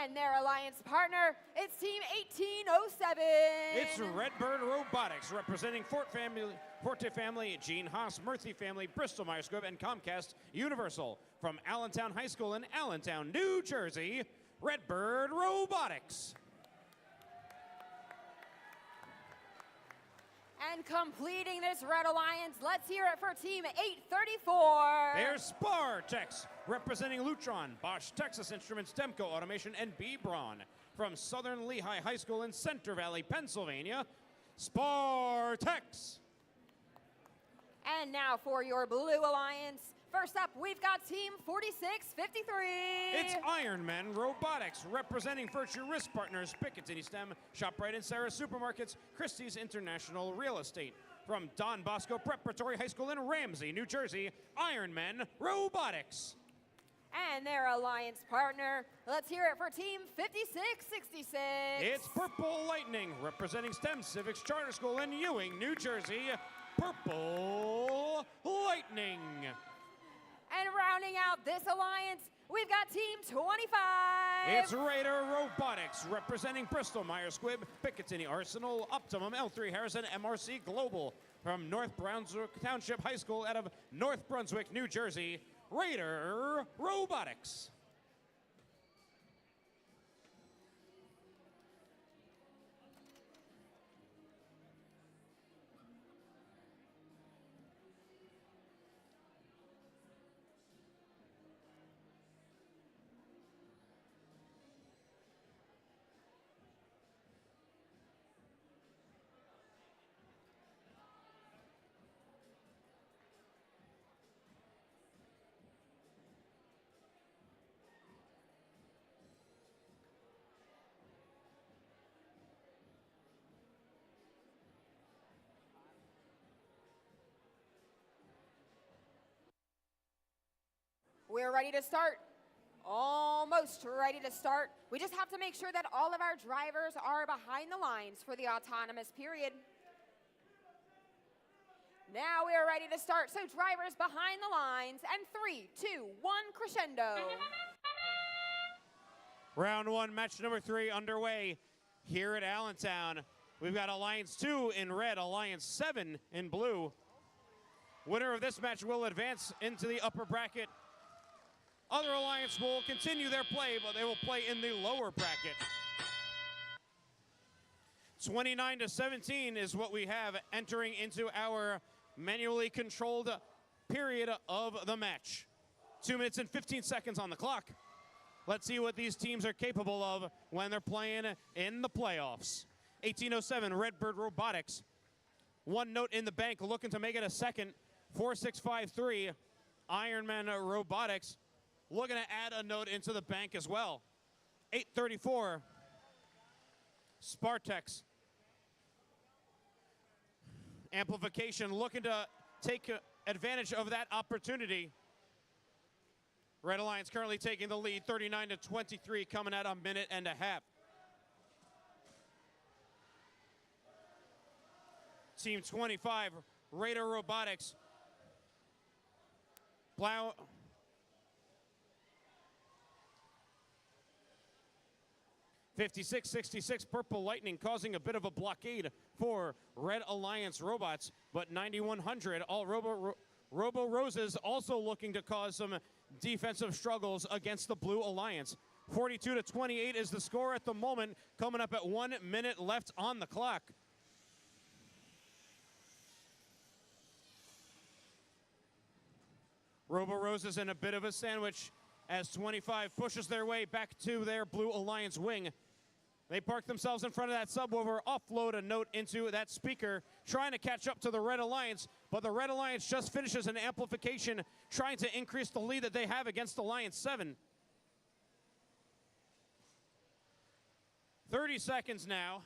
Speaker 2: And their alliance partner, it's Team 1807.
Speaker 1: It's Redbird Robotics, representing Forte Family, Gene Haas, Murphy Family, Bristol Myers Squibb, and Comcast Universal. From Allentown High School in Allentown, New Jersey, Redbird Robotics.
Speaker 2: And completing this Red Alliance, let's hear it for Team 834.
Speaker 1: There's Spartex, representing Lutron, Bosch Texas Instruments, Demco Automation, and B-Braun. From Southern Lehigh High School in Center Valley, Pennsylvania, Spartex.
Speaker 2: And now for your Blue Alliance. First up, we've got Team 4653.
Speaker 1: It's Ironman Robotics, representing Virtue Risk Partners, Picatinny STEM, ShopRite and Sarah Supermarkets, Christie's International Real Estate. From Don Bosco Preparatory High School in Ramsey, New Jersey, Ironman Robotics.
Speaker 2: And their alliance partner, let's hear it for Team 5666.
Speaker 1: It's Purple Lightning, representing STEM Civics Charter School in Ewing, New Jersey, Purple Lightning.
Speaker 2: And rounding out this alliance, we've got Team 25.
Speaker 1: It's Raider Robotics, representing Bristol Myers Squibb, Picatinny Arsenal, Optimum, L3 Harrison, MRC Global. From North Brunswick Township High School out of North Brunswick, New Jersey, Raider Robotics.
Speaker 2: We're ready to start. Almost ready to start. We just have to make sure that all of our drivers are behind the lines for the autonomous period. Now we are ready to start. So drivers behind the lines, and 3, 2, 1, crescendo.
Speaker 1: Round one, match number 3 underway here at Allentown. We've got Alliance 2 in red, Alliance 7 in blue. Winner of this match will advance into the upper bracket. Other Alliance will continue their play, but they will play in the lower bracket. 29-17 is what we have entering into our manually controlled period of the match. 2 minutes and 15 seconds on the clock. Let's see what these teams are capable of when they're playing in the playoffs. 1807, Redbird Robotics. 1 note in the bank, looking to make it a second. 4653, Ironman Robotics, looking to add a note into the bank as well. 834, Spartex. Amplification looking to take advantage of that opportunity. Red Alliance currently taking the lead, 39-23, coming at a minute and a half. Team 25, Raider Robotics. 56-66, Purple Lightning causing a bit of a blockade for Red Alliance Robots, but 9100, all Robo Roses also looking to cause some defensive struggles against the Blue Alliance. 42-28 is the score at the moment, coming up at 1 minute left on the clock. Robo Roses in a bit of a sandwich as 25 pushes their way back to their Blue Alliance wing. They park themselves in front of that subwoofer, offload a note into that speaker, trying to catch up to the Red Alliance, but the Red Alliance just finishes an amplification, trying to increase the lead that they have against Alliance 7. 30 seconds now.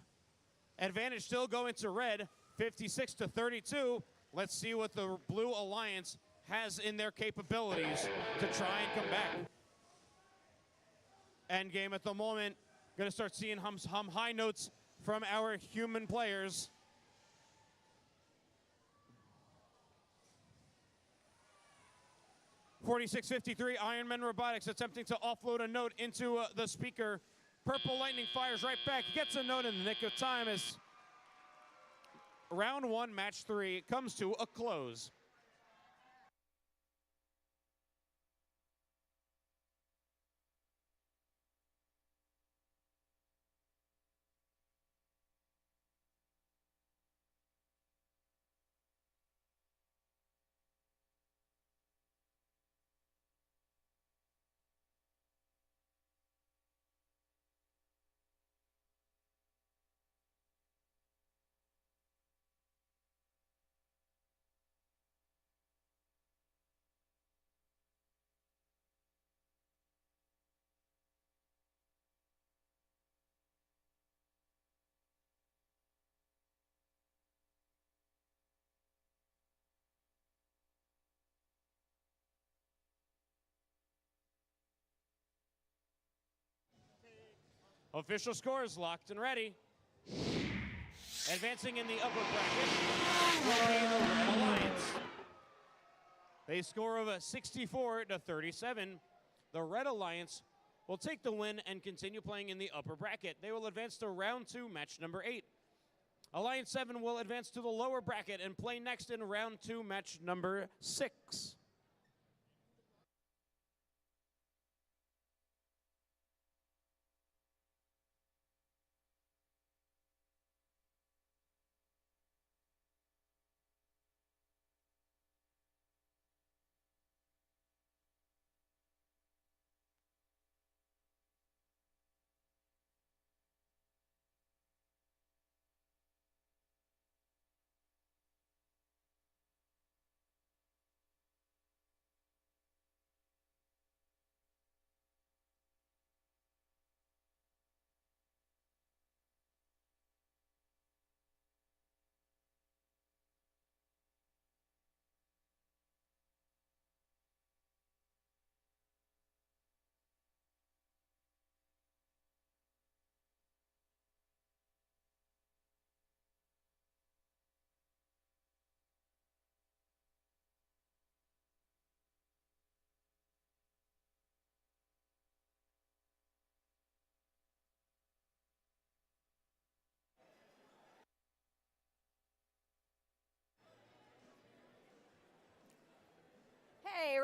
Speaker 1: Advantage still going to Red, 56-32. Let's see what the Blue Alliance has in their capabilities to try and come back. End game at the moment. Going to start seeing hum high notes from our human players. .4653, Ironman Robotics attempting to offload a note into the speaker. Purple Lightning fires right back, gets a note in the nick of time as round 1, match 3 comes to a close. Official scores locked and ready. Advancing in the upper bracket will be the Red Alliance. They score of 64-37. The Red Alliance will take the win and continue playing in the upper bracket. They will advance to round 2, match number 8. Alliance 7 will advance to the lower bracket and play next in round 2, match number 6.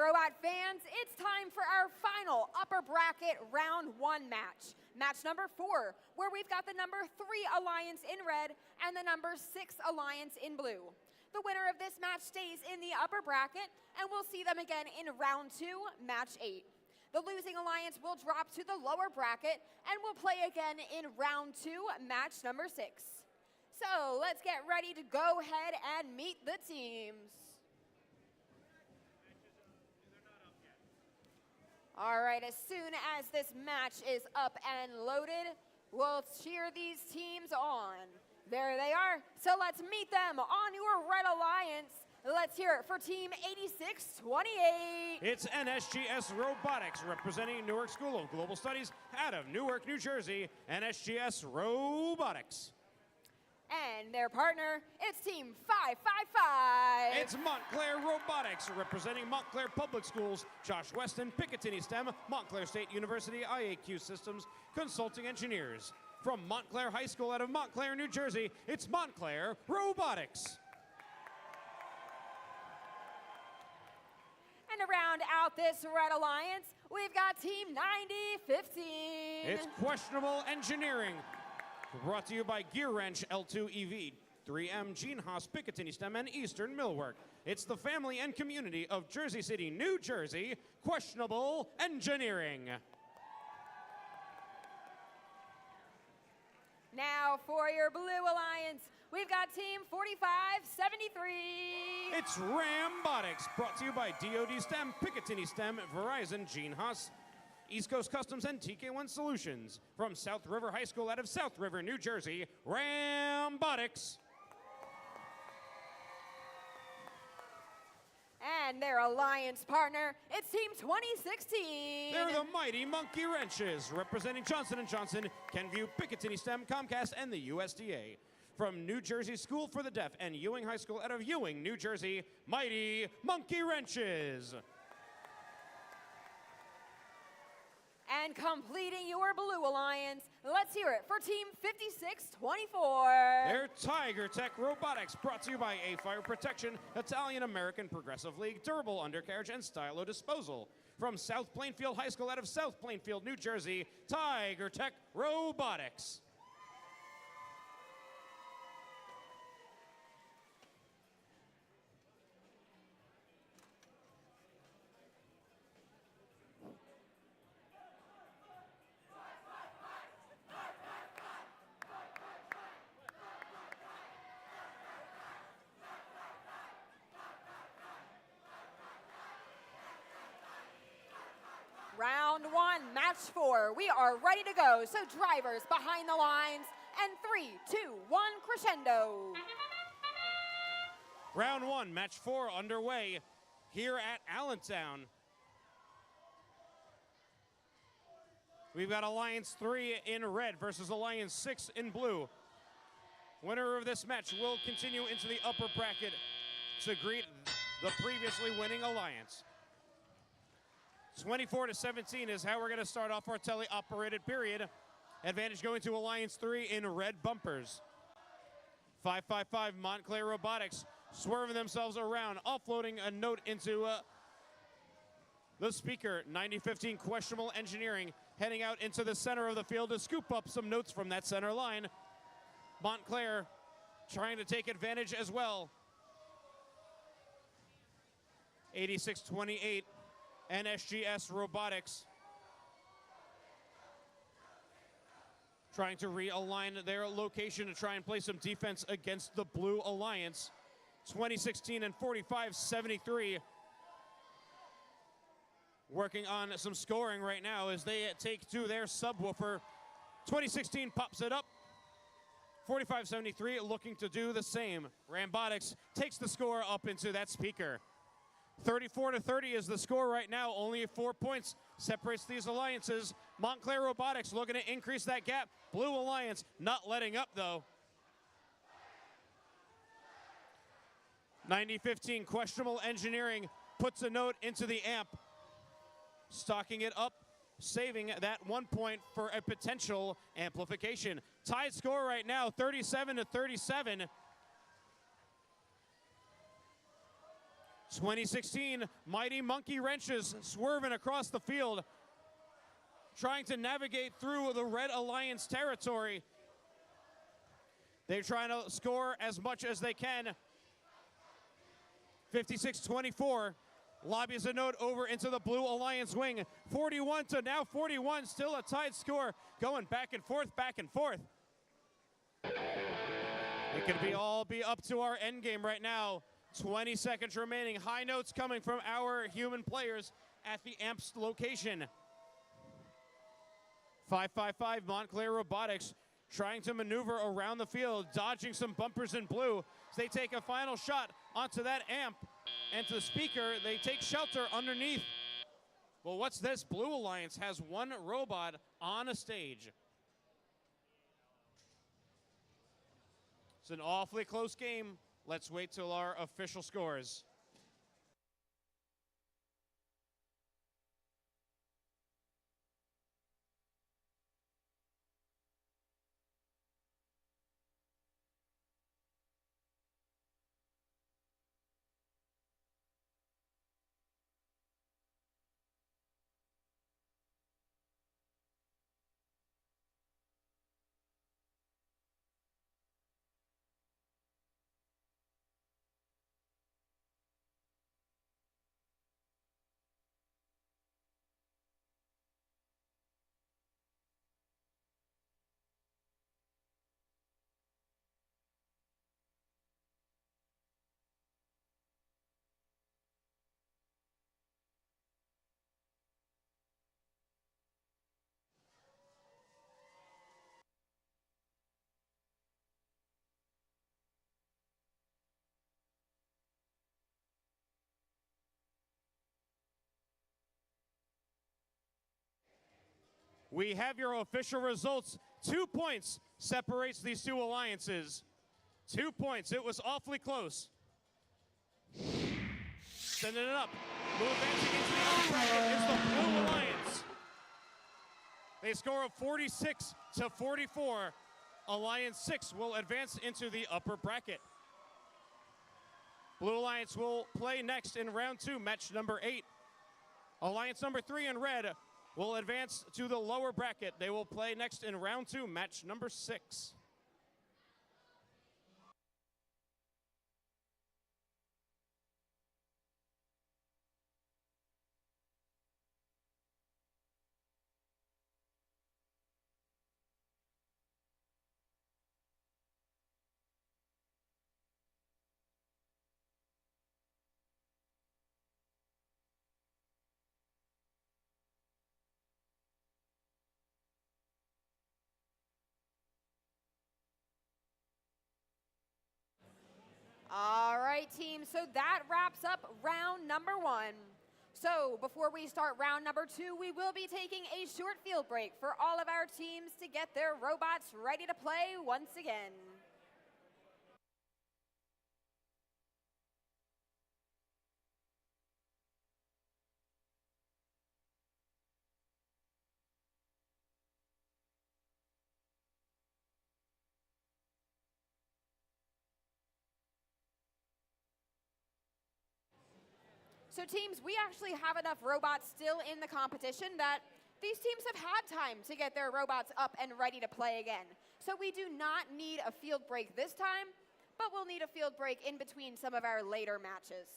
Speaker 2: robot fans, it's time for our final upper bracket round 1 match. Match number 4, where we've got the number 3 alliance in red and the number 6 alliance in blue. The winner of this match stays in the upper bracket, and we'll see them again in round 2, match 8. The losing alliance will drop to the lower bracket and will play again in round 2, match number 6. So let's get ready to go ahead and meet the teams. All right, as soon as this match is up and loaded, we'll cheer these teams on. There they are. So let's meet them on your red alliance. Let's hear it for Team 8628.
Speaker 1: It's NSGS Robotics, representing Newark School of Global Studies out of Newark, New Jersey, NSGS Robotics.
Speaker 2: And their partner, it's Team 555.
Speaker 1: It's Montclair Robotics, representing Montclair Public Schools, Josh Weston, Picatinny STEM, Montclair State University, IAQ Systems, Consulting Engineers. From Montclair High School out of Montclair, New Jersey, it's Montclair Robotics.
Speaker 2: And to round out this red alliance, we've got Team 9015.
Speaker 1: It's Questionable Engineering, brought to you by Gear Wrench L2 EV, 3M, Gene Haas, Picatinny STEM, and Eastern Millwork. It's the family and community of Jersey City, New Jersey, Questionable Engineering.
Speaker 2: Now for your blue alliance, we've got Team 4573.
Speaker 1: It's Rambotics, brought to you by DoD STEM, Picatinny STEM, Verizon, Gene Haas, East Coast Customs, and TK1 Solutions. From South River High School out of South River, New Jersey, Rambotics.
Speaker 2: And their alliance partner, it's Team 2016.
Speaker 1: They're the mighty Monkey Wrenches, representing Johnson & Johnson, Kenvue, Picatinny STEM, Comcast, and the USDA. From New Jersey School for the Deaf and Ewing High School out of Ewing, New Jersey, mighty Monkey Wrenches.
Speaker 2: And completing your blue alliance, let's hear it for Team 5624.
Speaker 1: They're Tiger Tech Robotics, brought to you by A Fire Protection, Italian American Progressive League, Durable Undercarriage, and Stylo Disposal. From South Plainfield High School out of South Plainfield, New Jersey, Tiger Tech Robotics.
Speaker 2: Round 1, match 4. We are ready to go. So drivers behind the lines, and 3, 2, 1, crescendo.
Speaker 1: Round 1, match 4 underway here at Allentown. We've got Alliance 3 in red versus Alliance 6 in blue. Winner of this match will continue into the upper bracket to greet the previously winning Alliance. 24-17 is how we're going to start off our tele-operated period. Advantage going to Alliance 3 in red bumpers. 555 Montclair Robotics swerving themselves around, offloading a note into the speaker. 9015 Questionable Engineering heading out into the center of the field to scoop up some notes from that center line. Montclair trying to take advantage as well. 8628 NSGS Robotics trying to realign their location to try and play some defense against the Blue Alliance. 2016 and 4573 working on some scoring right now as they take to their subwoofer. 2016 pops it up. 4573 looking to do the same. Rambotics takes the score up into that speaker. 34-30 is the score right now. Only 4 points separates these alliances. Montclair Robotics looking to increase that gap. Blue Alliance not letting up though. 9015 Questionable Engineering puts a note into the amp, stocking it up, saving that 1 point for a potential amplification. Tied score right now, 37-37. 2016 Mighty Monkey Wrenches swerving across the field, trying to navigate through the Red Alliance territory. They're trying to score as much as they can. 56-24. Lobbies a note over into the Blue Alliance wing. 41 to now 41. Still a tied score. Going back and forth, back and forth. It could be up to our end game right now. 20 seconds remaining. High notes coming from our human players at the AMP's location. 555 Montclair Robotics trying to maneuver around the field, dodging some bumpers in blue. As they take a final shot onto that amp, and to the speaker, they take shelter underneath. Well, what's this? Blue Alliance has one robot on a stage. It's an awfully close game. Let's wait till our official scores. We have your official results. 2 points separates these two alliances. 2 points. It was awfully close. Sending it up. Advancing into the upper bracket is the Blue Alliance. They score of 46 to 44. Alliance 6 will advance into the upper bracket. Blue Alliance will play next in round 2, match number 8. Alliance number 3 in red will advance to the lower bracket. They will play next in round 2, match number 6.
Speaker 2: All right, team, so that wraps up round number 1. So before we start round number 2, we will be taking a short field break for all of our teams to get their robots ready to play once again. So teams, we actually have enough robots still in the competition that these teams have had time to get their robots up and ready to play again. So we do not need a field break this time, but we'll need a field break in between some of our later matches.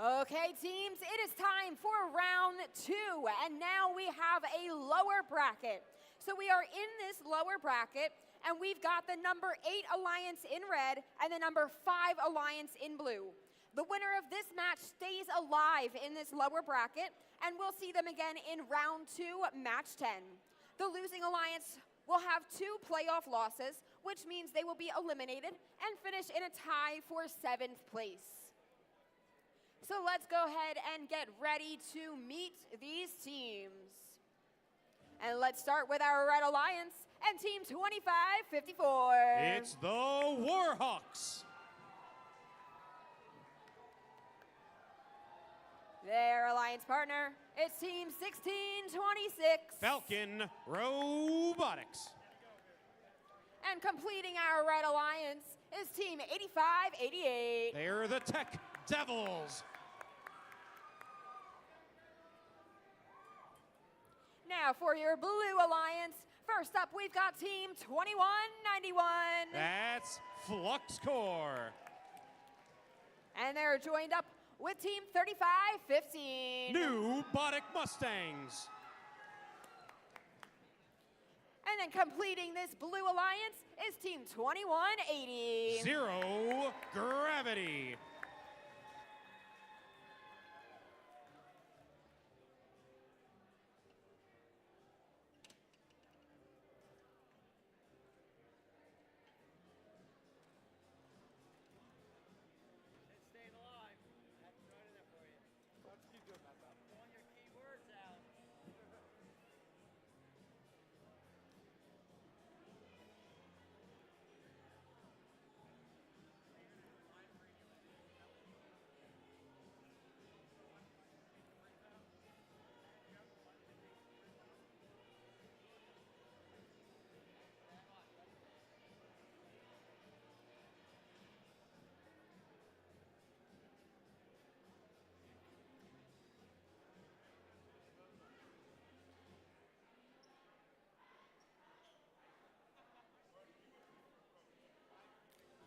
Speaker 2: Okay, teams, it is time for round 2, and now we have a lower bracket. So we are in this lower bracket, and we've got the number 8 alliance in red and the number 5 alliance in blue. The winner of this match stays alive in this lower bracket, and we'll see them again in round 2, match 10. The losing alliance will have 2 playoff losses, which means they will be eliminated and finish in a tie for 7th place. So let's go ahead and get ready to meet these teams. And let's start with our Red Alliance and Team 2554.
Speaker 1: It's the Warhawks.
Speaker 2: Their alliance partner is Team 1626.
Speaker 1: Falcon Robotics.
Speaker 2: And completing our Red Alliance is Team 8588.
Speaker 1: They're the Tech Devils.
Speaker 2: Now for your Blue Alliance, first up we've got Team 2191.
Speaker 1: That's Flux Core.
Speaker 2: And they're joined up with Team 3515.
Speaker 1: New Botic Mustangs.
Speaker 2: And then completing this Blue Alliance is Team 2180.
Speaker 1: Zero Gravity.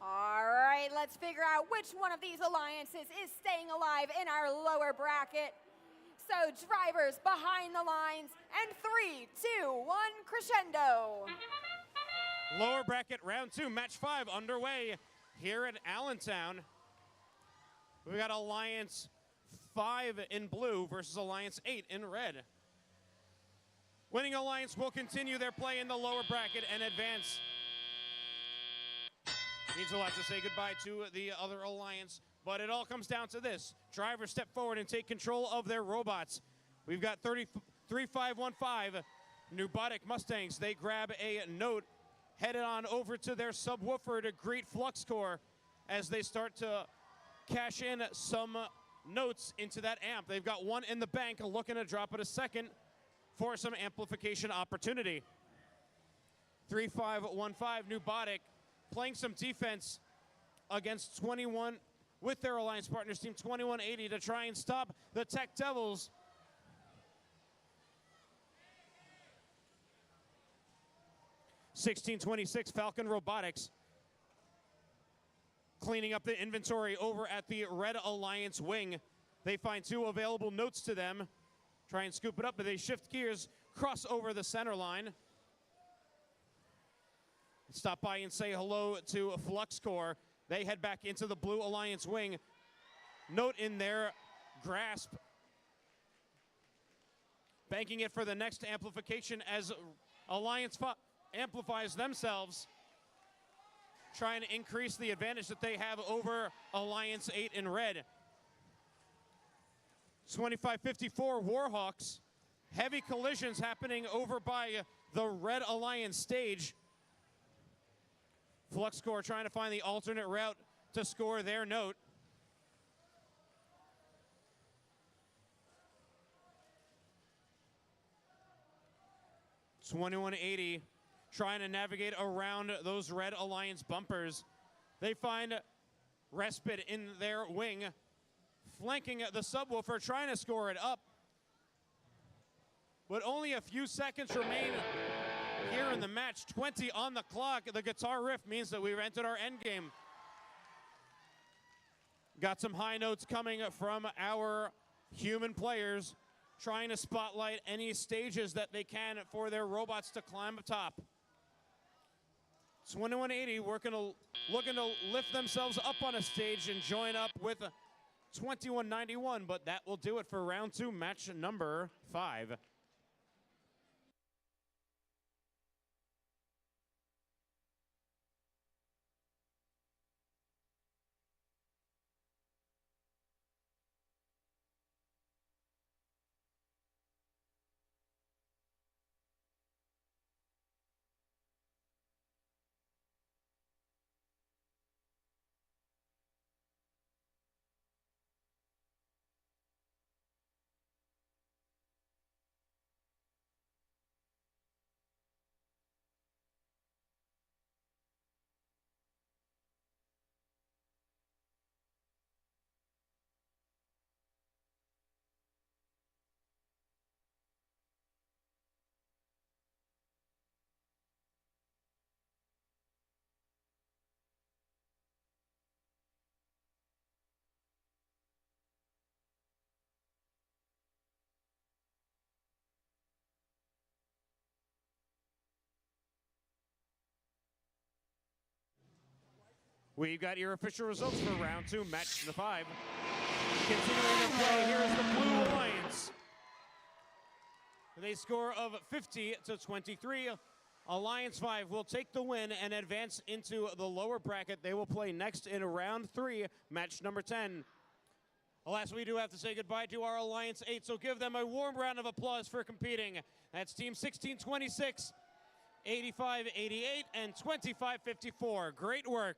Speaker 2: All right, let's figure out which one of these alliances is staying alive in our lower bracket. So drivers behind the lines, and 3, 2, 1, crescendo.
Speaker 1: Lower bracket round 2, match 5 underway here at Allentown. We've got Alliance 5 in blue versus Alliance 8 in red. Winning Alliance will continue their play in the lower bracket and advance. Means we'll have to say goodbye to the other alliance, but it all comes down to this. Drivers step forward and take control of their robots. We've got 3515 New Botic Mustangs. They grab a note, headed on over to their subwoofer to greet Flux Core as they start to cash in some notes into that amp. They've got one in the bank, looking to drop it a second for some amplification opportunity. 3515 New Botic playing some defense against 21 with their alliance partners, Team 2180, to try and stop the Tech Devils. (1626) Falcon Robotics cleaning up the inventory over at the Red Alliance wing. They find 2 available notes to them, try and scoop it up, but they shift gears, cross over the center line. Stop by and say hello to Flux Core. They head back into the Blue Alliance wing. Note in their grasp. Banking it for the next amplification as Alliance amplifies themselves. Trying to increase the advantage that they have over Alliance 8 in red. 2554 Warhawks. Heavy collisions happening over by the Red Alliance stage. Flux Core trying to find the alternate route to score their note. (2180) trying to navigate around those Red Alliance bumpers. They find respite in their wing, flanking the subwoofer, trying to score it up. But only a few seconds remain here in the match. 20 on the clock. The guitar riff means that we've entered our end game. Got some high notes coming from our human players, trying to spotlight any stages that they can for their robots to climb atop. 2180 looking to lift themselves up on a stage and join up with 2191, but that will do it for round 2, match number 5. We've got your official results for round 2, match number 5. Continuing to play, here is the Blue Alliance. With a score of 50-23. Alliance 5 will take the win and advance into the lower bracket. They will play next in round 3, match number 10. Alas, we do have to say goodbye to our Alliance 8, so give them a warm round of applause for competing. That's Team 1626, 8588, and 2554. Great work.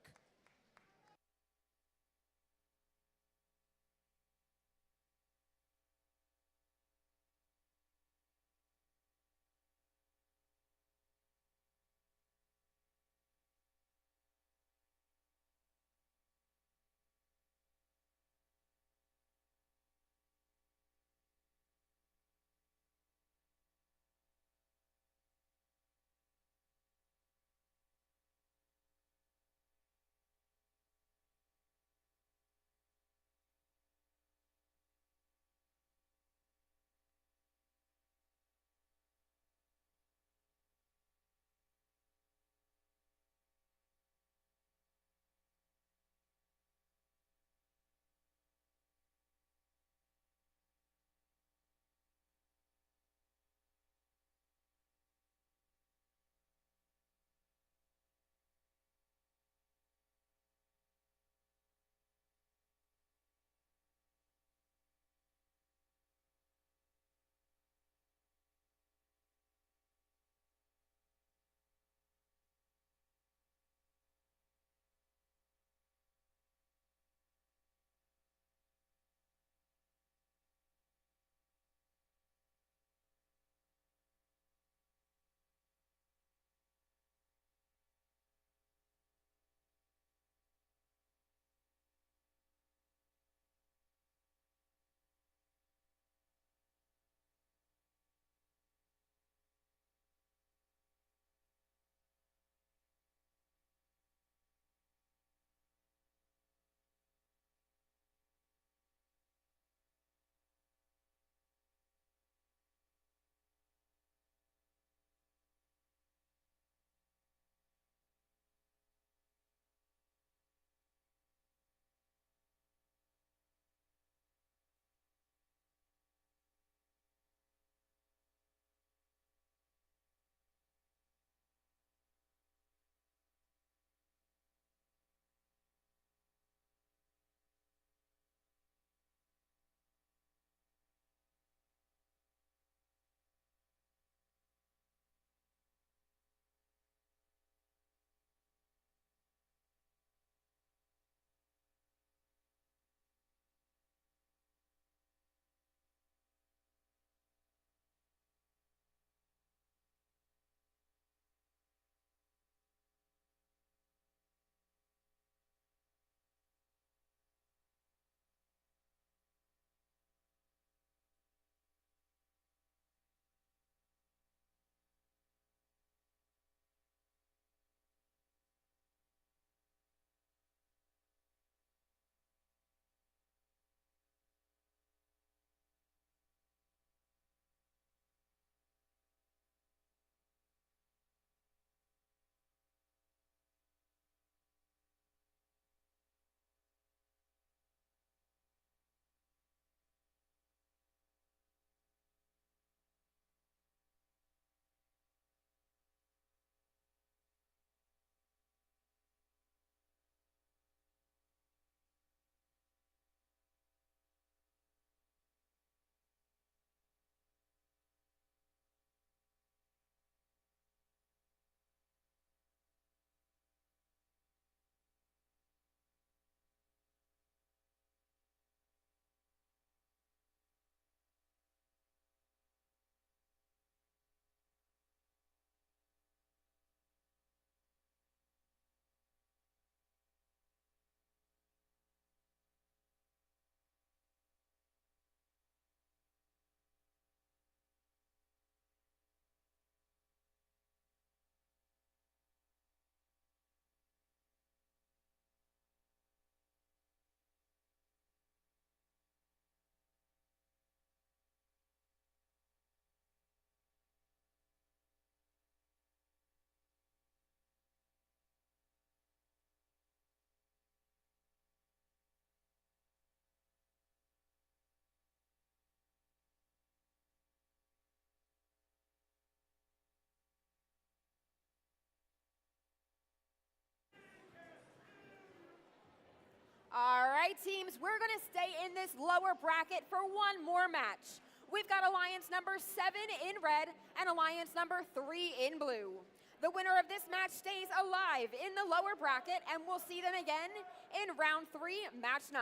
Speaker 2: right, teams, we're going to stay in this lower bracket for one more match. We've got Alliance number 7 in red and Alliance number 3 in blue. The winner of this match stays alive in the lower bracket, and we'll see them again in round 3, match 9.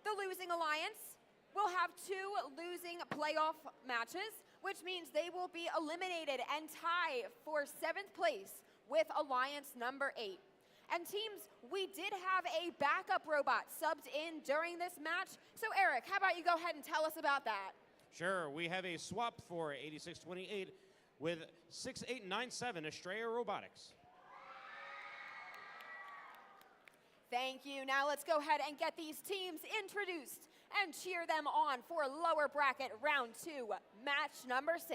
Speaker 2: The losing alliance will have 2 losing playoff matches, which means they will be eliminated and tie for 7th place with Alliance number 8. And teams, we did have a backup robot subbed in during this match. So Eric, how about you go ahead and tell us about that?
Speaker 1: Sure, we have a swap for 8628 with 6897 Estrella Robotics.
Speaker 2: Thank you. Now let's go ahead and get these teams introduced and cheer them on for lower bracket round 2, match number 6.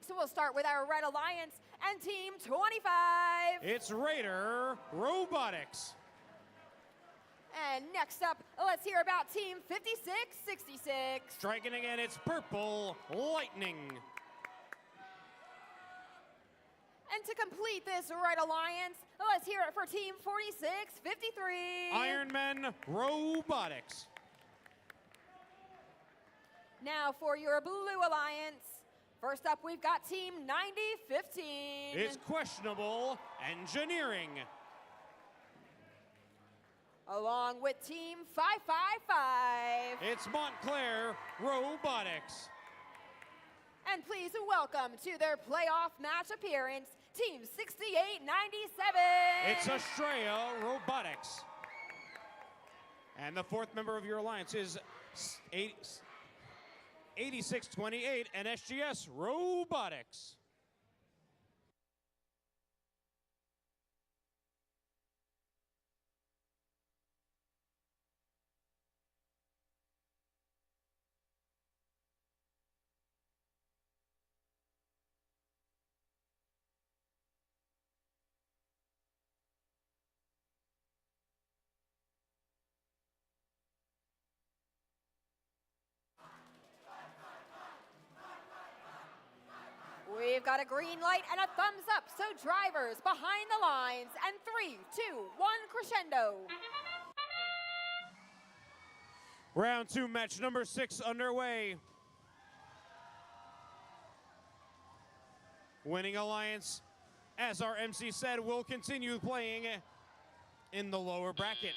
Speaker 2: So we'll start with our Red Alliance and Team 25.
Speaker 1: It's Raider Robotics.
Speaker 2: And next up, let's hear about Team 5666.
Speaker 1: Striking again, it's Purple Lightning.
Speaker 2: And to complete this Red Alliance, let's hear it for Team 4653.
Speaker 1: Ironman Robotics.
Speaker 2: Now for your Blue Alliance. First up, we've got Team 9015.
Speaker 1: It's Questionable Engineering.
Speaker 2: Along with Team 555.
Speaker 1: It's Montclair Robotics.
Speaker 2: And please welcome to their playoff match appearance, Team 6897.
Speaker 1: It's Estrella Robotics. And the 4th member of your alliance is 8628 and SGS Robotics.
Speaker 2: We've got a green light and a thumbs up, so drivers behind the lines, and 3, 2, 1, crescendo.
Speaker 1: Round 2, match number 6 underway. Winning alliance, as our MC said, will continue playing in the lower bracket.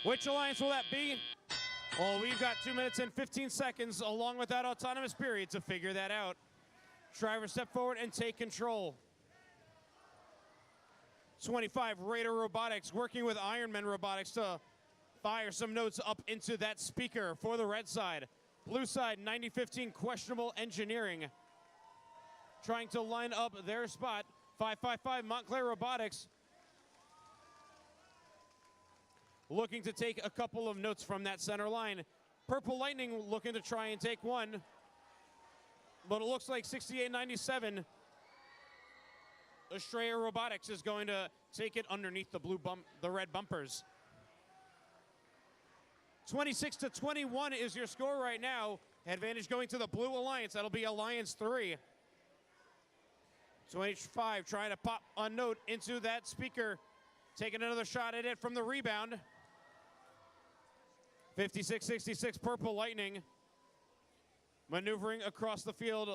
Speaker 1: Which alliance will that be? Well, we've got 2 minutes and 15 seconds along with that autonomous period to figure that out. Driver, step forward and take control. 25, Raider Robotics working with Ironman Robotics to fire some notes up into that speaker for the red side. Blue side, 9015, Questionable Engineering. Trying to line up their spot. 555, Montclair Robotics. Looking to take a couple of notes from that center line. Purple Lightning looking to try and take one. But it looks like 6897, Estrella Robotics is going to take it underneath the red bumpers. 26-21 is your score right now. Advantage going to the Blue Alliance. That'll be Alliance 3. 25 trying to pop a note into that speaker. Taking another shot at it from the rebound. 56-66, Purple Lightning. Maneuvering across the field,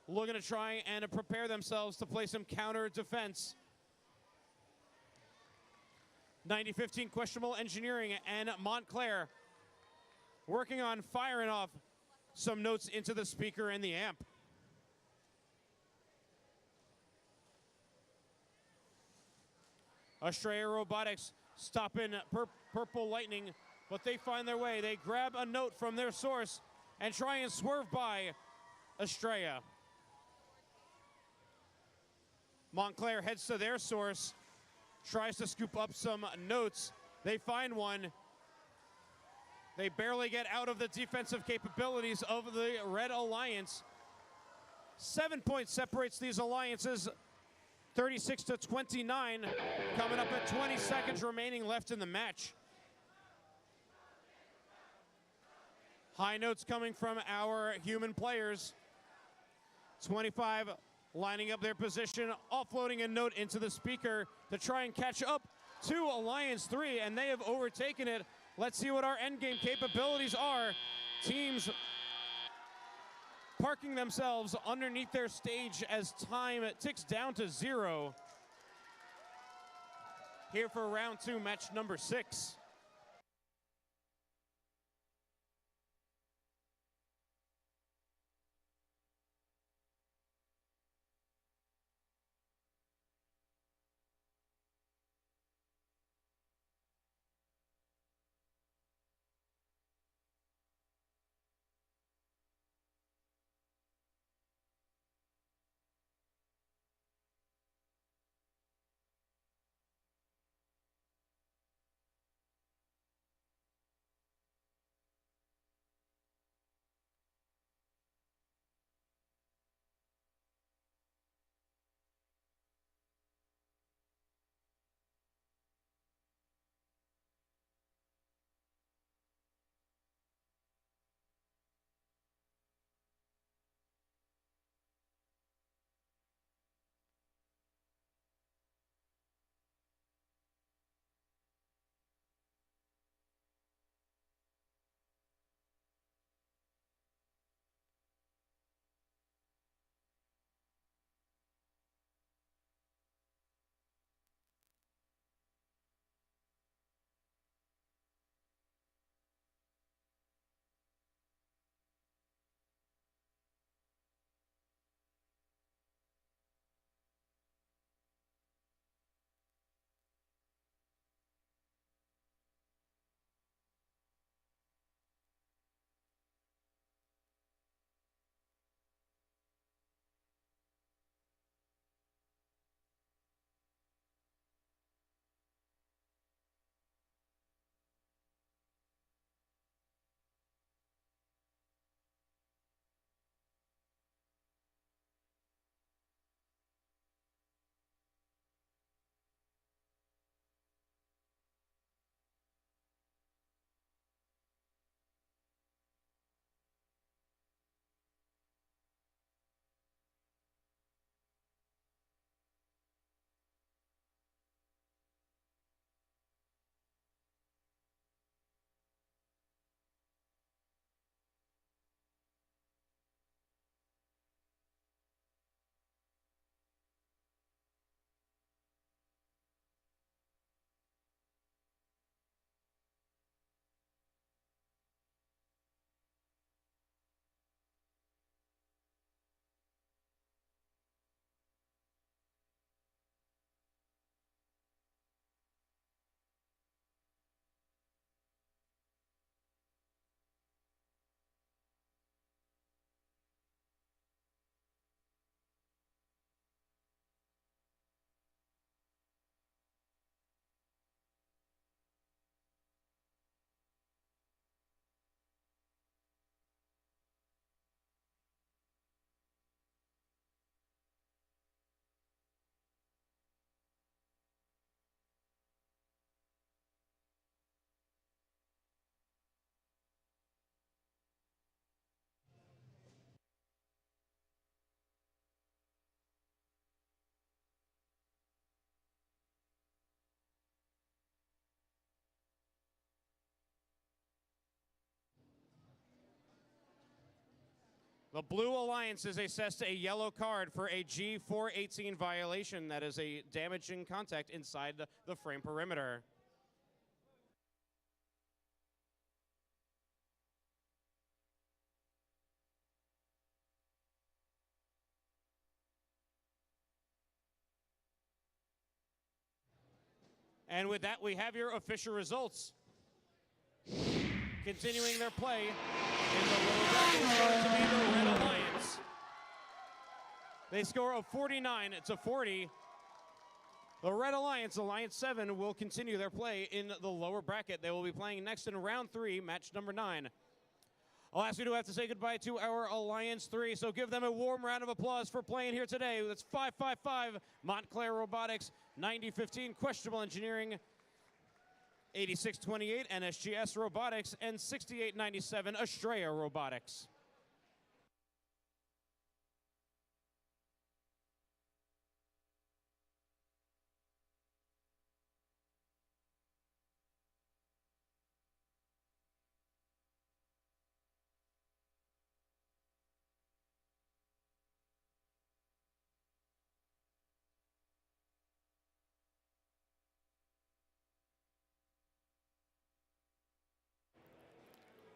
Speaker 1: looking to try and prepare themselves to play some counter defense. 9015, Questionable Engineering and Montclair working on firing off some notes into the speaker and the amp. Estrella Robotics stopping Purple Lightning, but they find their way. They grab a note from their source and try and swerve by Estrella. Montclair heads to their source, tries to scoop up some notes. They find one. They barely get out of the defensive capabilities of the Red Alliance. 7 points separates these alliances, 36-29, coming up at 20 seconds remaining left in the match. High notes coming from our human players. 25 lining up their position, offloading a note into the speaker to try and catch up to Alliance 3, and they have overtaken it Let's see what our endgame capabilities are. Teams parking themselves underneath their stage as time ticks down to 0. Here for round 2, match number 6. The Blue Alliance is assessed a yellow card for a G418 violation. That is a damaging contact inside the frame perimeter. And with that, we have your official results. Continuing their play in the lower bracket is going to be the Red Alliance. They score of 49-40. The Red Alliance, Alliance 7, will continue their play in the lower bracket. They will be playing next in round 3, match number 9. Alas, we do have to say goodbye to our Alliance 3, so give them a warm round of applause for playing here today. That's 555 Montclair Robotics, 9015 Questionable Engineering, 8628 NSGS Robotics, and 6897 Estrella Robotics.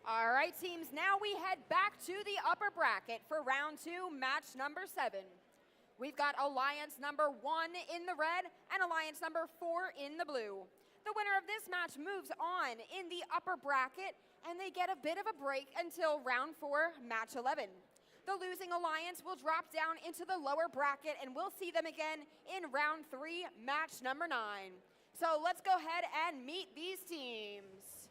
Speaker 2: All right, teams, now we head back to the upper bracket for round 2, match number 7. We've got Alliance number 1 in the red and Alliance number 4 in the blue. The winner of this match moves on in the upper bracket, and they get a bit of a break until round 4, match 11. The losing alliance will drop down into the lower bracket, and we'll see them again in round 3, match number 9. So let's go ahead and meet these teams.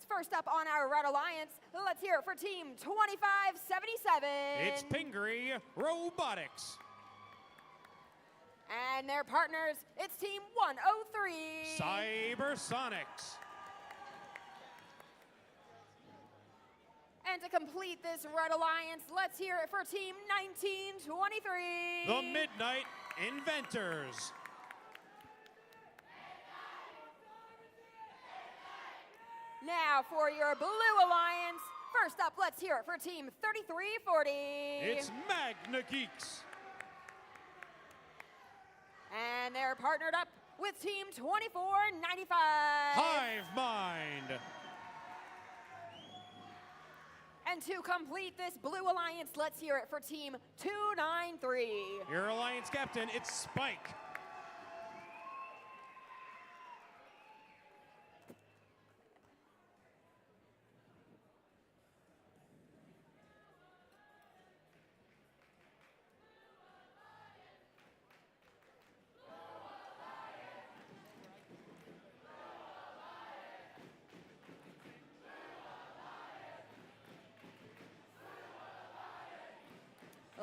Speaker 2: First up on our Red Alliance, let's hear it for Team 2577.
Speaker 1: It's Pingree Robotics.
Speaker 2: And their partners, it's Team 103.
Speaker 1: Cybersonics.
Speaker 2: And to complete this Red Alliance, let's hear it for Team 1923.
Speaker 1: The Midnight Inventors.
Speaker 2: Now for your Blue Alliance, first up, let's hear it for Team 3340.
Speaker 1: It's Magna Geeks.
Speaker 2: And they're partnered up with Team 2495.
Speaker 1: Hive Mind.
Speaker 2: And to complete this Blue Alliance, let's hear it for Team 293.
Speaker 1: Your Alliance captain, it's Spike.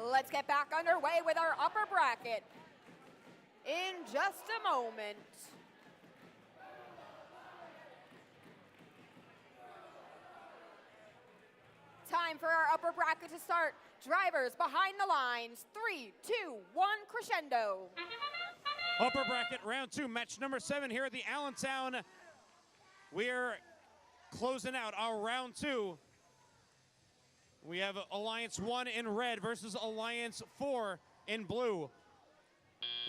Speaker 2: Let's get back underway with our upper bracket in just a moment. Time for our upper bracket to start. Drivers behind the lines. 3, 2, 1, crescendo.
Speaker 1: Upper bracket round 2, match number 7 here at the Allentown. We're closing out our round 2. We have Alliance 1 in red versus Alliance 4 in blue.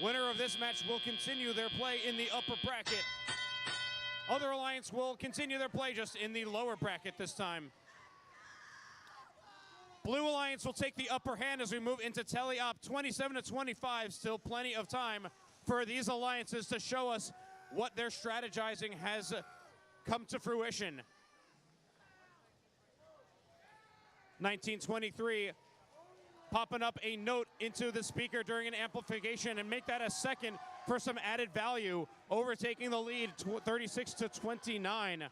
Speaker 1: Winner of this match will continue their play in the upper bracket. Other Alliance will continue their play just in the lower bracket this time. Blue Alliance will take the upper hand as we move into tele-op 27-25. Still plenty of time for these alliances to show us what their strategizing has come to fruition. 1923 popping up a note into the speaker during an amplification and make that a second for some added value, overtaking the lead 36-29.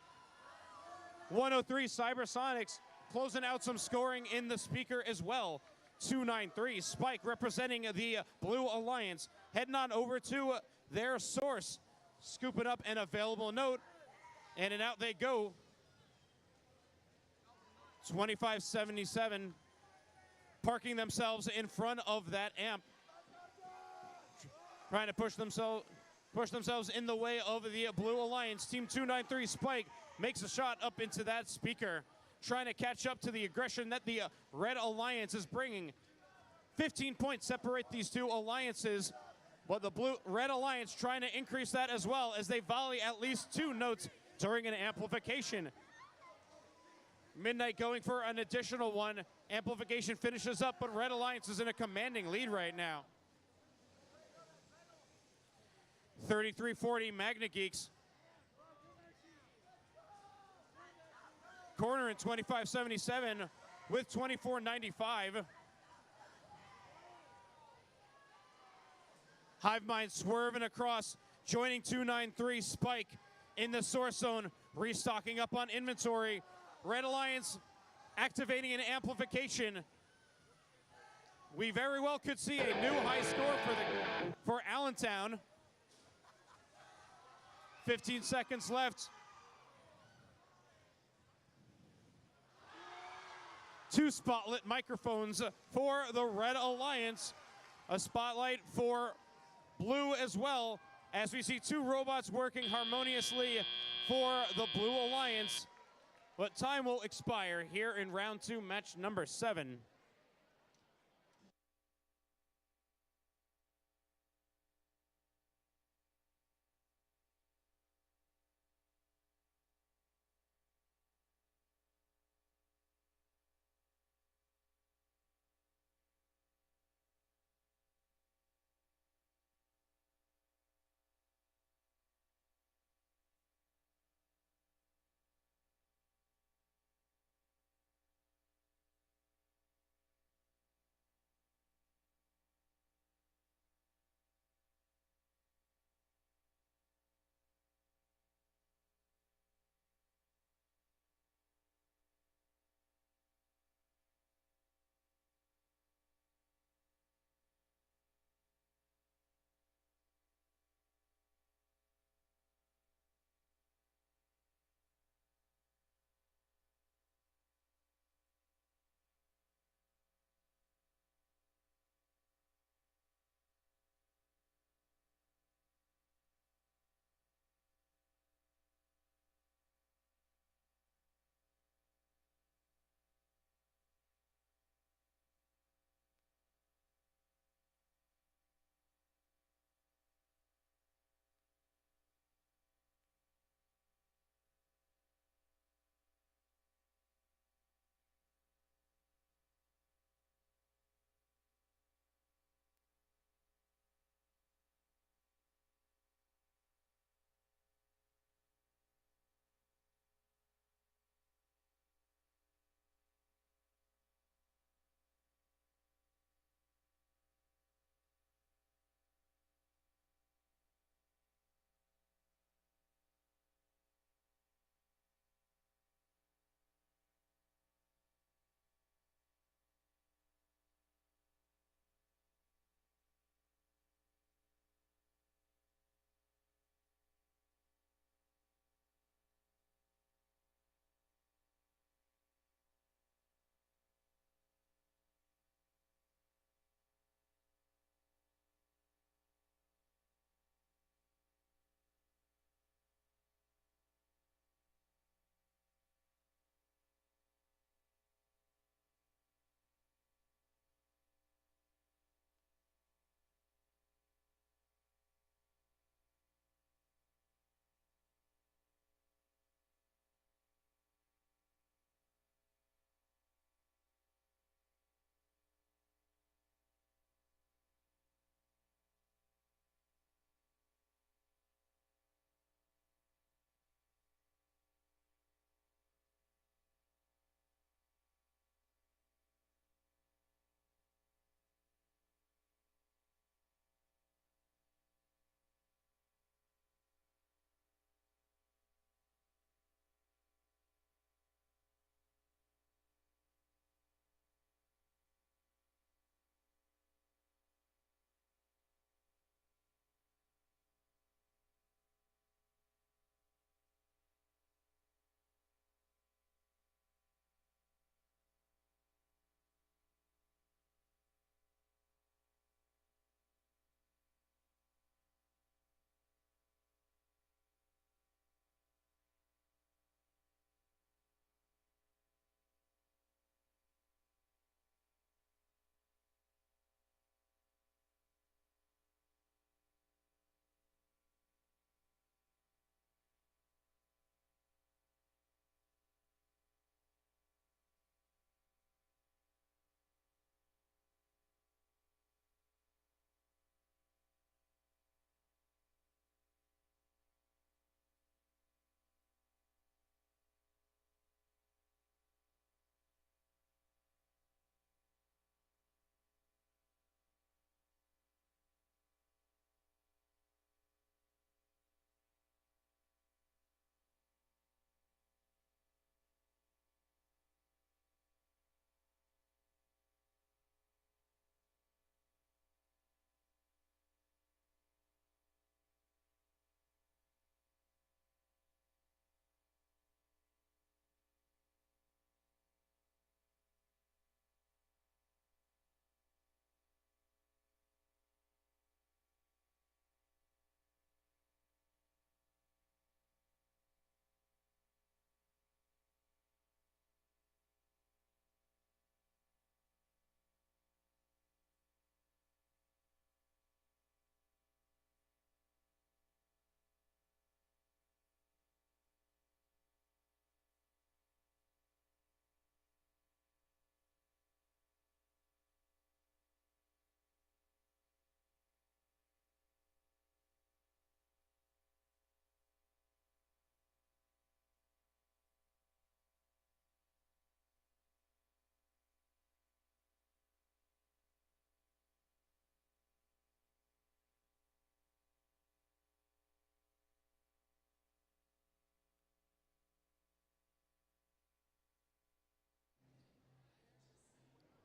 Speaker 1: 103 Cybersonics closing out some scoring in the speaker as well. 293 Spike representing the Blue Alliance heading on over to their source, scooping up an available note, and out they go. 2577 parking themselves in front of that amp, trying to push themselves in the way of the Blue Alliance. Team 293 Spike makes a shot up into that speaker, trying to catch up to the aggression that the Red Alliance is bringing. 15 points separate these two alliances, but the Red Alliance trying to increase that as well as they volley at least 2 notes during an amplification. Midnight going for an additional one. Amplification finishes up, but Red Alliance is in a commanding lead right now. 3340 Magna Geeks. Corner in 2577 with 2495. Hive Mind swerving across, joining 293 Spike in the source zone, restocking up on inventory. Red Alliance activating an amplification. We very well could see a new high score for Allentown. 15 seconds left. 2 spotlit microphones for the Red Alliance. A spotlight for Blue as well, as we see 2 robots working harmoniously for the Blue Alliance. But time will expire here in round 2, match number 7.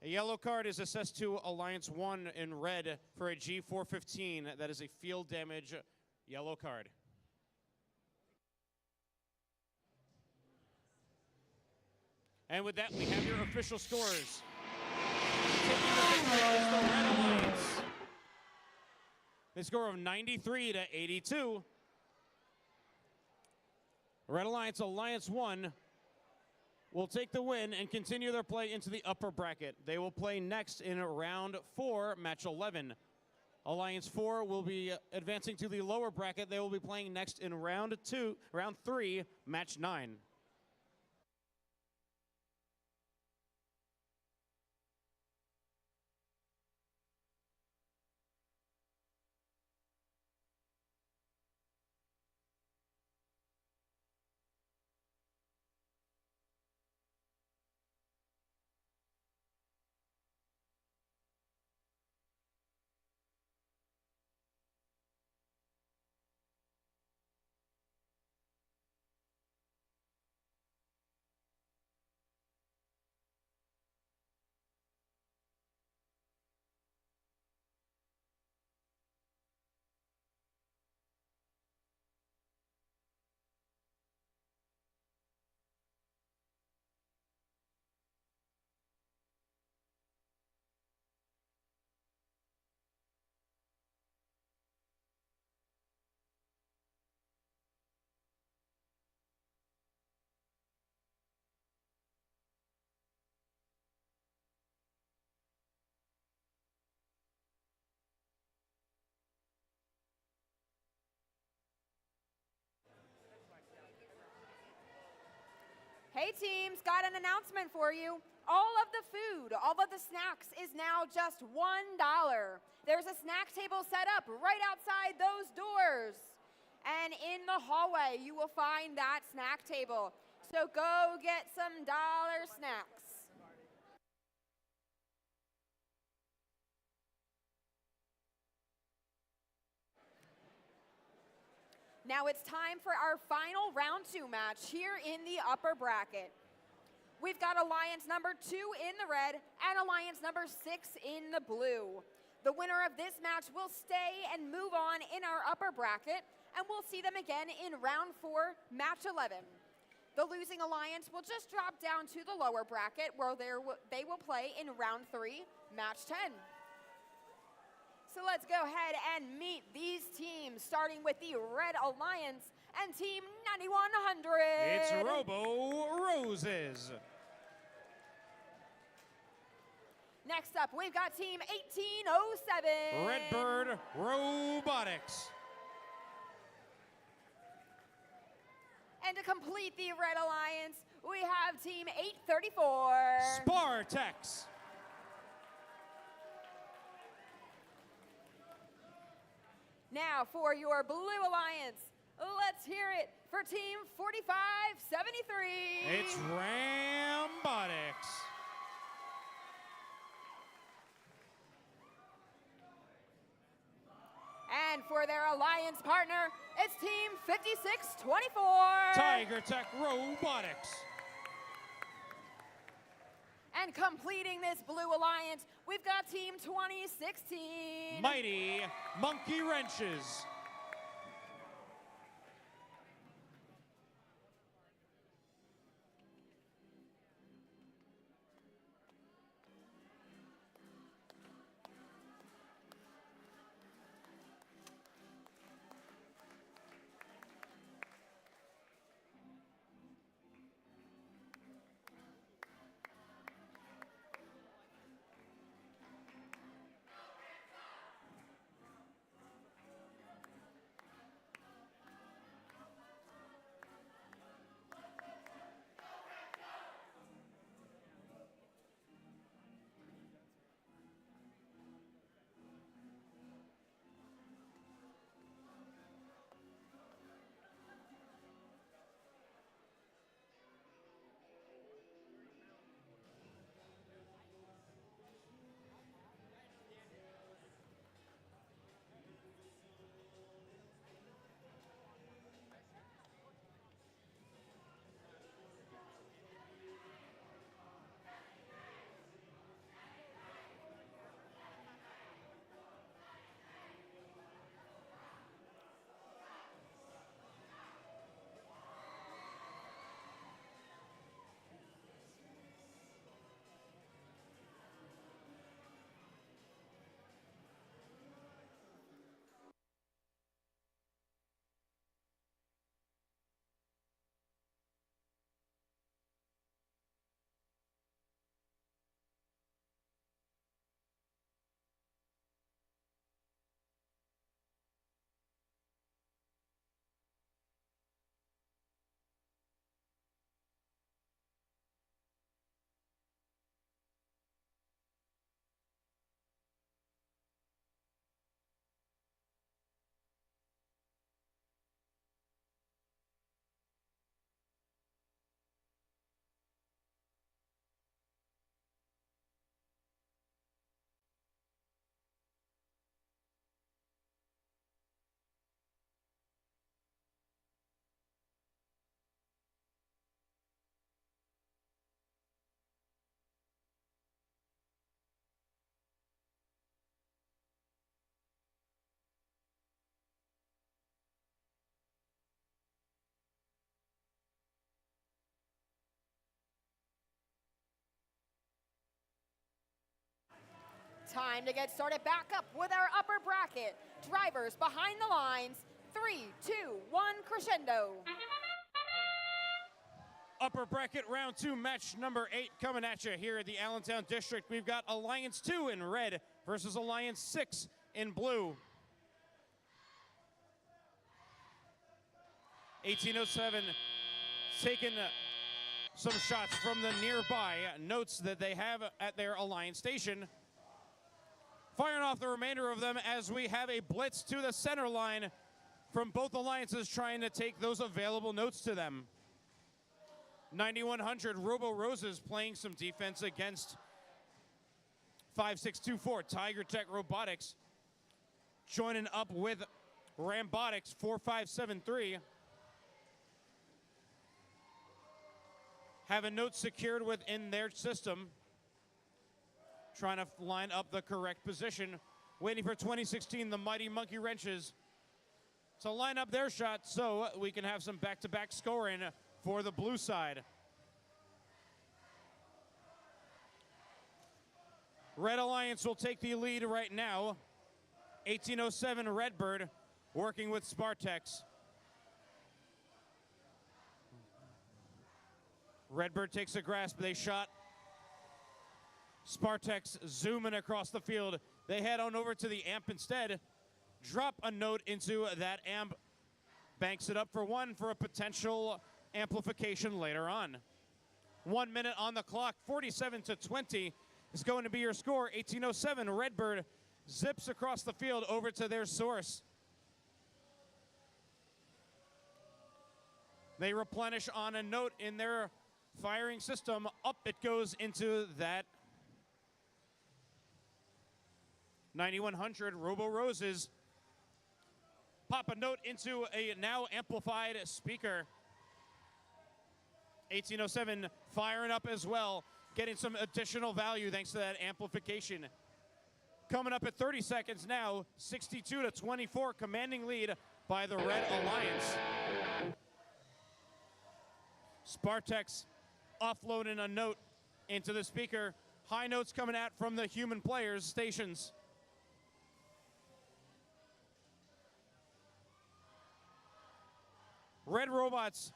Speaker 1: A yellow card is assessed to Alliance 1 in red for a G415. That is a field damage yellow card. And with that, we have your official scores. Taking the victory is the Red Alliance. A score of 93 to 82. Red Alliance, Alliance 1 will take the win and continue their play into the upper bracket. They will play next in round 4, match 11. Alliance 4 will be advancing to the lower bracket. They will be playing next in round 3, match 9.
Speaker 2: Hey teams, got an announcement for you. All of the food, all of the snacks is now just $1. There's a snack table set up right outside those doors. And in the hallway, you will find that snack table. So go get some dollar snacks. Now it's time for our final round 2 match here in the upper bracket. We've got Alliance number 2 in the red and Alliance number 6 in the blue. The winner of this match will stay and move on in our upper bracket, and we'll see them again in round 4, match 11. The losing alliance will just drop down to the lower bracket where they will play in round 3, match 10. So let's go ahead and meet these teams, starting with the Red Alliance and Team 9100.
Speaker 1: It's Robo Roses.
Speaker 2: Next up, we've got Team 1807.
Speaker 1: Redbird Robotics.
Speaker 2: And to complete the Red Alliance, we have Team 834.
Speaker 1: Spartex.
Speaker 2: Now for your Blue Alliance, let's hear it for Team 4573.
Speaker 1: It's Rambotics.
Speaker 2: And for their alliance partner, it's Team 5624.
Speaker 1: Tiger Tech Robotics.
Speaker 2: And completing this Blue Alliance, we've got Team 2016.
Speaker 1: Mighty Monkey Wrenches.
Speaker 2: Time to get started back up with our upper bracket. Drivers behind the lines. 3, 2, 1, crescendo.
Speaker 1: Upper bracket round 2, match number 8 coming at you here at the Allentown District. We've got Alliance 2 in red versus Alliance 6 in blue. 1807 taking some shots from the nearby notes that they have at their Alliance station. Firing off the remainder of them as we have a blitz to the center line from both alliances trying to take those available notes to them. 9100 Robo Roses playing some defense against 5624 Tiger Tech Robotics. Joining up with Rambotics 4573. Have a note secured within their system. Trying to line up the correct position. Waiting for 2016, the Mighty Monkey Wrenches to line up their shot so we can have some back-to-back scoring for the blue side. Red Alliance will take the lead right now. 1807 Redbird working with Spartex. Redbird takes a grasp, they shot. Spartex zooming across the field. They head on over to the amp instead. Drop a note into that amp. Banks it up for one for a potential amplification later on. 1 minute on the clock, 47-20 is going to be your score. 1807 Redbird zips across the field over to their source. They replenish on a note in their firing system. Up it goes into that 9100 Robo Roses. Pop a note into a now amplified speaker. 1807 firing up as well, getting some additional value thanks to that amplification. Coming up at 30 seconds now, 62-24, commanding lead by the Red Alliance. Spartex offloading a note into the speaker. High notes coming out from the human players' stations. Red Robots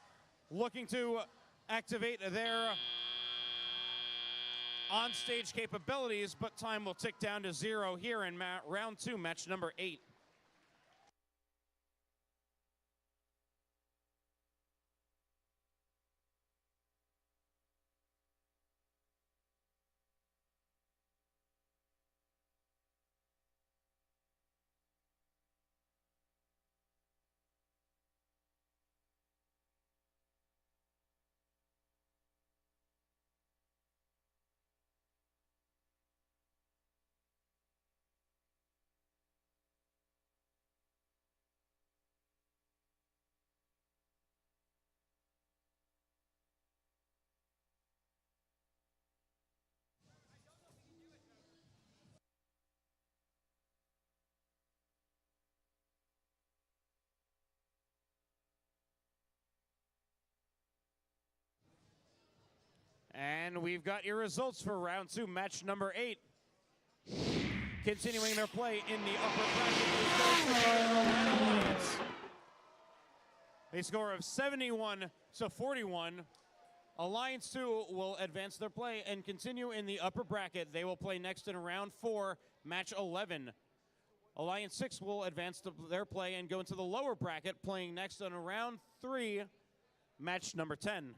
Speaker 1: looking to activate their on-stage capabilities, but time will tick down to 0 here in round 2, match number 8. And we've got your results for round 2, match number 8. Continuing their play in the upper bracket is the Red Alliance. A score of 71-41. Alliance 2 will advance their play and continue in the upper bracket. They will play next in round 4, match 11. Alliance 6 will advance their play and go into the lower bracket, playing next in round 3, match number 10.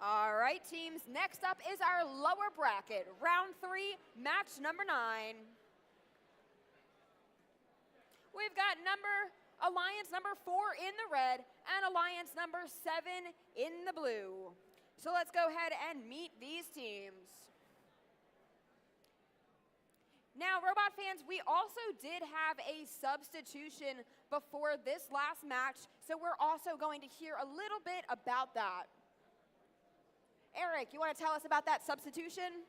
Speaker 2: All right, teams, next up is our lower bracket, round 3, match number 9. We've got Alliance number 4 in the red and Alliance number 7 in the blue. So let's go ahead and meet these teams. Now, Robot fans, we also did have a substitution before this last match, so we're also going to hear a little bit about that. Eric, you want to tell us about that substitution?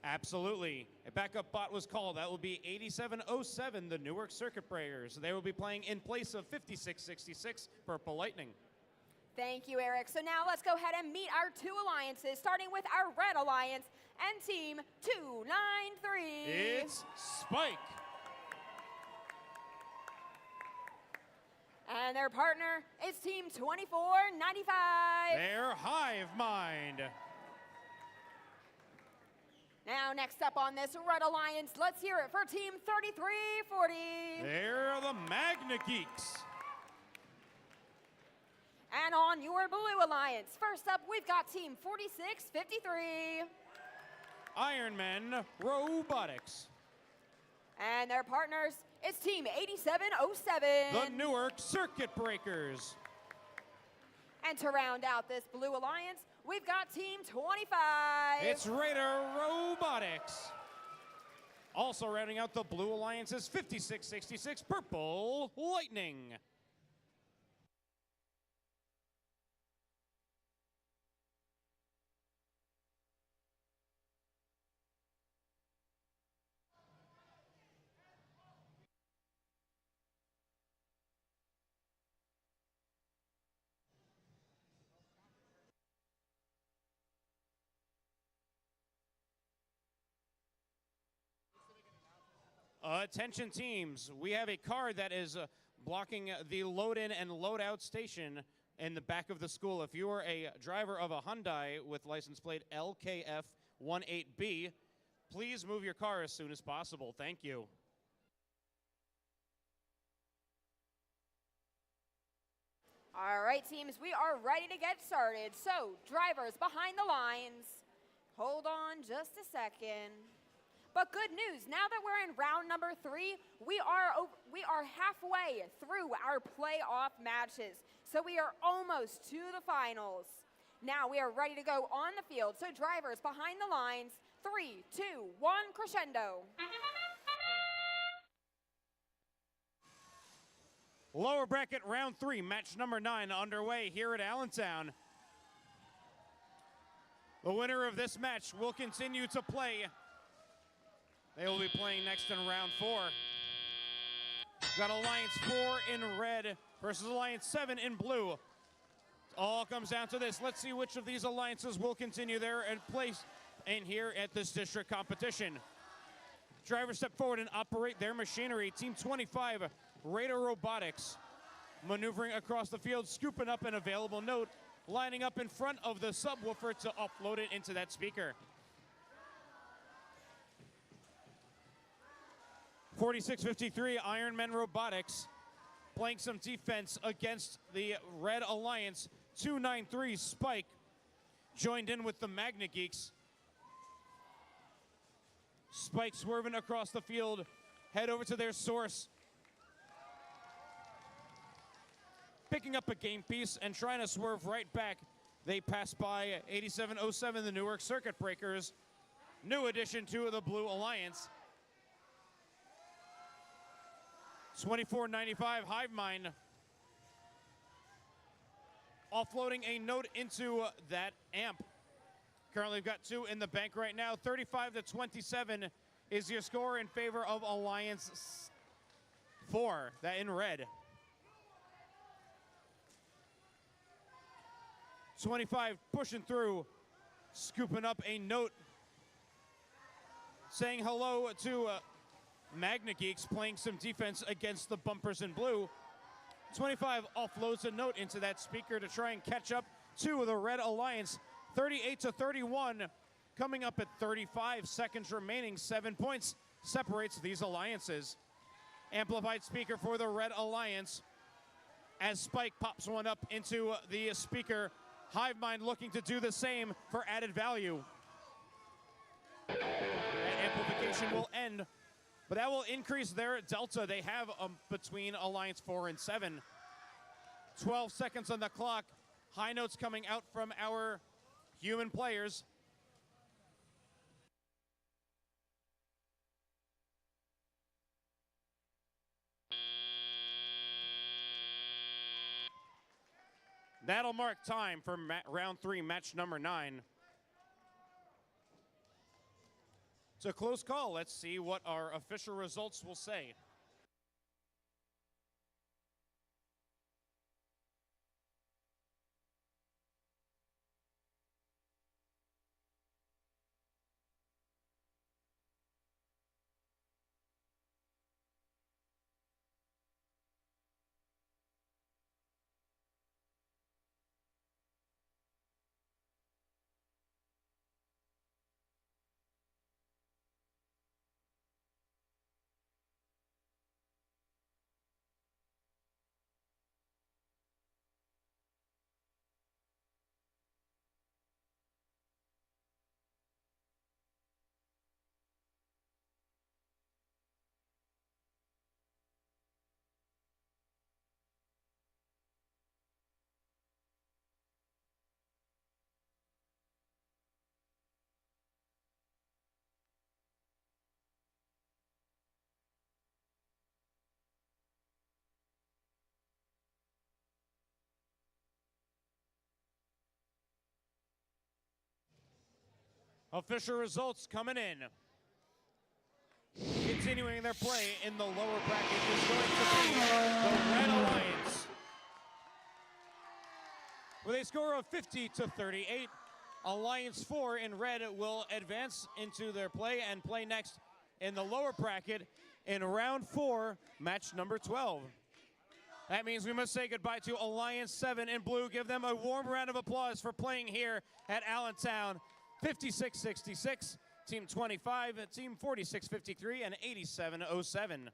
Speaker 1: Absolutely. A backup bot was called. That will be 8707, the Newark Circuit Breakers. They will be playing in place of 5666, Purple Lightning.
Speaker 2: Thank you, Eric. So now let's go ahead and meet our 2 alliances, starting with our Red Alliance and Team 293.
Speaker 1: It's Spike.
Speaker 2: And their partner is Team 2495.
Speaker 1: Their Hive Mind.
Speaker 2: Now, next up on this Red Alliance, let's hear it for Team 3340.
Speaker 1: They're the Magna Geeks.
Speaker 2: And on your Blue Alliance, first up, we've got Team 4653.
Speaker 1: Iron Men Robotics.
Speaker 2: And their partners is Team 8707.
Speaker 1: The Newark Circuit Breakers.
Speaker 2: And to round out this Blue Alliance, we've got Team 25.
Speaker 1: It's Raider Robotics. Also rounding out the Blue Alliance is 5666 Purple Lightning. Attention teams, we have a card that is blocking the load-in and load-out station in the back of the school. If you are a driver of a Hyundai with license plate LKF18B, please move your car as soon as possible. Thank you.
Speaker 2: All right, teams, we are ready to get started. So, drivers behind the lines, hold on just a second. But good news, now that we're in round number 3, we are halfway through our playoff matches. So we are almost to the finals. Now we are ready to go on the field. So drivers behind the lines, 3, 2, 1, crescendo.
Speaker 1: Lower bracket round 3, match number 9 underway here at Allentown. The winner of this match will continue to play. They will be playing next in round 4. We've got Alliance 4 in red versus Alliance 7 in blue. It all comes down to this. Let's see which of these alliances will continue their place in here at this district competition. Drivers step forward and operate their machinery. Team 25, Raider Robotics, maneuvering across the field, scooping up an available note, lining up in front of the subwoofer to upload it into that speaker. 4653 Iron Men Robotics playing some defense against the Red Alliance. 293 Spike joined in with the Magna Geeks. Spike swerving across the field, head over to their source. Picking up a game piece and trying to swerve right back. They pass by 8707, the Newark Circuit Breakers. New addition to the Blue Alliance. 2495 Hive Mind offloading a note into that amp. Currently we've got 2 in the bank right now. 35-27 is your score in favor of Alliance 4, that in red. 25 pushing through, scooping up a note, saying hello to Magna Geeks, playing some defense against the bumpers in blue. 25 offloads a note into that speaker to try and catch up to the Red Alliance. 38-31, coming up at 35 seconds remaining. 7 points separates these alliances. Amplified speaker for the Red Alliance as Spike pops one up into the speaker Hive Mind looking to do the same for added value. And amplification will end, but that will increase their delta. They have between Alliance 4 and 7. 12 seconds on the clock. High notes coming out from our human players. That'll mark time for round 3, match number 9. It's a close call. Let's see what our official results will say. Official results coming in. Continuing their play in the lower bracket is going to be the Red Alliance. With a score of 50-38, Alliance 4 in red will advance into their play and play next in the lower bracket in round 4, match number 12. That means we must say goodbye to Alliance 7 in blue. Give them a warm round of applause for playing here at Allentown. 56-66, Team 25, Team 46-53, and 87-07.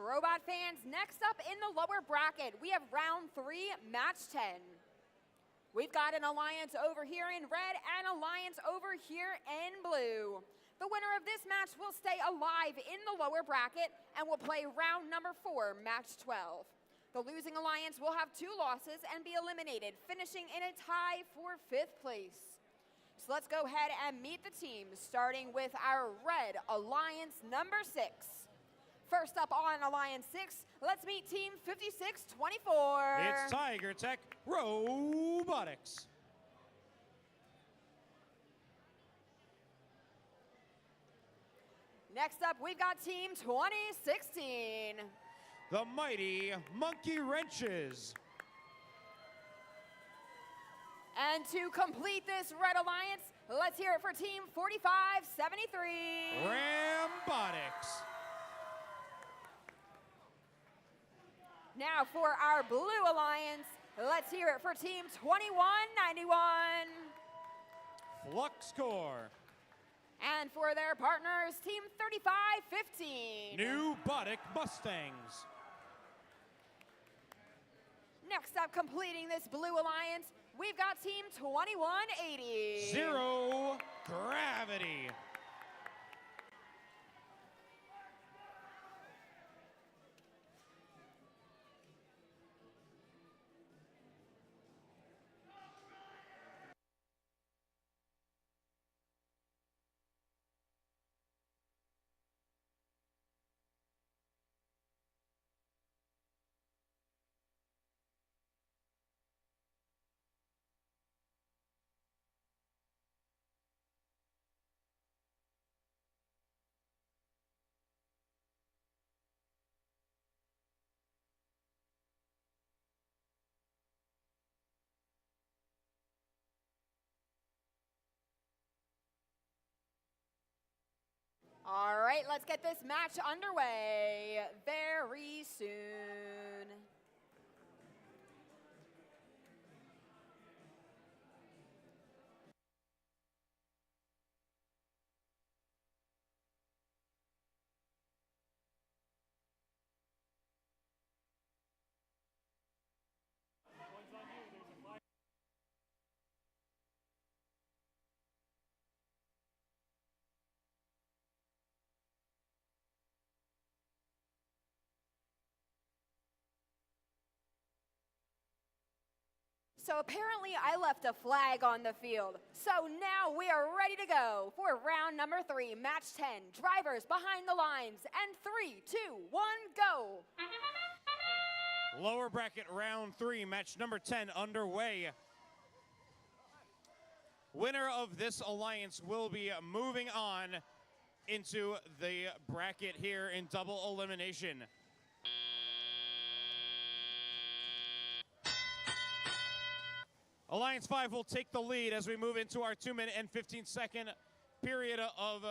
Speaker 2: Robot fans, next up in the lower bracket, we have round 3, match 10. We've got an alliance over here in red and alliance over here in blue. The winner of this match will stay alive in the lower bracket and will play round number 4, match 12. The losing alliance will have 2 losses and be eliminated, finishing in a tie for 5th place. So let's go ahead and meet the teams, starting with our red alliance number 6. First up on Alliance 6, let's meet Team 5624.
Speaker 1: It's Tiger Tech Robotics.
Speaker 2: Next up, we've got Team 2016.
Speaker 1: The mighty Monkey Wrenches.
Speaker 2: And to complete this red alliance, let's hear it for Team 4573.
Speaker 1: Rambotics.
Speaker 2: Now for our blue alliance, let's hear it for Team 2191.
Speaker 1: Flux Core.
Speaker 2: And for their partners, Team 3515.
Speaker 1: New Botic Mustangs.
Speaker 2: Next up, completing this blue alliance, we've got Team 2180.
Speaker 1: Zero Gravity.
Speaker 2: All right, let's get this match underway very soon. So apparently I left a flag on the field. So now we are ready to go for round number 3, match 10. Drivers behind the lines, and 3, 2, 1, go.
Speaker 1: Lower bracket round 3, match number 10 underway. Winner of this alliance will be moving on into the bracket here in double elimination. Alliance 5 will take the lead as we move into our 2-minute and 15-second period of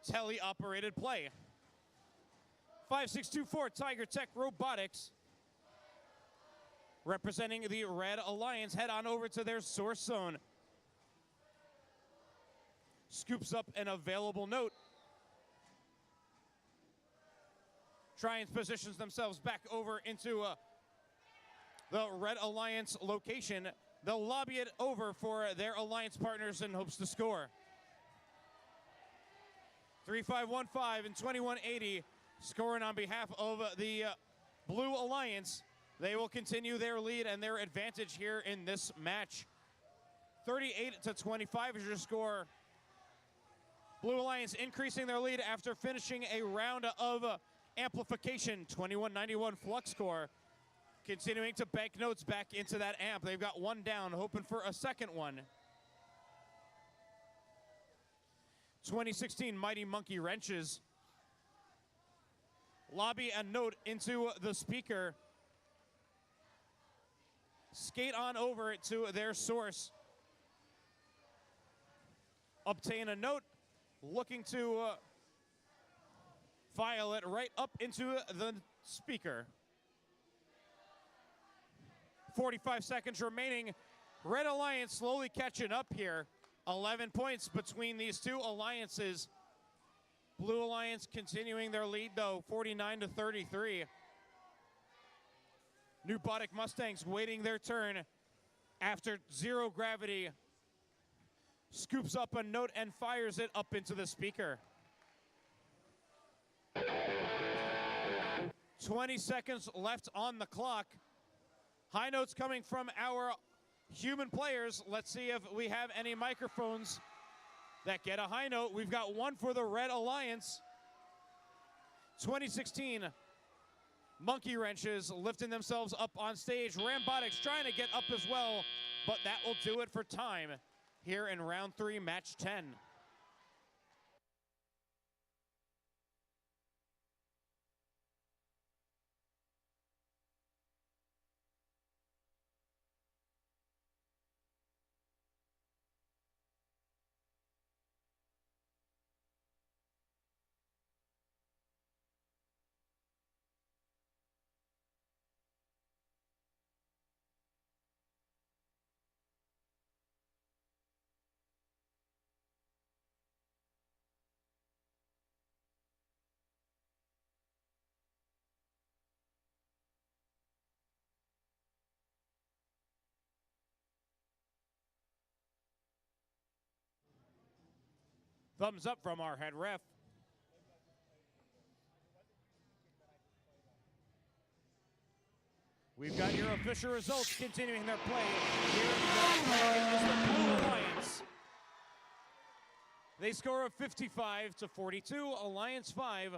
Speaker 1: tele-operated play. 5624 Tiger Tech Robotics, representing the Red Alliance, head on over to their source zone. Scoops up an available note. Tries positions themselves back over into the Red Alliance location. They'll lobby it over for their alliance partners and hopes to score. 3515 and 2180 scoring on behalf of the Blue Alliance. They will continue their lead and their advantage here in this match. 38-25 is your score. Blue Alliance increasing their lead after finishing a round of amplification. 2191 flux score. Continuing to bank notes back into that amp. They've got one down, hoping for a second one. 2016 Mighty Monkey Wrenches. Lobby a note into the speaker. Skate on over to their source. Obtain a note. Looking to file it right up into the speaker. 45 seconds remaining. Red Alliance slowly catching up here. 11 points between these two alliances. Blue Alliance continuing their lead though, 49-33. Newbotic Mustangs waiting their turn after zero gravity. Scoops up a note and fires it up into the speaker. 20 seconds left on the clock. High notes coming from our human players. Let's see if we have any microphones that get a high note. We've got one for the Red Alliance. 2016 Monkey Wrenches lifting themselves up on stage. Rambotics trying to get up as well, but that will do it for time here in round 3, match 10. Thumbs up from our head ref. We've got your official results continuing their play. Here is the Blue Alliance. They score of 55-42. Alliance 5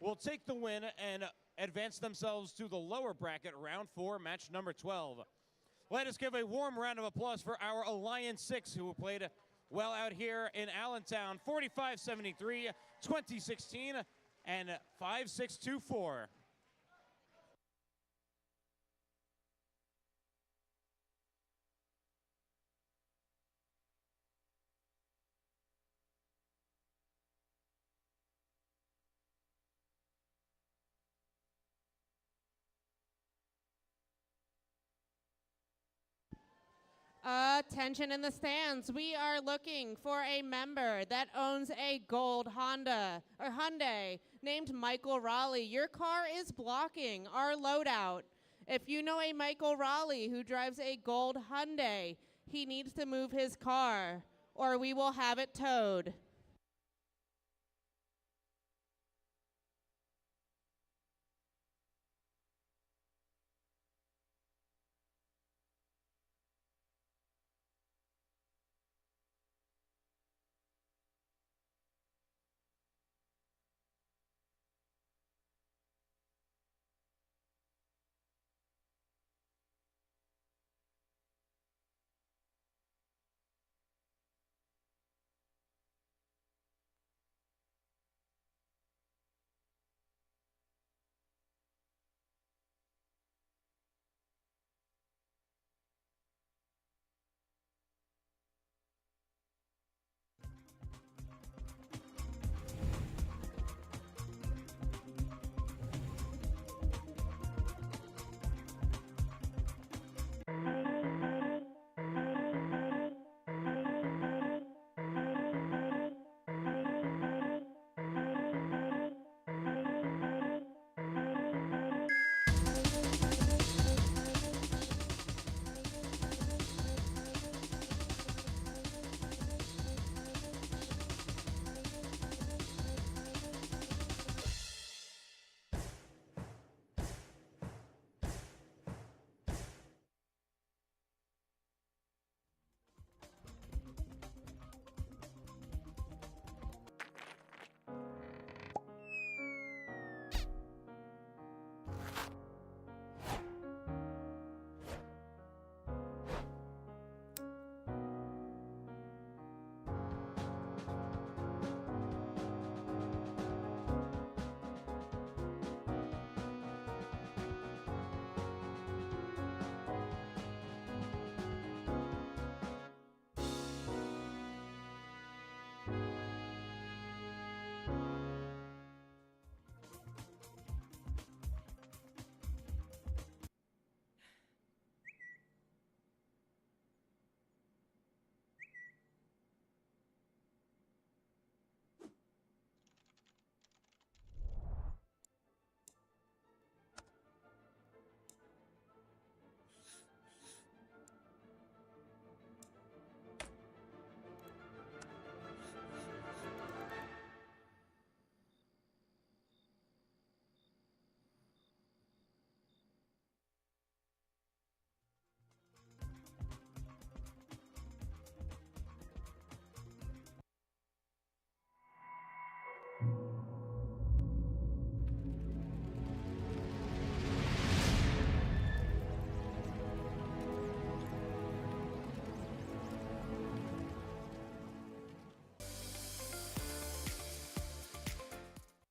Speaker 1: will take the win and advance themselves to the lower bracket, round 4, match number 12. Let us give a warm round of applause for our Alliance 6, who played well out here in Allentown. 45-73, 2016, and 5624.
Speaker 7: Attention in the stands. We are looking for a member that owns a gold Hyundai named Michael Raleigh. Your car is blocking our loadout. If you know a Michael Raleigh who drives a gold Hyundai, he needs to move his car or we will have it towed.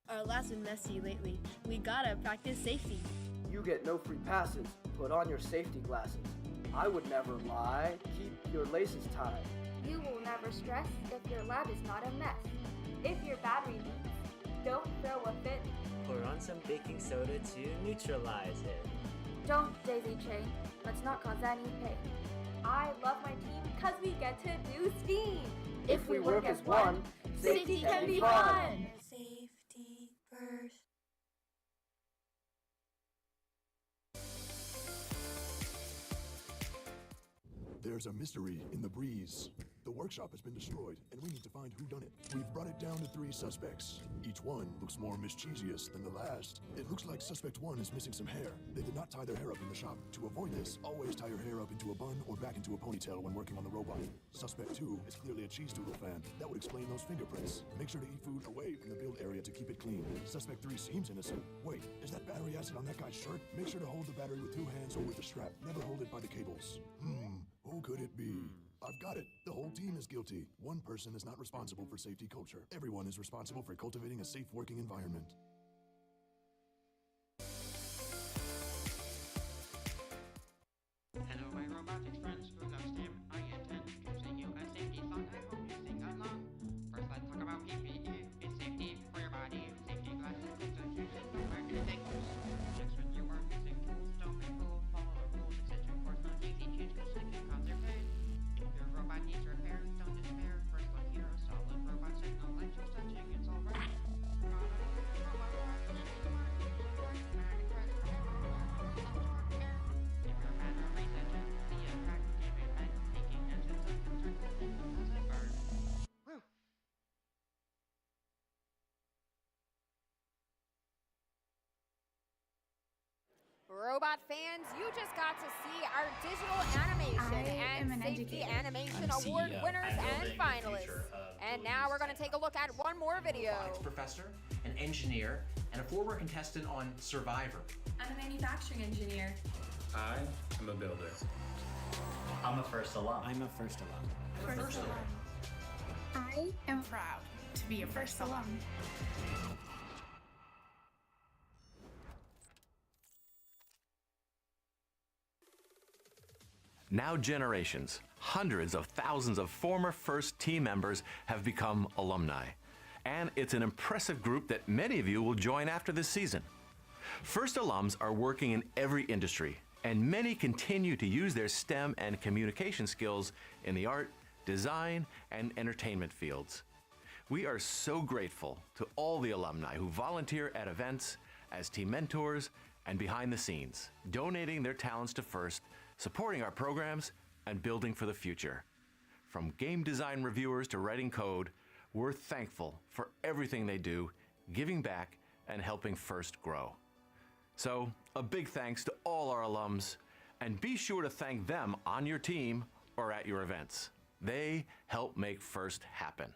Speaker 4: Our lab's been messy lately. We gotta practice safety.
Speaker 22: You get no free passes. Put on your safety glasses. I would never lie. Keep your laces tied.
Speaker 23: You will never stress if your lab is not a mess. If your battery leaks, don't throw a fit.
Speaker 24: Pour on some baking soda to neutralize it.
Speaker 23: Don't daisy chain. Let's not cause any pain. I love my team because we get to do STEAM.
Speaker 22: If we work as one,
Speaker 23: safety can be fun.
Speaker 4: Safety first.
Speaker 25: There's a mystery in the breeze. The workshop has been destroyed, and we need to find who done it. We've brought it down to 3 suspects. Each one looks more mischievous than the last. It looks like suspect 1 is missing some hair. They did not tie their hair up in the shop. To avoid this, always tie your hair up into a bun or back into a ponytail when working on the robot. Suspect 2 is clearly a cheese doodle fan. That would explain those fingerprints. Make sure to eat food away from the build area to keep it clean. Suspect 3 seems innocent. Wait, is that battery acid on that guy's shirt? Make sure to hold the battery with 2 hands or with a strap. Never hold it by the cables. Who could it be? I've got it. The whole team is guilty. One person is not responsible for safety culture. Everyone is responsible for cultivating a safe working environment.
Speaker 26: Hello, my robotics friends who love STEM. I intend to sing you a safety song. I hope you sing along. First, let's talk about PPE. It's safety for your body. Safety glasses, boots, and shoes, and nowhere to take those. Checks when you are missing tools. Don't make fools. Follow the rules, etc. Of course, not easy. Change goals, they can cause their pain.
Speaker 2: Robot fans, you just got to see our digital animation and safety animation award winners and finalists. And now we're going to take a look at one more video.
Speaker 3: Robotics professor, an engineer, and a former contestant on Survivor.
Speaker 9: I'm a manufacturing engineer.
Speaker 15: I am a builder.
Speaker 24: I'm a first alum.
Speaker 18: I'm a first alum.
Speaker 9: First alum. I am proud to be a first alum.
Speaker 19: Now generations, hundreds of thousands of former FIRST team members have become alumni. And it's an impressive group that many of you will join after this season. FIRST alums are working in every industry, and many continue to use their STEM and communication skills in the art, design, and entertainment fields. We are so grateful to all the alumni who volunteer at events, as team mentors, and behind the scenes, donating their talents to FIRST, supporting our programs, and building for the future. From game design reviewers to writing code, we're thankful for everything they do, giving back and helping FIRST grow. So, a big thanks to all our alums, and be sure to thank them on your team or at your events. They help make FIRST happen.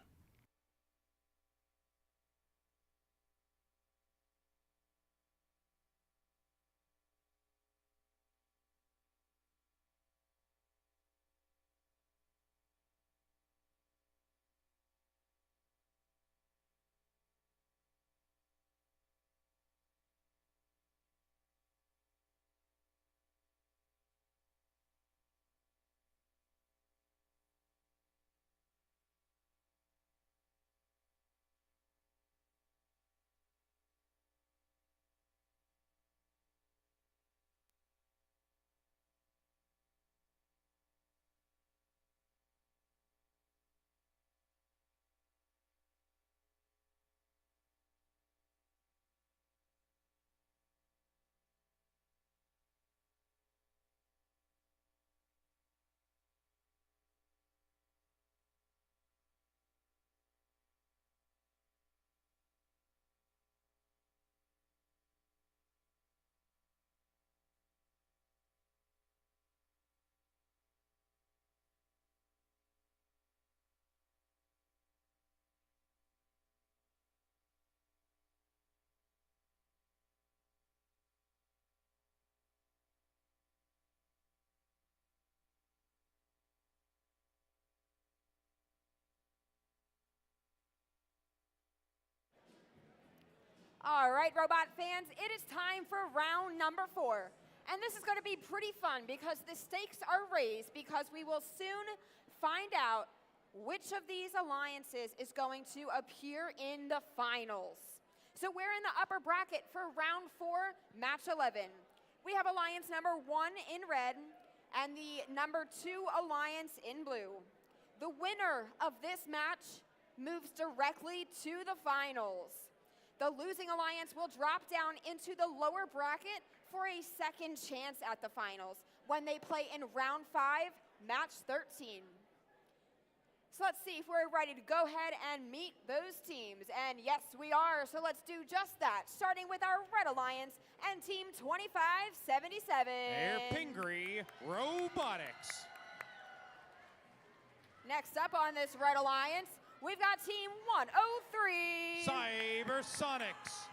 Speaker 2: All right, robot fans, it is time for round number 4. And this is going to be pretty fun because the stakes are raised because we will soon find out which of these alliances is going to appear in the finals. So we're in the upper bracket for round 4, match 11. We have alliance number 1 in red and the number 2 alliance in blue. The winner of this match moves directly to the finals. The losing alliance will drop down into the lower bracket for a second chance at the finals when they play in round 5, match 13. So let's see if we're ready to go ahead and meet those teams. And yes, we are, so let's do just that. Starting with our red alliance and team 2577.
Speaker 1: Air Pingree Robotics.
Speaker 2: Next up on this red alliance, we've got team 103.
Speaker 1: Cybersonics.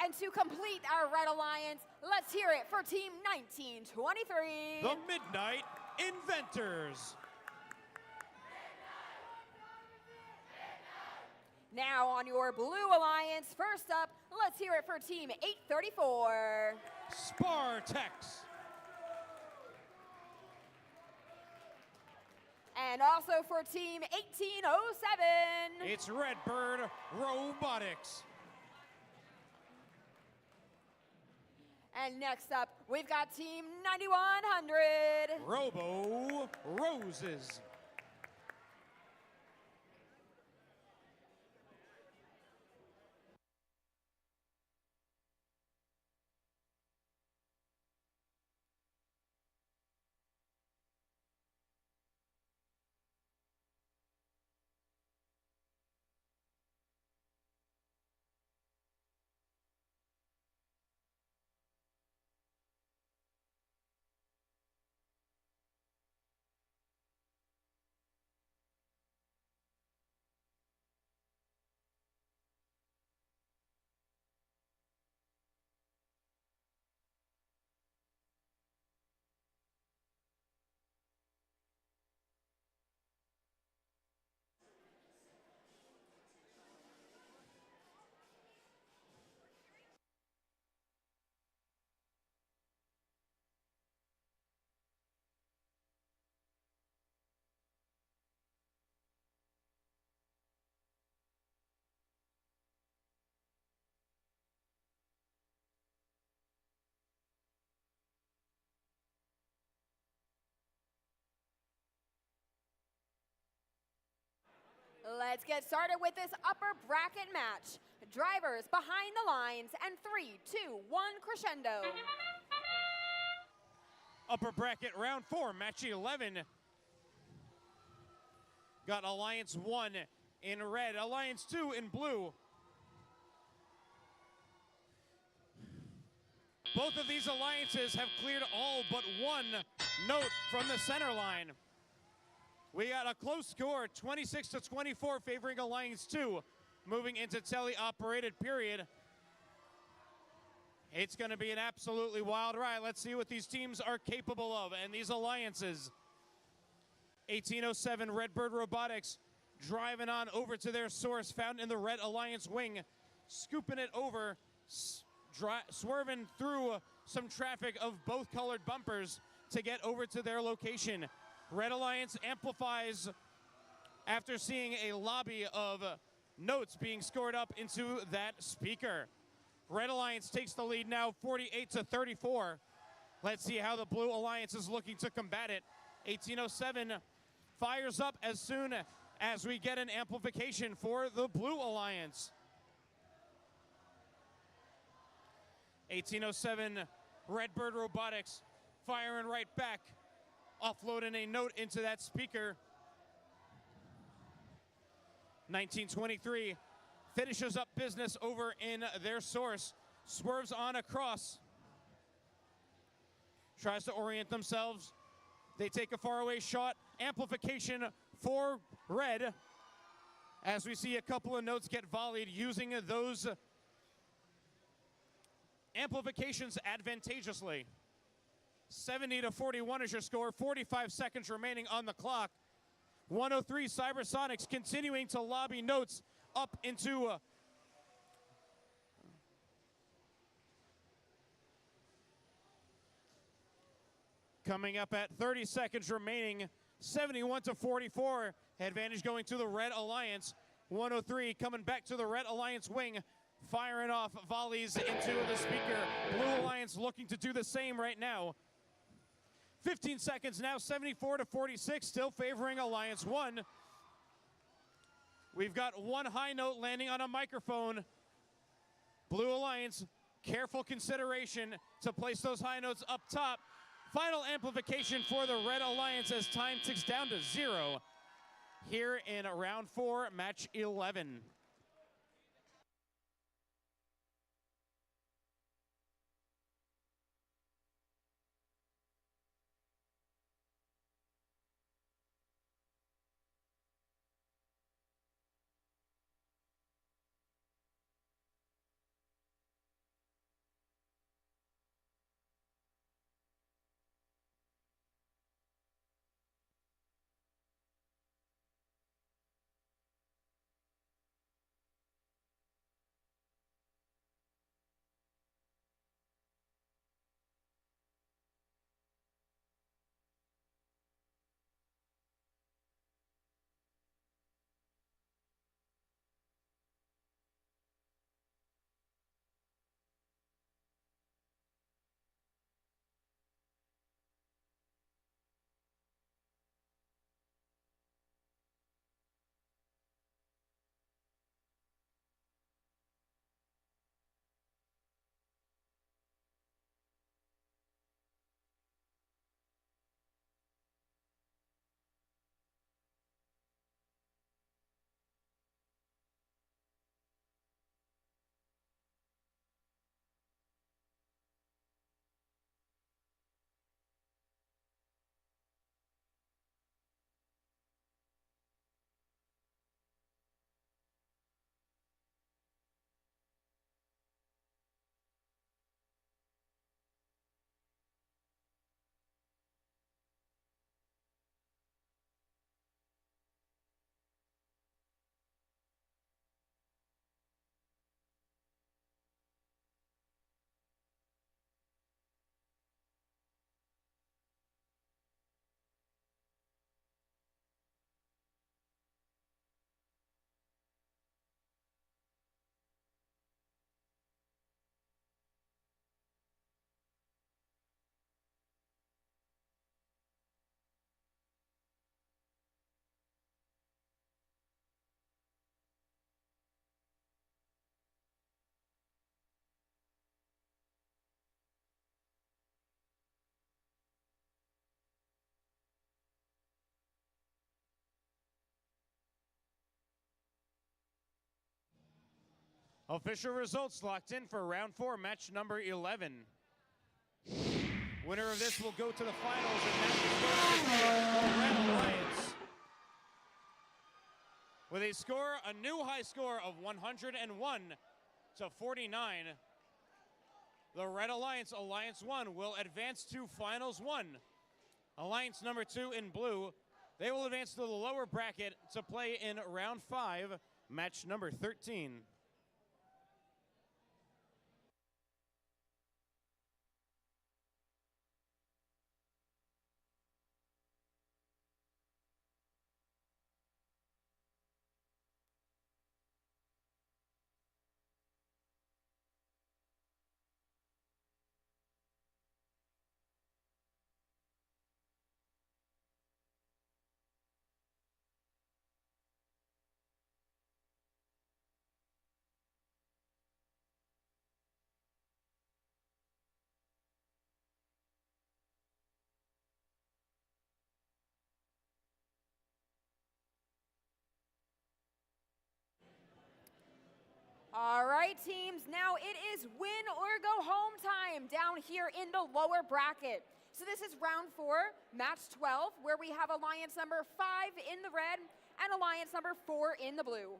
Speaker 2: And to complete our red alliance, let's hear it for team 1923.
Speaker 1: The Midnight Inventors.
Speaker 2: Now on your blue alliance, first up, let's hear it for team 834.
Speaker 1: Spartex.
Speaker 2: And also for team 1807.
Speaker 1: It's Redbird Robotics.
Speaker 2: And next up, we've got team 9100.
Speaker 1: Robo Roses.
Speaker 2: Let's get started with this upper bracket match. Drivers behind the lines, and 3, 2, 1, crescendo.
Speaker 1: Upper bracket round 4, match 11. Got Alliance 1 in red, Alliance 2 in blue. Both of these alliances have cleared all but one note from the center line. We got a close score, 26-24, favoring Alliance 2, moving into tele-operated period. It's going to be an absolutely wild ride. Let's see what these teams are capable of and these alliances. 1807 Redbird Robotics driving on over to their source found in the Red Alliance wing, scooping it over, swerving through some traffic of both colored bumpers to get over to their location. Red Alliance amplifies after seeing a lobby of notes being scored up into that speaker. Red Alliance takes the lead now 48-34. Let's see how the Blue Alliance is looking to combat it. 1807 fires up as soon as we get an amplification for the Blue Alliance. 1807 Redbird Robotics firing right back, offloading a note into that speaker. 1923 finishes up business over in their source, swerves on across, tries to orient themselves. They take a faraway shot, amplification for red, as we see a couple of notes get volleyed using those amplifications advantageously. 70-41 is your score, 45 seconds remaining on the clock. 103 Cybersonics continuing to lobby notes up into coming up at 30 seconds remaining, 71-44, advantage going to the Red Alliance. 103 coming back to the Red Alliance wing, firing off volleys into the speaker. Blue Alliance looking to do the same right now. 15 seconds now, 74-46, still favoring Alliance 1. We've got one high note landing on a microphone. Blue Alliance, careful consideration to place those high notes up top. Final amplification for the Red Alliance as time ticks down to 0 here in round 4, match 11. Official results locked in for round 4, match number 11. Winner of this will go to the finals, and that is the Red Alliance. With a new high score of 101 to 49, the Red Alliance, Alliance 1, will advance to Finals 1. Alliance number 2 in blue, they will advance to the lower bracket to play in round 5, match number 13.
Speaker 2: All right, teams, now it is win or go home time down here in the lower bracket. So this is round 4, match 12, where we have alliance number 5 in the red and alliance number 4 in the blue.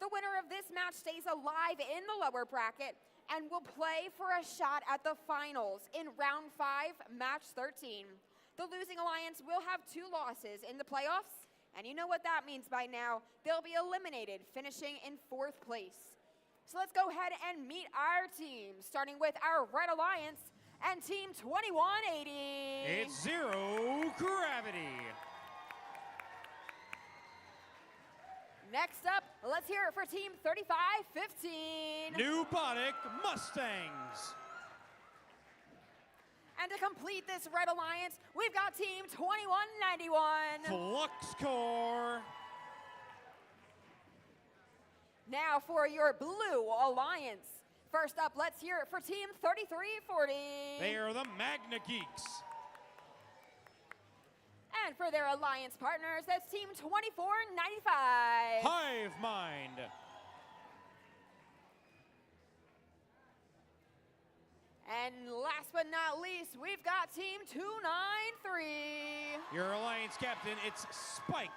Speaker 2: The winner of this match stays alive in the lower bracket and will play for a shot at the finals in round 5, match 13. The losing alliance will have 2 losses in the playoffs, and you know what that means by now. They'll be eliminated, finishing in 4th place. So let's go ahead and meet our team, starting with our Red Alliance and Team 2180.
Speaker 1: It's Zero Gravity.
Speaker 2: Next up, let's hear it for Team 3515.
Speaker 1: Newbotic Mustangs.
Speaker 2: And to complete this Red Alliance, we've got Team 2191.
Speaker 1: Flux Core.
Speaker 2: Now for your Blue Alliance. First up, let's hear it for Team 3340.
Speaker 1: They are the Magna Geeks.
Speaker 2: And for their alliance partners, that's Team 2495.
Speaker 1: Hive Mind.
Speaker 2: And last but not least, we've got Team 293.
Speaker 1: Your alliance captain, it's Spike.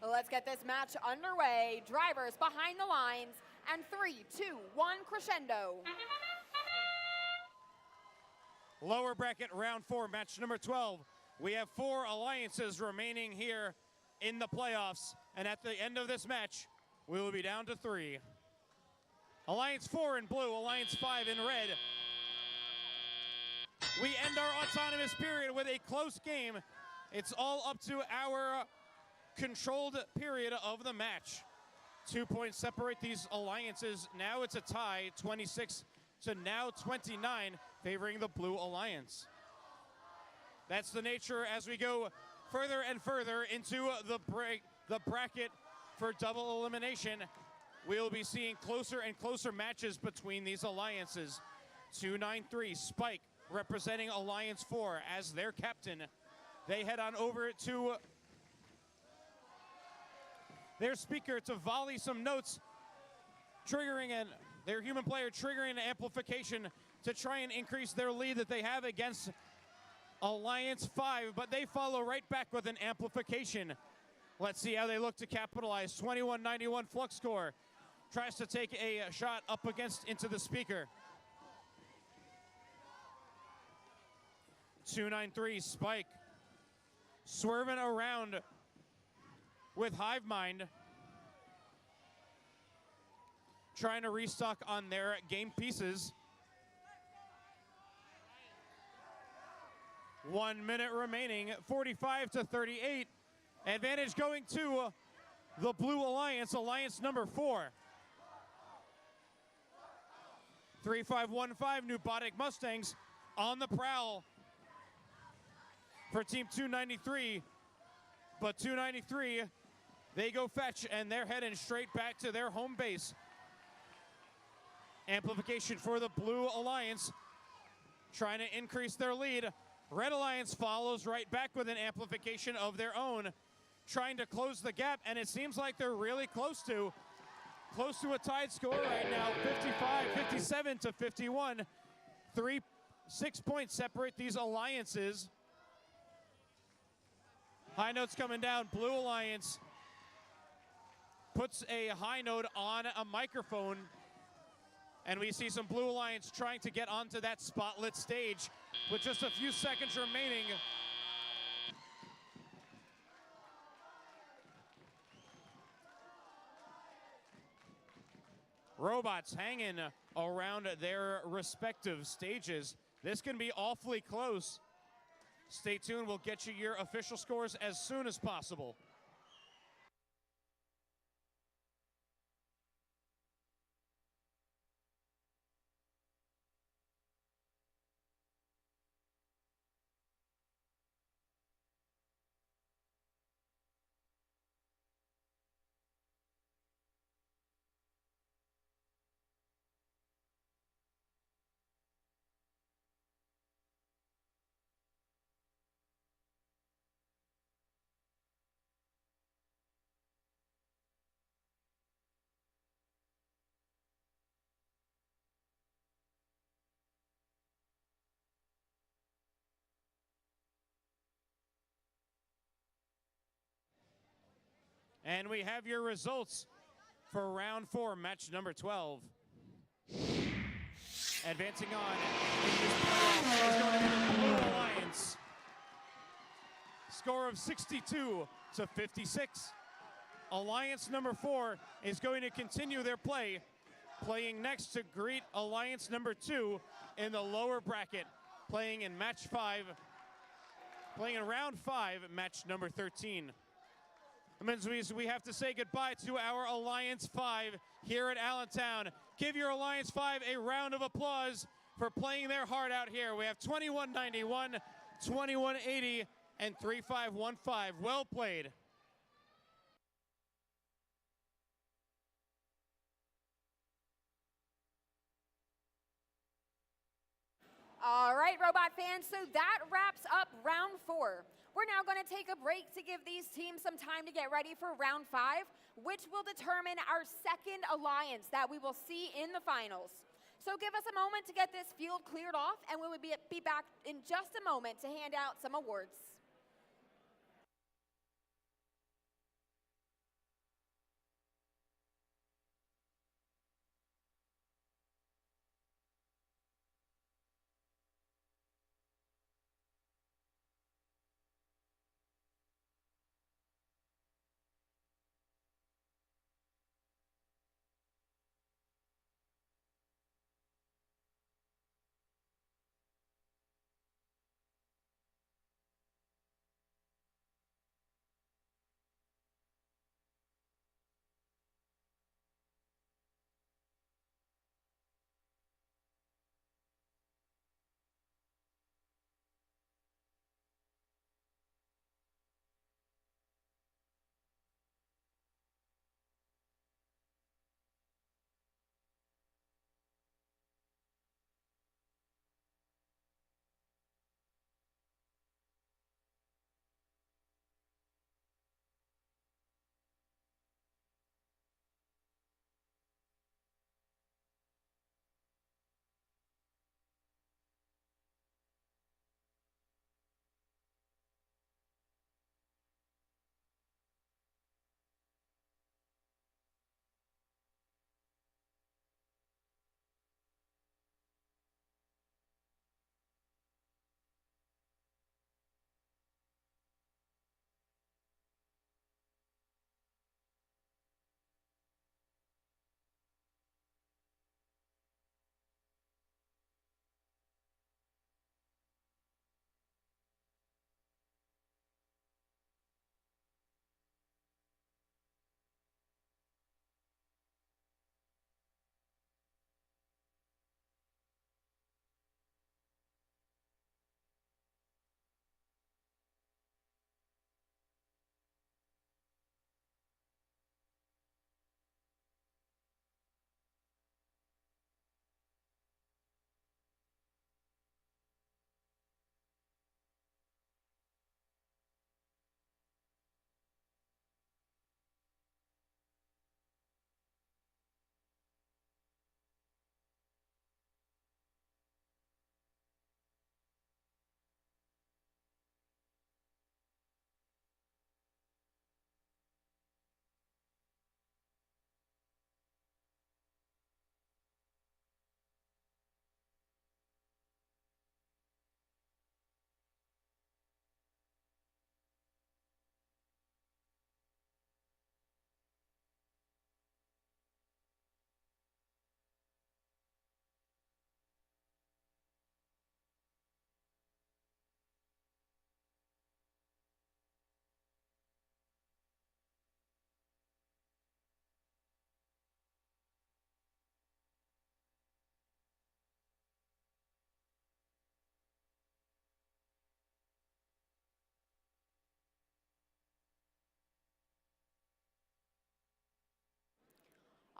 Speaker 2: Let's get this match underway. Drivers behind the lines, and 3, 2, 1, crescendo.
Speaker 1: Lower bracket round 4, match number 12. We have 4 alliances remaining here in the playoffs, and at the end of this match, we will be down to 3. Alliance 4 in blue, Alliance 5 in red. We end our autonomous period with a close game. It's all up to our controlled period of the match. 2 points separate these alliances. Now it's a tie, 26 to now 29, favoring the Blue Alliance. That's the nature as we go further and further into the bracket for double elimination. We'll be seeing closer and closer matches between these alliances. 293, Spike, representing Alliance 4 as their captain. They head on over to their speaker to volley some notes, their human player triggering an amplification to try and increase their lead that they have against Alliance 5, but they follow right back with an amplification. Let's see how they look to capitalize. 2191 Flux Core tries to take a shot up into the speaker. 293 Spike swerving around with Hive Mind, trying to restock on their game pieces. 1 minute remaining, 45 to 38. Advantage going to the Blue Alliance, Alliance number 4. 3515 Nubotic Mustangs on the prowl for Team 293. But 293, they go fetch, and they're heading straight back to their home base. Amplification for the Blue Alliance, trying to increase their lead. Red Alliance follows right back with an amplification of their own, trying to close the gap, and it seems like they're really close to a tied score right now, 57 to 51. 6 points separate these alliances. High notes coming down. Blue Alliance puts a high note on a microphone, and we see some Blue Alliance trying to get onto that spotlit stage with just a few seconds remaining. Robots hanging around their respective stages. This can be awfully close. Stay tuned, we'll get you your official scores as soon as possible. And we have your results for round 4, match number 12. Advancing on in this playoff is going to be the Blue Alliance. Score of 62 to 56. Alliance number 4 is going to continue their play, playing next to greet Alliance number 2 in the lower bracket, playing in match 5, playing in round 5, match number 13. We have to say goodbye to our Alliance 5 here at Allentown. Give your Alliance 5 a round of applause for playing their heart out here. We have 2191, 2180, and 3515. Well played.
Speaker 2: All right, Robot fans, so that wraps up round 4. We're now going to take a break to give these teams some time to get ready for round 5, which will determine our second alliance that we will see in the finals. So give us a moment to get this field cleared off, and we will be back in just a moment to hand out some awards.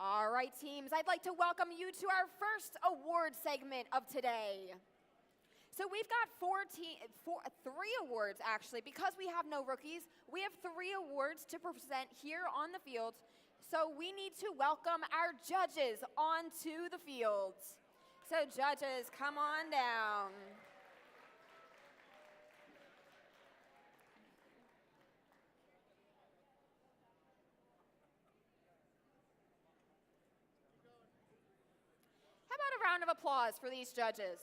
Speaker 2: All right, teams, I'd like to welcome you to our first award segment of today. So we've got three awards, actually. Because we have no rookies, we have 3 awards to present here on the field. So we need to welcome our judges onto the field. So judges, come on down. How about a round of applause for these judges?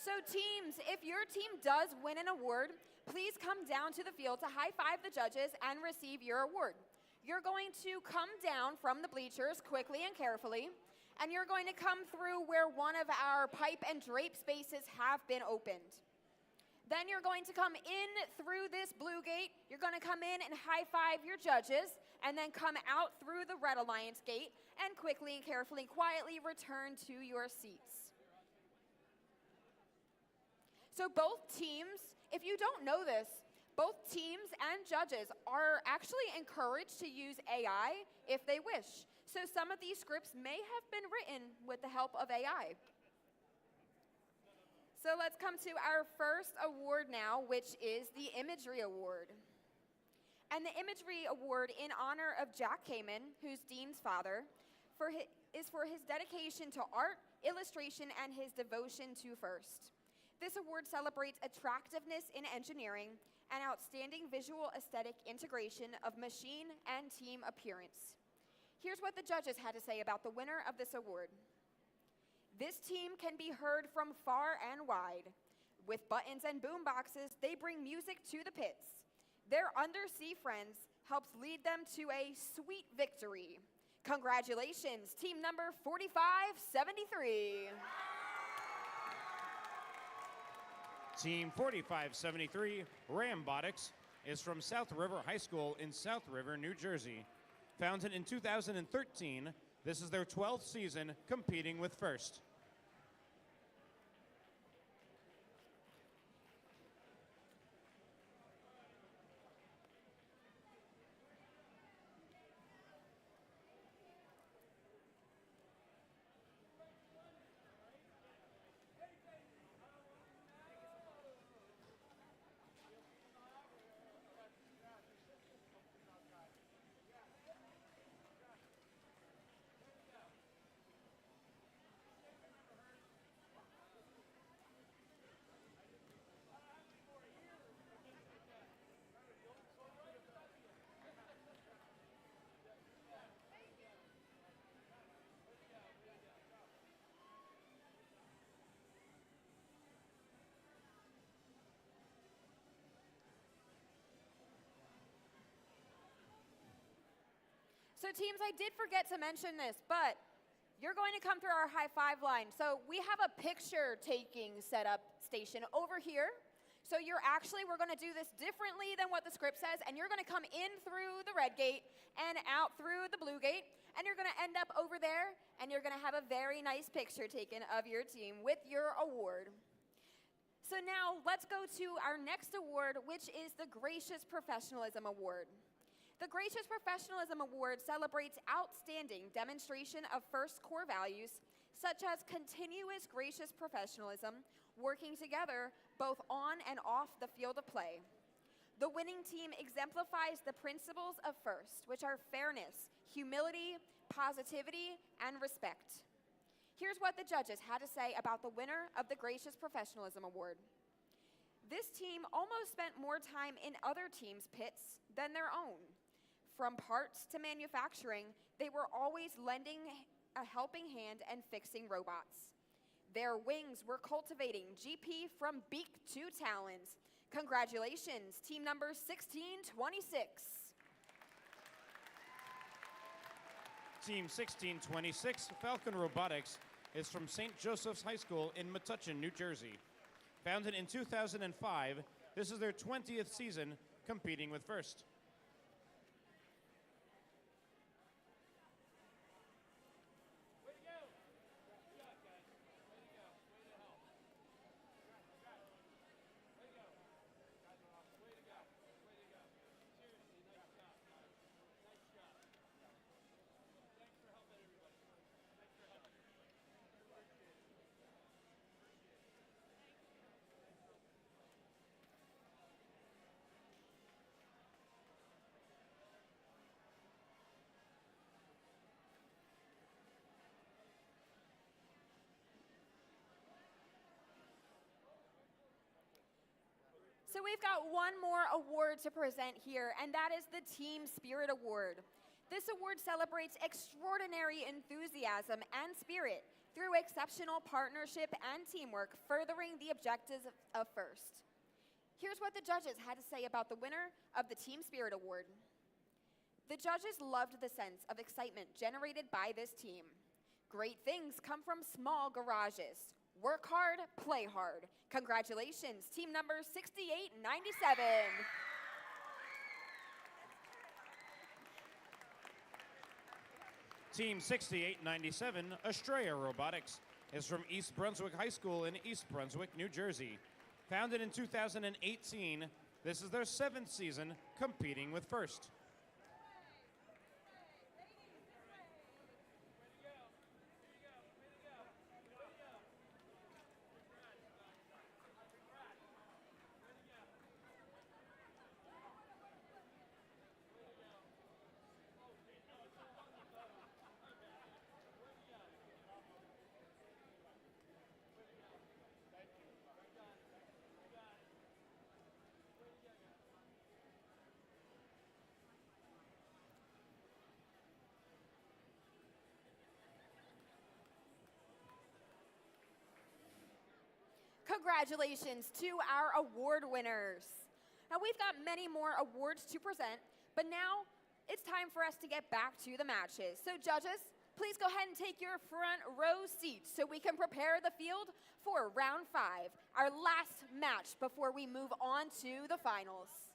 Speaker 2: So teams, if your team does win an award, please come down to the field to high-five the judges and receive your award. You're going to come down from the bleachers quickly and carefully, and you're going to come through where one of our pipe and drape spaces have been opened. Then you're going to come in through this blue gate. You're going to come in and high-five your judges, and then come out through the Red Alliance gate, and quickly and carefully, quietly return to your seats. So both teams, if you don't know this, both teams and judges are actually encouraged to use AI if they wish. So some of these scripts may have been written with the help of AI. So let's come to our first award now, which is the Imagery Award. And the Imagery Award in honor of Jack Kamen, who's Dean's father, is for his dedication to art, illustration, and his devotion to FIRST. This award celebrates attractiveness in engineering and outstanding visual aesthetic integration of machine and team appearance. Here's what the judges had to say about the winner of this award. This team can be heard from far and wide. With buttons and boom boxes, they bring music to the pits. Their undersea friends helps lead them to a sweet victory. Congratulations, team number 4573.
Speaker 1: Team 4573, Rambotics, is from South River High School in South River, New Jersey. Founded in 2013, this is their 12th season competing with FIRST.
Speaker 2: So teams, I did forget to mention this, but you're going to come through our high-five line. So we have a picture-taking setup station over here. So we're going to do this differently than what the script says, and you're going to come in through the red gate and out through the blue gate, and you're going to end up over there, and you're going to have a very nice picture taken of your team with your award. So now let's go to our next award, which is the Gracious Professionalism Award. The Gracious Professionalism Award celebrates outstanding demonstration of FIRST core values, such as continuous gracious professionalism, working together both on and off the field of play. The winning team exemplifies the principles of FIRST, which are fairness, humility, positivity, and respect. Here's what the judges had to say about the winner of the Gracious Professionalism Award. This team almost spent more time in other teams' pits than their own. From parts to manufacturing, they were always lending a helping hand and fixing robots. Their wings were cultivating GP from beak to talons. Congratulations, team number 1626.
Speaker 1: Team 1626, Falcon Robotics, is from St. Joseph's High School in Metuchen, New Jersey. Founded in 2005, this is their 20th season competing with FIRST.
Speaker 2: So we've got one more award to present here, and that is the Team Spirit Award. This award celebrates extraordinary enthusiasm and spirit through exceptional partnership and teamwork, furthering the objectives of FIRST. Here's what the judges had to say about the winner of the Team Spirit Award. The judges loved the sense of excitement generated by this team. Great things come from small garages. Work hard, play hard. Congratulations, team number 6897.
Speaker 1: Team 6897, Estrella Robotics, is from East Brunswick High School in East Brunswick, New Jersey. Founded in 2018, this is their 7th season competing with FIRST.
Speaker 2: Congratulations to our award winners. Now we've got many more awards to present, but now it's time for us to get back to the matches. So judges, please go ahead and take your front row seats so we can prepare the field for round 5, our last match before we move on to the finals.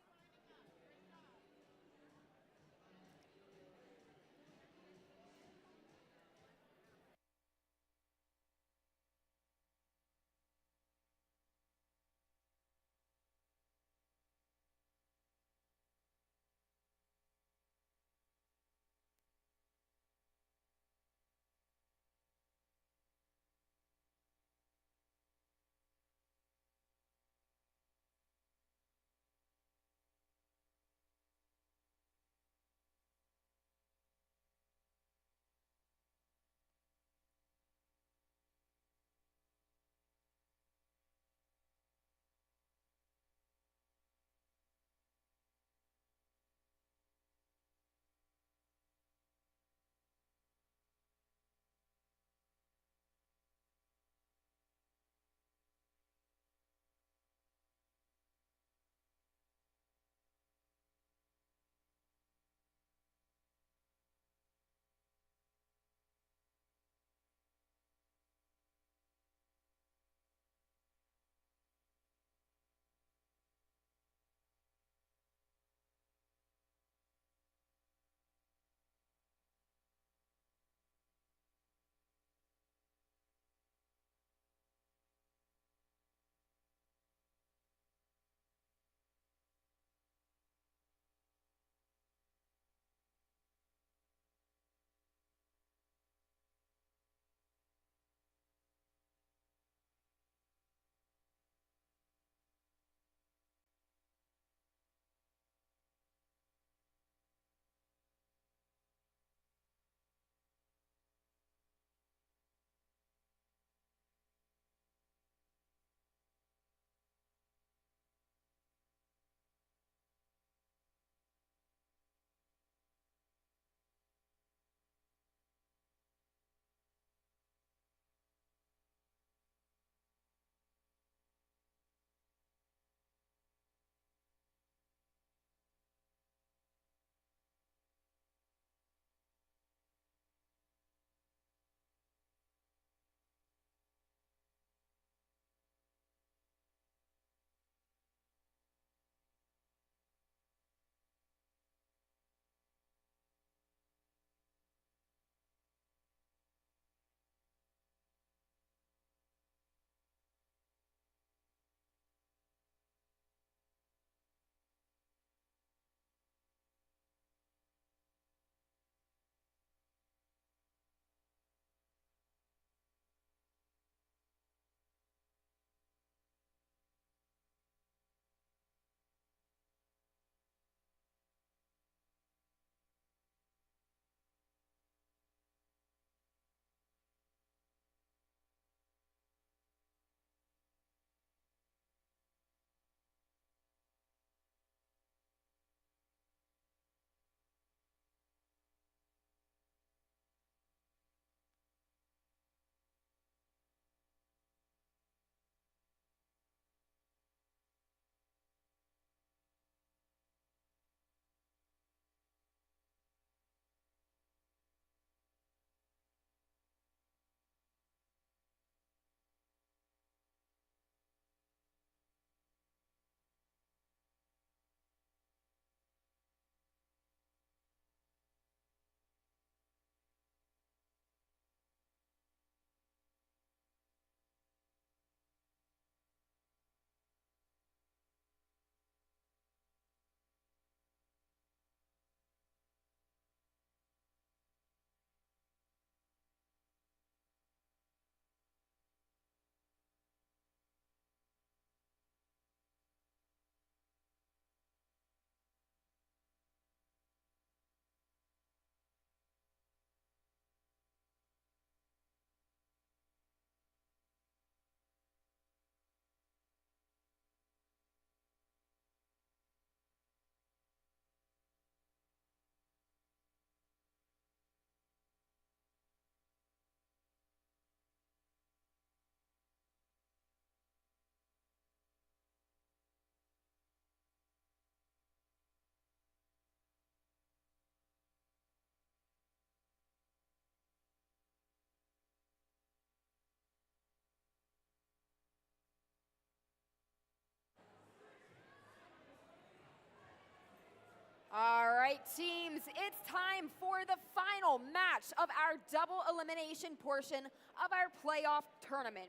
Speaker 2: right, teams, it's time for the final match of our double elimination portion of our playoff tournament.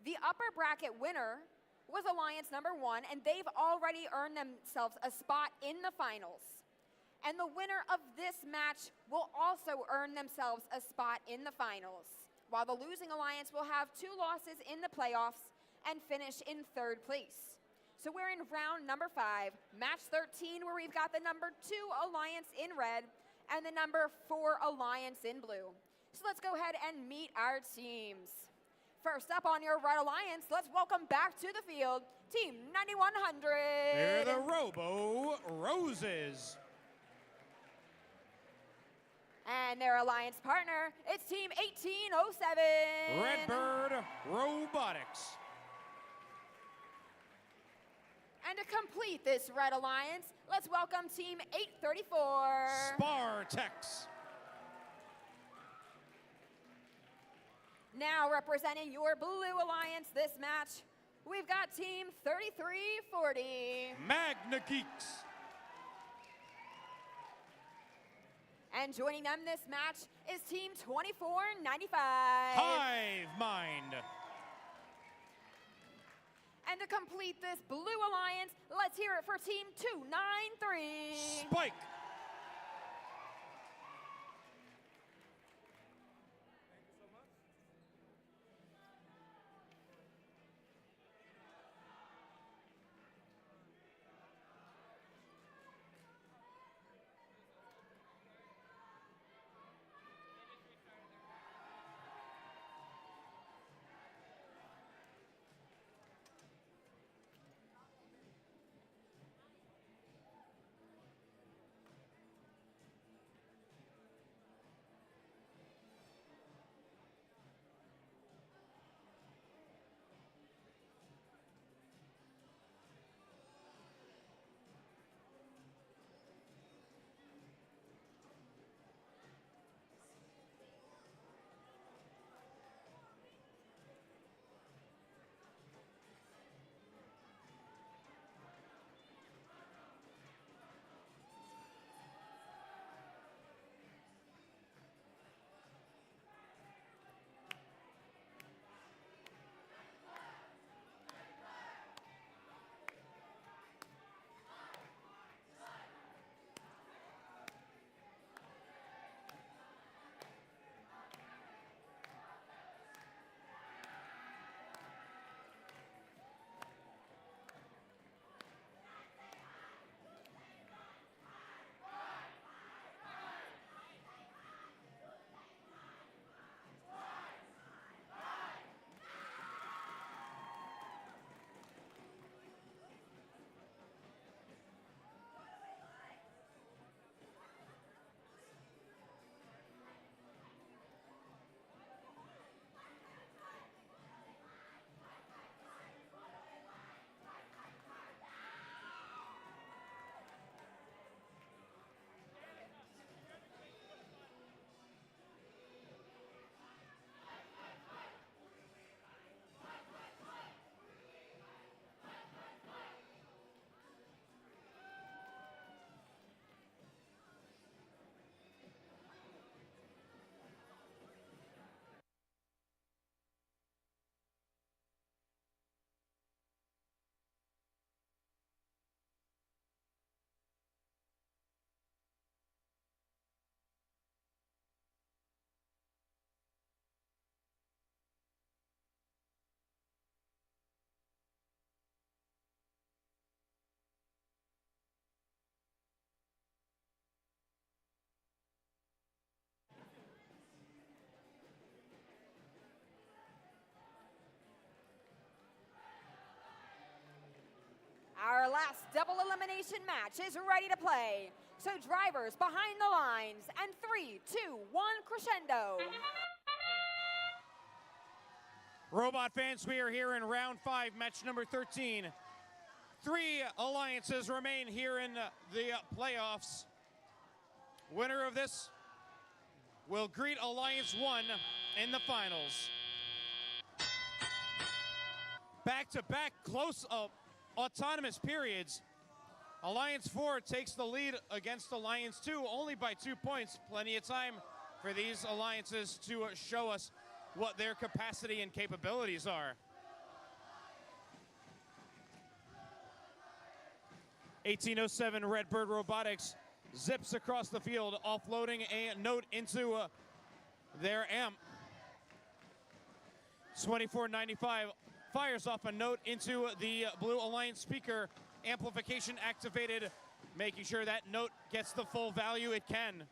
Speaker 2: The upper bracket winner was Alliance number 1, and they've already earned themselves a spot in the finals. And the winner of this match will also earn themselves a spot in the finals, while the losing alliance will have 2 losses in the playoffs and finish in 3rd place. So we're in round number 5, match 13, where we've got the number 2 alliance in red and the number 4 alliance in blue. So let's go ahead and meet our teams. First up on your red alliance, let's welcome back to the field, Team 9100.
Speaker 1: They're the Robo Roses.
Speaker 2: And their alliance partner, it's Team 1807.
Speaker 1: Redbird Robotics.
Speaker 2: And to complete this red alliance, let's welcome Team 834.
Speaker 1: Spartex.
Speaker 2: Now representing your blue alliance this match, we've got Team 3340.
Speaker 1: Magna Geeks.
Speaker 2: And joining them this match is Team 2495.
Speaker 1: Hive Mind.
Speaker 2: And to complete this blue alliance, let's hear it for Team 293.
Speaker 1: Spike.
Speaker 2: Our last double elimination match is ready to play. So drivers behind the lines, and 3, 2, 1, crescendo.
Speaker 1: Robot fans, we are here in round 5, match number 13. 3 alliances remain here in the playoffs. Winner of this will greet Alliance 1 in the finals. Back-to-back close-up autonomous periods. Alliance 4 takes the lead against Alliance 2 only by 2 points. Plenty of time for these alliances to show us what their capacity and capabilities are. 1807 Redbird Robotics zips across the field, offloading a note into their amp. 2495 fires off a note into the Blue Alliance speaker, amplification activated, making sure that note gets the full value it can.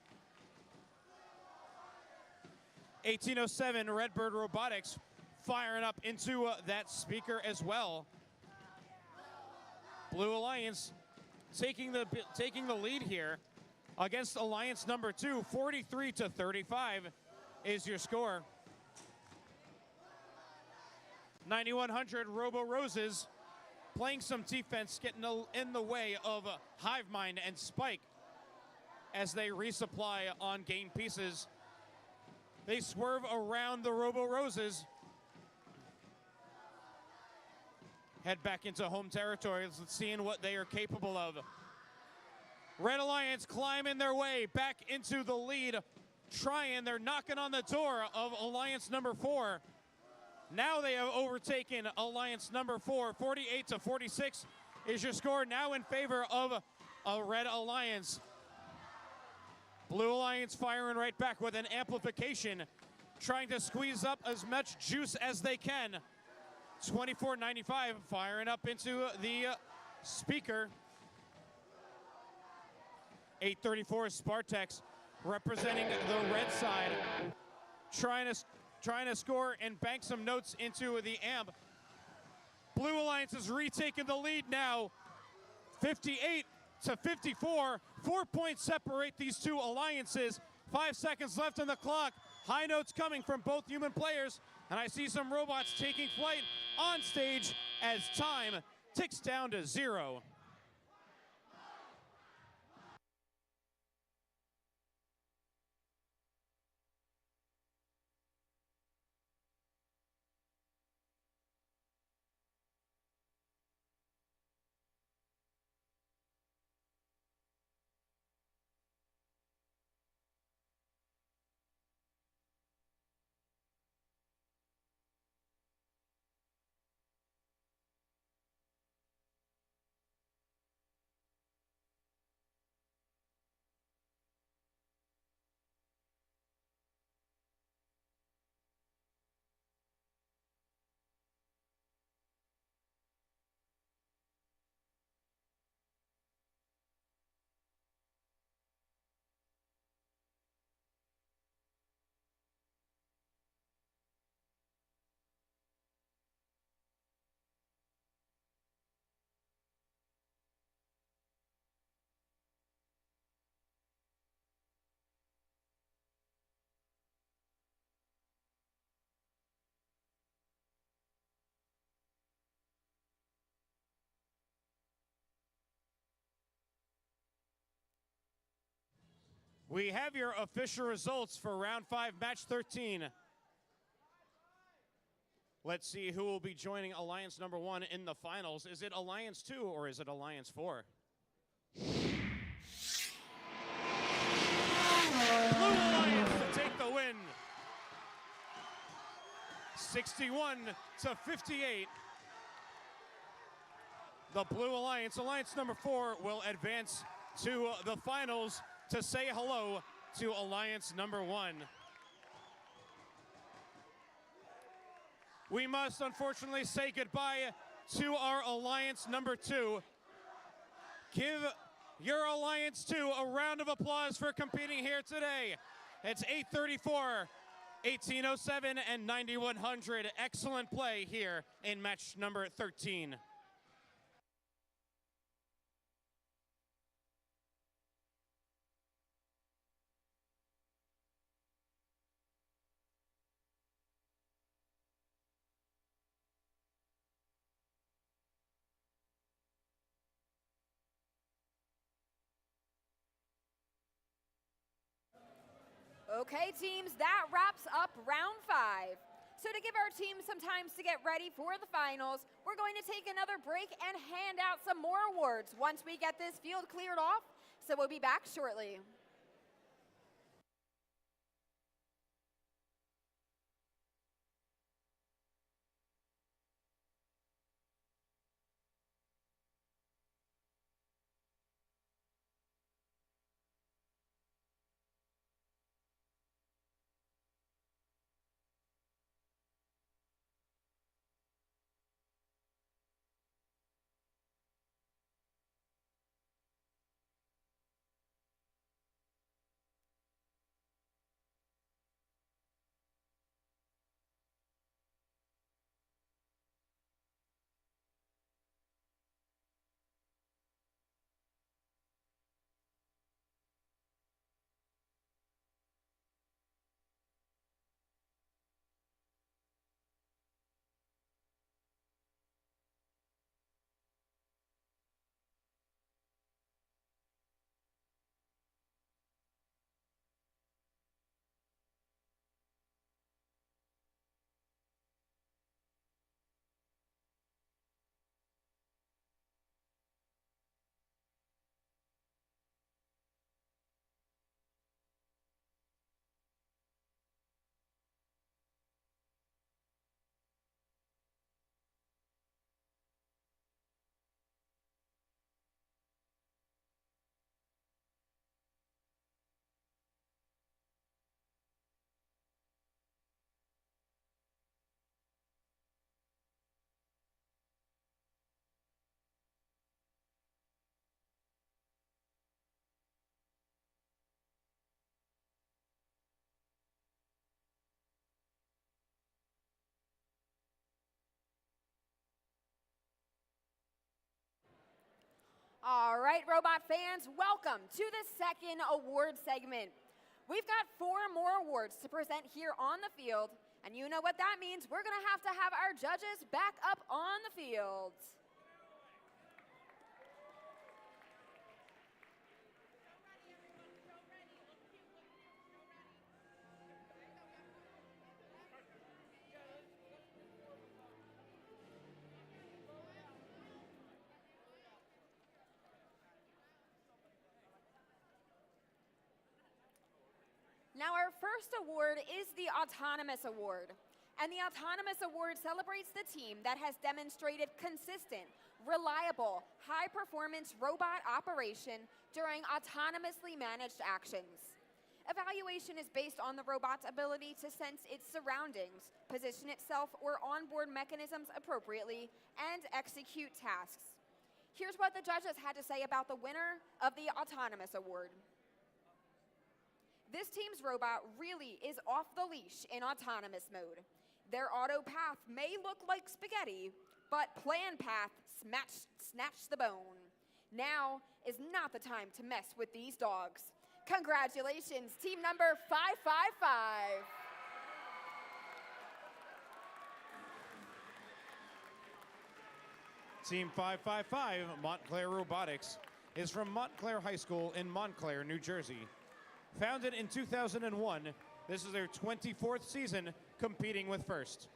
Speaker 1: 1807 Redbird Robotics firing up into that speaker as well. Blue Alliance taking the lead here against Alliance number 2. 43-35 is your score. 9100 Robo Roses playing some defense, getting in the way of Hive Mind and Spike as they resupply on game pieces. They swerve around the Robo Roses. Head back into home territory, seeing what they are capable of. Red Alliance climbing their way back into the lead, they're knocking on the door of Alliance number 4. Now they have overtaken Alliance number 4. 48-46 is your score, now in favor of a Red Alliance. Blue Alliance firing right back with an amplification, trying to squeeze up as much juice as they can. 2495 firing up into the speaker. 834 Spartex representing the red side, trying to score and bank some notes into the amp. Blue Alliance is retaking the lead now, 58-54. 4 points separate these two alliances. 5 seconds left on the clock. High notes coming from both human players, and I see some robots taking flight on stage as time ticks down to 0. We have your official results for round 5, match 13. Let's see who will be joining Alliance number 1 in the finals. Is it Alliance 2 or is it Alliance 4? Blue Alliance to take the win. 61-58. The Blue Alliance, Alliance number 4, will advance to the finals to say hello to Alliance number 1. We must unfortunately say goodbye to our Alliance number 2. Give your Alliance 2 a round of applause for competing here today. It's 834, 1807, and 9100. Excellent play here in match number 13.
Speaker 2: Okay, teams, that wraps up round 5. So to give our team some time to get ready for the finals, we're going to take another break and hand out some more awards once we get this field cleared off. So we'll be back shortly. All right, robot fans, welcome to the second award segment. We've got 4 more awards to present here on the field, and you know what that means. We're going to have our judges back up on the field. Now, our first award is the Autonomous Award. And the Autonomous Award celebrates the team that has demonstrated consistent, reliable, high-performance robot operation during autonomously managed actions. Evaluation is based on the robot's ability to sense its surroundings, position itself or onboard mechanisms appropriately, and execute tasks. Here's what the judges had to say about the winner of the Autonomous Award. This team's robot really is off the leash in autonomous mode. Their auto path may look like spaghetti, but plan path snatched the bone. Now is not the time to mess with these dogs. Congratulations, team number 555.
Speaker 1: Team 555, Montclair Robotics, is from Montclair High School in Montclair, New Jersey. Founded in 2001, this is their 24th season competing with FIRST.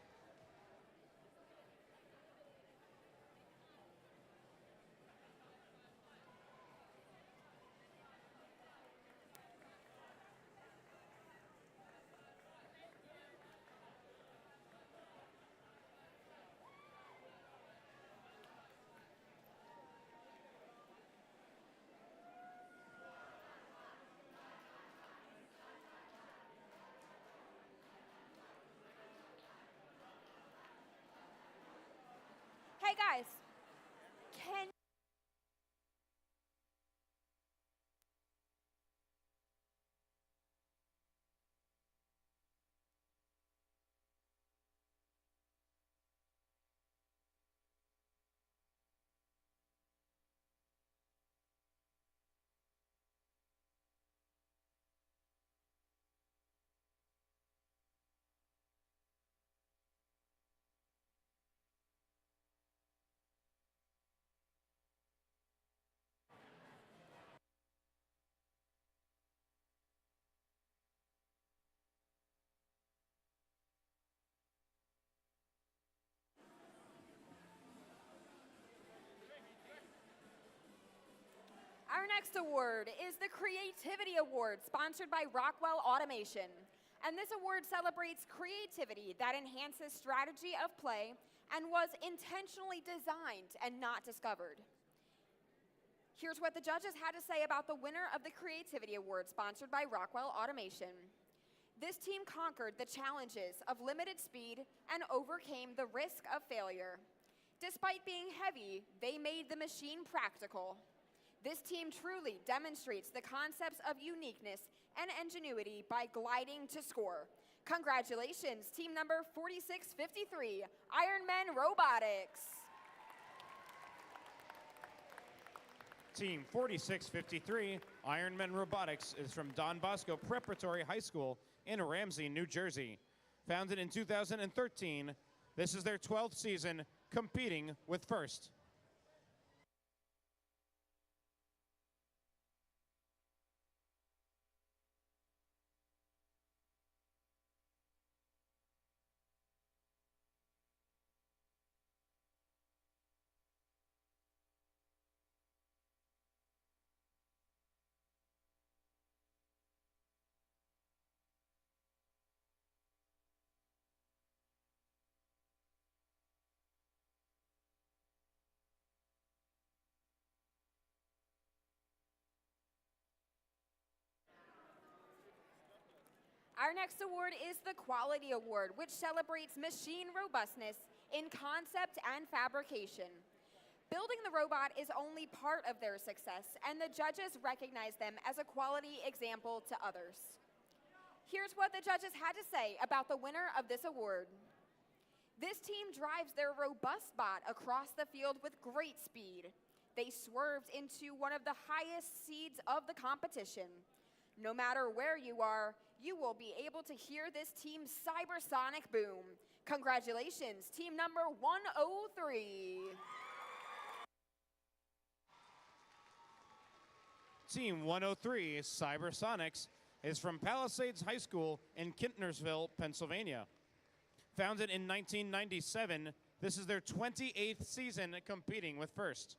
Speaker 2: Hey guys, can next award is the Creativity Award, sponsored by Rockwell Automation. And this award celebrates creativity that enhances strategy of play and was intentionally designed and not discovered. Here's what the judges had to say about the winner of the Creativity Award, sponsored by Rockwell Automation. This team conquered the challenges of limited speed and overcame the risk of failure. Despite being heavy, they made the machine practical. This team truly demonstrates the concepts of uniqueness and ingenuity by gliding to score. Congratulations, team number 4653, Ironman Robotics.
Speaker 1: Team 4653, Ironman Robotics, is from Don Bosco Preparatory High School in Ramsey, New Jersey. Founded in 2013, this is their 12th season competing with First.
Speaker 2: Our next award is the Quality Award, which celebrates machine robustness in concept and fabrication. Building the robot is only part of their success, and the judges recognize them as a quality example to others. Here's what the judges had to say about the winner of this award. This team drives their robust bot across the field with great speed. They swerved into one of the highest seeds of the competition. No matter where you are, you will be able to hear this team's cybersonic boom. Congratulations, team number 103.
Speaker 1: Team 103, Cybersonics, is from Palisades High School in Kintnersville, Pennsylvania. Founded in 1997, this is their 28th season competing with First.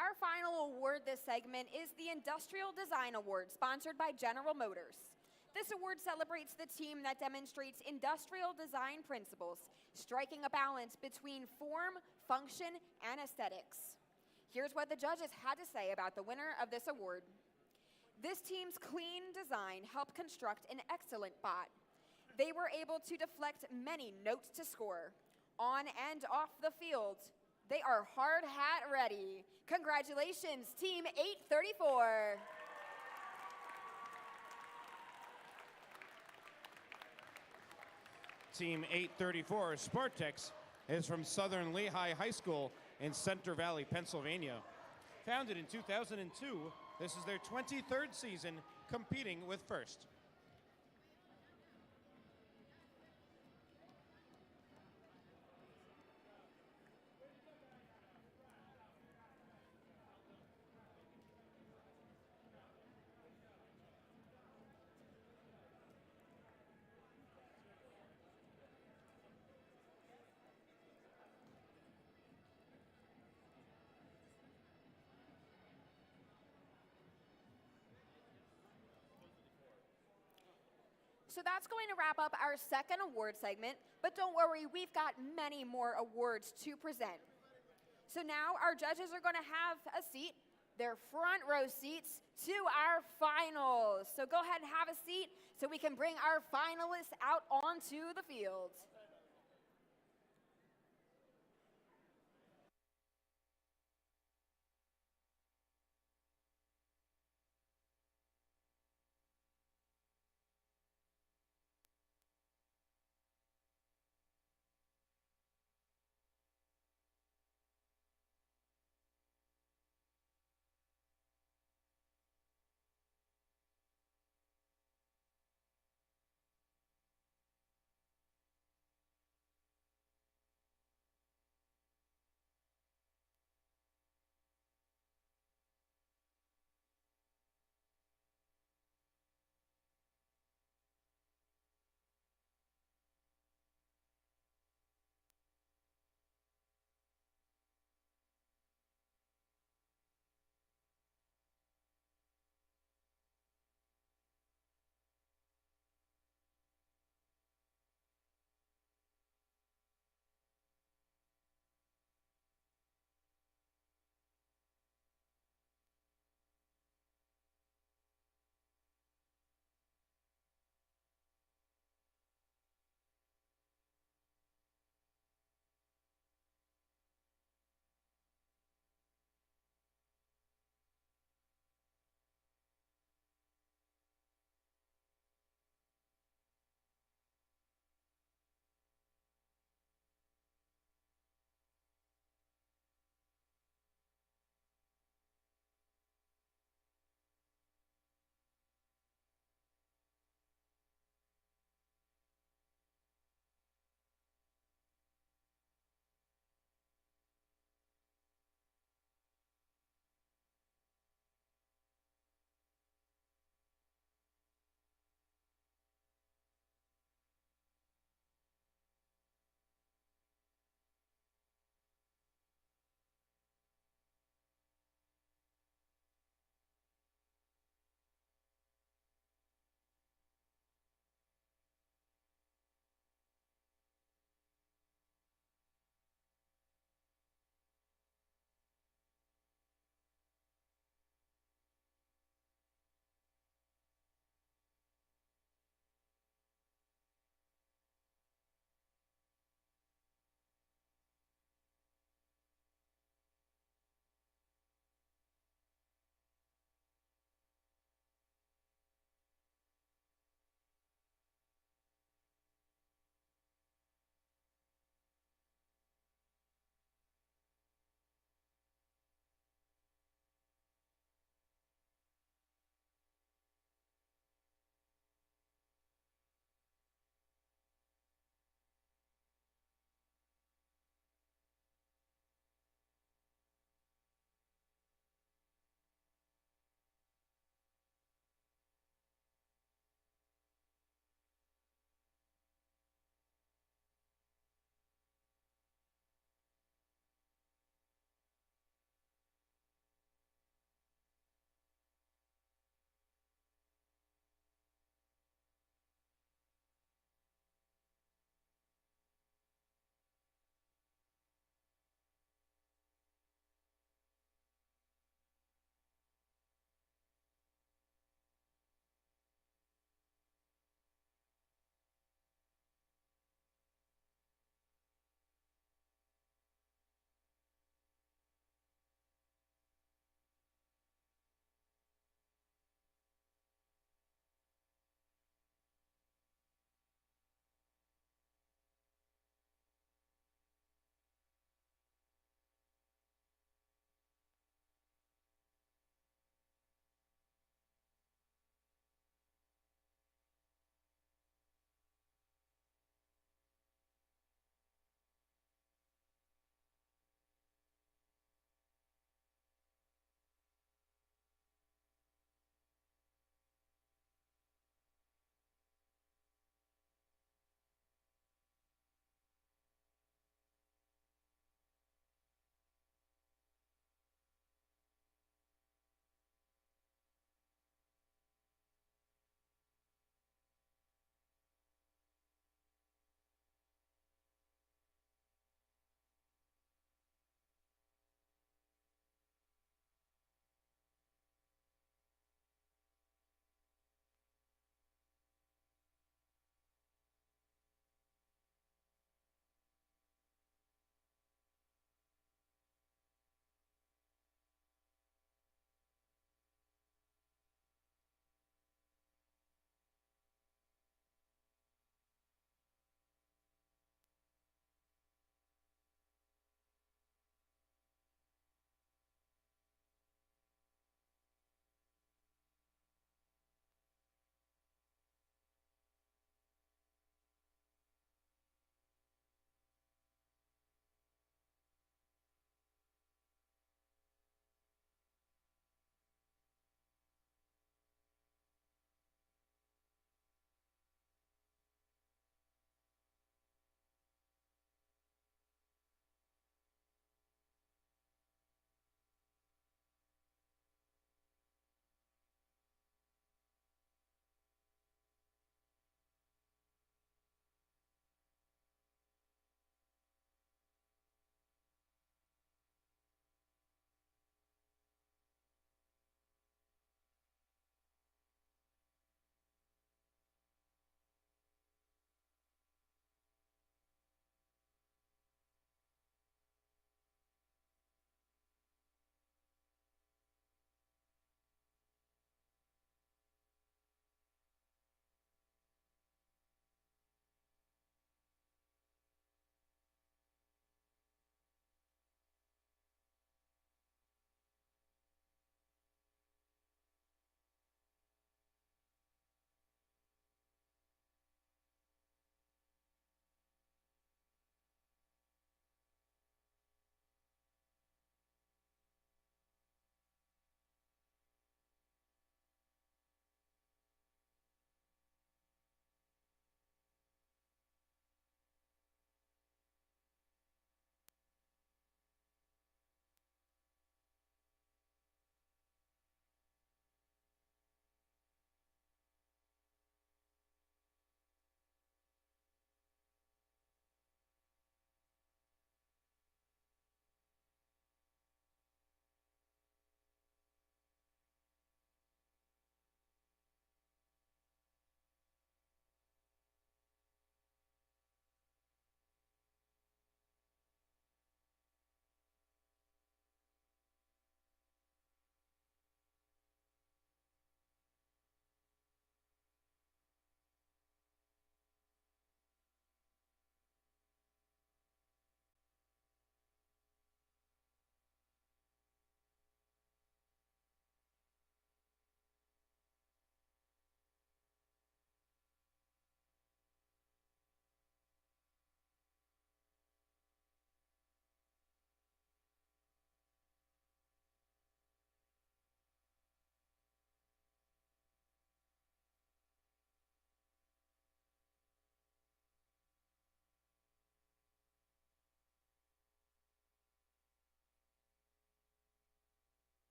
Speaker 2: Our final award this segment is the Industrial Design Award, sponsored by General Motors. This award celebrates the team that demonstrates industrial design principles, striking a balance between form, function, and aesthetics. Here's what the judges had to say about the winner of this award. This team's clean design helped construct an excellent bot. They were able to deflect many notes to score. On and off the field, they are hard hat ready. Congratulations, team 834.
Speaker 1: Team 834, Spartex, is from Southern Lehigh High School in Center Valley, Pennsylvania. Founded in 2002, this is their 23rd season competing with First.
Speaker 2: So that's going to wrap up our second award segment, but don't worry, we've got many more awards to present. So now our judges are going to have a seat, their front row seats, to our finals. So go ahead and have a seat so we can bring our finalists out onto the field.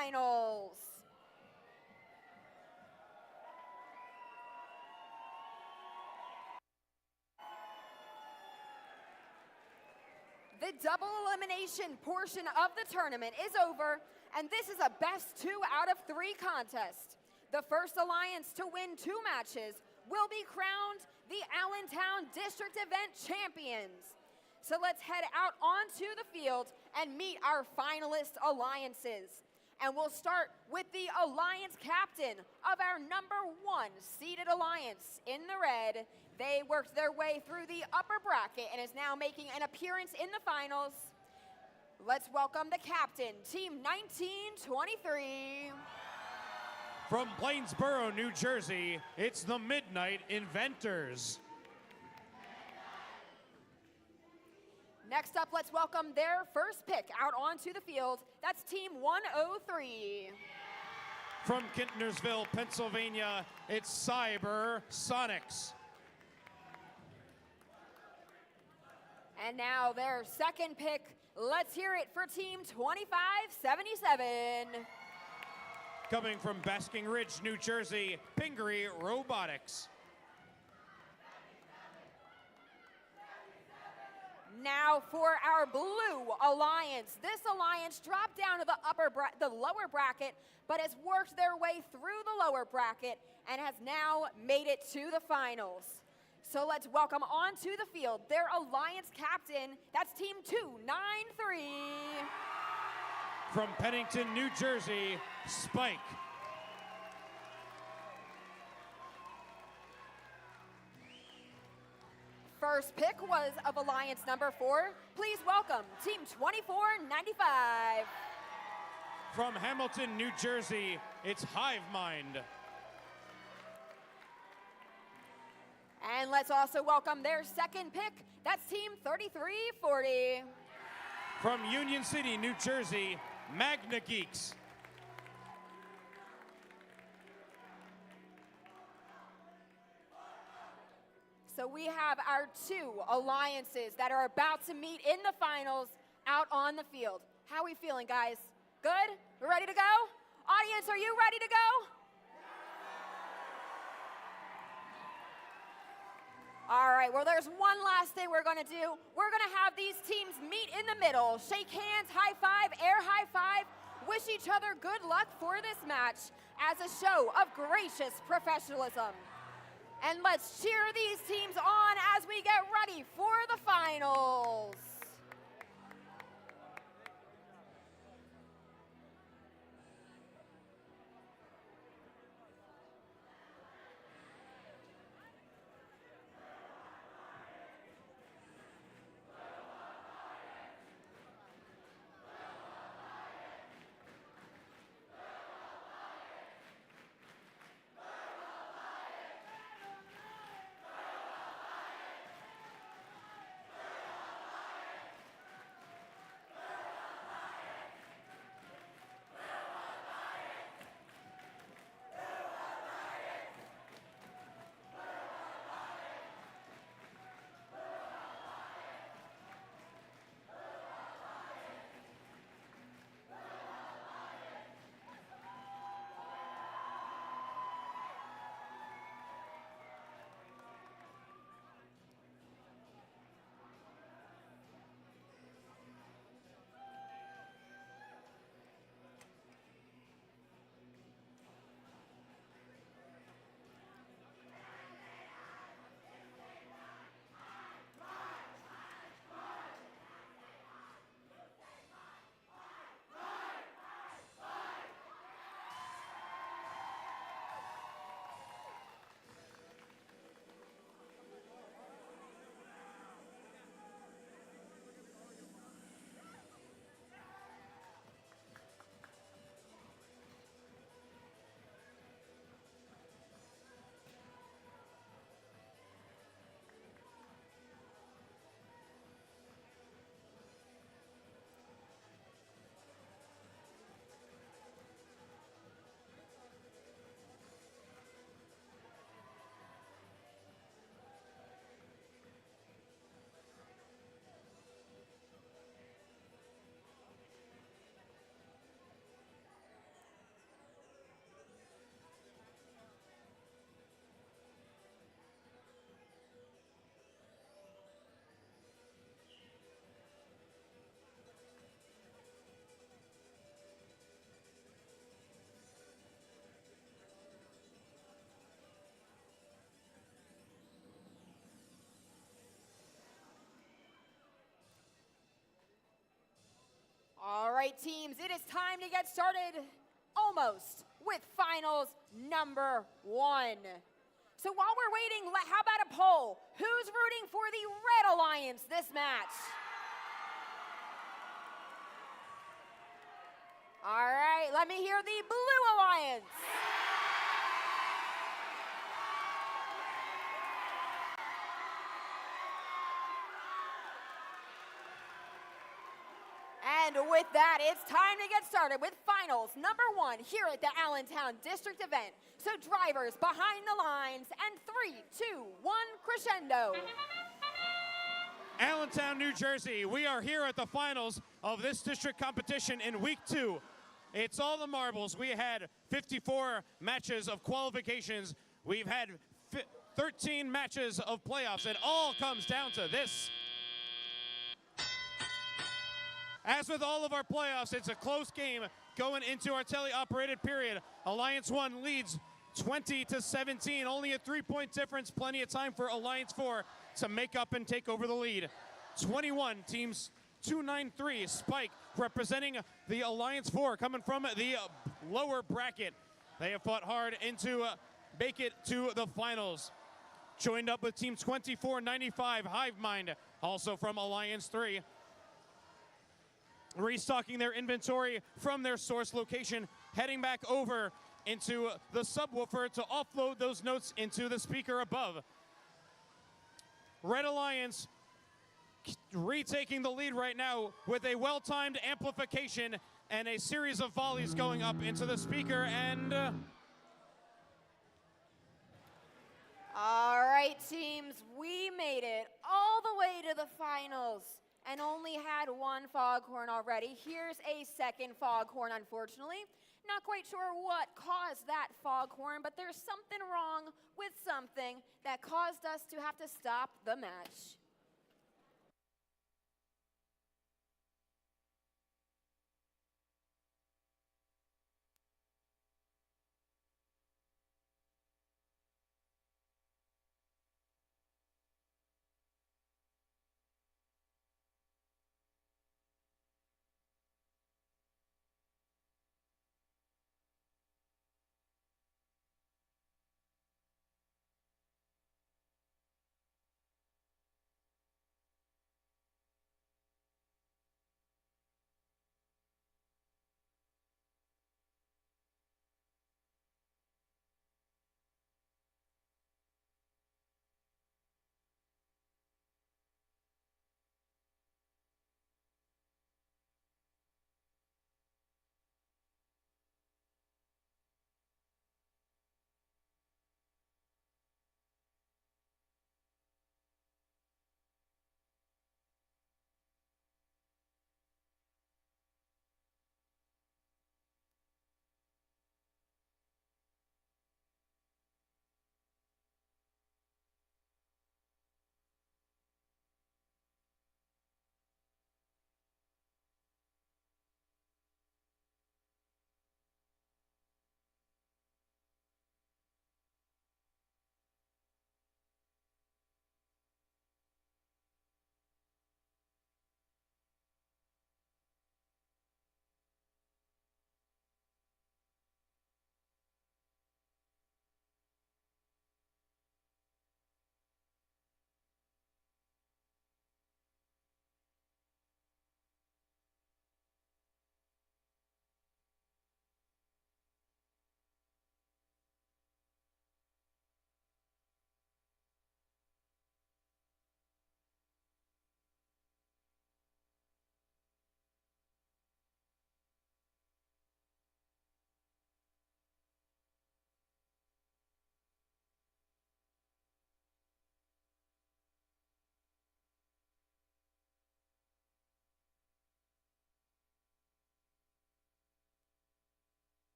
Speaker 2: finals. The double elimination portion of the tournament is over, and this is a best 2 out of 3 contest. The first alliance to win 2 matches will be crowned the Allentown District Event Champions. So let's head out onto the field and meet our finalist alliances. And we'll start with the alliance captain of our number 1 seeded alliance in the red. They worked their way through the upper bracket and is now making an appearance in the finals. Let's welcome the captain, Team 1923.
Speaker 1: From Plainsboro, New Jersey, it's the Midnight Inventors.
Speaker 2: Next up, let's welcome their first pick out onto the field. That's Team 103.
Speaker 1: From Kintnersville, Pennsylvania, it's Cyber Sonics.
Speaker 2: And now their second pick. Let's hear it for Team 2577.
Speaker 1: Coming from Basking Ridge, New Jersey, Pingree Robotics.
Speaker 2: Now for our blue alliance. This alliance dropped down to the lower bracket, but has worked their way through the lower bracket and has now made it to the finals. So let's welcome onto the field their alliance captain. That's Team 293.
Speaker 1: From Pennington, New Jersey, Spike.
Speaker 2: First pick was of alliance number 4. Please welcome Team 2495.
Speaker 1: From Hamilton, New Jersey, it's Hive Mind.
Speaker 2: And let's also welcome their second pick. That's Team 3340.
Speaker 1: From Union City, New Jersey, Magna Geeks.
Speaker 2: So we have our 2 alliances that are about to meet in the finals out on the field. How are we feeling, guys? Good? We're ready to go? Audience, are you ready to go? All right, well, there's one last thing we're gonna do. We're gonna have these teams meet in the middle, shake hands, high five, air high five, wish each other good luck for this match as a show of gracious professionalism. And let's cheer these teams on as we get ready for the finals. right, teams, it is time to get started almost with finals number 1. So while we're waiting, how about a poll? Who's rooting for the Red Alliance this match? All right, let me hear the Blue Alliance. And with that, it's time to get started with finals number 1 here at the Allentown District event. So drivers behind the lines, and 3, 2, 1, crescendo.
Speaker 1: Allentown, New Jersey, we are here at the finals of this district competition in week 2. It's all the marbles. We had 54 matches of qualifications. We've had 13 matches of playoffs. It all comes down to this. As with all of our playoffs, it's a close game going into our tele-operated period. Alliance 1 leads 20-17, only a 3-point difference, plenty of time for Alliance 4 to make up and take over the lead. 21 teams, 293, Spike representing the Alliance 4 coming from the lower bracket. They have fought hard to make it to the finals. Joined up with team 2495, Hive Mind, also from Alliance 3. Restocking their inventory from their source location, heading back over into the subwoofer to offload those notes into the speaker above. Red Alliance retaking the lead right now with a well-timed amplification and a series of volleys going up into the speaker, and
Speaker 2: all right, teams, we made it all the way to the finals and only had 1 foghorn already. Here's a second foghorn, unfortunately. Not quite sure what caused that foghorn, but there's something wrong with something that caused us to have to stop the match.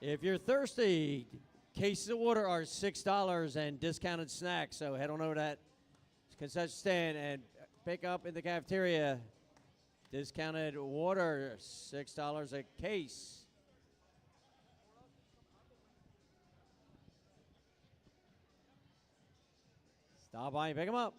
Speaker 12: If you're thirsty, cases of water are $6 and discounted snacks. So head on over to that concession stand and pick up in the cafeteria discounted water, $6 a case. Stop by and pick them up.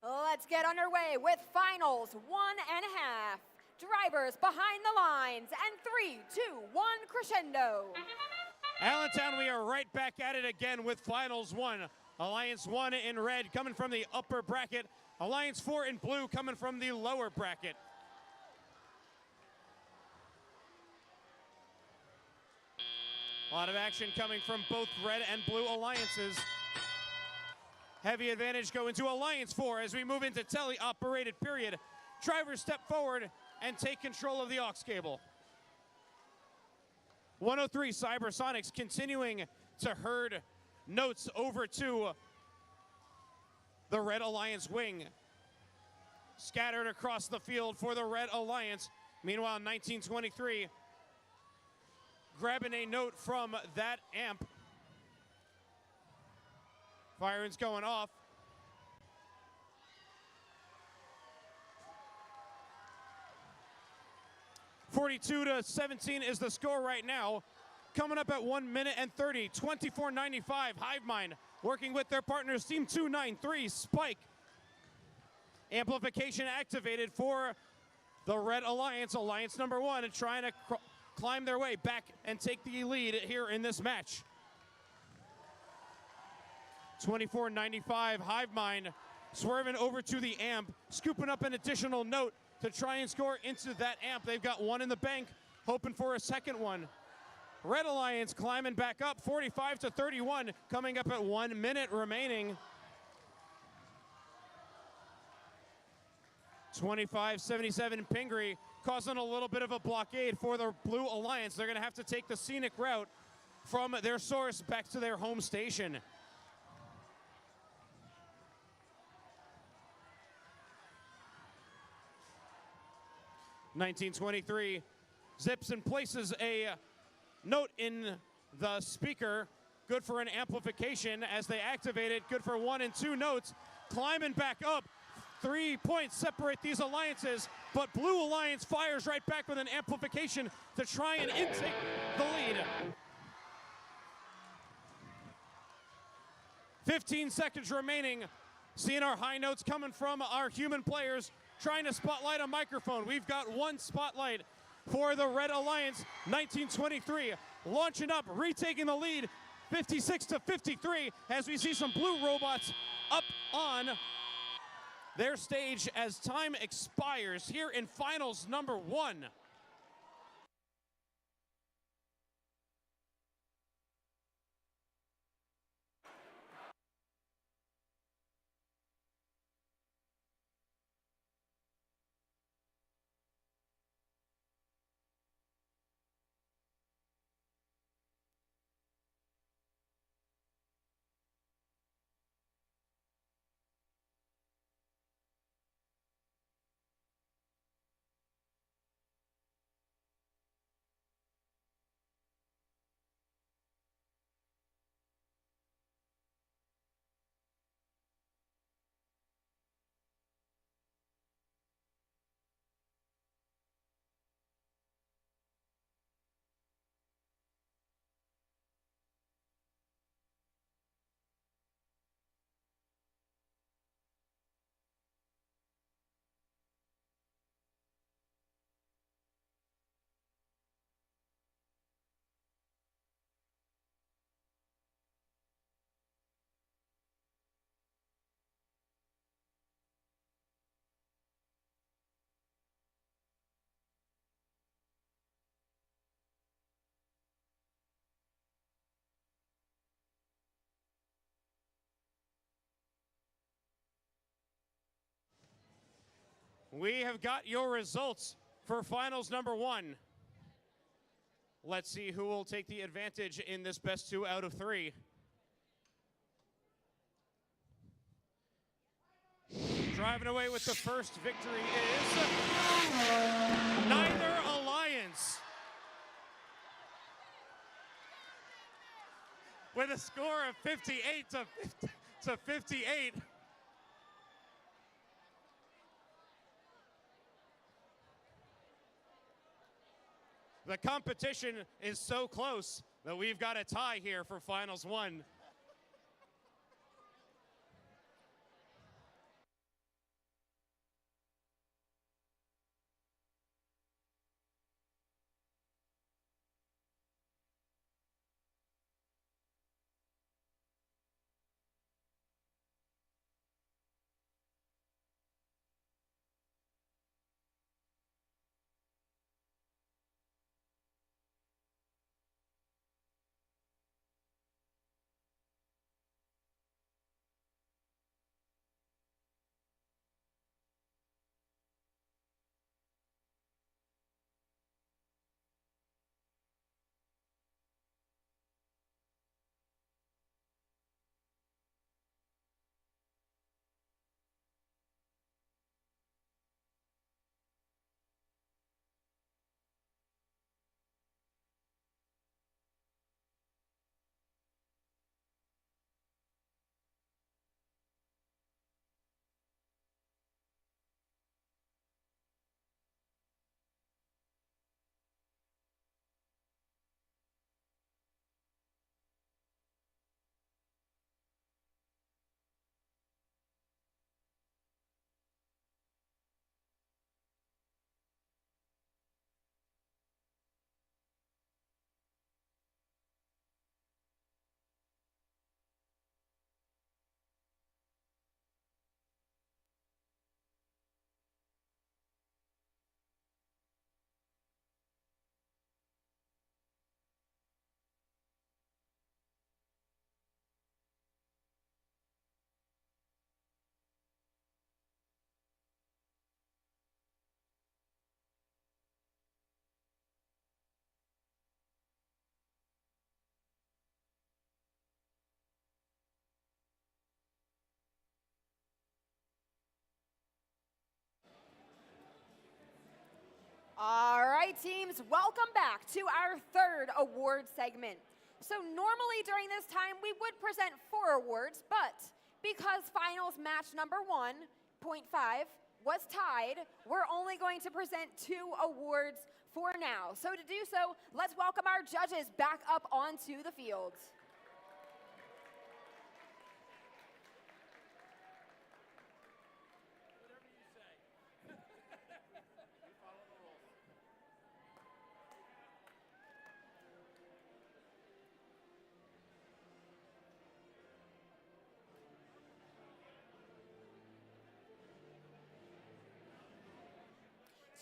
Speaker 2: Let's get underway with finals 1.5. Drivers behind the lines, and 3, 2, 1, crescendo.
Speaker 1: Allentown, we are right back at it again with finals 1. Alliance 1 in red coming from the upper bracket. Alliance 4 in blue coming from the lower bracket. A lot of action coming from both red and blue alliances. Heavy advantage going to Alliance 4 as we move into tele-operated period. Drivers step forward and take control of the aux cable. 103 Cybersonics continuing to herd notes over to the Red Alliance wing. Scattered across the field for the Red Alliance. Meanwhile, 1923 grabbing a note from that amp. Firing's going off. (42-17) is the score right now. Coming up at 1 minute and 30, 24.95, Hivemind working with their partners, Team 293, Spike. Amplification activated for the Red Alliance, Alliance number 1, and trying to climb their way back and take the lead here in this match. 24-95, Hive Mind swerving over to the amp, scooping up an additional note to try and score into that amp. They've got one in the bank, hoping for a second one. Red Alliance climbing back up, 45-31, coming up at 1 minute remaining. 25-77 Pingree, causing a little bit of a blockade for the Blue Alliance. They're going to have to take the scenic route from their source back to their home station. (1923) zips and places a note in the speaker, good for an amplification as they activate it, good for 1 and 2 notes, climbing back up. 3 points separate these alliances, but Blue Alliance fires right back with an amplification to try and intake the lead. 15 seconds remaining. Seeing our high notes coming from our human players, trying to spotlight a microphone. We've got one spotlight for the Red Alliance. 1923 launching up, retaking the lead, 56-53, as we see some blue robots up on their stage as time expires here in finals number 1. We have got your results for finals number 1. Let's see who will take the advantage in this best 2 out of 3. Driving away with the first victory is neither alliance. With a score of 58 to 58. The competition is so close that we've got a tie here for finals 1.
Speaker 2: All right, teams, welcome back to our third award segment. So normally during this time, we would present 4 awards, but because finals match number 1.5 was tied, we're only going to present 2 awards for now. So to do so, let's welcome our judges back up onto the field.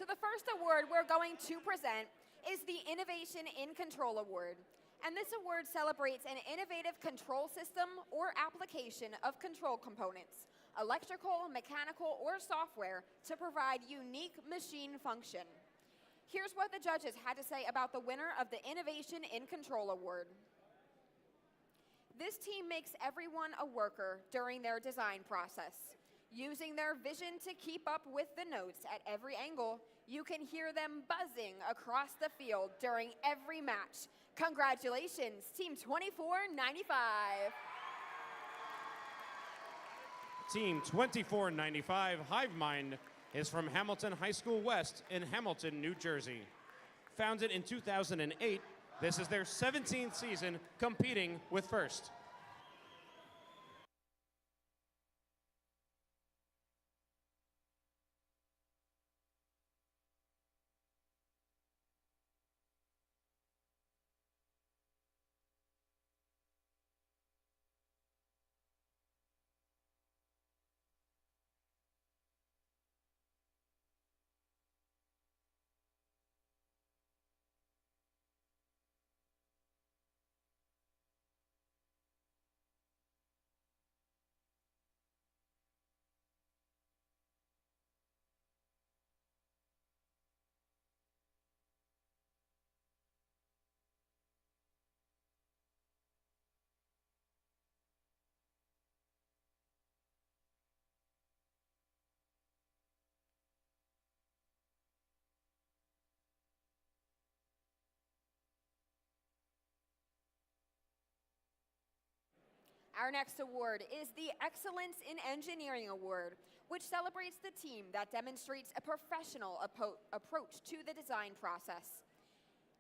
Speaker 2: So the first award we're going to present is the Innovation in Control Award. And this award celebrates an innovative control system or application of control components, electrical, mechanical, or software to provide unique machine function. Here's what the judges had to say about the winner of the Innovation in Control Award. This team makes everyone a worker during their design process. Using their vision to keep up with the notes at every angle, you can hear them buzzing across the field during every match. Congratulations, Team 2495.
Speaker 1: Team 2495 Hive Mind is from Hamilton High School West in Hamilton, New Jersey. Founded in 2008, this is their 17th season competing with First.
Speaker 2: Our next award is the Excellence in Engineering Award, which celebrates the team that demonstrates a professional approach to the design process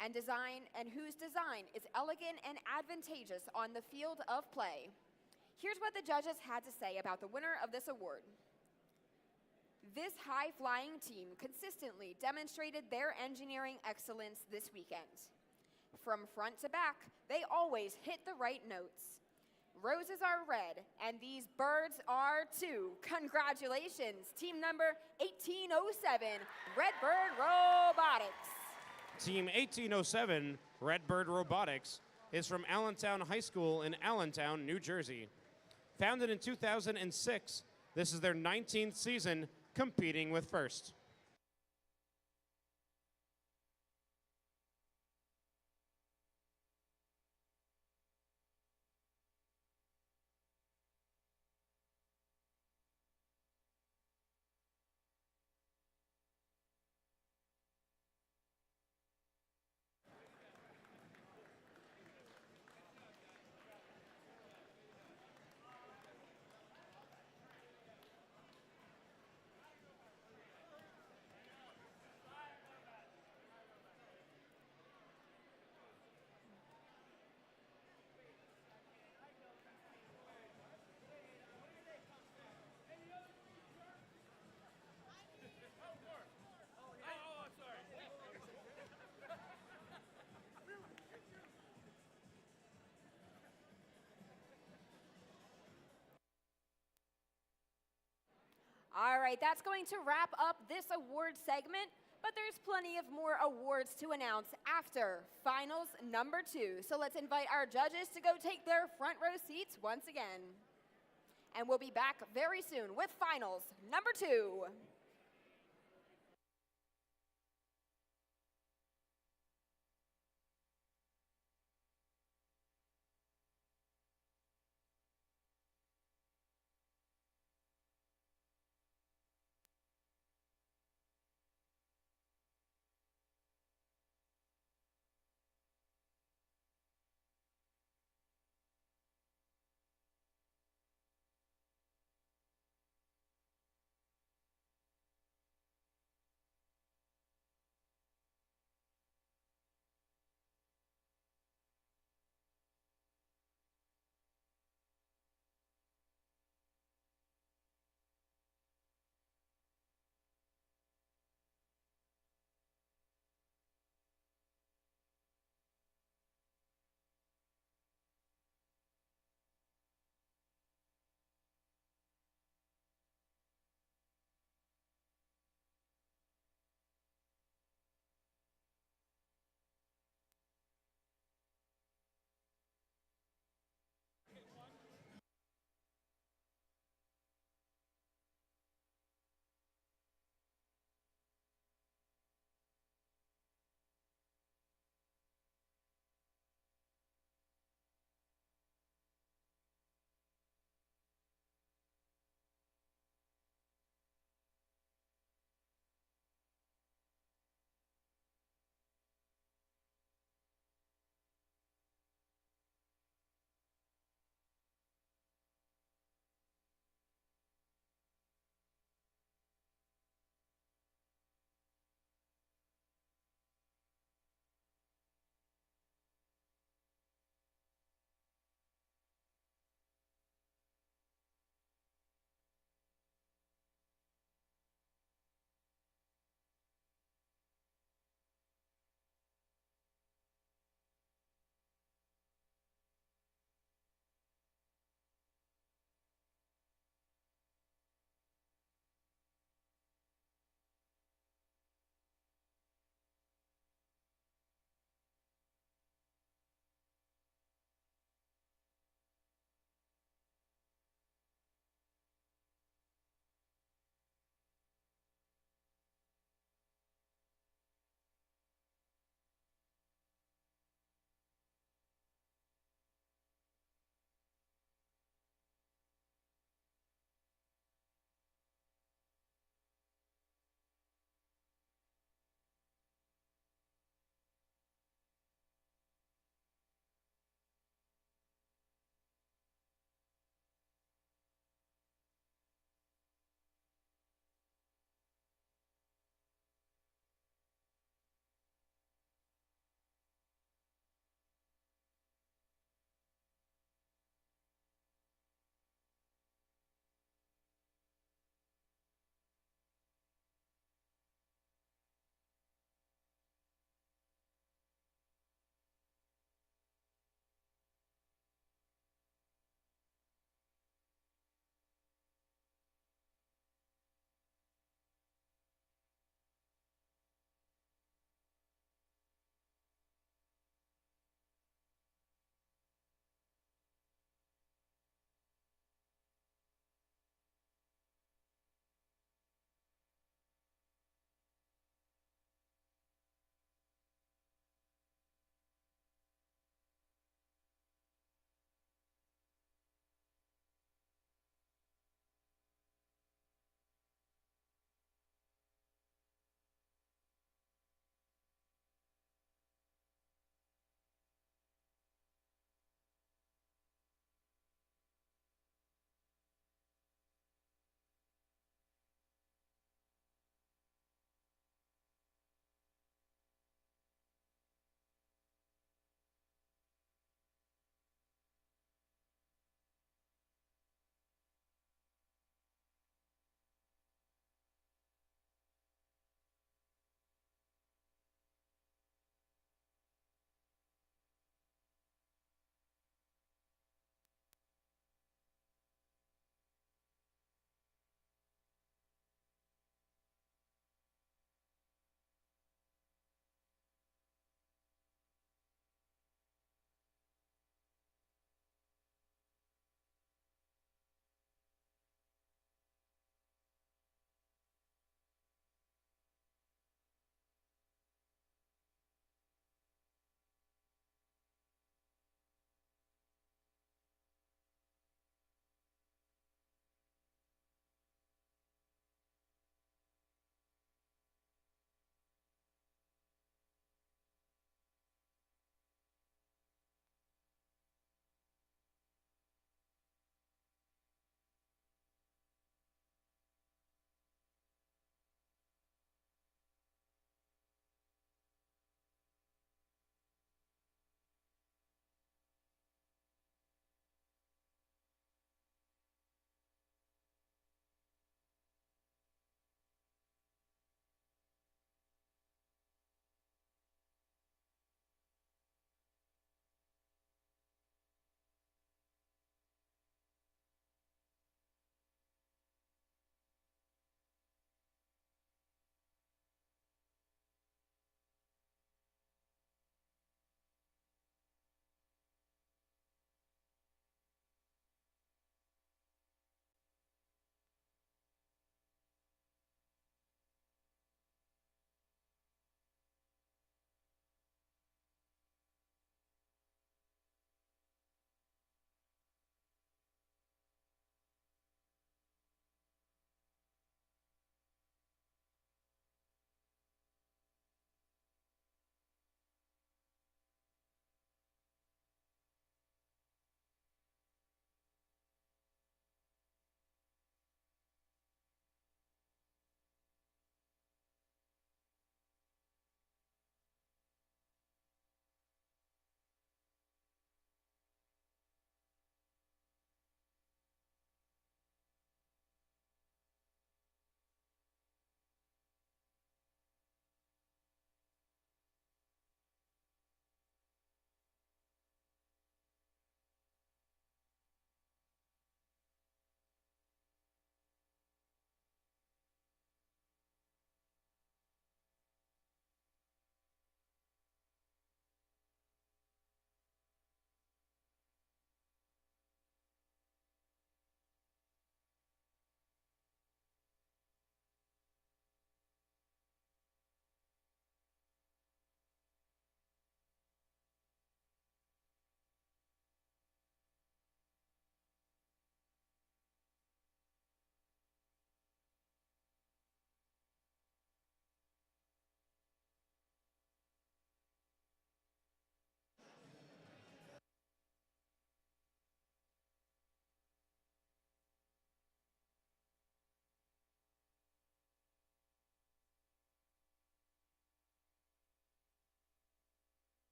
Speaker 2: and whose design is elegant and advantageous on the field of play. Here's what the judges had to say about the winner of this award. This high-flying team consistently demonstrated their engineering excellence this weekend. From front to back, they always hit the right notes. Roses are red, and these birds are too. Congratulations, team number 1807, Redbird Robotics.
Speaker 1: Team 1807 Redbird Robotics is from Allentown High School in Allentown, New Jersey. Founded in 2006, this is their 19th season competing with First.
Speaker 2: All right, that's going to wrap up this award segment, but there's plenty of more awards to announce after finals number 2. So let's invite our judges to go take their front row seats once again. And we'll be back very soon with finals number 2.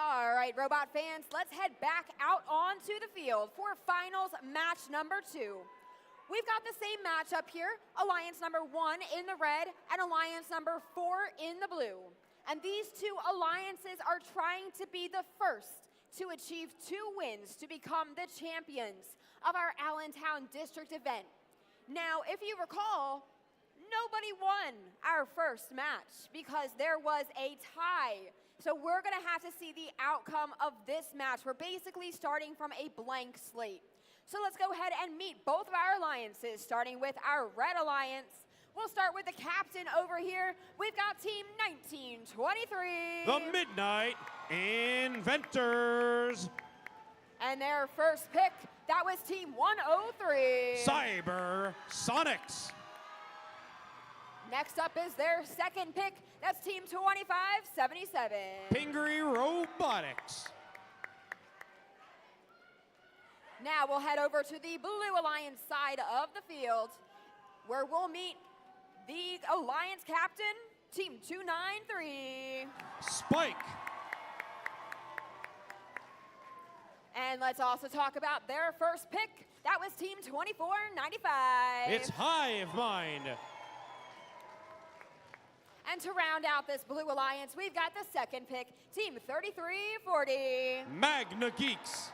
Speaker 2: All right, Robot fans, let's head back out onto the field for finals match number 2. We've got the same matchup here, Alliance number 1 in the red and Alliance number 4 in the blue. And these two alliances are trying to be the first to achieve 2 wins to become the champions of our Allentown district event. Now, if you recall, nobody won our first match because there was a tie. So we're gonna have to see the outcome of this match. We're basically starting from a blank slate. So let's go ahead and meet both of our alliances, starting with our red alliance. We'll start with the captain over here. We've got team 1923.
Speaker 1: The Midnight Inventors.
Speaker 2: And their first pick, that was team 103.
Speaker 1: Cyber Sonics.
Speaker 2: Next up is their second pick. That's team 2577.
Speaker 1: Pingree Robotics.
Speaker 2: Now we'll head over to the Blue Alliance side of the field, where we'll meet the Alliance captain, team 293.
Speaker 1: Spike.
Speaker 2: And let's also talk about their first pick. That was team 2495.
Speaker 1: It's Hive Mind.
Speaker 2: And to round out this Blue Alliance, we've got the second pick, team 3340.
Speaker 1: Magna Geeks.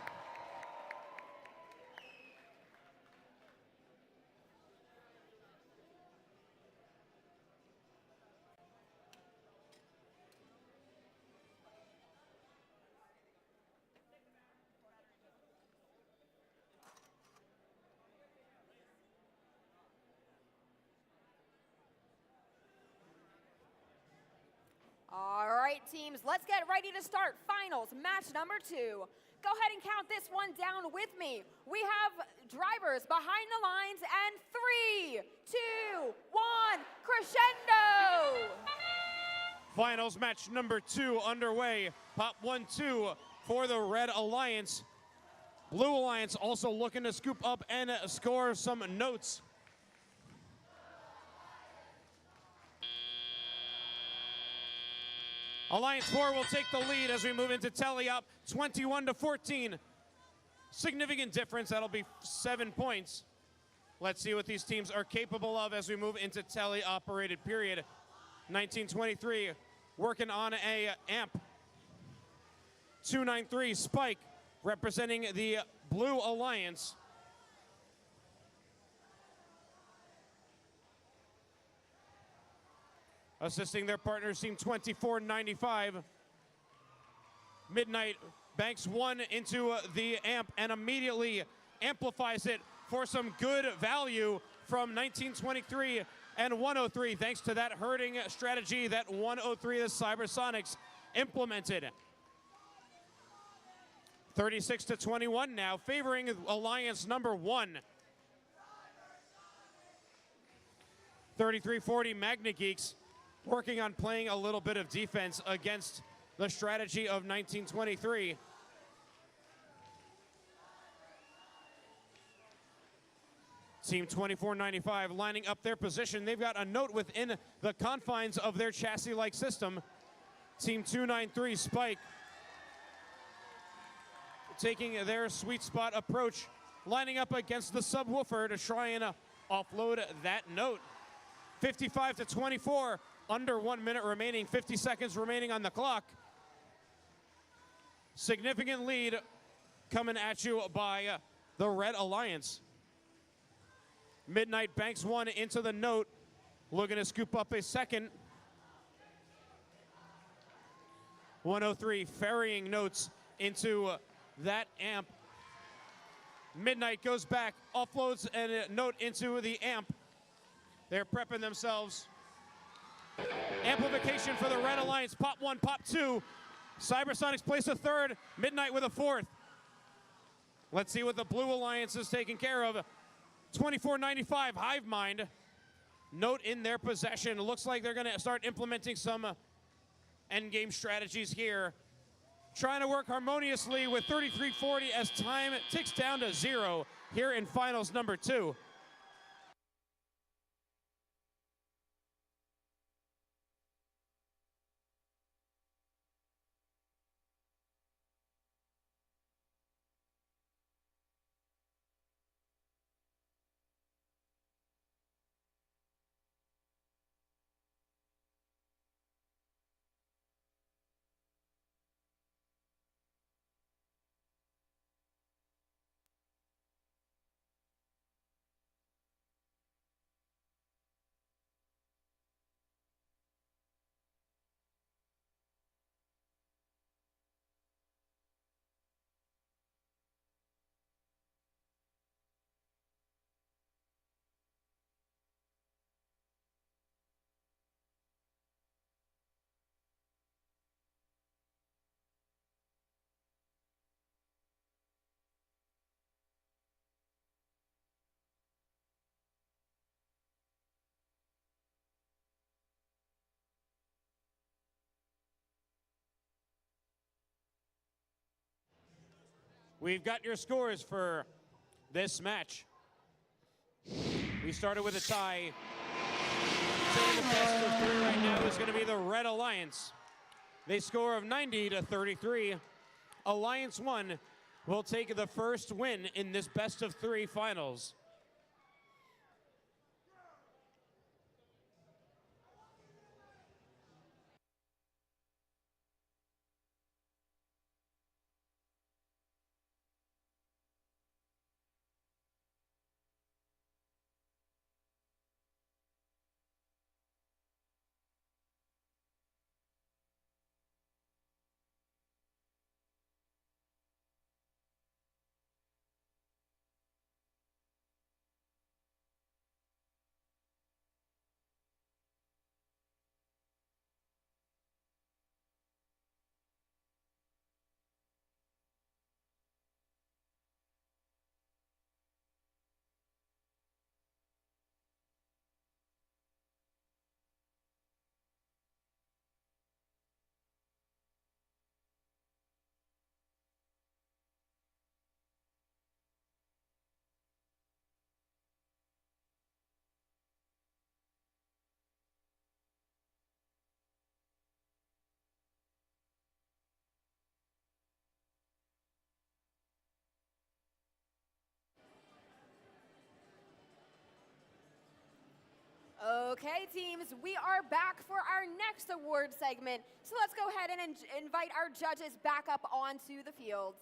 Speaker 2: All right, teams, let's get ready to start finals match number 2. Go ahead and count this one down with me. We have drivers behind the lines, and 3, 2, 1, crescendo!
Speaker 1: Finals match number 2 underway. Pop 1-2 for the Red Alliance. Blue Alliance also looking to scoop up and score some notes. Alliance 4 will take the lead as we move into tally up 21-14. Significant difference, that'll be 7 points. Let's see what these teams are capable of as we move into tally operated period. 1923 working on a amp. 293 Spike representing the Blue Alliance. Assisting their partners, team 2495. Midnight banks 1 into the amp and immediately amplifies it for some good value from 1923 and 103, thanks to that herding strategy that 103, the Cybersonics, implemented. 36-21 now, favoring Alliance number 1. 3340 Magna Geeks working on playing a little bit of defense against the strategy of 1923. Team 2495 lining up their position. They've got a note within the confines of their chassis-like system. Team 293 Spike taking their sweet spot approach, lining up against the subwoofer to try and offload that note. 55-24, under 1 minute remaining, 50 seconds remaining on the clock. Significant lead coming at you by the Red Alliance. Midnight banks 1 into the note, looking to scoop up a second. 103 ferrying notes into that amp. Midnight goes back, offloads a note into the amp. They're prepping themselves. Amplification for the Red Alliance, pop 1, pop 2. Cybersonics place a third, Midnight with a fourth. Let's see what the Blue Alliance is taking care of. 2495 Hive Mind, note in their possession. Looks like they're gonna start implementing some endgame strategies here. Trying to work harmoniously with 3340 as time ticks down to 0 here in finals number 2. We've got your scores for this match. We started with a tie. Saying the best of 3 right now is going to be the Red Alliance. They score of 90-33. Alliance 1 will take the first win in this best of 3 finals.
Speaker 2: Okay, teams, we are back for our next award segment. So let's go ahead and invite our judges back up onto the field.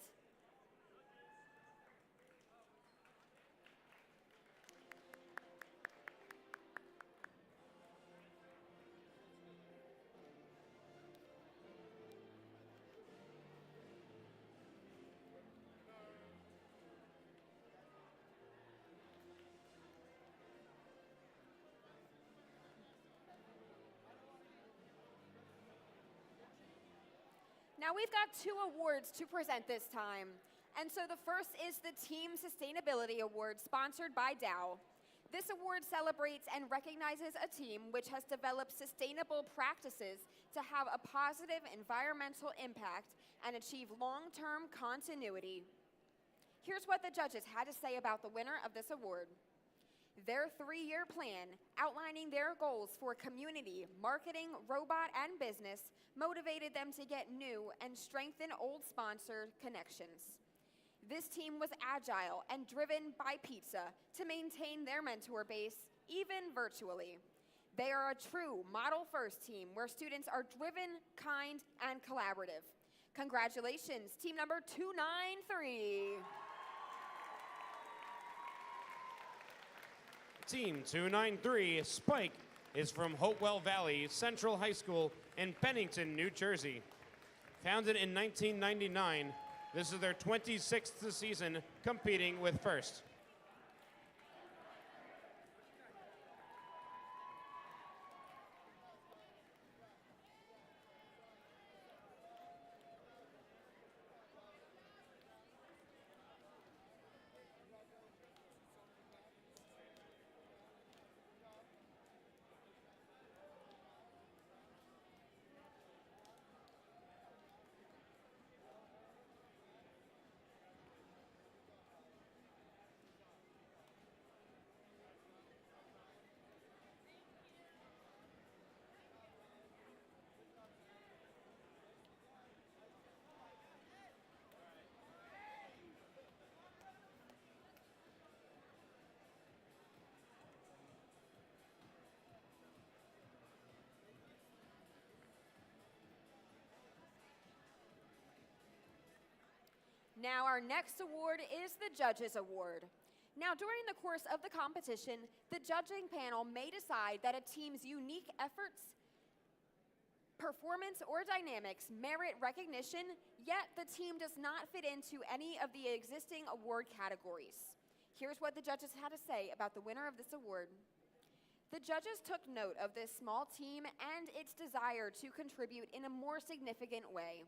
Speaker 2: Now we've got 2 awards to present this time. And so the first is the Team Sustainability Award sponsored by Dow. This award celebrates and recognizes a team which has developed sustainable practices to have a positive environmental impact and achieve long-term continuity. Here's what the judges had to say about the winner of this award. Their 3-year plan, outlining their goals for community, marketing, robot, and business, motivated them to get new and strengthen old sponsor connections. This team was agile and driven by pizza to maintain their mentor base, even virtually. They are a true model-first team where students are driven, kind, and collaborative. Congratulations, team number 293.
Speaker 1: Team 293, Spike, is from Hopewell Valley Central High School in Pennington, New Jersey. Founded in 1999, this is their 26th season competing with First.
Speaker 2: Now our next award is the Judges Award. Now during the course of the competition, the judging panel may decide that a team's unique efforts, performance, or dynamics merit recognition, yet the team does not fit into any of the existing award categories. Here's what the judges had to say about the winner of this award. The judges took note of this small team and its desire to contribute in a more significant way.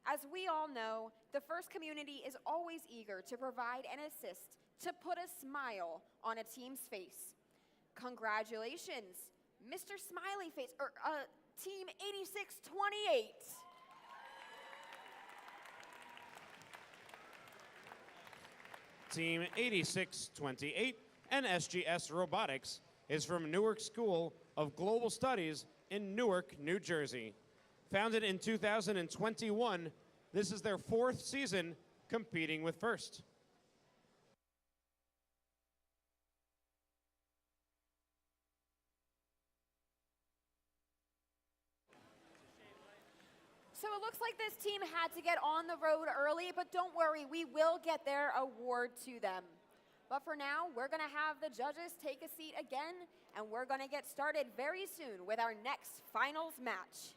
Speaker 2: As we all know, the First community is always eager to provide and assist to put a smile on a team's face. Congratulations, Mr. Smiley Face, or Team 8628.
Speaker 1: Team 8628 and SGS Robotics is from Newark School of Global Studies in Newark, New Jersey. Founded in 2021, this is their 4th season competing with FIRST.
Speaker 2: So it looks like this team had to get on the road early, but don't worry, we will get their award to them. But for now, we're going to have the judges take a seat again, and we're going to get started very soon with our next finals match.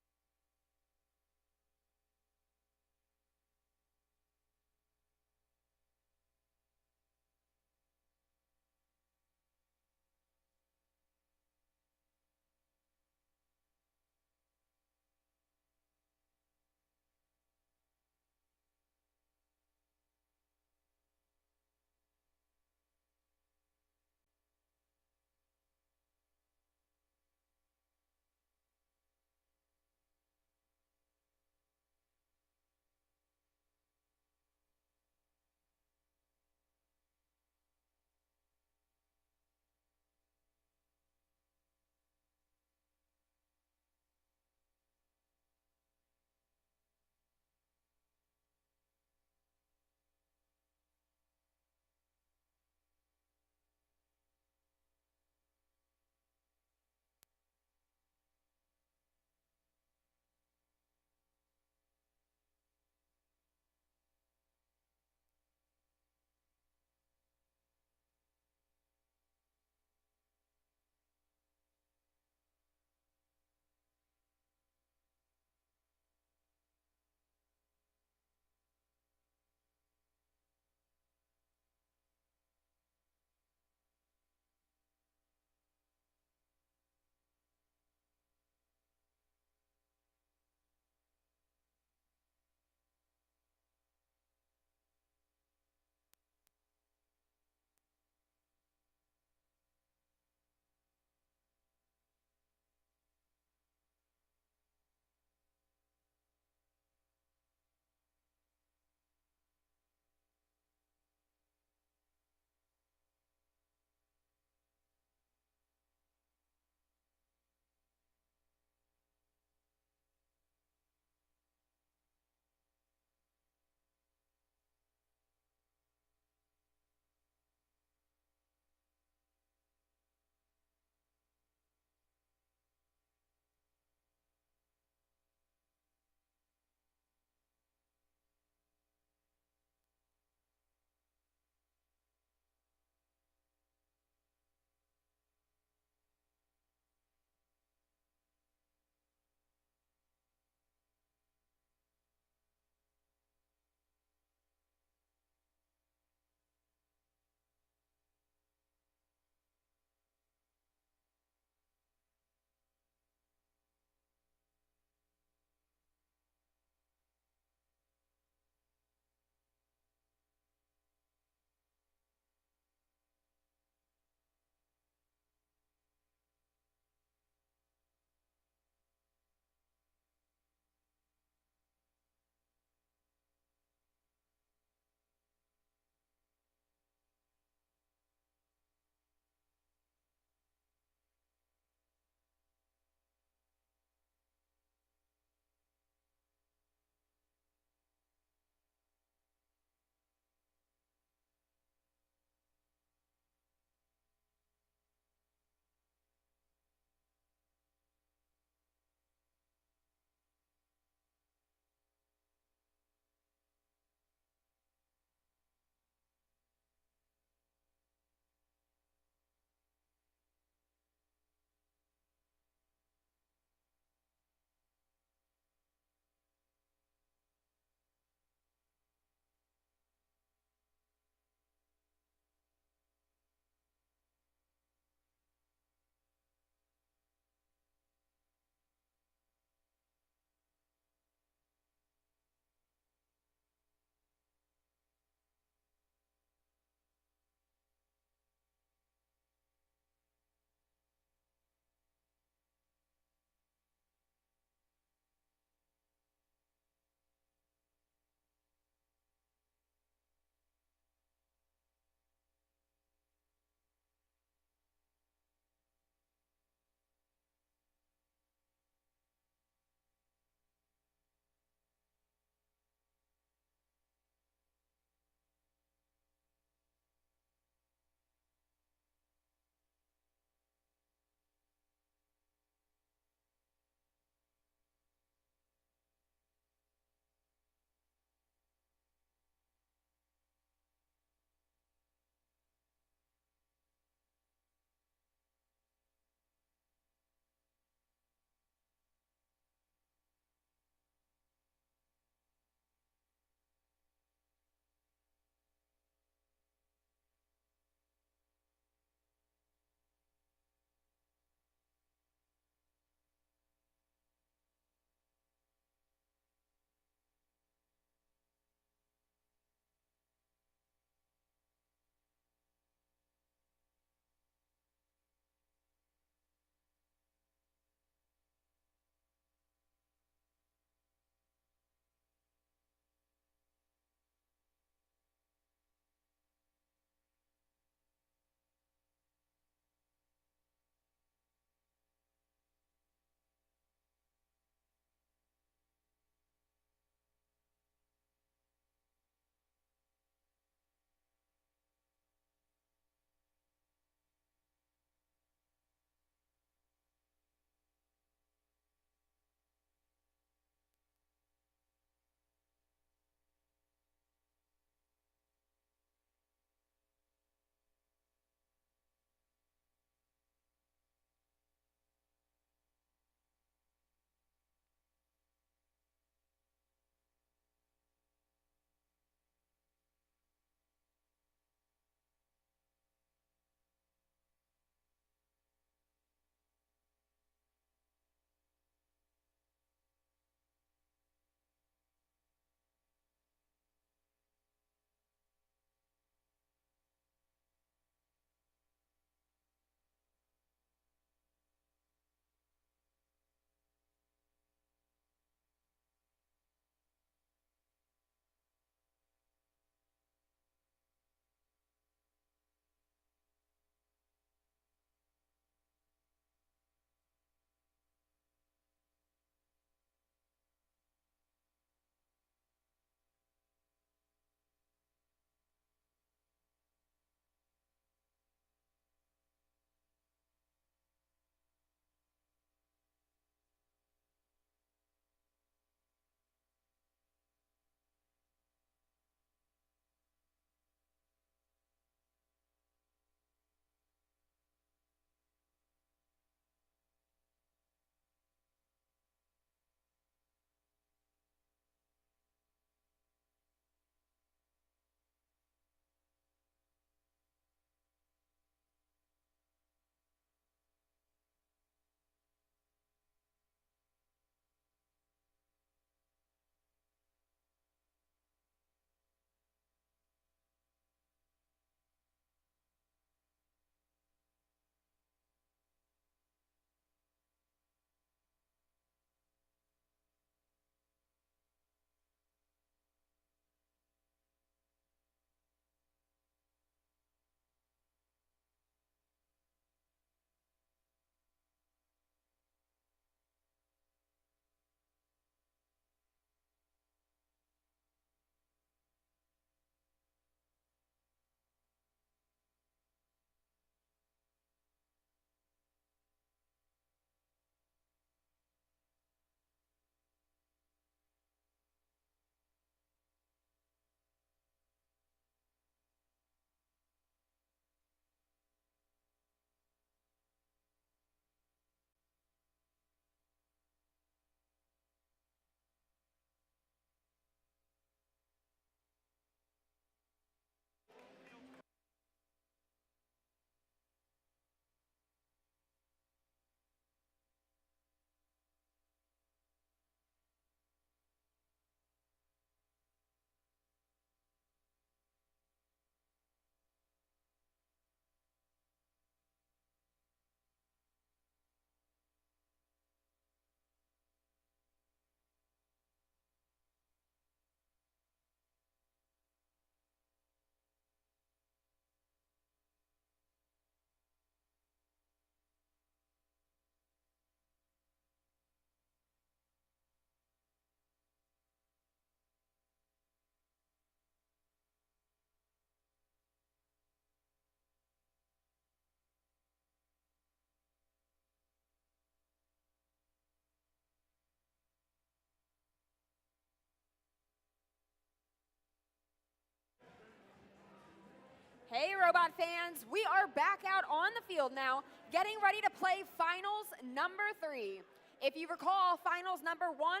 Speaker 2: Hey, Robot fans, we are back out on the field now, getting ready to play Finals number 3. If you recall, Finals number 1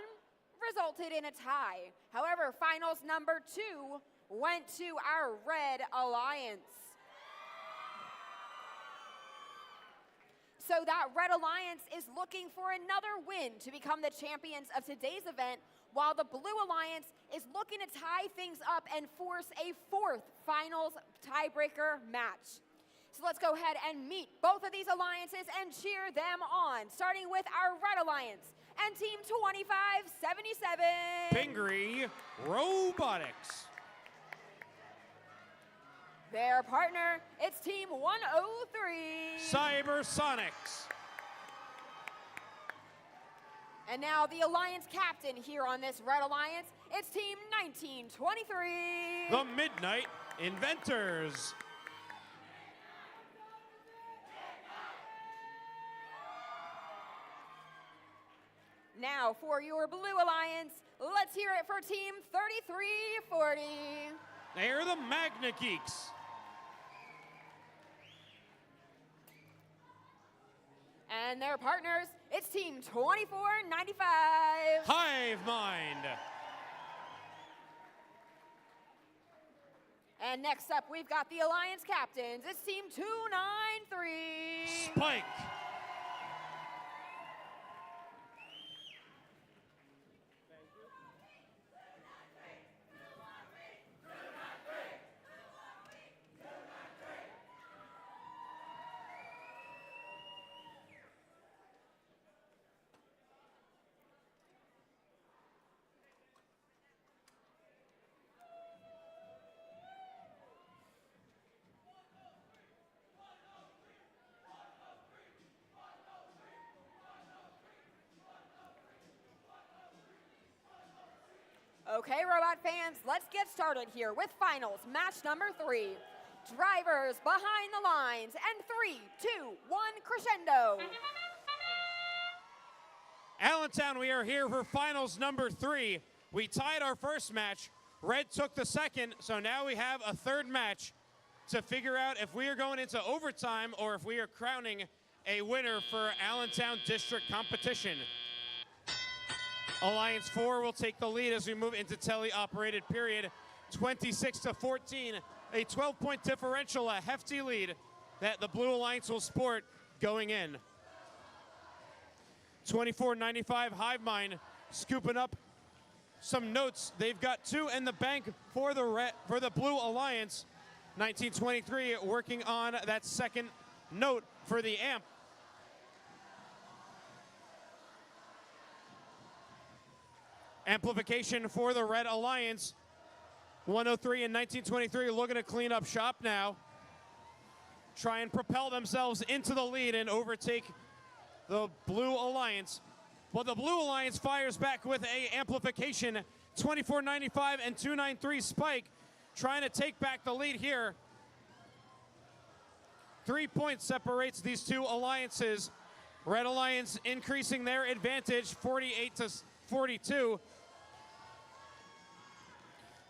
Speaker 2: resulted in a tie. However, Finals number 2 went to our Red Alliance. So that Red Alliance is looking for another win to become the champions of today's event, while the Blue Alliance is looking to tie things up and force a 4th Finals tiebreaker match. So let's go ahead and meet both of these alliances and cheer them on, starting with our Red Alliance and Team 2577.
Speaker 1: Pingree Robotics.
Speaker 2: Their partner, it's Team 103.
Speaker 1: Cybersonics.
Speaker 2: And now the Alliance captain here on this Red Alliance, it's Team 1923.
Speaker 1: The Midnight Inventors.
Speaker 2: Now for your Blue Alliance, let's hear it for Team 3340.
Speaker 1: They're the Magna Geeks.
Speaker 2: And their partners, it's Team 2495.
Speaker 1: Hive Mind.
Speaker 2: And next up, we've got the Alliance captains. It's Team 293.
Speaker 1: Spike.
Speaker 2: Okay, Robot fans, let's get started here with Finals match number 3. Drivers behind the lines, and 3, 2, 1, crescendo.
Speaker 1: Allentown, we are here for Finals number 3. We tied our first match. Red took the second, so now we have a third match to figure out if we are going into overtime or if we are crowning a winner for Allentown District competition. Alliance 4 will take the lead as we move into tele-operated period. 26-14, a 12-point differential, a hefty lead that the Blue Alliance will sport going in. 2495 Hive Mind scooping up some notes. They've got 2 in the bank for the Blue Alliance. 1923 working on that second note for the amp. Amplification for the Red Alliance. 103 and 1923 looking to clean up shop now. Try and propel themselves into the lead and overtake the Blue Alliance. Well, the Blue Alliance fires back with a amplification. 2495 and 293 Spike trying to take back the lead here. 3 points separates these two alliances. Red Alliance increasing their advantage, 48-42.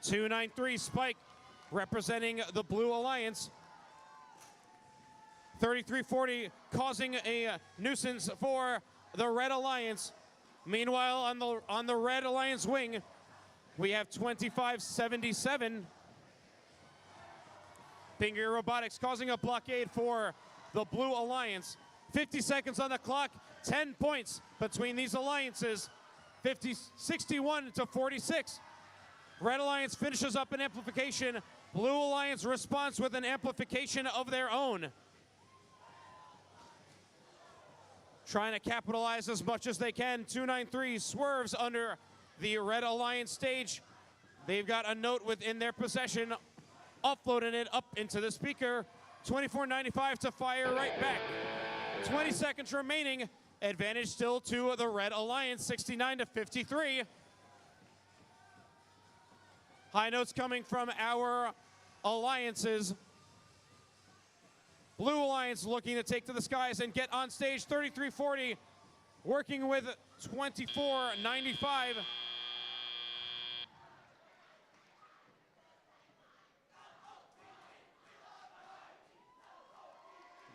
Speaker 1: 293 Spike representing the Blue Alliance. 3340 causing a nuisance for the Red Alliance. Meanwhile, on the Red Alliance wing, we have 2577. Pingree Robotics causing a blockade for the Blue Alliance. 50 seconds on the clock, 10 points between these alliances. 61-46. Red Alliance finishes up an amplification. Blue Alliance responds with an amplification of their own. Trying to capitalize as much as they can. 293 swerves under the Red Alliance stage. They've got a note within their possession, offloading it up into the speaker. 2495 to fire right back. 20 seconds remaining. Advantage still to the Red Alliance, 69-53. High notes coming from our alliances. Blue Alliance looking to take to the skies and get on stage. 3340 working with 2495.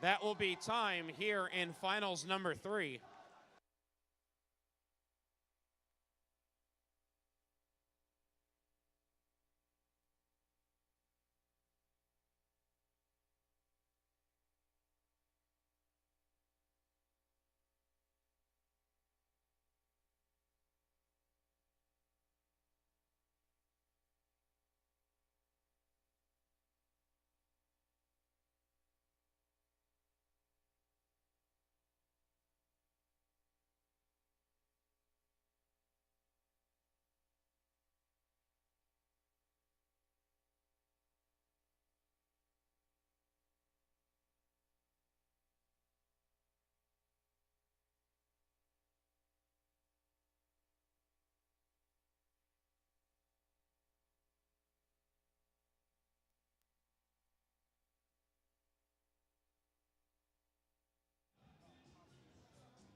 Speaker 1: That will be time here in finals number 3.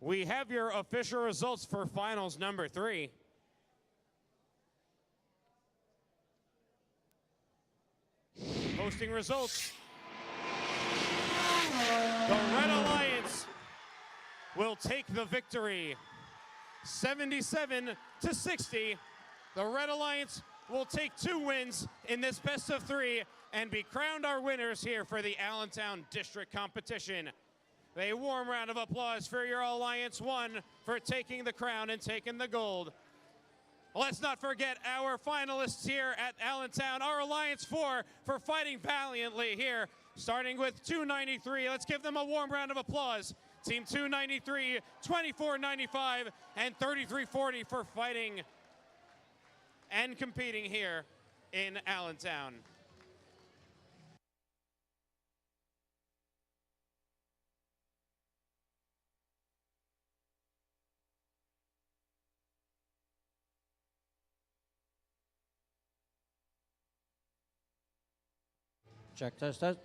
Speaker 1: We have your official results for finals number 3. Posting results. The Red Alliance will take the victory. 77-60. The Red Alliance will take 2 wins in this best of 3 and be crowned our winners here for the Allentown District Competition. A warm round of applause for your Alliance 1 for taking the crown and taking the gold. Let's not forget our finalists here at Allentown, our Alliance 4 for fighting valiantly here, starting with 293. Let's give them a warm round of applause. Team 293, 2495, and 3340 for fighting and competing here in Allentown.
Speaker 12: Check, test, test.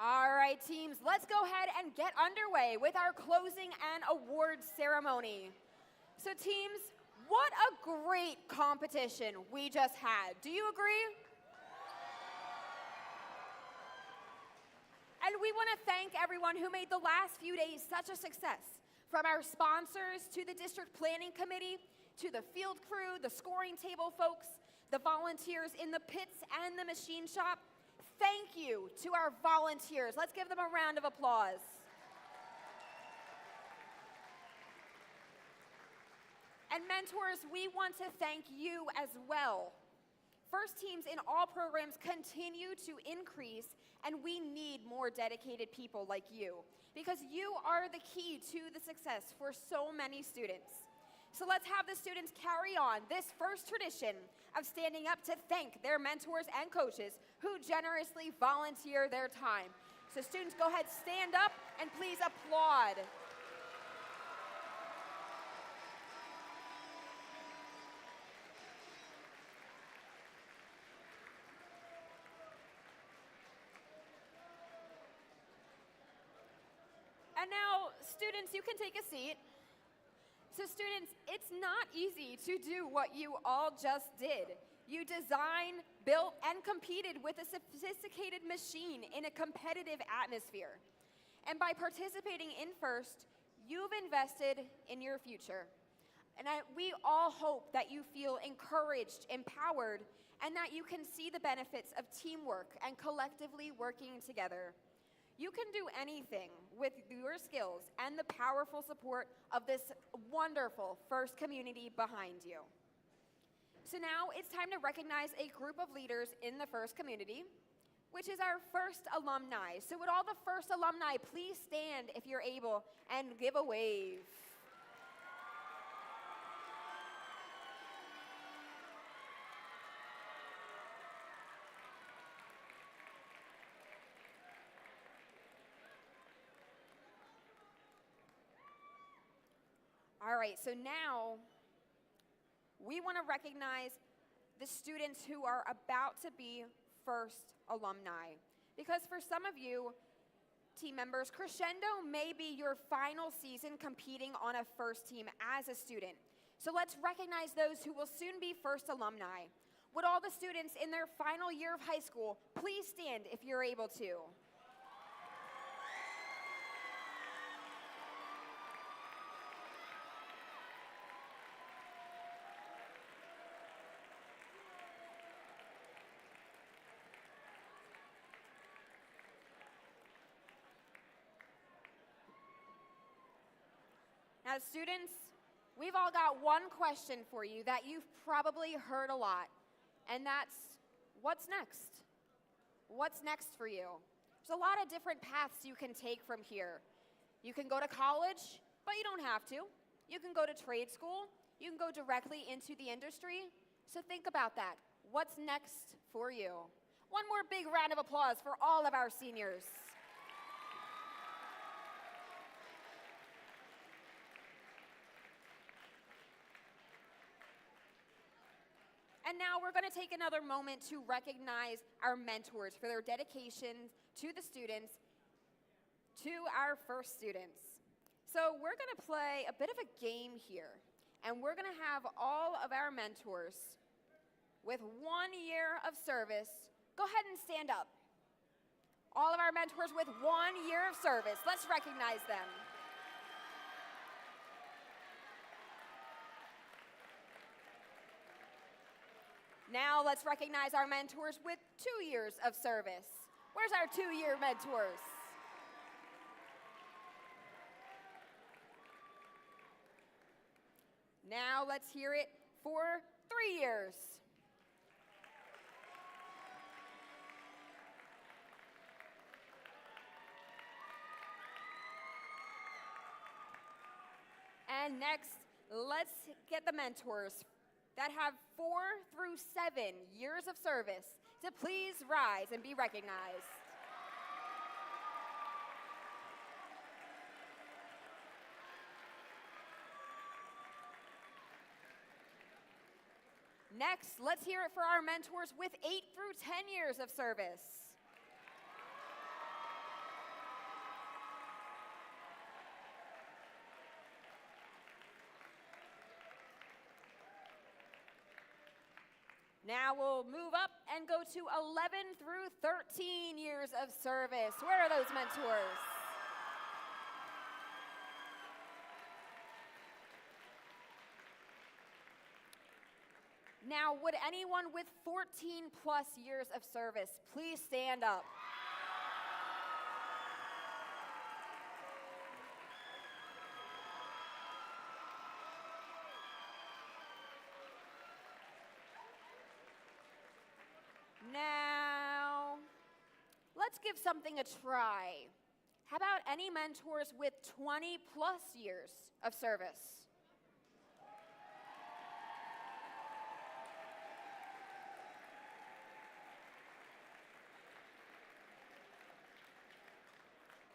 Speaker 2: All right, teams, let's go ahead and get underway with our closing and awards ceremony. So teams, what a great competition we just had. Do you agree? And we want to thank everyone who made the last few days such a success. From our sponsors to the district planning committee, to the field crew, the scoring table folks, the volunteers in the pits and the machine shop. Thank you to our volunteers. Let's give them a round of applause. And mentors, we want to thank you as well. First teams in all programs continue to increase, and we need more dedicated people like you, because you are the key to the success for so many students. So let's have the students carry on this first tradition of standing up to thank their mentors and coaches who generously volunteer their time. So students, go ahead, stand up, and please applaud. And now, students, you can take a seat. So students, it's not easy to do what you all just did. You designed, built, and competed with a sophisticated machine in a competitive atmosphere. And by participating in FIRST, you've invested in your future. And we all hope that you feel encouraged, empowered, and that you can see the benefits of teamwork and collectively working together. You can do anything with your skills and the powerful support of this wonderful FIRST community behind you. So now it's time to recognize a group of leaders in the FIRST community, which is our FIRST alumni. So would all the FIRST alumni please stand if you're able and give a wave. All right, so now we want to recognize the students who are about to be FIRST alumni. Because for some of you, team members, Crescendo may be your final season competing on a FIRST team as a student. So let's recognize those who will soon be FIRST alumni. Would all the students in their final year of high school please stand if you're able to? Now, students, we've all got one question for you that you've probably heard a lot, and that's, what's next? What's next for you? There's a lot of different paths you can take from here. You can go to college, but you don't have to. You can go to trade school. You can go directly into the industry. So think about that. What's next for you? One more big round of applause for all of our seniors. And now we're going to take another moment to recognize our mentors for their dedication to the students, to our FIRST students. So we're going to play a bit of a game here, and we're going to have all of our mentors with 1 year of service. Go ahead and stand up. All of our mentors with 1 year of service. Let's recognize them. Now let's recognize our mentors with 2 years of service. Where's our 2-year mentors? Now let's hear it for 3 years. And next, let's get the mentors that have 4 through 7 years of service to please rise and be recognized. Next, let's hear it for our mentors with 8 through 10 years of service. Now we'll move up and go to 11 through 13 years of service. Where are those mentors? Now, would anyone with 14 plus years of service please stand up? Now, let's give something a try. How about any mentors with 20 plus years of service?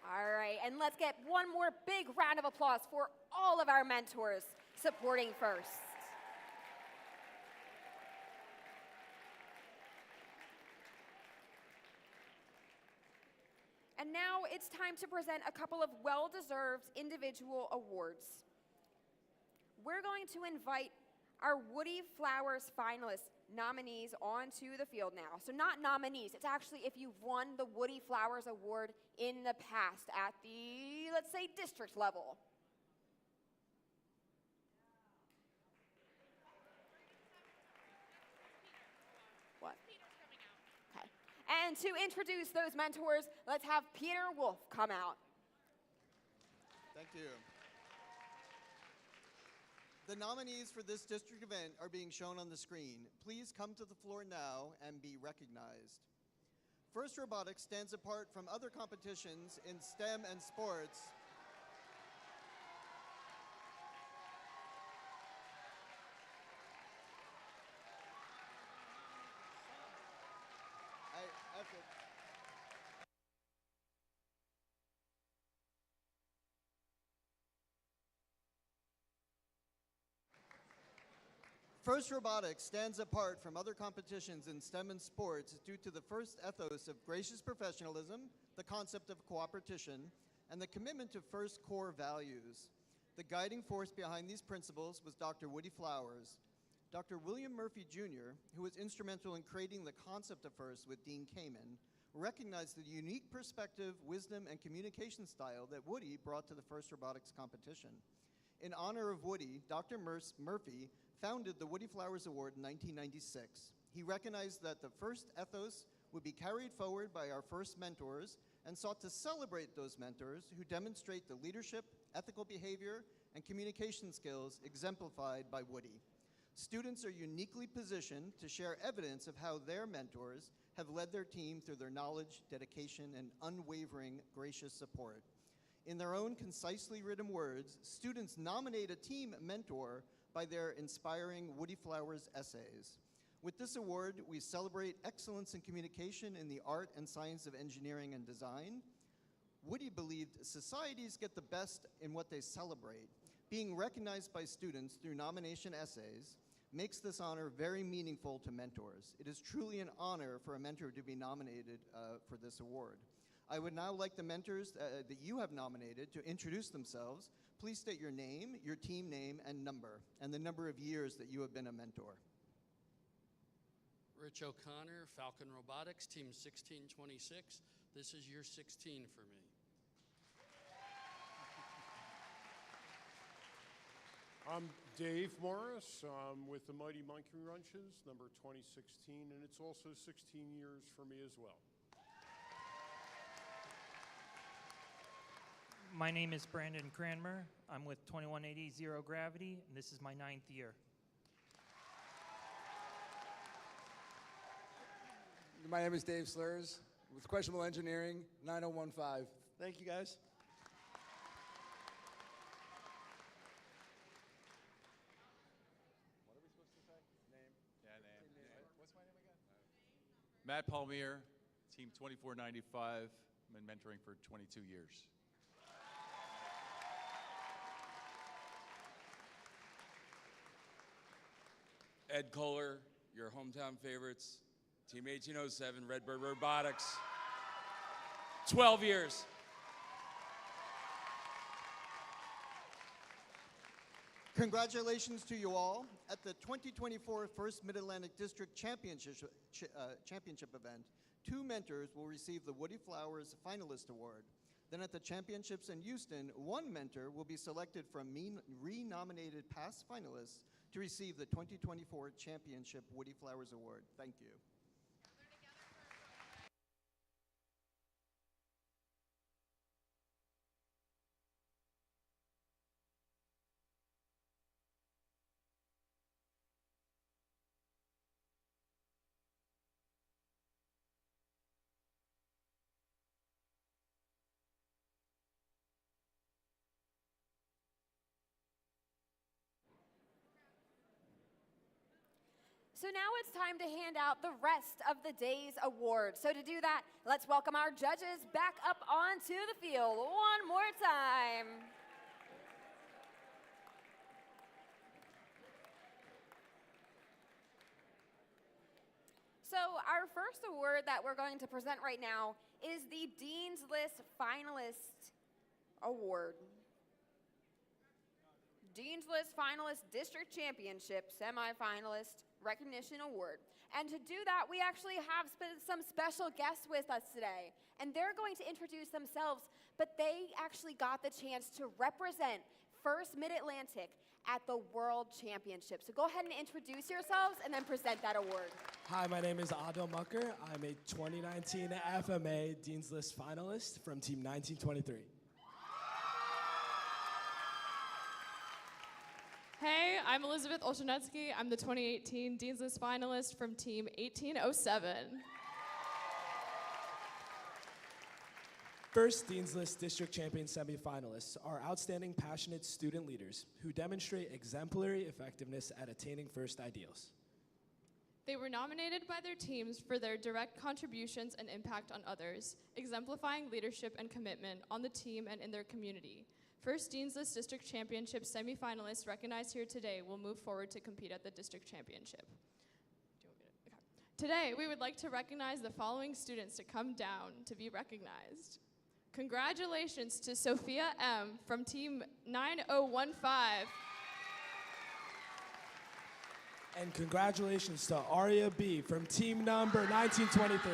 Speaker 2: All right, and let's get one more big round of applause for all of our mentors supporting First. And now it's time to present a couple of well-deserved individual awards. We're going to invite our Woody Flowers finalists, nominees, onto the field now. So not nominees, it's actually if you've won the Woody Flowers Award in the past at the, let's say, district level. What? Okay. And to introduce those mentors, let's have Peter Wolf come out.
Speaker 13: Thank you. The nominees for this district event are being shown on the screen. Please come to the floor now and be recognized. First Robotics stands apart from other competitions in STEM and sports. First Robotics stands apart from other competitions in STEM and sports due to the first ethos of gracious professionalism, the concept of cooperation, and the commitment to first core values. The guiding force behind these principles was Dr. Woody Flowers. Dr. William Murphy Jr., who was instrumental in creating the concept of FIRST with Dean Kamen, recognized the unique perspective, wisdom, and communication style that Woody brought to the First Robotics competition. In honor of Woody, Dr. Murphy founded the Woody Flowers Award in 1996. He recognized that the first ethos would be carried forward by our first mentors and sought to celebrate those mentors who demonstrate the leadership, ethical behavior, and communication skills exemplified by Woody. Students are uniquely positioned to share evidence of how their mentors have led their team through their knowledge, dedication, and unwavering gracious support. In their own concisely written words, students nominate a team mentor by their inspiring Woody Flowers essays. With this award, we celebrate excellence in communication in the art and science of engineering and design. Woody believed societies get the best in what they celebrate. Being recognized by students through nomination essays makes this honor very meaningful to mentors. It is truly an honor for a mentor to be nominated for this award. I would now like the mentors that you have nominated to introduce themselves. Please state your name, your team name, and the number of years that you have been a mentor.
Speaker 14: Rich O'Connor, Falcon Robotics, Team 1626. This is year 16 for me.
Speaker 16: I'm Dave Morris. I'm with the Mighty Monkey Wrenches, number 2016, and it's also 16 years for me as well.
Speaker 18: My name is Brandon Cranmer. I'm with 2180 Zero Gravity, and this is my 9th year.
Speaker 20: My name is Dave Slurs with Questionable Engineering, 9015. Thank you, guys.
Speaker 21: What are we supposed to say? Name. Yeah, name. What's my name again? Matt Palmier, Team 2495. I've been mentoring for 22 years.
Speaker 27: Ed Kohler, your hometown favorites, Team 1807, Redbird Robotics, 12 years.
Speaker 13: Congratulations to you all. At the 2024 First Mid-Atlantic District Championship event, 2 mentors will receive the Woody Flowers Finalist Award. Then at the championships in Houston, 1 mentor will be selected from renominated past finalists to receive the 2024 Championship Woody Flowers Award. Thank you.
Speaker 2: So now it's time to hand out the rest of the day's awards. So to do that, let's welcome our judges back up onto the field one more time. So our first award that we're going to present right now is the Dean's List Finalist Award. Dean's List Finalist District Championship Semifinalist Recognition Award. And to do that, we actually have some special guests with us today. And they're going to introduce themselves, but they actually got the chance to represent First Mid-Atlantic at the World Championship. So go ahead and introduce yourselves and then present that award.
Speaker 5: Hi, my name is Adil Mucker. I'm a 2019 FMA Dean's List finalist from Team 1923.
Speaker 6: Hey, I'm Elizabeth Olshanetsky. I'm the 2018 Dean's List finalist from Team 1807.
Speaker 5: First Dean's List District Champion semifinalists are outstanding, passionate student leaders who demonstrate exemplary effectiveness at attaining first ideals.
Speaker 6: They were nominated by their teams for their direct contributions and impact on others, exemplifying leadership and commitment on the team and in their community. First Dean's List District Championship semifinalists recognized here today will move forward to compete at the District Championship. Today, we would like to recognize the following students to come down to be recognized. Congratulations to Sophia M. from Team 9015.
Speaker 5: And congratulations to Aria B. from team number 1923.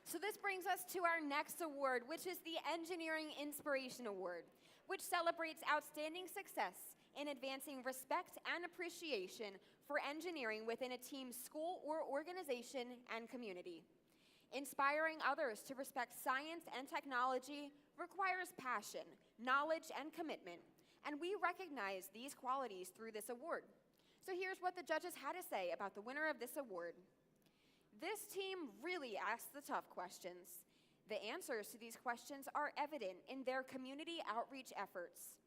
Speaker 2: So this brings us to our next award, which is the Engineering Inspiration Award, which celebrates outstanding success in advancing respect and appreciation for engineering within a team's school or organization and community. Inspiring others to respect science and technology requires passion, knowledge, and commitment, and we recognize these qualities through this award. So here's what the judges had to say about the winner of this award. This team really asked the tough questions. The answers to these questions are evident in their community outreach efforts.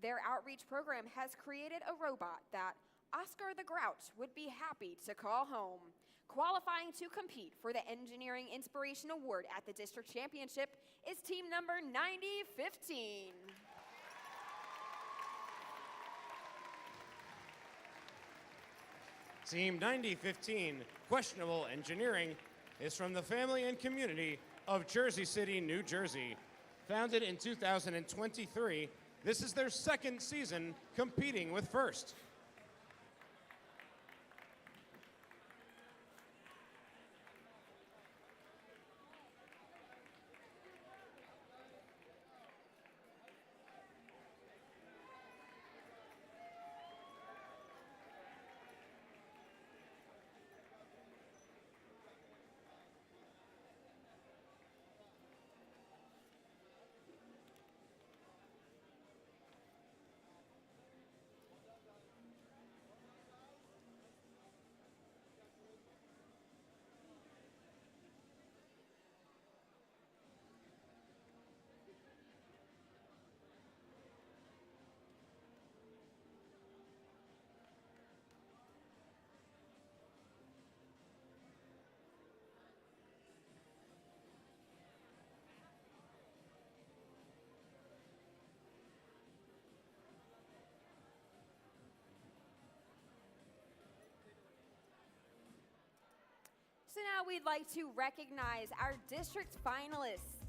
Speaker 2: Their outreach program has created a robot that Oscar the Grouch would be happy to call home. Qualifying to compete for the Engineering Inspiration Award at the District Championship is team number 9015.
Speaker 1: Team 9015, Questionable Engineering, is from the family and community of Jersey City, New Jersey. Founded in 2023, this is their second season competing with First.
Speaker 2: So now we'd like to recognize our district finalists.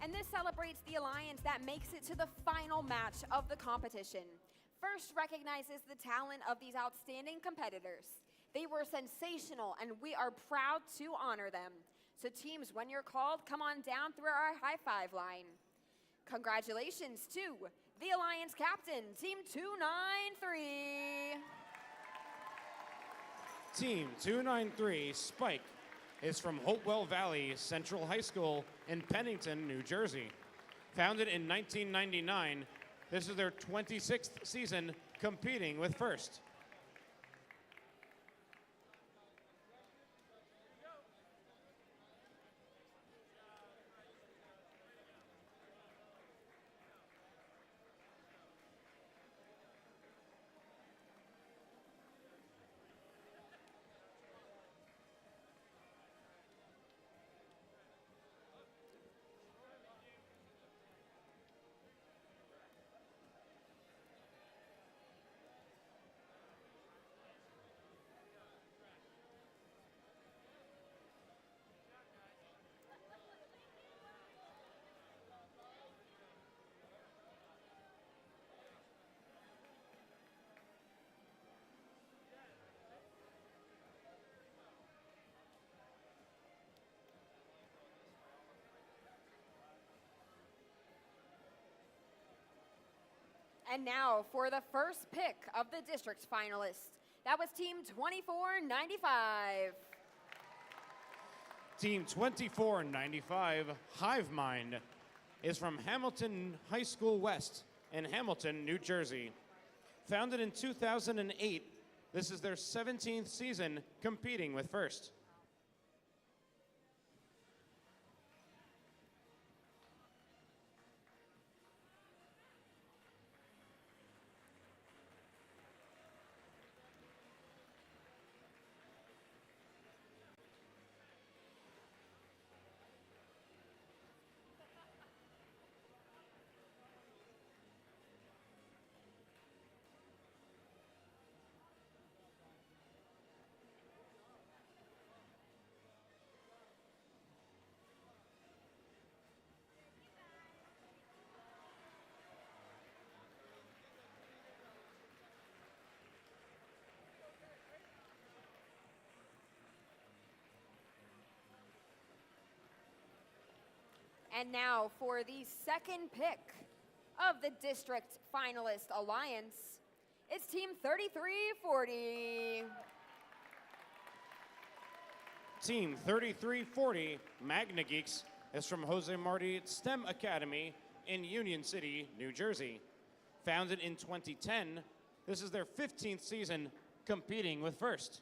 Speaker 2: And this celebrates the alliance that makes it to the final match of the competition. First recognizes the talent of these outstanding competitors. They were sensational, and we are proud to honor them. So teams, when you're called, come on down through our high five line. Congratulations to the Alliance captain, Team 293.
Speaker 1: Team 293, Spike, is from Hopewell Valley Central High School in Pennington, New Jersey. Founded in 1999, this is their 26th season competing with First.
Speaker 2: And now for the first pick of the district finalists. That was Team 2495.
Speaker 1: Team 2495, Hive Mind, is from Hamilton High School West in Hamilton, New Jersey. Founded in 2008, this is their 17th season competing with First.
Speaker 2: And now for the second pick of the district finalist alliance, it's Team 3340.
Speaker 1: Team 3340, Magna Geeks, is from Jose Marti STEM Academy in Union City, New Jersey. Founded in 2010, this is their 15th season competing with First.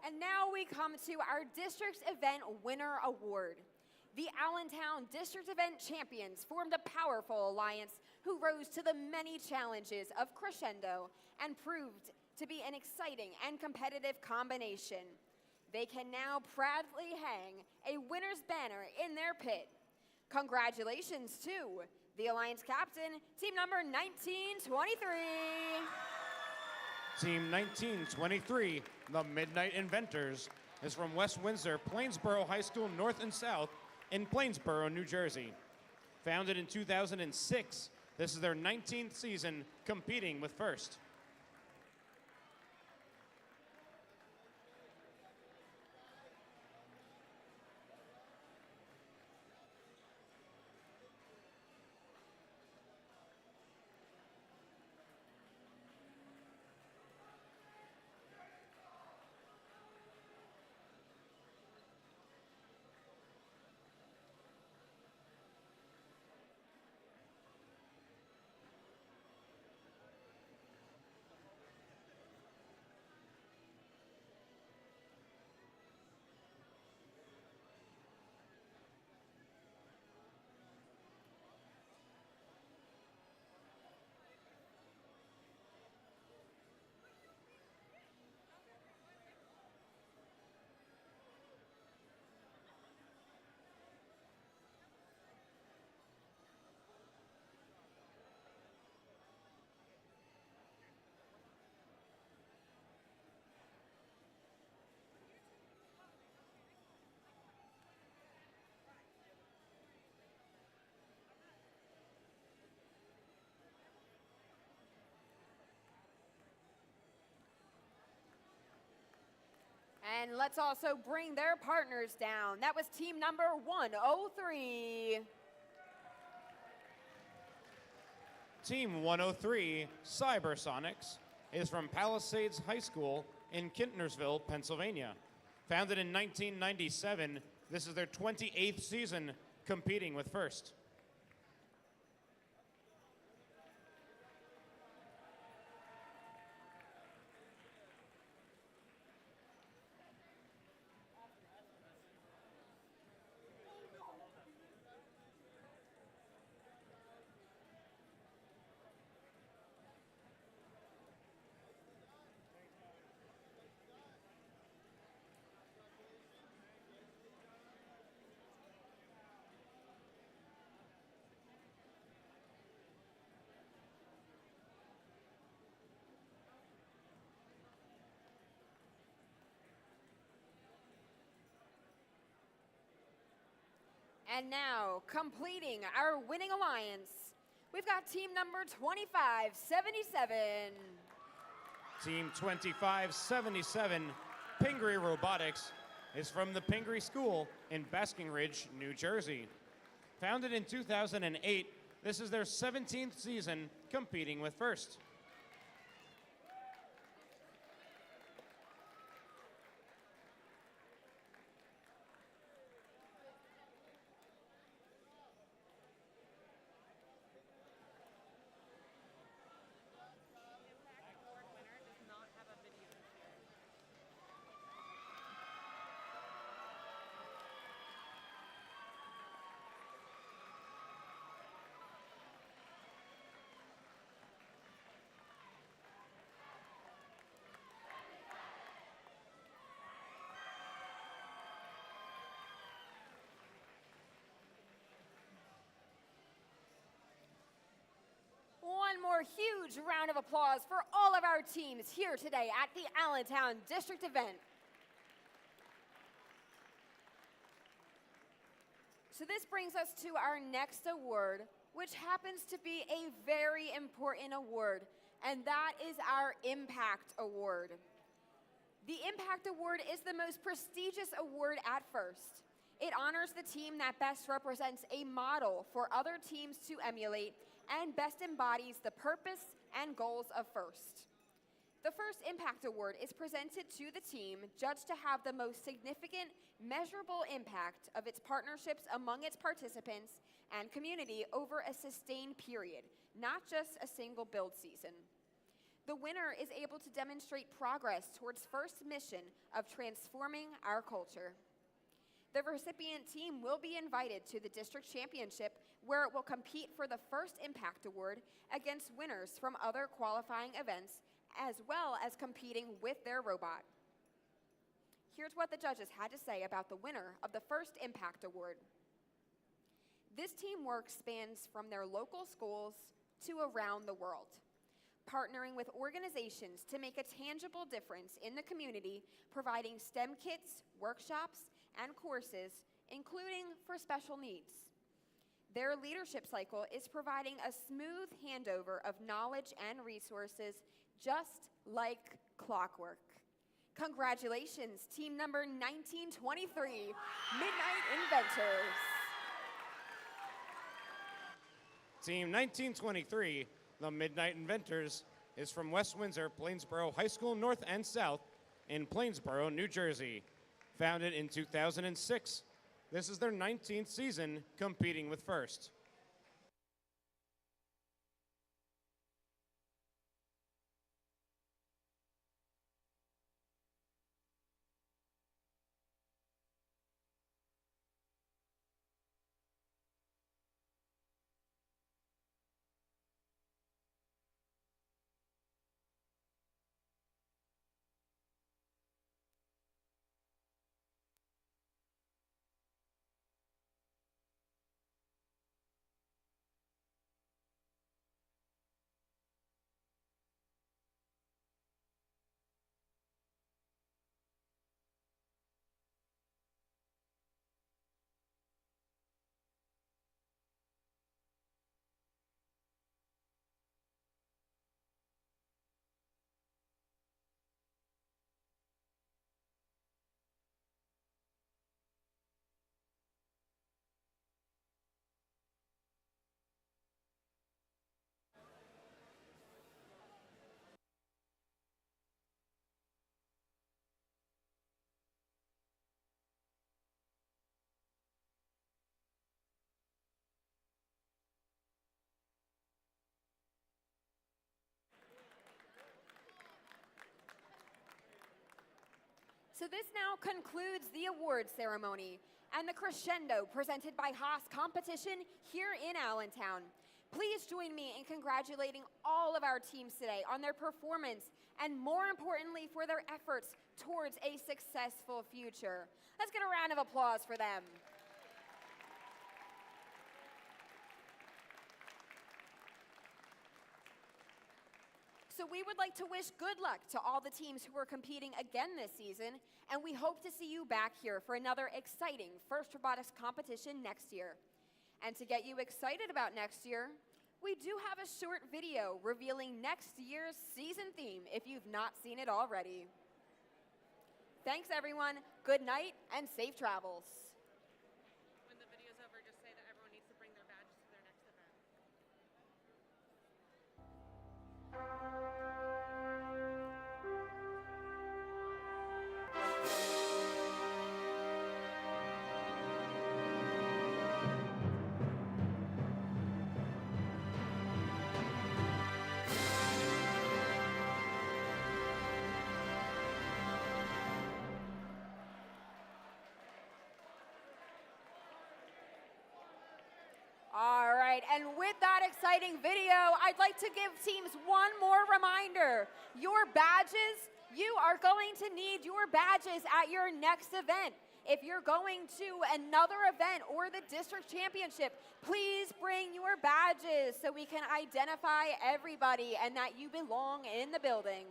Speaker 2: And now we come to our district event winner award. The Allentown District Event Champions formed a powerful alliance who rose to the many challenges of Crescendo and proved to be an exciting and competitive combination. They can now proudly hang a winner's banner in their pit. Congratulations to the Alliance captain, team number 1923.
Speaker 1: Team 1923, the Midnight Inventors, is from West Windsor, Plainsboro High School North and South in Plainsboro, New Jersey. Founded in 2006, this is their 19th season competing with First.
Speaker 2: And let's also bring their partners down. That was team number 103.
Speaker 1: Team 103, Cybersonics, is from Palisades High School in Kintnersville, Pennsylvania. Founded in 1997, this is their 28th season competing with First.
Speaker 2: And now, completing our winning alliance, we've got team number 2577.
Speaker 1: Team 2577, Pingree Robotics, is from the Pingree School in Basking Ridge, New Jersey. Founded in 2008, this is their 17th season competing with First.
Speaker 2: One more huge round of applause for all of our teams here today at the Allentown District event. So this brings us to our next award, which happens to be a very important award, and that is our Impact Award. The Impact Award is the most prestigious award at First. It honors the team that best represents a model for other teams to emulate and best embodies the purpose and goals of First. The First Impact Award is presented to the team judged to have the most significant, measurable impact of its partnerships among its participants and community over a sustained period, not just a single build season. The winner is able to demonstrate progress towards First's mission of transforming our culture. The recipient team will be invited to the district championship, where it will compete for the First Impact Award against winners from other qualifying events, as well as competing with their robot. Here's what the judges had to say about the winner of the First Impact Award. This teamwork spans from their local schools to around the world, partnering with organizations to make a tangible difference in the community, providing STEM kits, workshops, and courses, including for special needs. Their leadership cycle is providing a smooth handover of knowledge and resources, just like clockwork. Congratulations, team number 1923, Midnight Inventors.
Speaker 1: Team 1923, the Midnight Inventors, is from West Windsor, Plainsboro High School North and South in Plainsboro, New Jersey. Founded in 2006, this is their 19th season competing with First.
Speaker 2: So this now concludes the awards ceremony and the crescendo presented by Haas competition here in Allentown. Please join me in congratulating all of our teams today on their performance and, more importantly, for their efforts towards a successful future. Let's get a round of applause for them. So we would like to wish good luck to all the teams who are competing again this season, and we hope to see you back here for another exciting First Robotics competition next year. And to get you excited about next year, we do have a short video revealing next year's season theme if you've not seen it already. Thanks everyone, good night, and safe travels.
Speaker 7: When the video's over, just say that everyone needs to bring their badges to their next event.
Speaker 2: All right, and with that exciting video, I'd like to give teams one more reminder. Your badges, you are going to need your badges at your next event. If you're going to another event or the district championship, please bring your badges so we can identify everybody and that you belong in the building.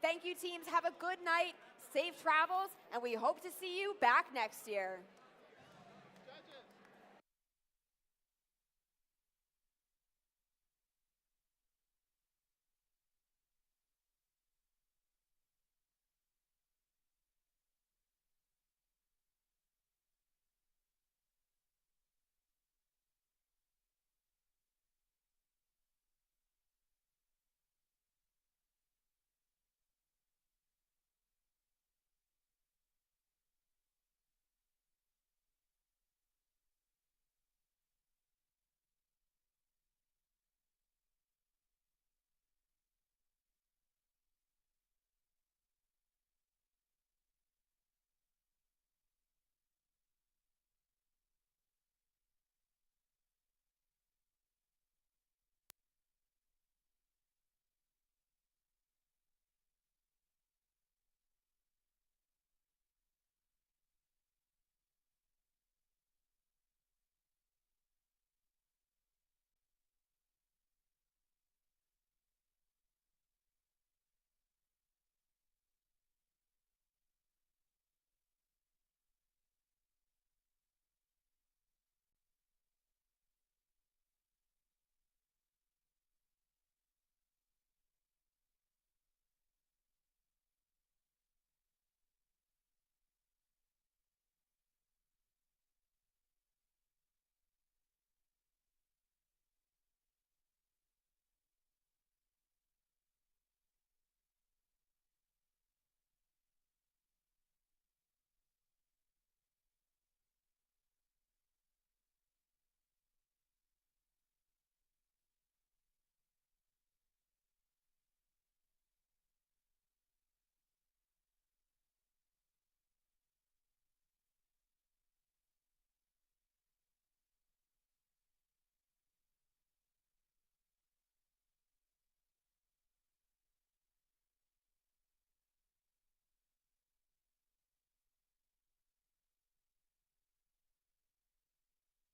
Speaker 2: Thank you, teams. Have a good night, safe travels, and we hope to see you back next year.